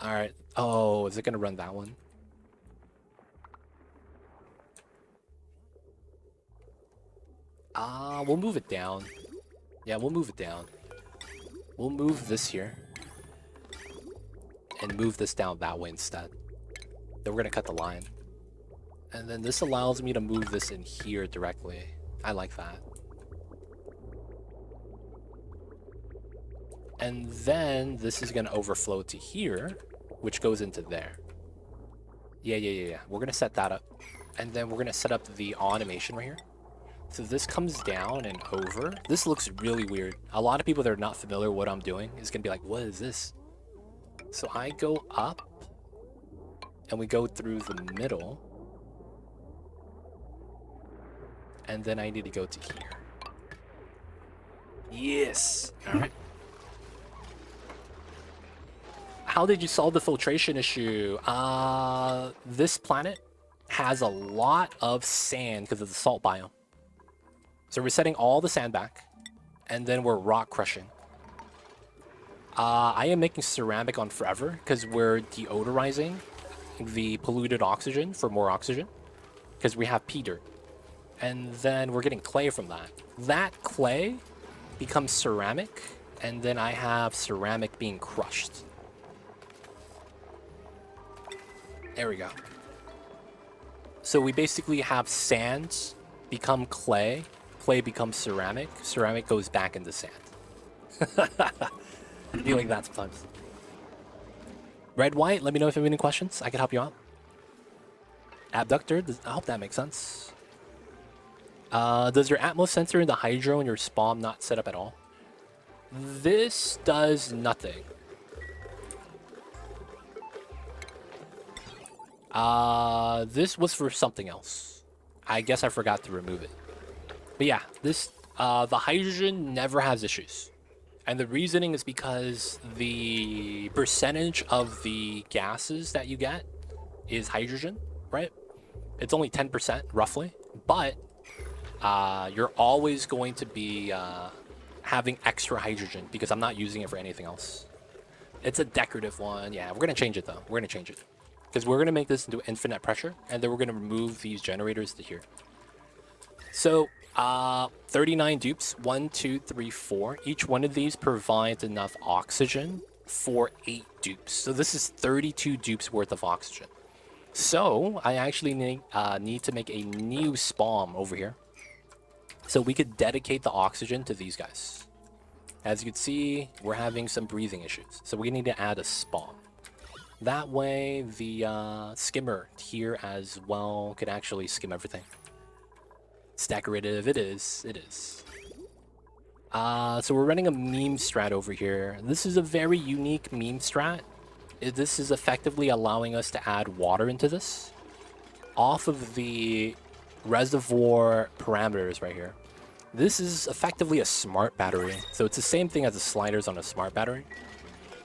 Alright. Oh, is it gonna run that one? We'll move it down. Yeah, we'll move it down. We'll move this here. And move this down that way instead. Then we're gonna cut the line. And then this allows me to move this in here directly. I like that. And then this is gonna overflow to here, which goes into there. Yeah. We're gonna set that up. And then we're gonna set up the automation right here. So this comes down and over. This looks really weird. A lot of people that are not familiar with what I'm doing is gonna be like, what is this? So I go up and we go through the middle. And then I need to go to here. Yes. All right. How did you solve the filtration issue? This planet has a lot of sand because of the salt biome. So we're setting all the sand back, and then we're rock crushing. I am making ceramic on forever because we're deodorizing the polluted oxygen for more oxygen because we have pea dirt. And then we're getting clay from that. That clay becomes ceramic, and then I have ceramic being crushed. There we go. So we basically have sand become clay, clay becomes ceramic, ceramic goes back into sand. I feel like that sometimes. Red, white, let me know if you have any questions. I can help you out. Abductor, I hope that makes sense. Does your Atmos sensor in the hydro in your spawn not set up at all? This does nothing. This was for something else. I guess I forgot to remove it. But yeah, this, the hydrogen never has issues. And the reasoning is because the percentage of the gases that you get is hydrogen, right? It's only 10% roughly, but you're always going to be having extra hydrogen because I'm not using it for anything else. It's a decorative one. Yeah, we're going to change it though. We're going to change it. because we're going to make this into infinite pressure, and then we're going to remove these generators to here. So 39 dupes, 1, 2, 3, 4. Each one of these provides enough oxygen for 8 dupes. So this is 32 dupes worth of oxygen. So I actually need to make a new spawn over here, so we could dedicate the oxygen to these guys. As you can see, we're having some breathing issues, so we need to add a spawn. That way, the skimmer here as well could actually skim everything. It's decorative. It is. It is. So we're running a meme strat over here. This is a very unique meme strat. This is effectively allowing us to add water into this off of the reservoir parameters right here. This is effectively a smart battery. So it's the same thing as the sliders on a smart battery.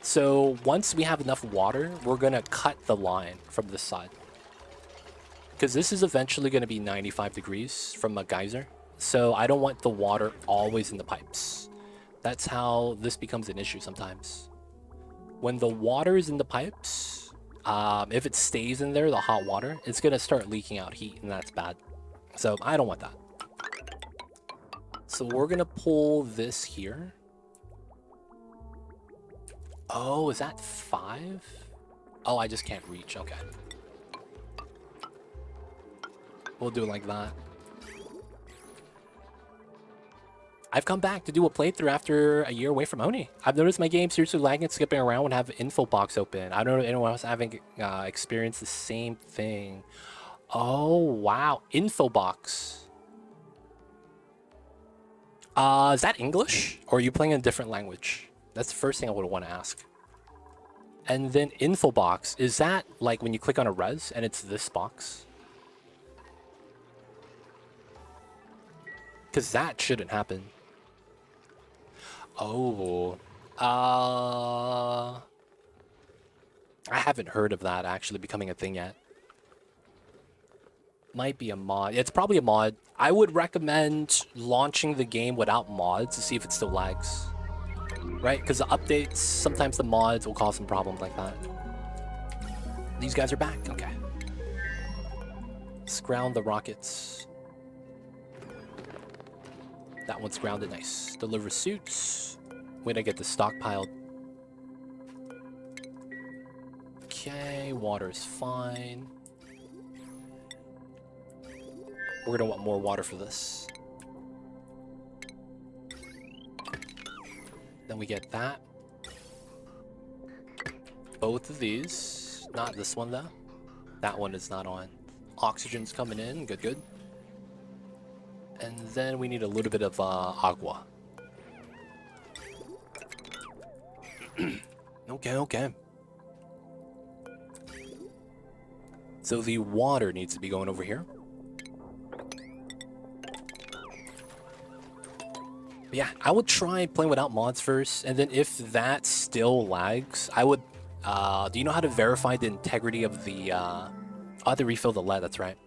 So once we have enough water, we're going to cut the line from this side, because this is eventually going to be 95 degrees from a geyser. So I don't want the water always in the pipes. That's how this becomes an issue sometimes. When the water is in the pipes, if it stays in there, the hot water, it's going to start leaking out heat, and that's bad. So I don't want that. So we're going to pull this here. Oh, is that 5? Oh, I just can't reach. Okay. We'll do it like that. I've come back to do a playthrough after a year away from Oni. I've noticed my game seriously lagging and skipping around when I have an info box open. I don't know if anyone else having experienced the same thing. Oh, wow. Info box. Is that English? Or are you playing in a different language? That's the first thing I would want to ask. And then info box. Is that like when you click on a res and it's this box? Because that shouldn't happen. Oh. I haven't heard of that actually becoming a thing yet. Might be a mod. It's probably a mod. I would recommend launching the game without mods to see if it still lags. Right? Because the updates, sometimes the mods will cause some problems like that. These guys are back. Okay. Let's ground the rockets. That one's grounded. Nice. Deliver suits. Way to get this stockpiled. Okay, water's fine. We're gonna want more water for this. Then we get that. Both of these. Not this one though. That one is not on. Oxygen's coming in. Good, good. And then we need a little bit of agua. Okay, okay. So the water needs to be going over here. But yeah, I would try playing without mods first, and then if that still lags, I would... do you know how to verify the integrity of the... I have to refill the lead, that's right.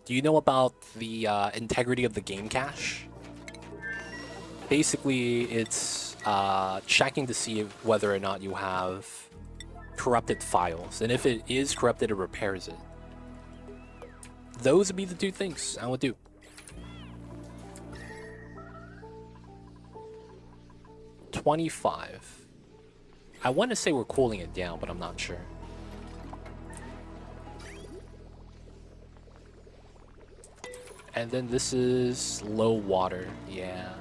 Do you know about the integrity of the game cache? Basically, it's checking to see whether or not you have corrupted files. And if it is corrupted, it repairs it. Those would be the two things I would do. $25. I want to say we're cooling it down, but I'm not sure. And then this is low water. Yeah.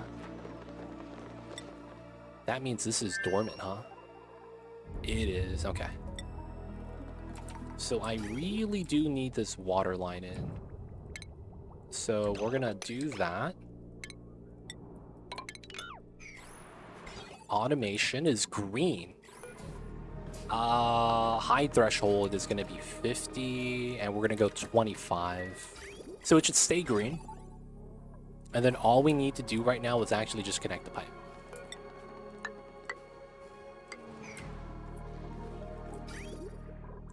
That means this is dormant, huh? It is. Okay. So I really do need this water line in. So we're gonna do that. Automation is green. High threshold is gonna be 50, and we're gonna go 25. So it should stay green. And then all we need to do right now is actually just connect the pipe.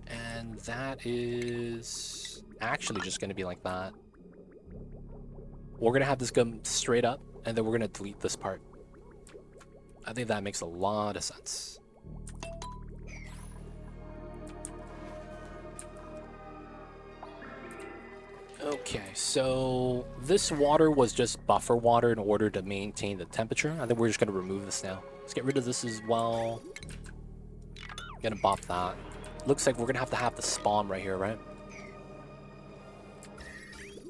And that is actually just going to be like that. We're going to have this come straight up, and then we're going to delete this part. I think that makes a lot of sense. Okay, so this water was just buffer water in order to maintain the temperature. I think we're just gonna remove this now. Let's get rid of this as well. Gonna bop that. Looks like we're gonna have the spawn right here, right?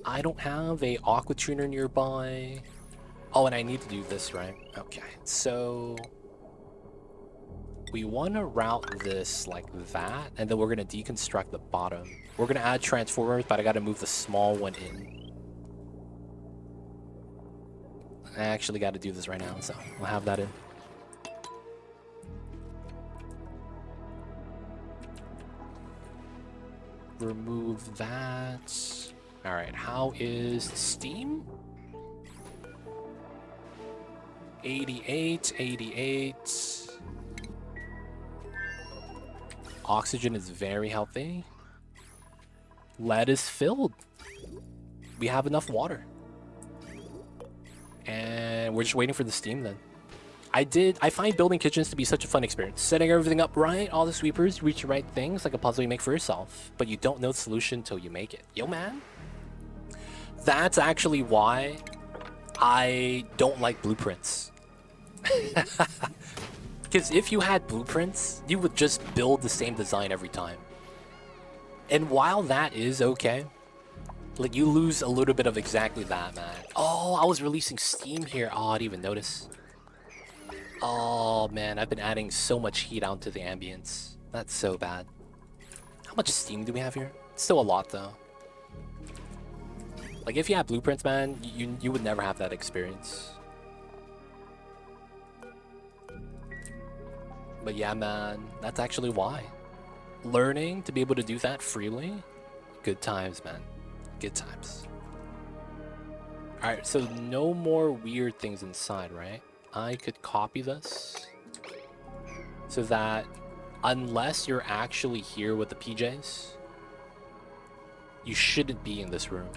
I don't have a aqua tuner nearby. Oh, and I need to do this, right? Okay, so we want to route this like that, and then we're gonna deconstruct the bottom. We're gonna add transformers, but I gotta move the small one in. I actually gotta do this right now, so we'll have that in. Remove that. All right, how is Steam? 88, 88. Oxygen is very healthy. Lead is filled. We have enough water. And we're just waiting for the steam then. I find building kitchens to be such a fun experience. Setting everything up right, all the sweepers reach the right things, like a puzzle you make for yourself. But you don't know the solution until you make it. Yo, man. That's actually why I don't like blueprints. Because if you had blueprints, you would just build the same design every time. And while that is okay, like you lose a little bit of exactly that, man. Oh, I was releasing steam here. Oh, I didn't even notice. Oh, man, I've been adding so much heat onto the ambience. That's so bad. How much steam do we have here? It's still a lot, though. Like, if you had blueprints, man, you would never have that experience. But yeah, man, that's actually why. Learning to be able to do that freely, good times, man. Good times. Alright, so no more weird things inside, right? I could copy this so that unless you're actually here with the PJs, you shouldn't be in this room.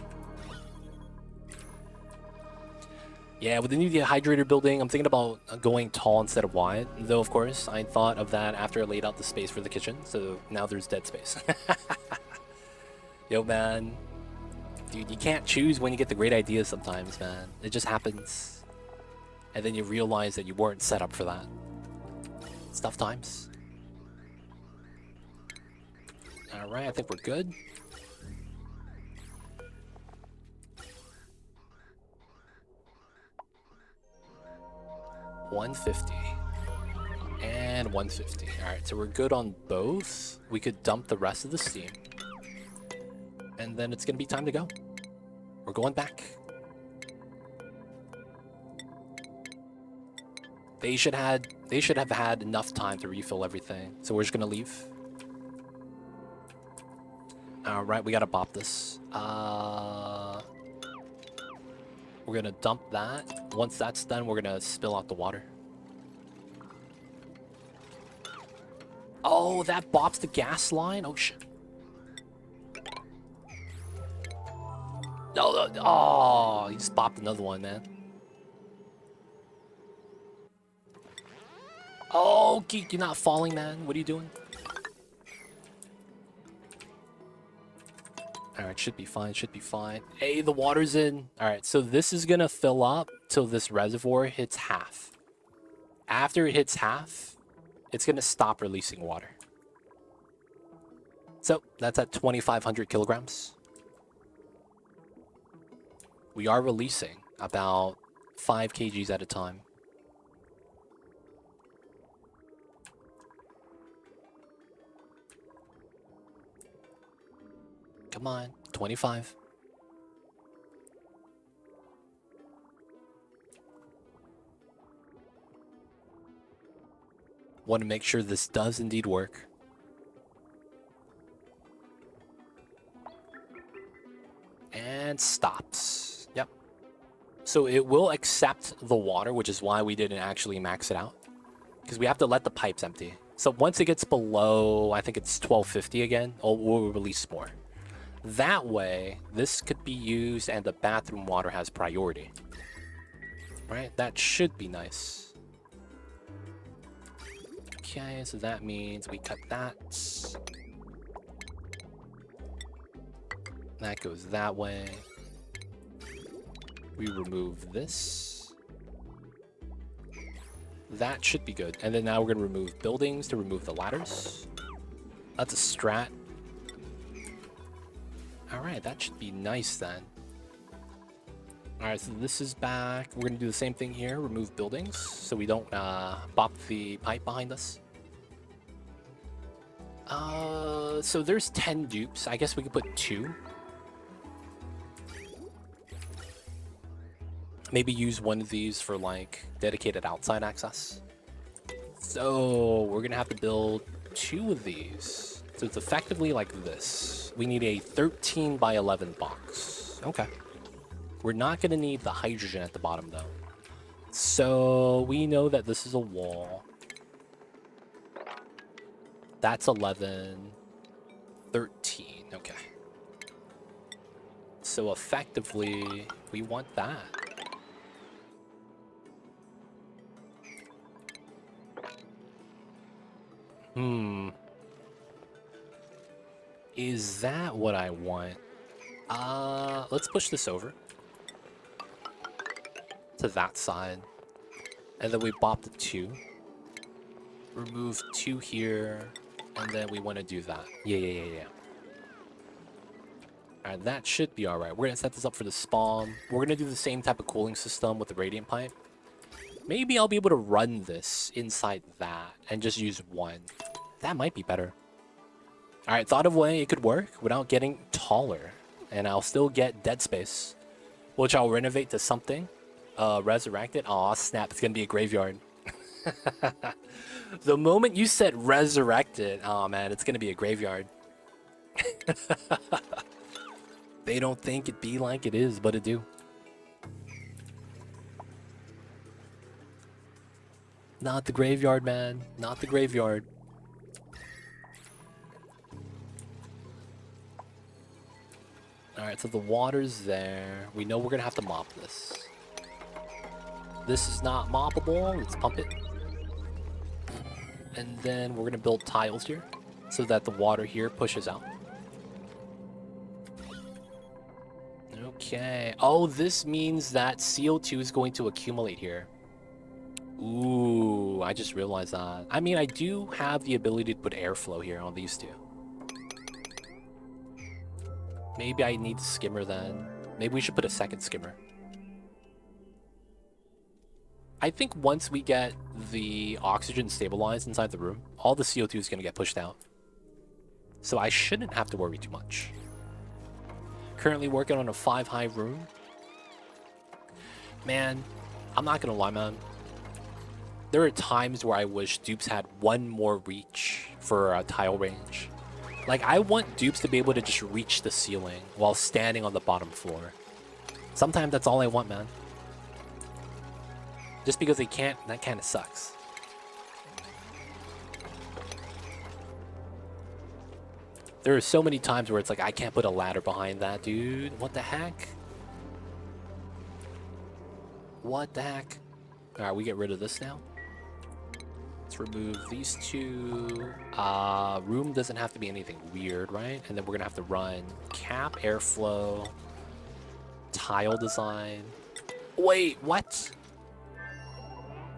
Yeah, with the new dehydrator building, I'm thinking about going tall instead of wide. Though, of course, I thought of that after I laid out the space for the kitchen, so now there's dead space. Yo, man. Dude, you can't choose when you get the great ideas sometimes, man. It just happens. And then you realize that you weren't set up for that. It's tough times. Alright, I think we're good. $150 and $150. Alright, so we're good on both. We could dump the rest of the steam. And then it's gonna be time to go. We're going back. They should have had enough time to refill everything. So we're just gonna leave. Alright, we gotta bop this. We're gonna dump that. Once that's done, we're gonna spill out the water. Oh, that bops the gas line? Oh, shit. No, no, oh, he just bopped another one, man. Oh, Geek, you're not falling, man. What are you doing? Alright, should be fine, should be fine. Hey, the water's in. Alright, so this is gonna fill up till this reservoir hits half. After it hits half, it's gonna stop releasing water. So, that's at 2,500 kilograms. We are releasing about 5 kgs at a time. Come on, 25. Want to make sure this does indeed work. And stops. Yep. So it will accept the water, which is why we didn't actually max it out. Because we have to let the pipes empty. So once it gets below, I think it's 1250 again, we'll release more. That way, this could be used and the bathroom water has priority. Right? That should be nice. Okay, so that means we cut that. That goes that way. We remove this. That should be good. And then now we're going to remove buildings to remove the ladders. That's a strat. Alright, that should be nice then. Alright, so this is back. We're going to do the same thing here. Remove buildings so we don't bop the pipe behind us. So there's 10 dupes. I guess we could put 2. Maybe use one of these for like dedicated outside access. So we're gonna have to build 2 of these. So it's effectively like this. We need a 13 by 11 box. Okay. We're not gonna need the hydrogen at the bottom though. So we know that this is a wall. That's 11, 13, okay. So effectively, we want that. Is that what I want? Let's push this over to that side. And then we bop the 2. Remove 2 here. And then we want to do that. Yeah. Alright, that should be alright. We're going to set this up for the spawn. We're going to do the same type of cooling system with the radiant pipe. Maybe I'll be able to run this inside that and just use 1. That might be better. Alright, thought of a way it could work without getting taller. And I'll still get dead space, which I'll renovate to something. Resurrect it. Aw, snap. It's going to be a graveyard. The moment you said resurrected, oh man, it's gonna be a graveyard. They don't think it be like it is, but it do. Not the graveyard, man. Not the graveyard. Alright, so the water's there. We know we're gonna have to mop this. This is not moppable. Let's pump it. And then we're going to build tiles here so that the water here pushes out. Okay. Oh, this means that CO2 is going to accumulate here. Ooh, I just realized that. I mean, I do have the ability to put airflow here on these 2. Maybe I need the skimmer then. Maybe we should put a second skimmer. I think once we get the oxygen stabilized inside the room, all the CO2 is going to get pushed out. So I shouldn't have to worry too much. Currently working on a 5-high room. Man, I'm not going to lie, man. There are times where I wish dupes had 1 more reach for a tile range. Like, I want dupes to be able to just reach the ceiling while standing on the bottom floor. Sometimes that's all I want, man. Just because they can't, that kind of sucks. There are so many times where it's like, I can't put a ladder behind that, dude. What the heck? What the heck? Alright, we get rid of this now. Let's remove these 2. Room doesn't have to be anything weird, right? And then we're gonna have to run cap, airflow, tile design. Wait, what?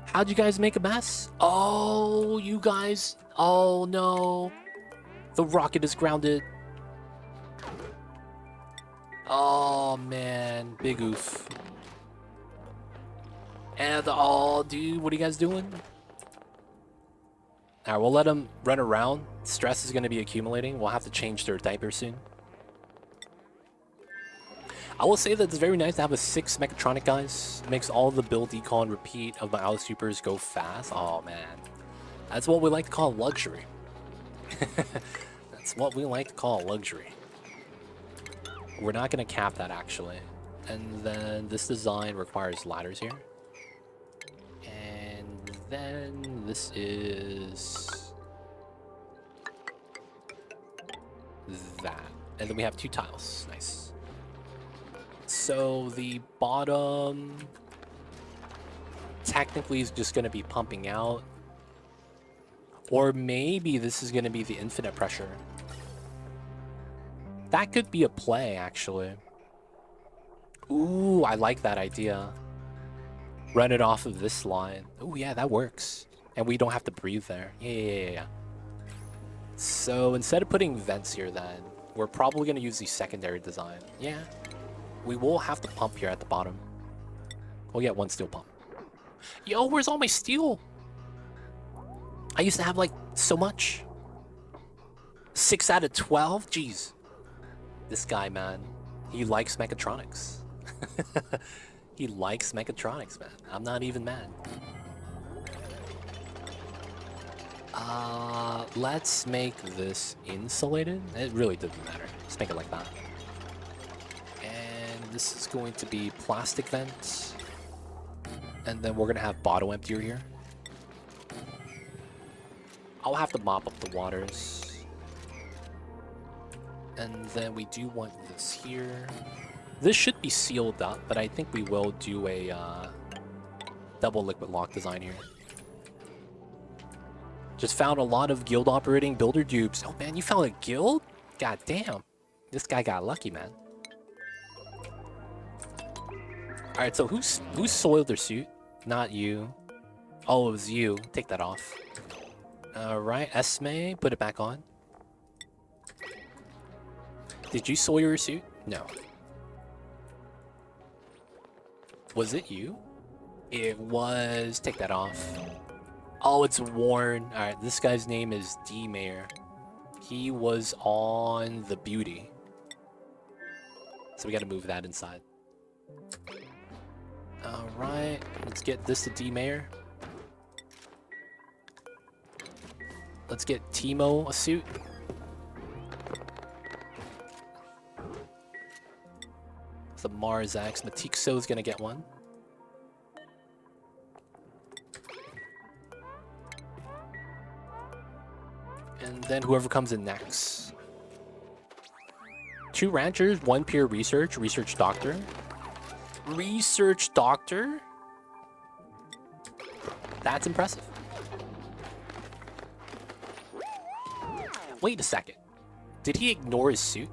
How'd you guys make a mess? Oh, you guys. Oh, no. The rocket is grounded. Oh, man. Big oof. And, oh, dude, what are you guys doing? Alright, we'll let them run around. Stress is going to be accumulating. We'll have to change their diaper soon. I will say that it's very nice to have a 6 mechatronic, guys. It makes all the build decon repeat of my auto supers go fast. Oh man, that's what we like to call luxury. That's what we like to call luxury. We're not going to cap that actually. And then this design requires ladders here. And then this is that. And then we have 2 tiles. Nice. So the bottom technically is just going to be pumping out. Or maybe this is going to be the infinite pressure. That could be a play, actually. Ooh, I like that idea. Run it off of this line. Ooh, yeah, that works. And we don't have to breathe there. Yeah. So instead of putting vents here then, we're probably going to use the secondary design. Yeah. We will have to pump here at the bottom. We'll get one steel pump. Yo, where's all my steel? I used to have, like, so much. 6 out of 12? Jeez. This guy, man. He likes mechatronics. He likes mechatronics, man. I'm not even mad. Let's make this insulated. It really doesn't matter. Just make it like that. And this is going to be plastic vents. And then we're going to have bottle emptier here. I'll have to mop up the waters. And then we do want this here. This should be sealed up, but I think we will do a double liquid lock design here. Just found a lot of guild operating builder dupes. Oh man, you found a guild? God damn. This guy got lucky, man. Alright, so who's soiled their suit? Not you. Oh, it was you. Take that off. Alright, Esme, put it back on. Did you soil your suit? No. Was it you? It was... Take that off. Oh, it's worn. Alright, this guy's name is D-Mayor. He was on the beauty. So we gotta move that inside. Alright, let's get this to D-Mayor. Let's get Timo a suit. The Mars X. Matixo's gonna get one. And then whoever comes in next. 2 ranchers, 1 pure research doctor. Research doctor? That's impressive. Wait a second. Did he ignore his suit?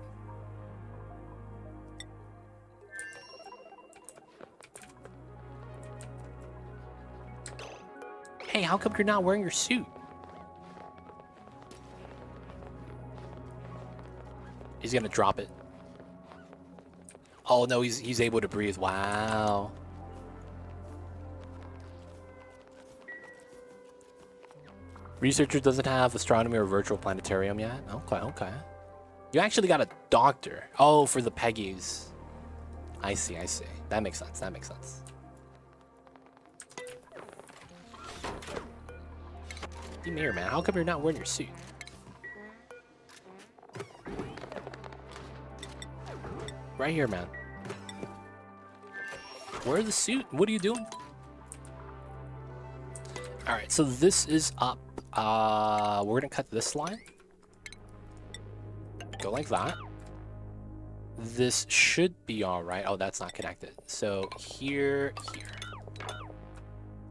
Hey, how come you're not wearing your suit? He's gonna drop it. Oh no, he's able to breathe. Wow. Researcher doesn't have astronomy or virtual planetarium yet. Okay. You actually got a doctor. Oh, for the Peggies. I see. That makes sense. Demir, man, how come you're not wearing your suit? Right here, man. Wear the suit. What are you doing? Alright, so this is up. We're gonna cut this line. Go like that. This should be alright. Oh, that's not connected. So here.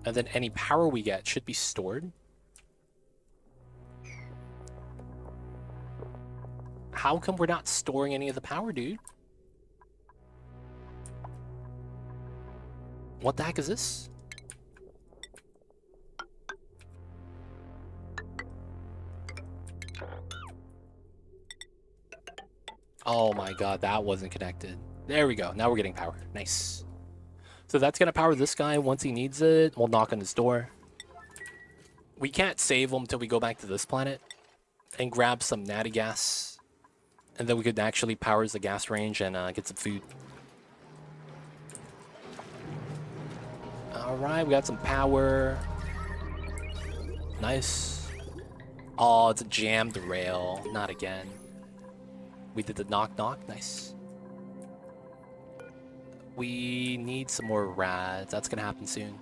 And then any power we get should be stored. How come we're not storing any of the power, dude? What the heck is this? Oh my god, that wasn't connected. There we go. Now we're getting power. Nice. So that's gonna power this guy once he needs it. We'll knock on his door. We can't save him until we go back to this planet and grab some natty gas. And then we could actually power the gas range and get some food. Alright, we got some power. Nice. Oh, it's a jammed rail. Not again. We did the knock. Nice. We need some more rads. That's gonna happen soon.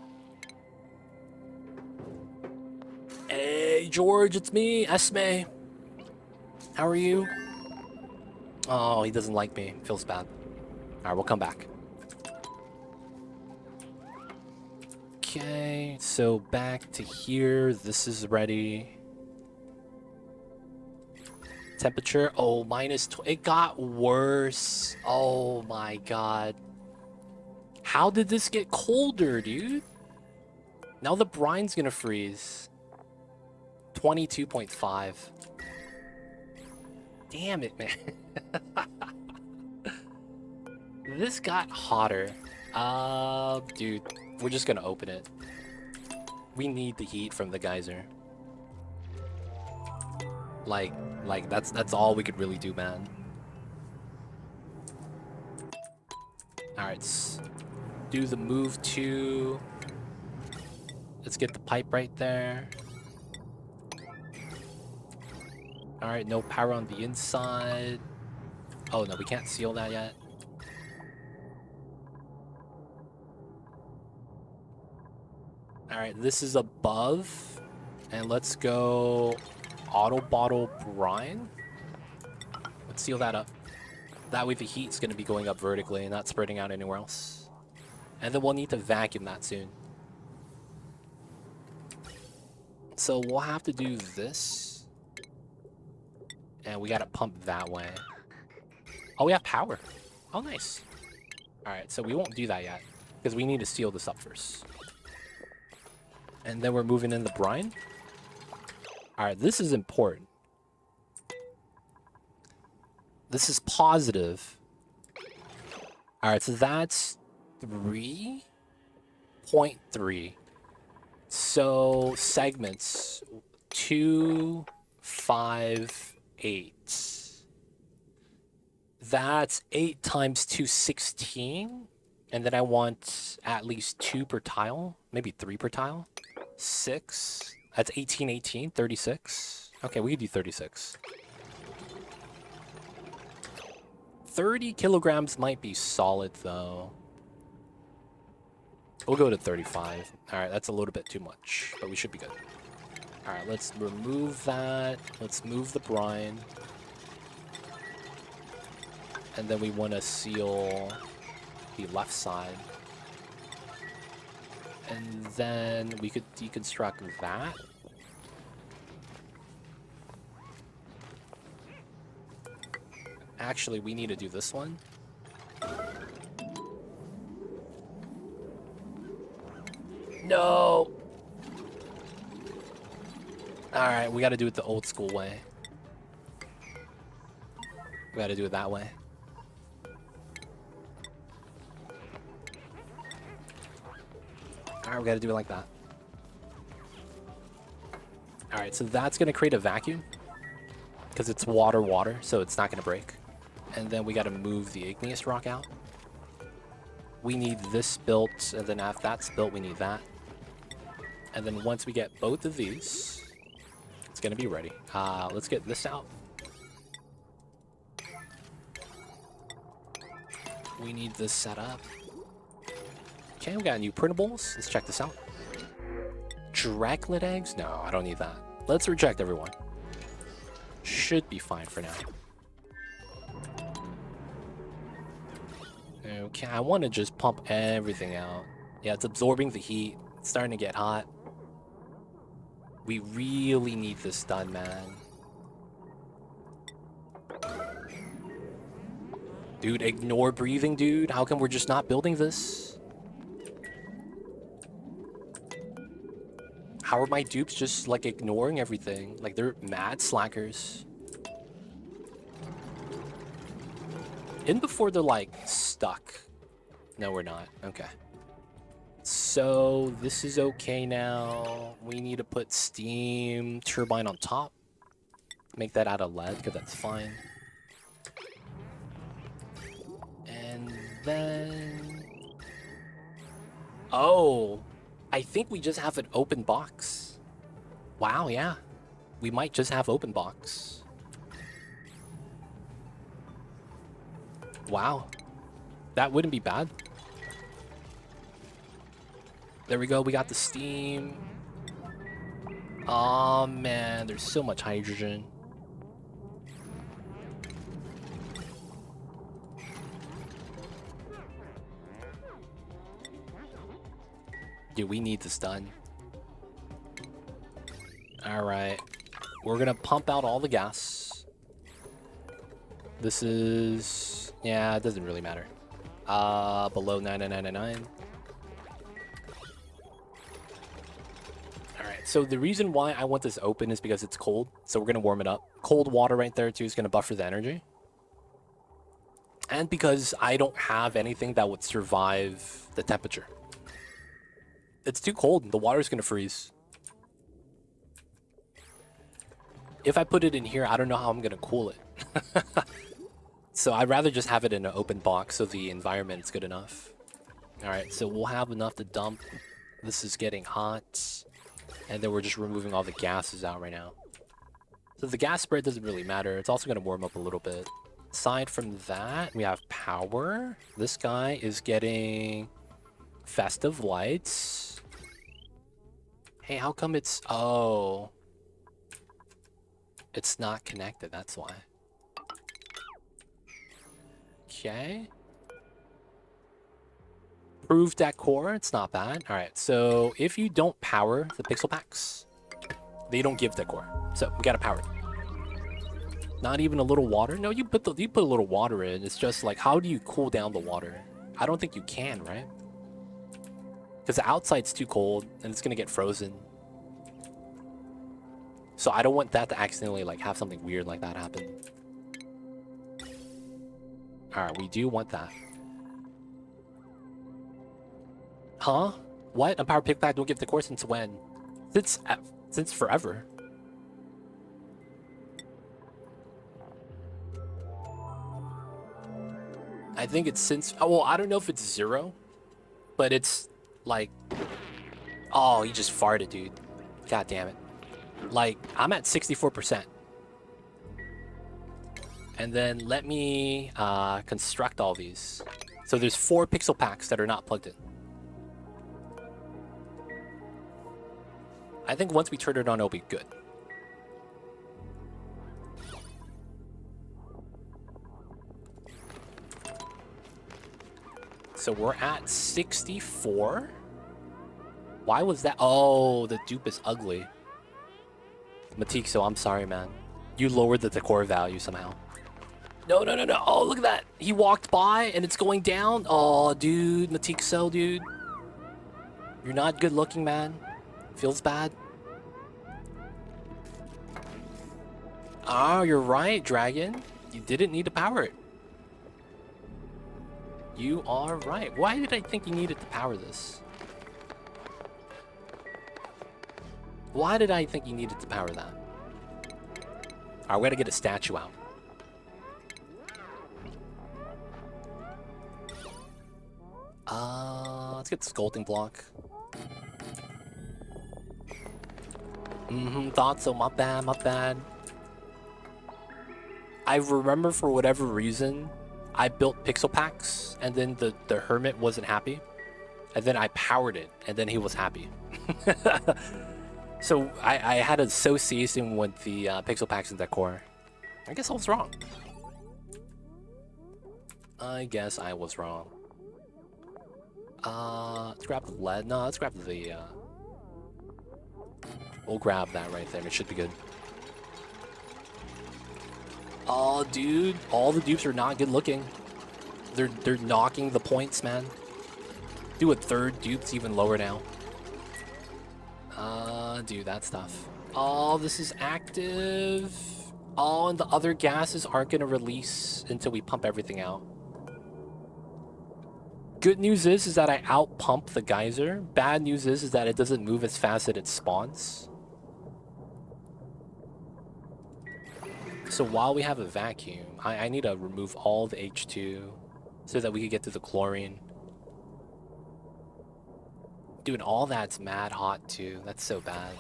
Hey, George, it's me, Esme. How are you? Oh, he doesn't like me. Feels bad. Alright, we'll come back. Okay, so back to here. This is ready. Temperature, oh, it got worse. Oh my god. How did this get colder, dude? Now the brine's gonna freeze. 22.5. Damn it, man. This got hotter. Dude, we're just gonna open it. We need the heat from the geyser. Like that's all we could really do, man. Alright, let's do the move to... Let's get the pipe right there. Alright, no power on the inside. Oh no, we can't seal that yet. Alright, this is above. And let's go auto bottle brine. Let's seal that up. That way the heat's going to be going up vertically and not spreading out anywhere else. And then we'll need to vacuum that soon. So we'll have to do this. And we got to pump that way. Oh, we have power. Oh, nice. Alright, so we won't do that yet. Because we need to seal this up first. And then we're moving in the brine. Alright, this is important. This is positive. Alright, so that's 3.3. So segments 2, 5, 8. That's 8 times 2, 16. And then I want at least 2 per tile. Maybe 3 per tile. 6. That's 18, 18, 36. Okay, we can do 36. 30 kilograms might be solid, though. We'll go to 35. Alright, that's a little bit too much, but we should be good. Alright, let's remove that. Let's move the brine. And then we want to seal the left side. And then we could deconstruct that. Actually, we need to do this one. No! Alright, we gotta do it the old school way. We gotta do it that way. Alright, we gotta do it like that. Alright, so that's gonna create a vacuum. Because it's water, so it's not gonna break. And then we gotta move the igneous rock out. We need this built, and then after that's built, we need that. And then once we get both of these, it's gonna be ready. Let's get this out. We need this set up. Okay, we got new printables. Let's check this out. Draclet eggs? No, I don't need that. Let's reject everyone. Should be fine for now. Okay, I want to just pump everything out. Yeah, it's absorbing the heat. It's starting to get hot. We really need this done, man. Dude, ignore breathing, dude. How come we're just not building this? How are my dupes just, like, ignoring everything? Like, they're mad slackers. In before they're, like, stuck. No, we're not. Okay. So, this is okay now. We need to put steam turbine on top. Make that out of lead, because that's fine. And then... Oh! I think we just have an open box. Wow, yeah. We might just have open box. Wow. That wouldn't be bad. There we go, we got the steam. Aw, man, there's so much hydrogen. Dude, we need this done. Alright. We're gonna pump out all the gas. This is... yeah, it doesn't really matter. Below 9999. Alright, so the reason why I want this open is because it's cold, so we're going to warm it up. Cold water right there too is going to buffer the energy. And because I don't have anything that would survive the temperature. It's too cold, the water's going to freeze. If I put it in here, I don't know how I'm going to cool it. So I'd rather just have it in an open box so the environment is good enough. Alright, so we'll have enough to dump. This is getting hot. And then we're just removing all the gases out right now. So the gas spread doesn't really matter. It's also going to warm up a little bit. Aside from that, we have power. This guy is getting festive lights. Hey, how come it's... oh. It's not connected, that's why. Okay. Proof decor, it's not bad. Alright, so if you don't power the pixel packs, they don't give decor. So we gotta power it. Not even a little water? No, you put a little water in. It's just like, how do you cool down the water? I don't think you can, right? Because the outside's too cold and it's gonna get frozen. So I don't want that to accidentally like have something weird like that happen. Alright, we do want that. Huh? What? A power pick pack don't give decor since when? Since forever. I think it's since... oh, well, I don't know if it's 0. But it's like... oh, you just farted, dude. God damn it. Like, I'm at 64%. And then let me construct all these. So there's 4 pixel packs that are not plugged in. I think once we turn it on, it'll be good. So we're at 64. Why was that? Oh, the dupe is ugly. Matikso, I'm sorry, man. You lowered the decor value somehow. No, no, no, no. Oh, look at that. He walked by and it's going down. Oh, dude. Matikso, dude. You're not good looking, man. Feels bad. Oh, you're right, Dragon. You didn't need to power it. You are right. Why did I think you needed to power this? Why did I think you needed to power that? Alright, we gotta get a statue out. Let's get the sculpting block. Thought so. My bad, my bad. I remember for whatever reason, I built pixel packs, and then the hermit wasn't happy. And then I powered it, and then he was happy. So I had an association with the pixel packs and decor. I guess I was wrong. I guess I was wrong. Let's grab the lead. No, let's grab the... we'll grab that right there. It should be good. Oh, dude. All the dupes are not good looking. They're knocking the points, man. Do a third dupe's even lower now. Do that stuff. Oh, this is active. Oh, and the other gases aren't going to release until we pump everything out. Good news is that I out-pump the geyser. Bad news is that it doesn't move as fast as it spawns. So while we have a vacuum, I need to remove all the H2 so that we can get to the chlorine. Dude, all that's mad hot too. That's so bad.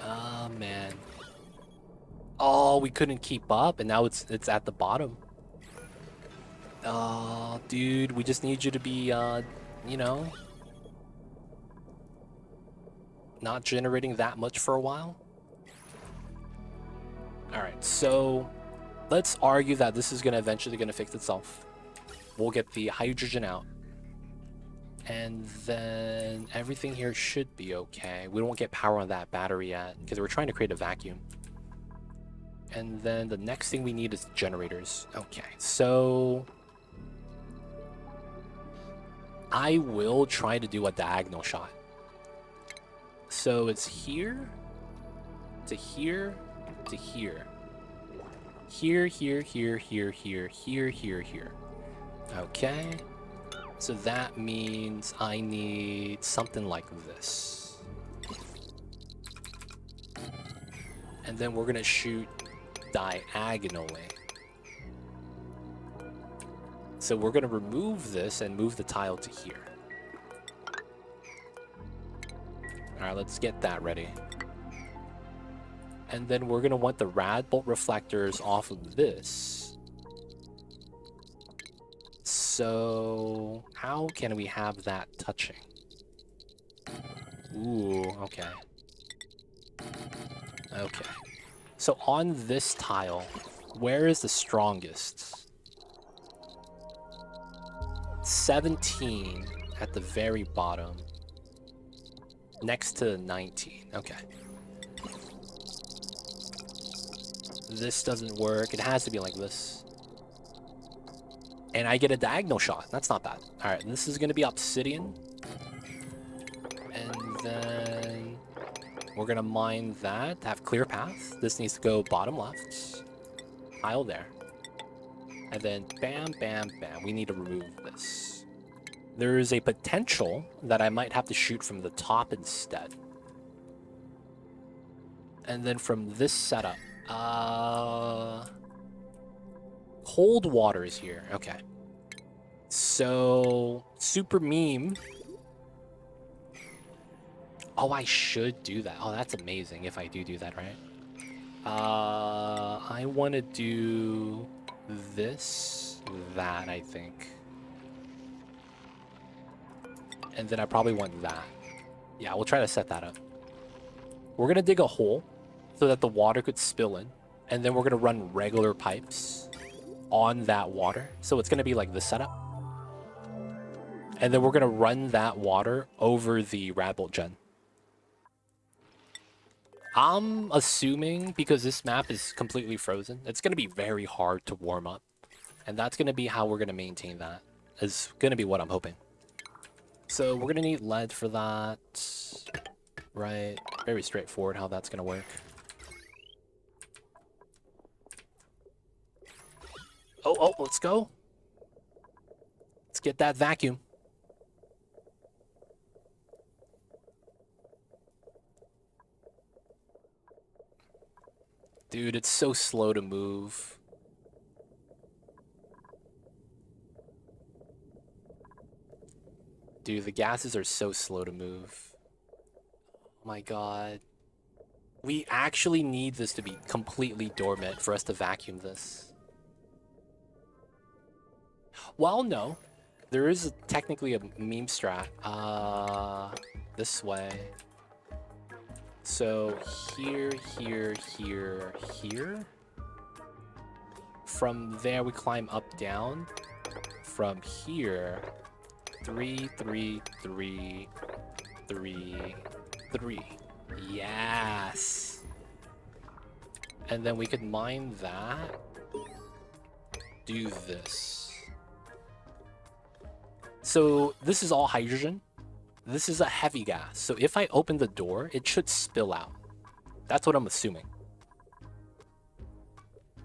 Oh man. Oh, we couldn't keep up, and now it's at the bottom. Oh, dude, we just need you to be, you know, not generating that much for a while. Alright, so let's argue that this is eventually gonna fix itself. We'll get the hydrogen out. And then everything here should be okay. We don't get power on that battery yet because we're trying to create a vacuum. And then the next thing we need is generators. Okay, so I will try to do a diagonal shot. So it's here to here to here. Here, here, here, here, here, here, here, here. Okay. So that means I need something like this. And then we're gonna shoot diagonally. So we're gonna remove this and move the tile to here. Alright, let's get that ready. And then we're gonna want the rad bolt reflectors off of this. So how can we have that touching? Ooh, okay. Okay. So on this tile, where is the strongest? 17 at the very bottom. Next to 19. Okay. This doesn't work. It has to be like this. And I get a diagonal shot. That's not bad. Alright, this is going to be obsidian. And then we're going to mine that to have clear path. This needs to go bottom left. Tile there. And then bam, bam, bam. We need to remove this. There is a potential that I might have to shoot from the top instead. And then from this setup, cold water is here. Okay. So, super meme. Oh, I should do that. Oh, that's amazing if I do that, right? I want to do this, that, I think. And then I probably want that. Yeah, we'll try to set that up. We're going to dig a hole so that the water could spill in. And then we're going to run regular pipes on that water. So it's going to be like this setup. And then we're going to run that water over the Radbolt gen. I'm assuming, because this map is completely frozen, it's going to be very hard to warm up. And that's going to be how we're going to maintain that. Is going to be what I'm hoping. So we're going to need lead for that. Right. Very straightforward how that's going to work. Oh, let's go. Let's get that vacuum. Dude, it's so slow to move. Dude, the gases are so slow to move. Oh my god. We actually need this to be completely dormant for us to vacuum this. Well, no. There is technically a meme strat. This way. So here, here, here, here. From there we climb up, down. From here, 3, 3, 3, 3, 3. Yes. And then we could mine that. Do this. So this is all hydrogen. This is a heavy gas. So if I open the door, it should spill out. That's what I'm assuming.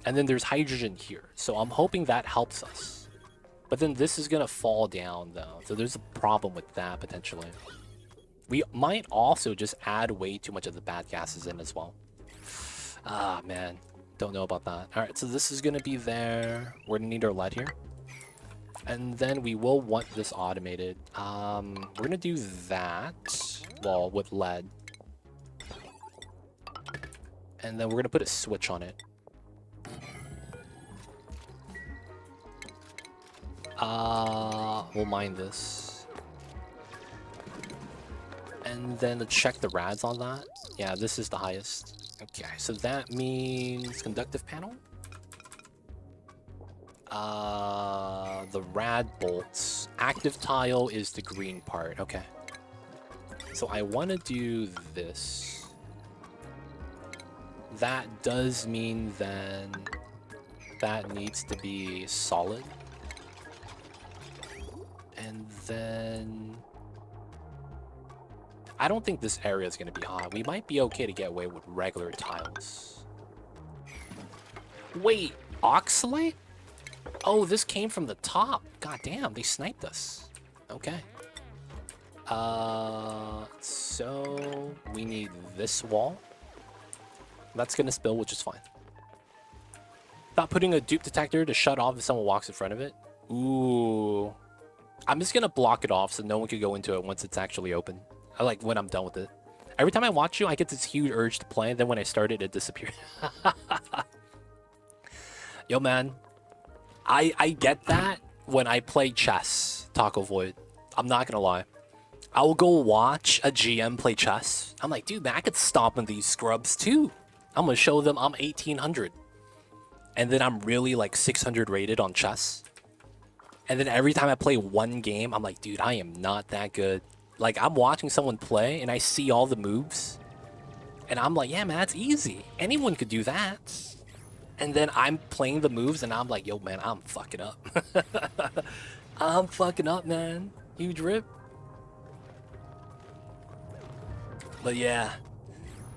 And then there's hydrogen here. So I'm hoping that helps us. But then this is going to fall down though. So there's a problem with that potentially. We might also just add way too much of the bad gases in as well. Ah, man. Don't know about that. All right, so this is going to be there. We're going to need our lead here. And then we will want this automated. We're going to do that. Well, with lead. And then we're going to put a switch on it. We'll mine this. And then to check the rads on that. Yeah, this is the highest. Okay, so that means conductive panel. the rad bolts. Active tile is the green part. Okay. So I want to do this. That does mean then that needs to be solid. And then I don't think this area is going to be hot. We might be okay to get away with regular tiles. Wait, oxalate? Oh, this came from the top. God damn, they sniped us. Okay. So we need this wall. That's gonna spill, which is fine. Not putting a dupe detector to shut off if someone walks in front of it. Ooh. I'm just gonna block it off so no one can go into it once it's actually open. I like when I'm done with it. Every time I watch you, I get this huge urge to play, and then when I start it, it disappears. Yo, man. I get that when I play chess, Taco Void. I'm not gonna lie. I will go watch a GM play chess. I'm like, dude, man, I could stomp on these scrubs too. I'm gonna show them I'm 1800. And then I'm really like 600 rated on chess. And then every time I play one game, I'm like, dude, I am not that good. Like, I'm watching someone play and I see all the moves. And I'm like, yeah, man, that's easy. Anyone could do that. And then I'm playing the moves and I'm like, yo, man, I'm fucking up. I'm fucking up, man. Huge rip. But yeah,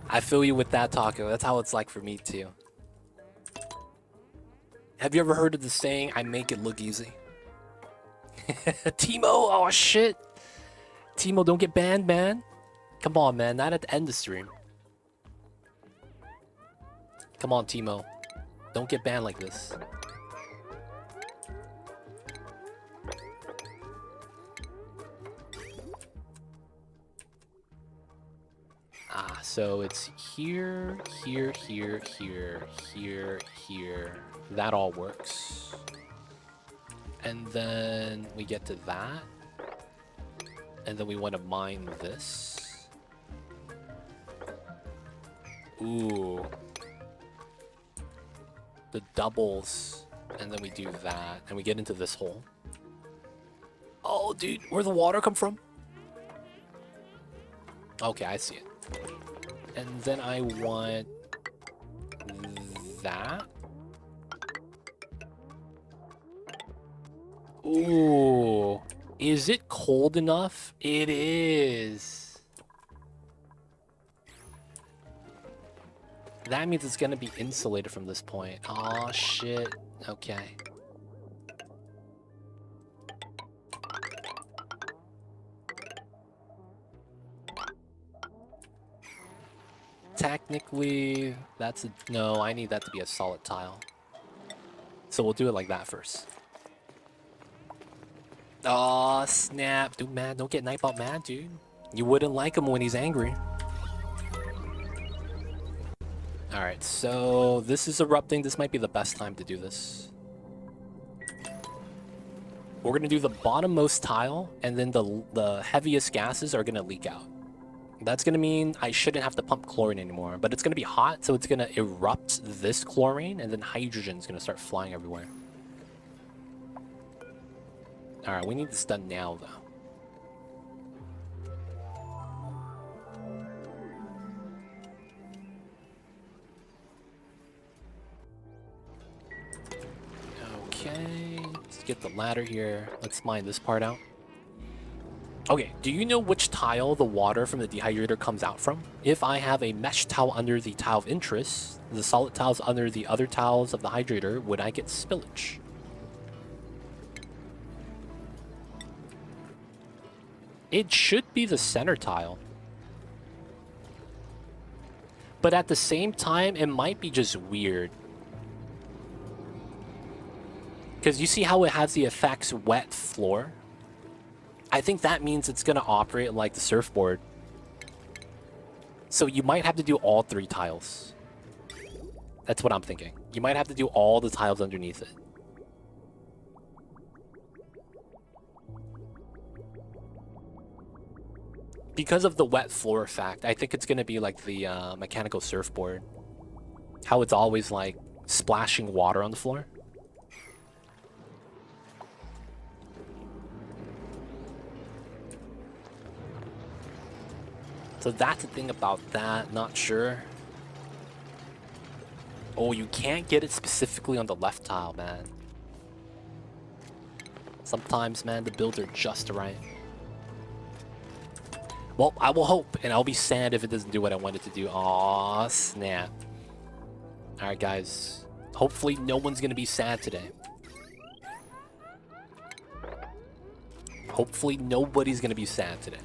I feel you with that, Taco. That's how it's like for me, too. Have you ever heard of the saying, I make it look easy? Timo, oh shit. Timo, don't get banned, man. Come on, man, not at the end of the stream. Come on, Timo. Don't get banned like this. So it's here, here, here, here, here, here. That all works. And then we get to that. And then we want to mine this. Ooh. The doubles. And then we do that. And we get into this hole. Oh, dude, where'd the water come from? Okay, I see it. And then I want that. Ooh. Is it cold enough? It is. That means it's gonna be insulated from this point. Oh shit. Okay. Technically, that's a... No, I need that to be a solid tile. So we'll do it like that first. Oh snap. Dude, man, don't get Nightbot mad, dude. You wouldn't like him when he's angry. Alright, so this is erupting. This might be the best time to do this. We're going to do the bottommost tile, and then the heaviest gases are going to leak out. That's going to mean I shouldn't have to pump chlorine anymore, but it's going to be hot, so it's going to erupt this chlorine, and then hydrogen is going to start flying everywhere. Alright, we need this done now, though. Okay, let's get the ladder here. Let's mine this part out. Okay, do you know which tile the water from the dehydrator comes out from? If I have a mesh tile under the tile of interest, the solid tiles under the other tiles of the hydrator, would I get spillage? It should be the center tile. But at the same time, it might be just weird. Because you see how it has the effects wet floor? I think that means it's going to operate like the surfboard. So you might have to do all 3 tiles. That's what I'm thinking. You might have to do all the tiles underneath it. Because of the wet floor effect, I think it's going to be like the mechanical surfboard. How it's always like splashing water on the floor. So that's the thing about that, not sure. Oh, you can't get it specifically on the left tile, man. Sometimes, man, the builds are just right. Well, I will hope, and I'll be sad if it doesn't do what I want it to do. Aw, snap. Alright, guys. Hopefully no one's gonna be sad today. Hopefully nobody's gonna be sad today.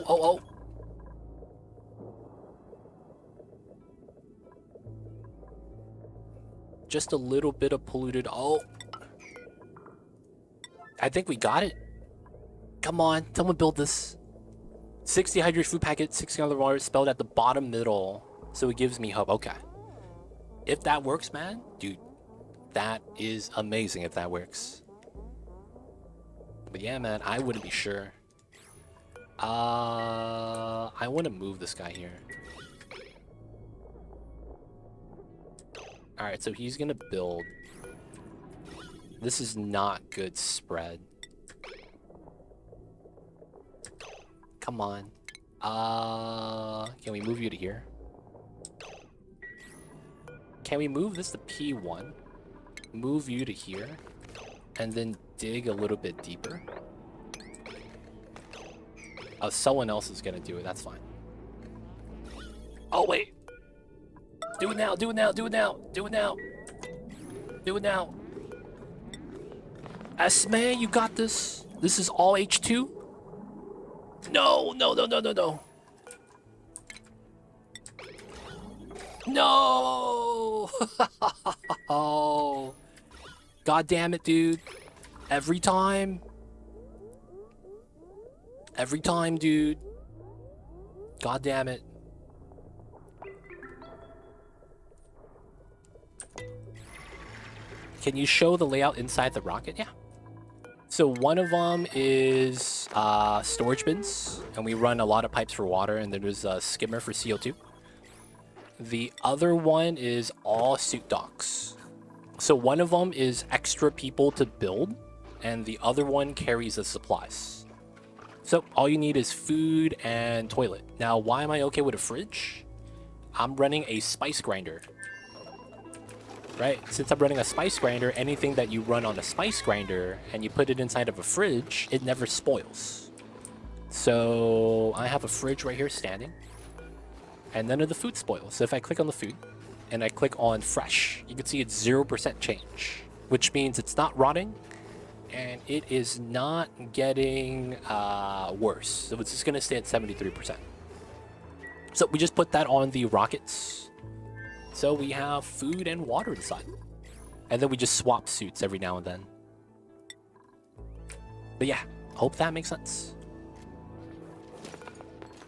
Oh. Just a little bit of polluted. Oh. I think we got it. Come on, someone build this. 60 hydrated food packet, 60 other water spelled at the bottom middle. So it gives me hope. Okay. If that works, man, dude, that is amazing if that works. But yeah, man, I wouldn't be sure. I want to move this guy here. Alright, so he's gonna build. This is not good spread. Come on. Can we move you to here? Can we move this to P1? Move you to here? And then dig a little bit deeper? Oh, someone else is gonna do it, that's fine. Oh, wait! Do it now, do it now, do it now, do it now! Do it now! Esme, you got this! This is all H2? No! No! Oh! God damn it, dude. Every time, dude. God damn it. Can you show the layout inside the rocket? Yeah. So one of them is storage bins, and we run a lot of pipes for water, and then there's a skimmer for CO2. The other one is all suit docks. So one of them is extra people to build, and the other one carries the supplies. So all you need is food and toilet. Now, why am I okay with a fridge? I'm running a spice grinder. Right? Since I'm running a spice grinder, anything that you run on a spice grinder and you put it inside of a fridge, it never spoils. So I have a fridge right here standing, and none of the food spoils. So if I click on the food and I click on fresh, you can see it's 0% change, which means it's not rotting and it is not getting worse. So it's just going to stay at 73%. So we just put that on the rockets. So we have food and water inside. And then we just swap suits every now and then. But yeah, hope that makes sense.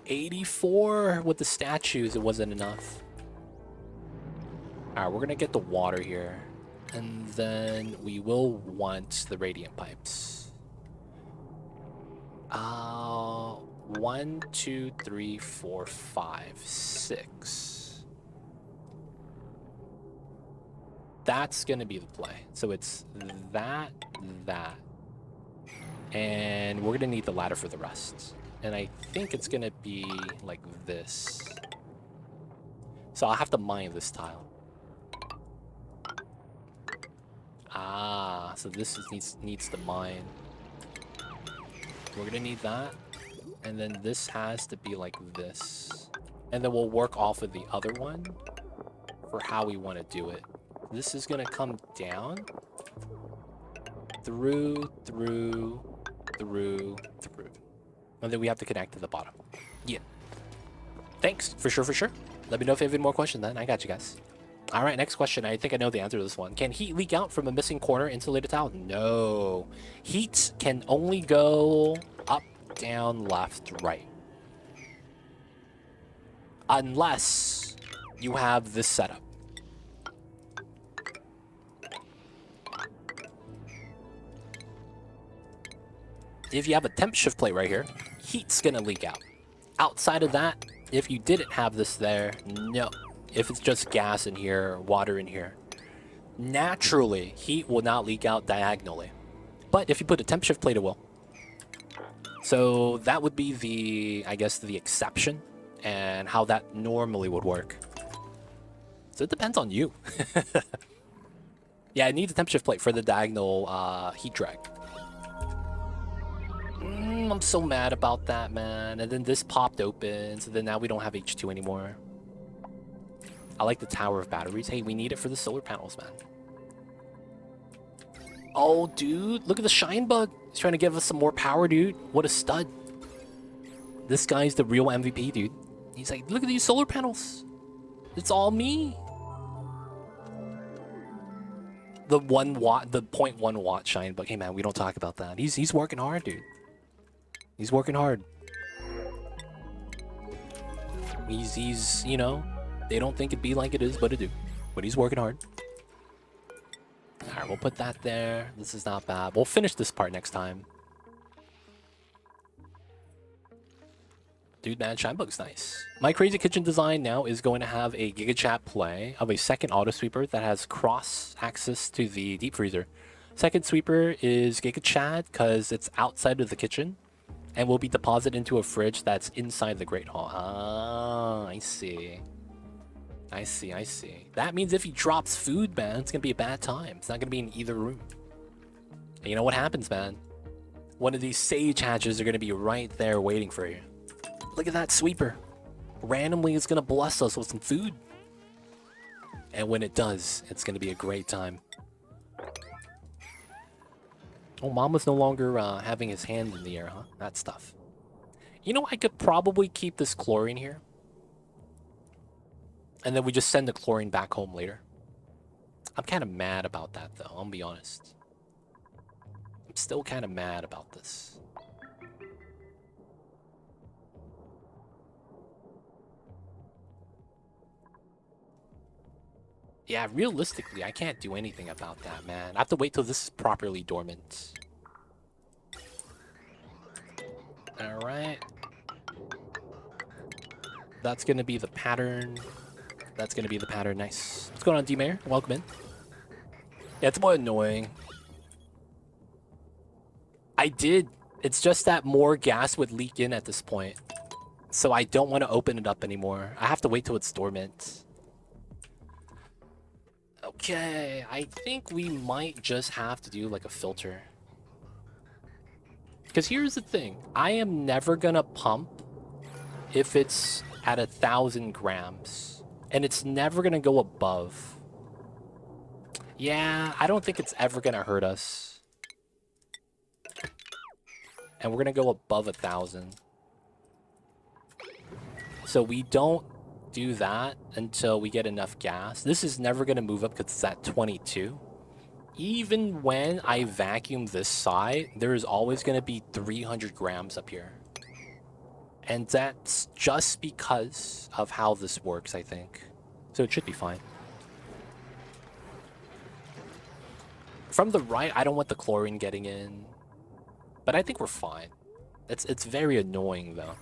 84 with the statues, it wasn't enough. Alright, we're gonna get the water here. And then we will want the radiant pipes. 1, 2, 3, 4, 5, 6. That's gonna be the play. So it's that. And we're gonna need the ladder for the rest. And I think it's gonna be like this. So I'll have to mine this tile. Ah, so this needs to mine. We're gonna need that. And then this has to be like this. And then we'll work off of the other one for how we want to do it. This is gonna come down through. And then we have to connect to the bottom. Yeah. Thanks, for sure. Let me know if you have any more questions then. I got you guys. All right, next question. I think I know the answer to this one. Can heat leak out from a missing corner insulated tile? No. Heat can only go up, down, left, right. Unless you have this setup. If you have a temp shift plate right here, heat's gonna leak out. Outside of that, if you didn't have this there, no. If it's just gas in here, water in here, naturally, heat will not leak out diagonally. But if you put a temp shift plate, it will. So that would be the, I guess, the exception and how that normally would work. So it depends on you. Yeah, it needs a temp shift plate for the diagonal heat drag. I'm so mad about that, man. And then this popped open, so then now we don't have H2 anymore. I like the tower of batteries. Hey, we need it for the solar panels, man. Oh, dude, look at the shine bug. He's trying to give us some more power, dude. What a stud. This guy's the real MVP, dude. He's like, look at these solar panels. It's all me. The 1 watt, the 0.1 watt shine bug. Hey, man, we don't talk about that. He's working hard, dude. He's working hard. He's, you know, they don't think it'd be like it is, but it do. But he's working hard. Alright, we'll put that there. This is not bad. We'll finish this part next time. Dude, man, Shinebug's nice. My crazy kitchen design now is going to have a GigaChat play of a second auto sweeper that has cross access to the deep freezer. Second sweeper is GigaChat because it's outside of the kitchen and will be deposited into a fridge that's inside the Great Hall. Ah, I see. I see. That means if he drops food, man, it's gonna be a bad time. It's not gonna be in either room. And you know what happens, man? One of these sage hatches are gonna be right there waiting for you. Look at that sweeper. Randomly, it's gonna bless us with some food. And when it does, it's gonna be a great time. Oh, Mama's no longer having his hand in the air, huh? That stuff. You know, I could probably keep this chlorine here. And then we just send the chlorine back home later. I'm kind of mad about that, though. I'll be honest. I'm still kind of mad about this. Yeah, realistically, I can't do anything about that, man. I have to wait till this is properly dormant. Alright. That's gonna be the pattern. That's gonna be the pattern. Nice. What's going on, D-Mayor? Welcome in. Yeah, it's more annoying. I did. It's just that more gas would leak in at this point. So I don't want to open it up anymore. I have to wait till it's dormant. Okay, I think we might just have to do like a filter. Because here's the thing. I am never gonna pump if it's at 1,000 grams. And it's never gonna go above. Yeah, I don't think it's ever gonna hurt us. And we're gonna go above 1,000. So we don't do that until we get enough gas. This is never gonna move up because it's at 22. Even when I vacuum this side, there is always gonna be 300 grams up here. And that's just because of how this works, I think. So it should be fine. From the right, I don't want the chlorine getting in. But I think we're fine. It's very annoying, though.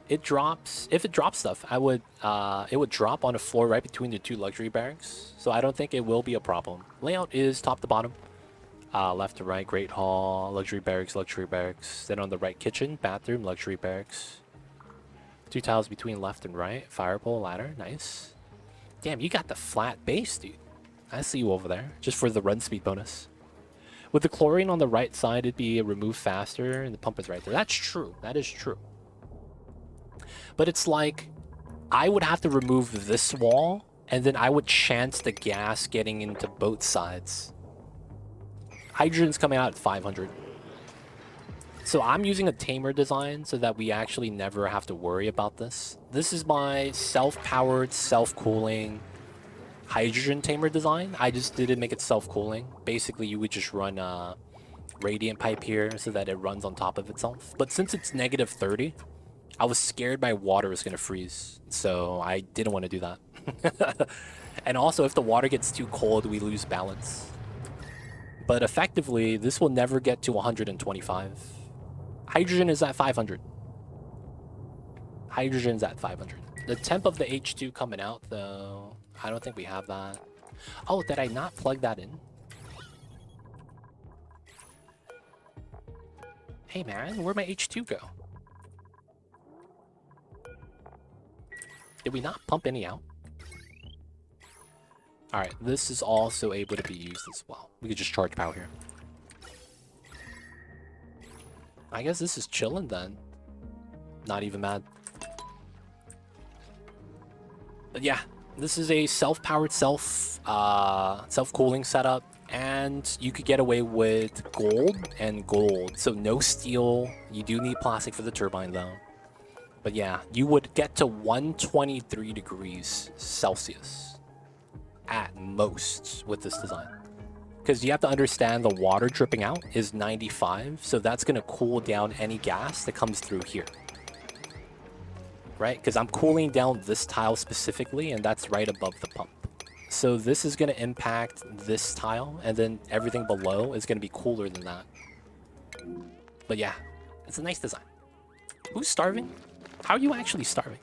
It drops... If it drops stuff, it would drop on the floor right between the two luxury barracks. So I don't think it will be a problem. Layout is top to bottom. Left to right, Great Hall, luxury barracks, luxury barracks. Then on the right, kitchen, bathroom, luxury barracks. 2 tiles between left and right. Fire pole, ladder, nice. Damn, you got the flat base, dude. I see you over there, just for the run speed bonus. With the chlorine on the right side, it'd be removed faster, and the pump is right there. That's true. That is true. But it's like, I would have to remove this wall, and then I would chance the gas getting into both sides. Hydrogen's coming out at 500. So I'm using a tamer design so that we actually never have to worry about this. This is my self-powered, self-cooling hydrogen tamer design. I just didn't make it self-cooling. Basically, you would just run a radiant pipe here so that it runs on top of itself. But since it's negative 30, I was scared my water was going to freeze. So I didn't want to do that. And also, if the water gets too cold, we lose balance. But effectively, this will never get to 125. Hydrogen is at 500. Hydrogen's at 500. The temp of the H2 coming out, though, I don't think we have that. Oh, did I not plug that in? Hey man, where'd my H2 go? Did we not pump any out? Alright, this is also able to be used as well. We could just charge power here. I guess this is chilling then. Not even mad. But yeah, this is a self-powered self-cooling setup, and you could get away with gold and gold. So no steel. You do need plastic for the turbine though. But yeah, you would get to 123 degrees Celsius at most with this design. Because you have to understand the water dripping out is 95, so that's going to cool down any gas that comes through here. Right? Because I'm cooling down this tile specifically, and that's right above the pump. So this is going to impact this tile, and then everything below is going to be cooler than that. But yeah, it's a nice design. Who's starving? How are you actually starving?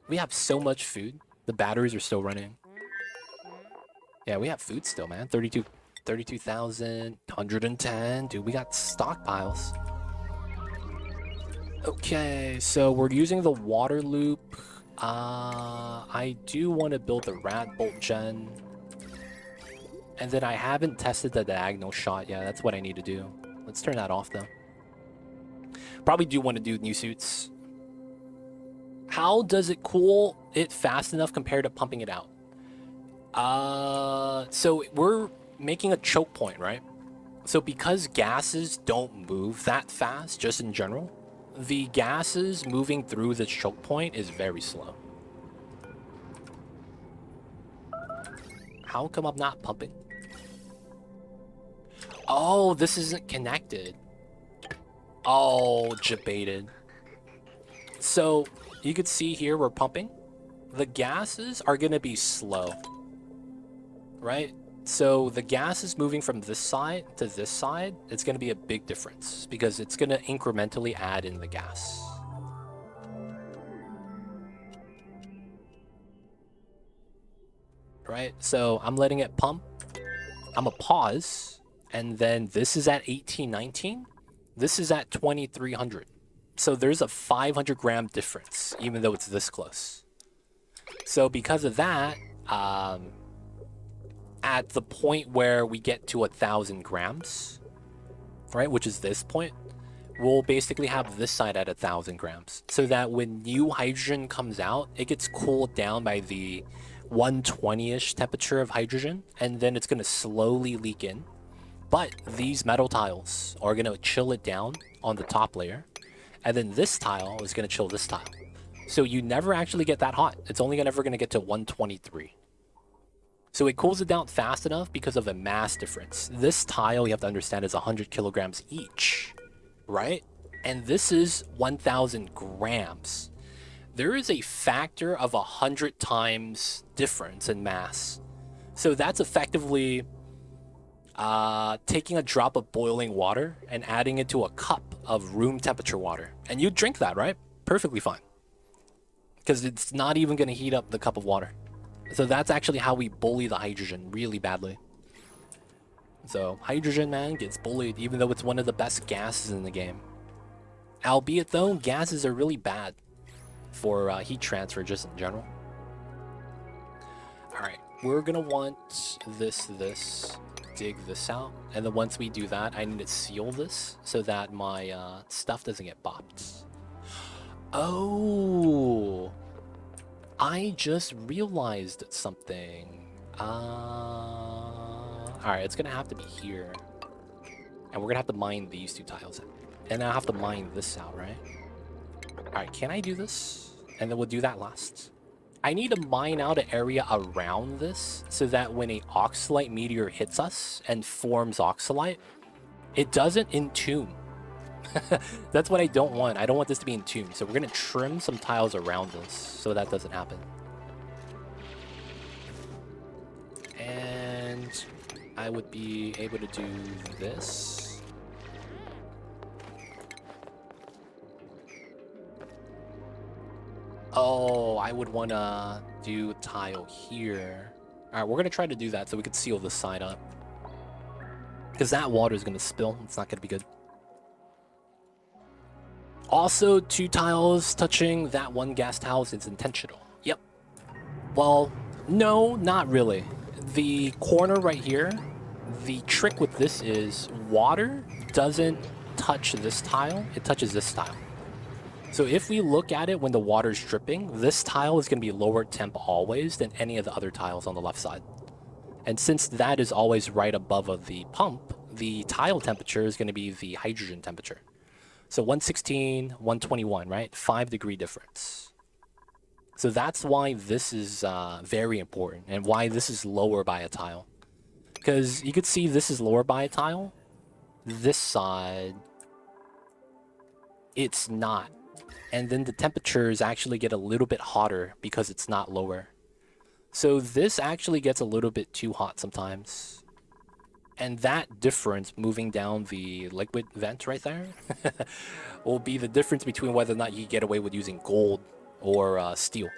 We have so much food. The batteries are still running. Yeah, we have food still, man. 32,000, 110. Dude, we got stockpiles. Okay, so we're using the water loop. I do want to build the rat bolt gen. And then I haven't tested the diagonal shot yet. That's what I need to do. Let's turn that off, though. Probably do want to do new suits. How does it cool it fast enough compared to pumping it out? So we're making a choke point, right? So because gases don't move that fast, just in general, the gases moving through the choke point is very slow. How come I'm not pumping? Oh, this isn't connected. Oh, jebaited. So you could see here we're pumping. The gases are going to be slow. Right? So the gas is moving from this side to this side. It's going to be a big difference because it's going to incrementally add in the gas. Right? So I'm letting it pump. I'm going to pause. And then this is at 1819. This is at 2300. So there's a 500 gram difference, even though it's this close. So because of that, at the point where we get to 1,000 grams, right, which is this point, we'll basically have this side at 1,000 grams, so that when new hydrogen comes out, it gets cooled down by the 120-ish temperature of hydrogen, and then it's going to slowly leak in. But these metal tiles are going to chill it down on the top layer, and then this tile is going to chill this tile. So you never actually get that hot. It's only ever going to get to 123. So it cools it down fast enough because of a mass difference. This tile, you have to understand, is 100 kilograms each, right? And this is 1,000 grams. There is a factor of 100 times difference in mass. So that's effectively taking a drop of boiling water and adding it to a cup of room temperature water. And you drink that, right? Perfectly fine. Because it's not even going to heat up the cup of water. So that's actually how we bully the hydrogen really badly. So hydrogen, man, gets bullied even though it's one of the best gases in the game. Albeit though, gases are really bad for heat transfer just in general. Alright, we're gonna want this, dig this out. And then once we do that, I need to seal this so that my stuff doesn't get bopped. Oh! I just realized something. Alright, it's gonna have to be here. And we're gonna have to mine these two tiles out. And I have to mine this out, right? Alright, can I do this? And then we'll do that last. I need to mine out an area around this so that when a oxalite meteor hits us and forms oxalite, it doesn't entomb. That's what I don't want. I don't want this to be entombed. So we're going to trim some tiles around this so that doesn't happen. And I would be able to do this. Oh, I would want to do tile here. All right, we're going to try to do that so we could seal this side up. Because that water is going to spill. It's not going to be good. Also, 2 tiles touching that one gas house is intentional. Yep. Well, no, not really. The corner right here, the trick with this is water doesn't touch this tile. It touches this tile. So if we look at it when the water's dripping, this tile is going to be lower temp always than any of the other tiles on the left side. And since that is always right above of the pump, the tile temperature is going to be the hydrogen temperature. So 116, 121, right? 5-degree difference. So that's why this is very important and why this is lower by a tile. Because you could see this is lower by a tile. This side, it's not. And then the temperatures actually get a little bit hotter because it's not lower. So this actually gets a little bit too hot sometimes. And that difference moving down the liquid vent right there will be the difference between whether or not you get away with using gold or steel.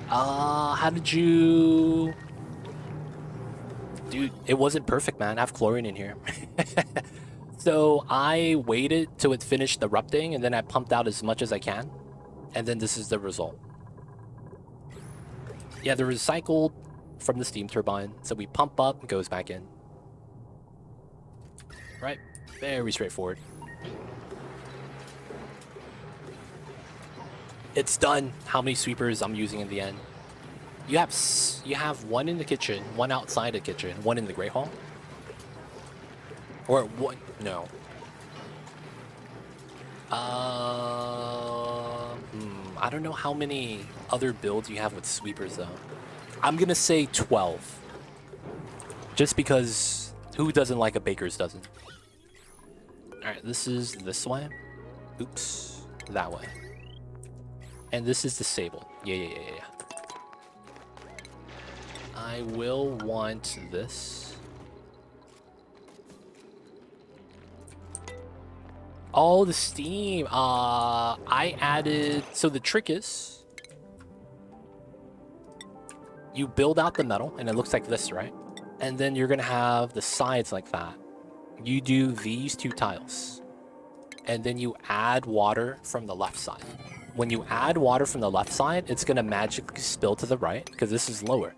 How did you... Dude, it wasn't perfect, man. I have chlorine in here. So I waited till it finished erupting, and then I pumped out as much as I can. And then this is the result. Yeah, they're recycled from the steam turbine. So we pump up, it goes back in. Right? Very straightforward. It's done. How many sweepers I'm using in the end? You have 1 in the kitchen, 1 outside the kitchen, 1 in the Grey Hall. Or 1, no. I don't know how many other builds you have with sweepers though. I'm gonna say 12. Just because who doesn't like a baker's dozen? Alright, this is this way. Oops, that way. And this is disabled. Yeah. I will want this. Oh, the steam. I added... So the trick is... You build out the metal, and it looks like this, right? And then you're going to have the sides like that. You do these 2 tiles. And then you add water from the left side. When you add water from the left side, it's going to magically spill to the right, because this is lower.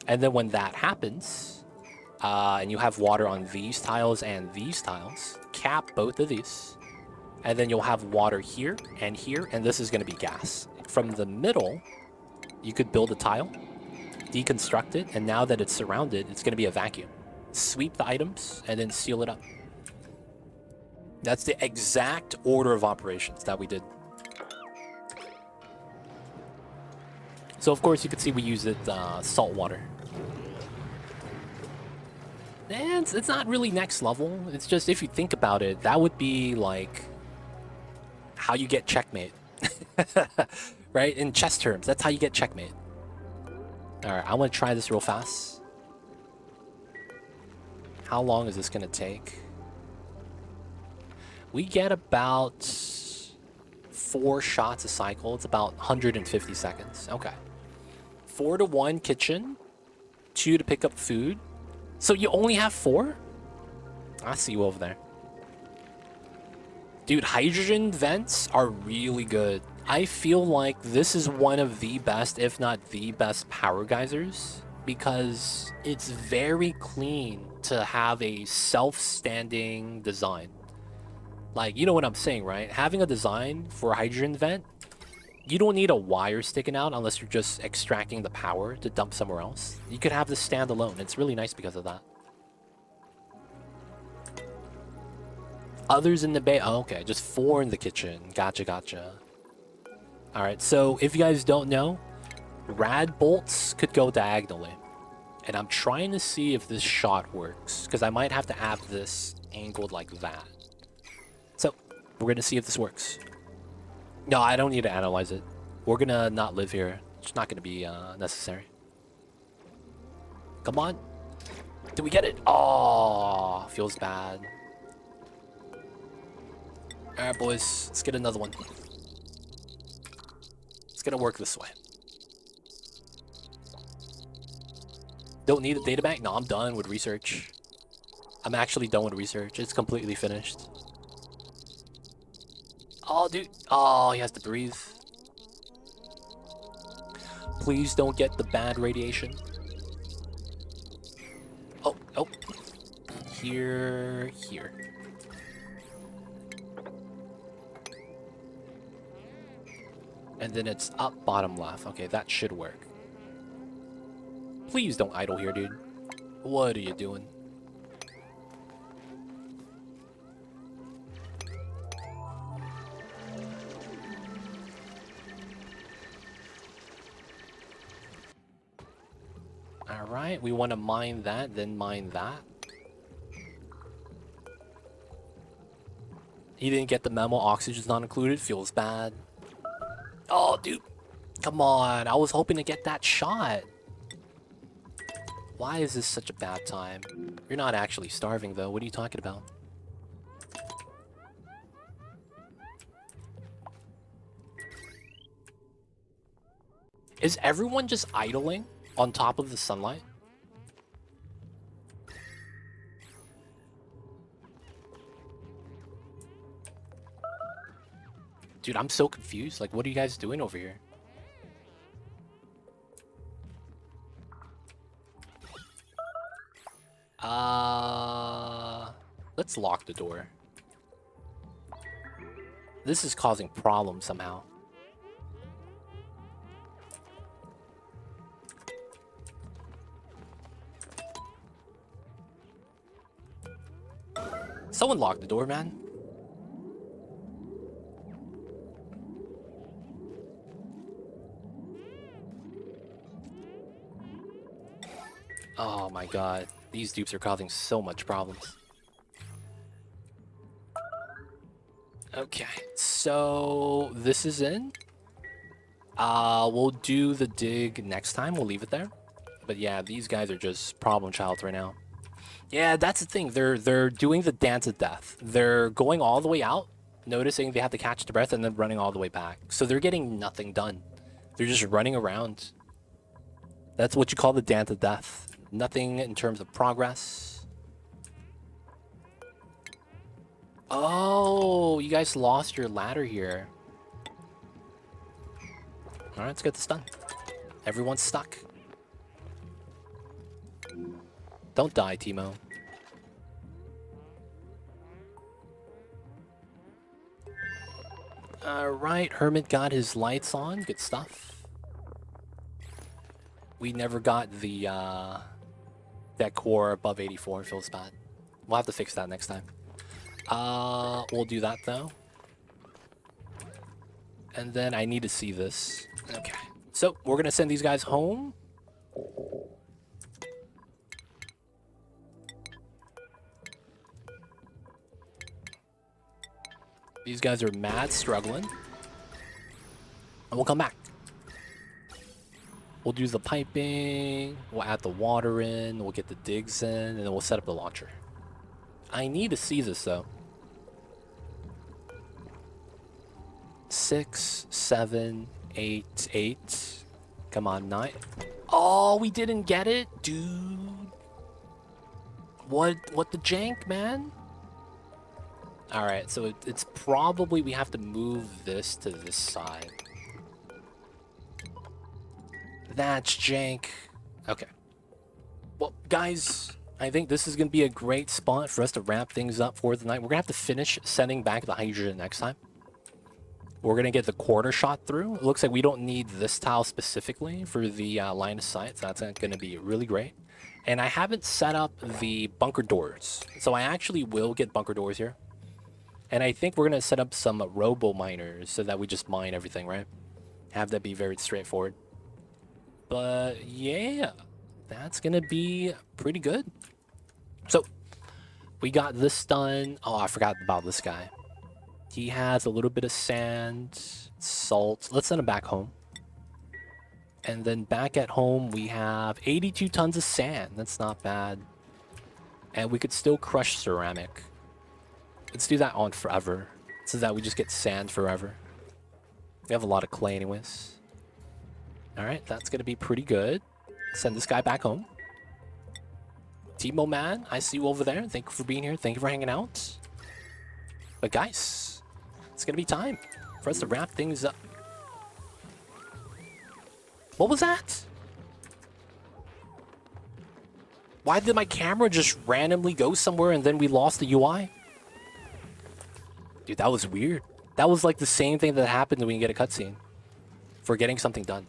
And then when that happens, and you have water on these tiles and these tiles, cap both of these. And then you'll have water here, and this is going to be gas. From the middle, you could build a tile, deconstruct it, and now that it's surrounded, it's going to be a vacuum. Sweep the items, and then seal it up. That's the exact order of operations that we did. So of course you can see we use it salt water. And it's not really next level. It's just if you think about it, that would be like how you get checkmate. Right? In chess terms, that's how you get checkmate. Alright, I want to try this real fast. How long is this going to take? We get about 4 shots a cycle. It's about 150 seconds. Okay. 4 to 1 kitchen. 2 to pick up food. So you only have 4? I see you over there. Dude, hydrogen vents are really good. I feel like this is one of the best, if not the best, power geysers. Because it's very clean to have a self-standing design. Like, you know what I'm saying, right? Having a design for a hydrogen vent, you don't need a wire sticking out unless you're just extracting the power to dump somewhere else. You could have this stand alone. It's really nice because of that. Others in the bay. Oh, okay, just 4 in the kitchen. Gotcha. Alright, so if you guys don't know, rad bolts could go diagonally. And I'm trying to see if this shot works, because I might have to have this angled like that. So, we're going to see if this works. No, I don't need to analyze it. We're going to not live here. It's not going to be necessary. Come on. Did we get it? Oh, feels bad. Alright, boys. Let's get another one. It's gonna work this way. Don't need a data bank? No, I'm done with research. I'm actually done with research. It's completely finished. Oh, dude. Oh, he has to breathe. Please don't get the bad radiation. Oh, oh. Here. And then it's up, bottom left. Okay, that should work. Please don't idle here, dude. What are you doing? Alright, we want to mine that, then mine that. He didn't get the memo, oxygen's not included, feels bad. Oh, dude. Come on, I was hoping to get that shot. Why is this such a bad time? You're not actually starving, though. What are you talking about? Is everyone just idling on top of the sunlight? Dude, I'm so confused. Like, what are you guys doing over here? Let's lock the door. This is causing problems somehow. Someone lock the door, man. Oh my god. These dupes are causing so much problems. Okay, so this is in. We'll do the dig next time. We'll leave it there. But yeah, these guys are just problem childs right now. Yeah, that's the thing. They're doing the dance of death. They're going all the way out, noticing they have to catch their breath, and then running all the way back. So they're getting nothing done. They're just running around. That's what you call the dance of death. Nothing in terms of progress. Oh, you guys lost your ladder here. Alright, let's get this done. Everyone's stuck. Don't die, Timo. Alright, Hermit got his lights on. Good stuff. We never got the, that core above 84. Feels bad. We'll have to fix that next time. We'll do that, though. And then I need to see this. Okay. So, we're gonna send these guys home. These guys are mad struggling. And we'll come back. We'll do the piping, we'll add the water in, we'll get the digs in, and then we'll set up the launcher. I need to see this, though. 6, 7, 8, 8. Come on, 9. Oh, we didn't get it? Dude. What the jank, man? Alright, so it's probably we have to move this to this side. That's jank. Okay. Well, guys, I think this is going to be a great spot for us to wrap things up for the night. We're going to have to finish sending back the hydrogen next time. We're going to get the quarter shot through. It looks like we don't need this tile specifically for the line of sight, so that's going to be really great. And I haven't set up the bunker doors, so I actually will get bunker doors here. And I think we're going to set up some robo miners so that we just mine everything, right? Have that be very straightforward. But yeah, that's going to be pretty good. So we got this done. Oh, I forgot about this guy. He has a little bit of sand, salt. Let's send him back home. And then back at home, we have 82 tons of sand. That's not bad. And we could still crush ceramic. Let's do that on forever. so that we just get sand forever. We have a lot of clay anyways. Alright, that's gonna be pretty good. Send this guy back home. Timo man, I see you over there. Thank you for being here. Thank you for hanging out. But guys, it's gonna be time for us to wrap things up. What was that? Why did my camera just randomly go somewhere and then we lost the UI? Dude, that was weird. That was like the same thing that happened when you get a cutscene for getting something done.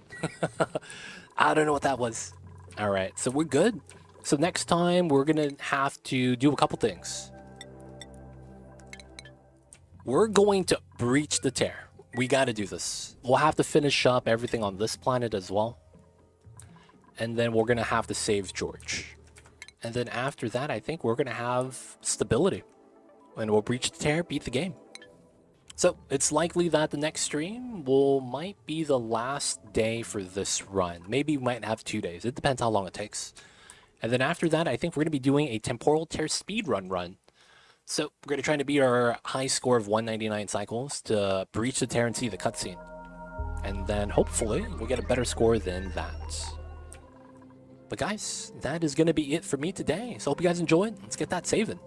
I don't know what that was. All right, so we're good. So next time we're gonna have to do a couple things. We're going to breach the tear. We gotta do this. We'll have to finish up everything on this planet as well. And then we're gonna have to save George. And then after that, I think we're gonna have stability. And we'll breach the tear, beat the game. So it's likely that the next stream might be the last day for this run. Maybe we might have 2 days. It depends how long it takes. And then after that, I think we're going to be doing a Temporal Tear speedrun run. So we're going to try to beat our high score of 199 cycles to breach the tear and see the cutscene. And then hopefully we'll get a better score than that. But guys, that is going to be it for me today. So hope you guys enjoyed. Let's get that saving.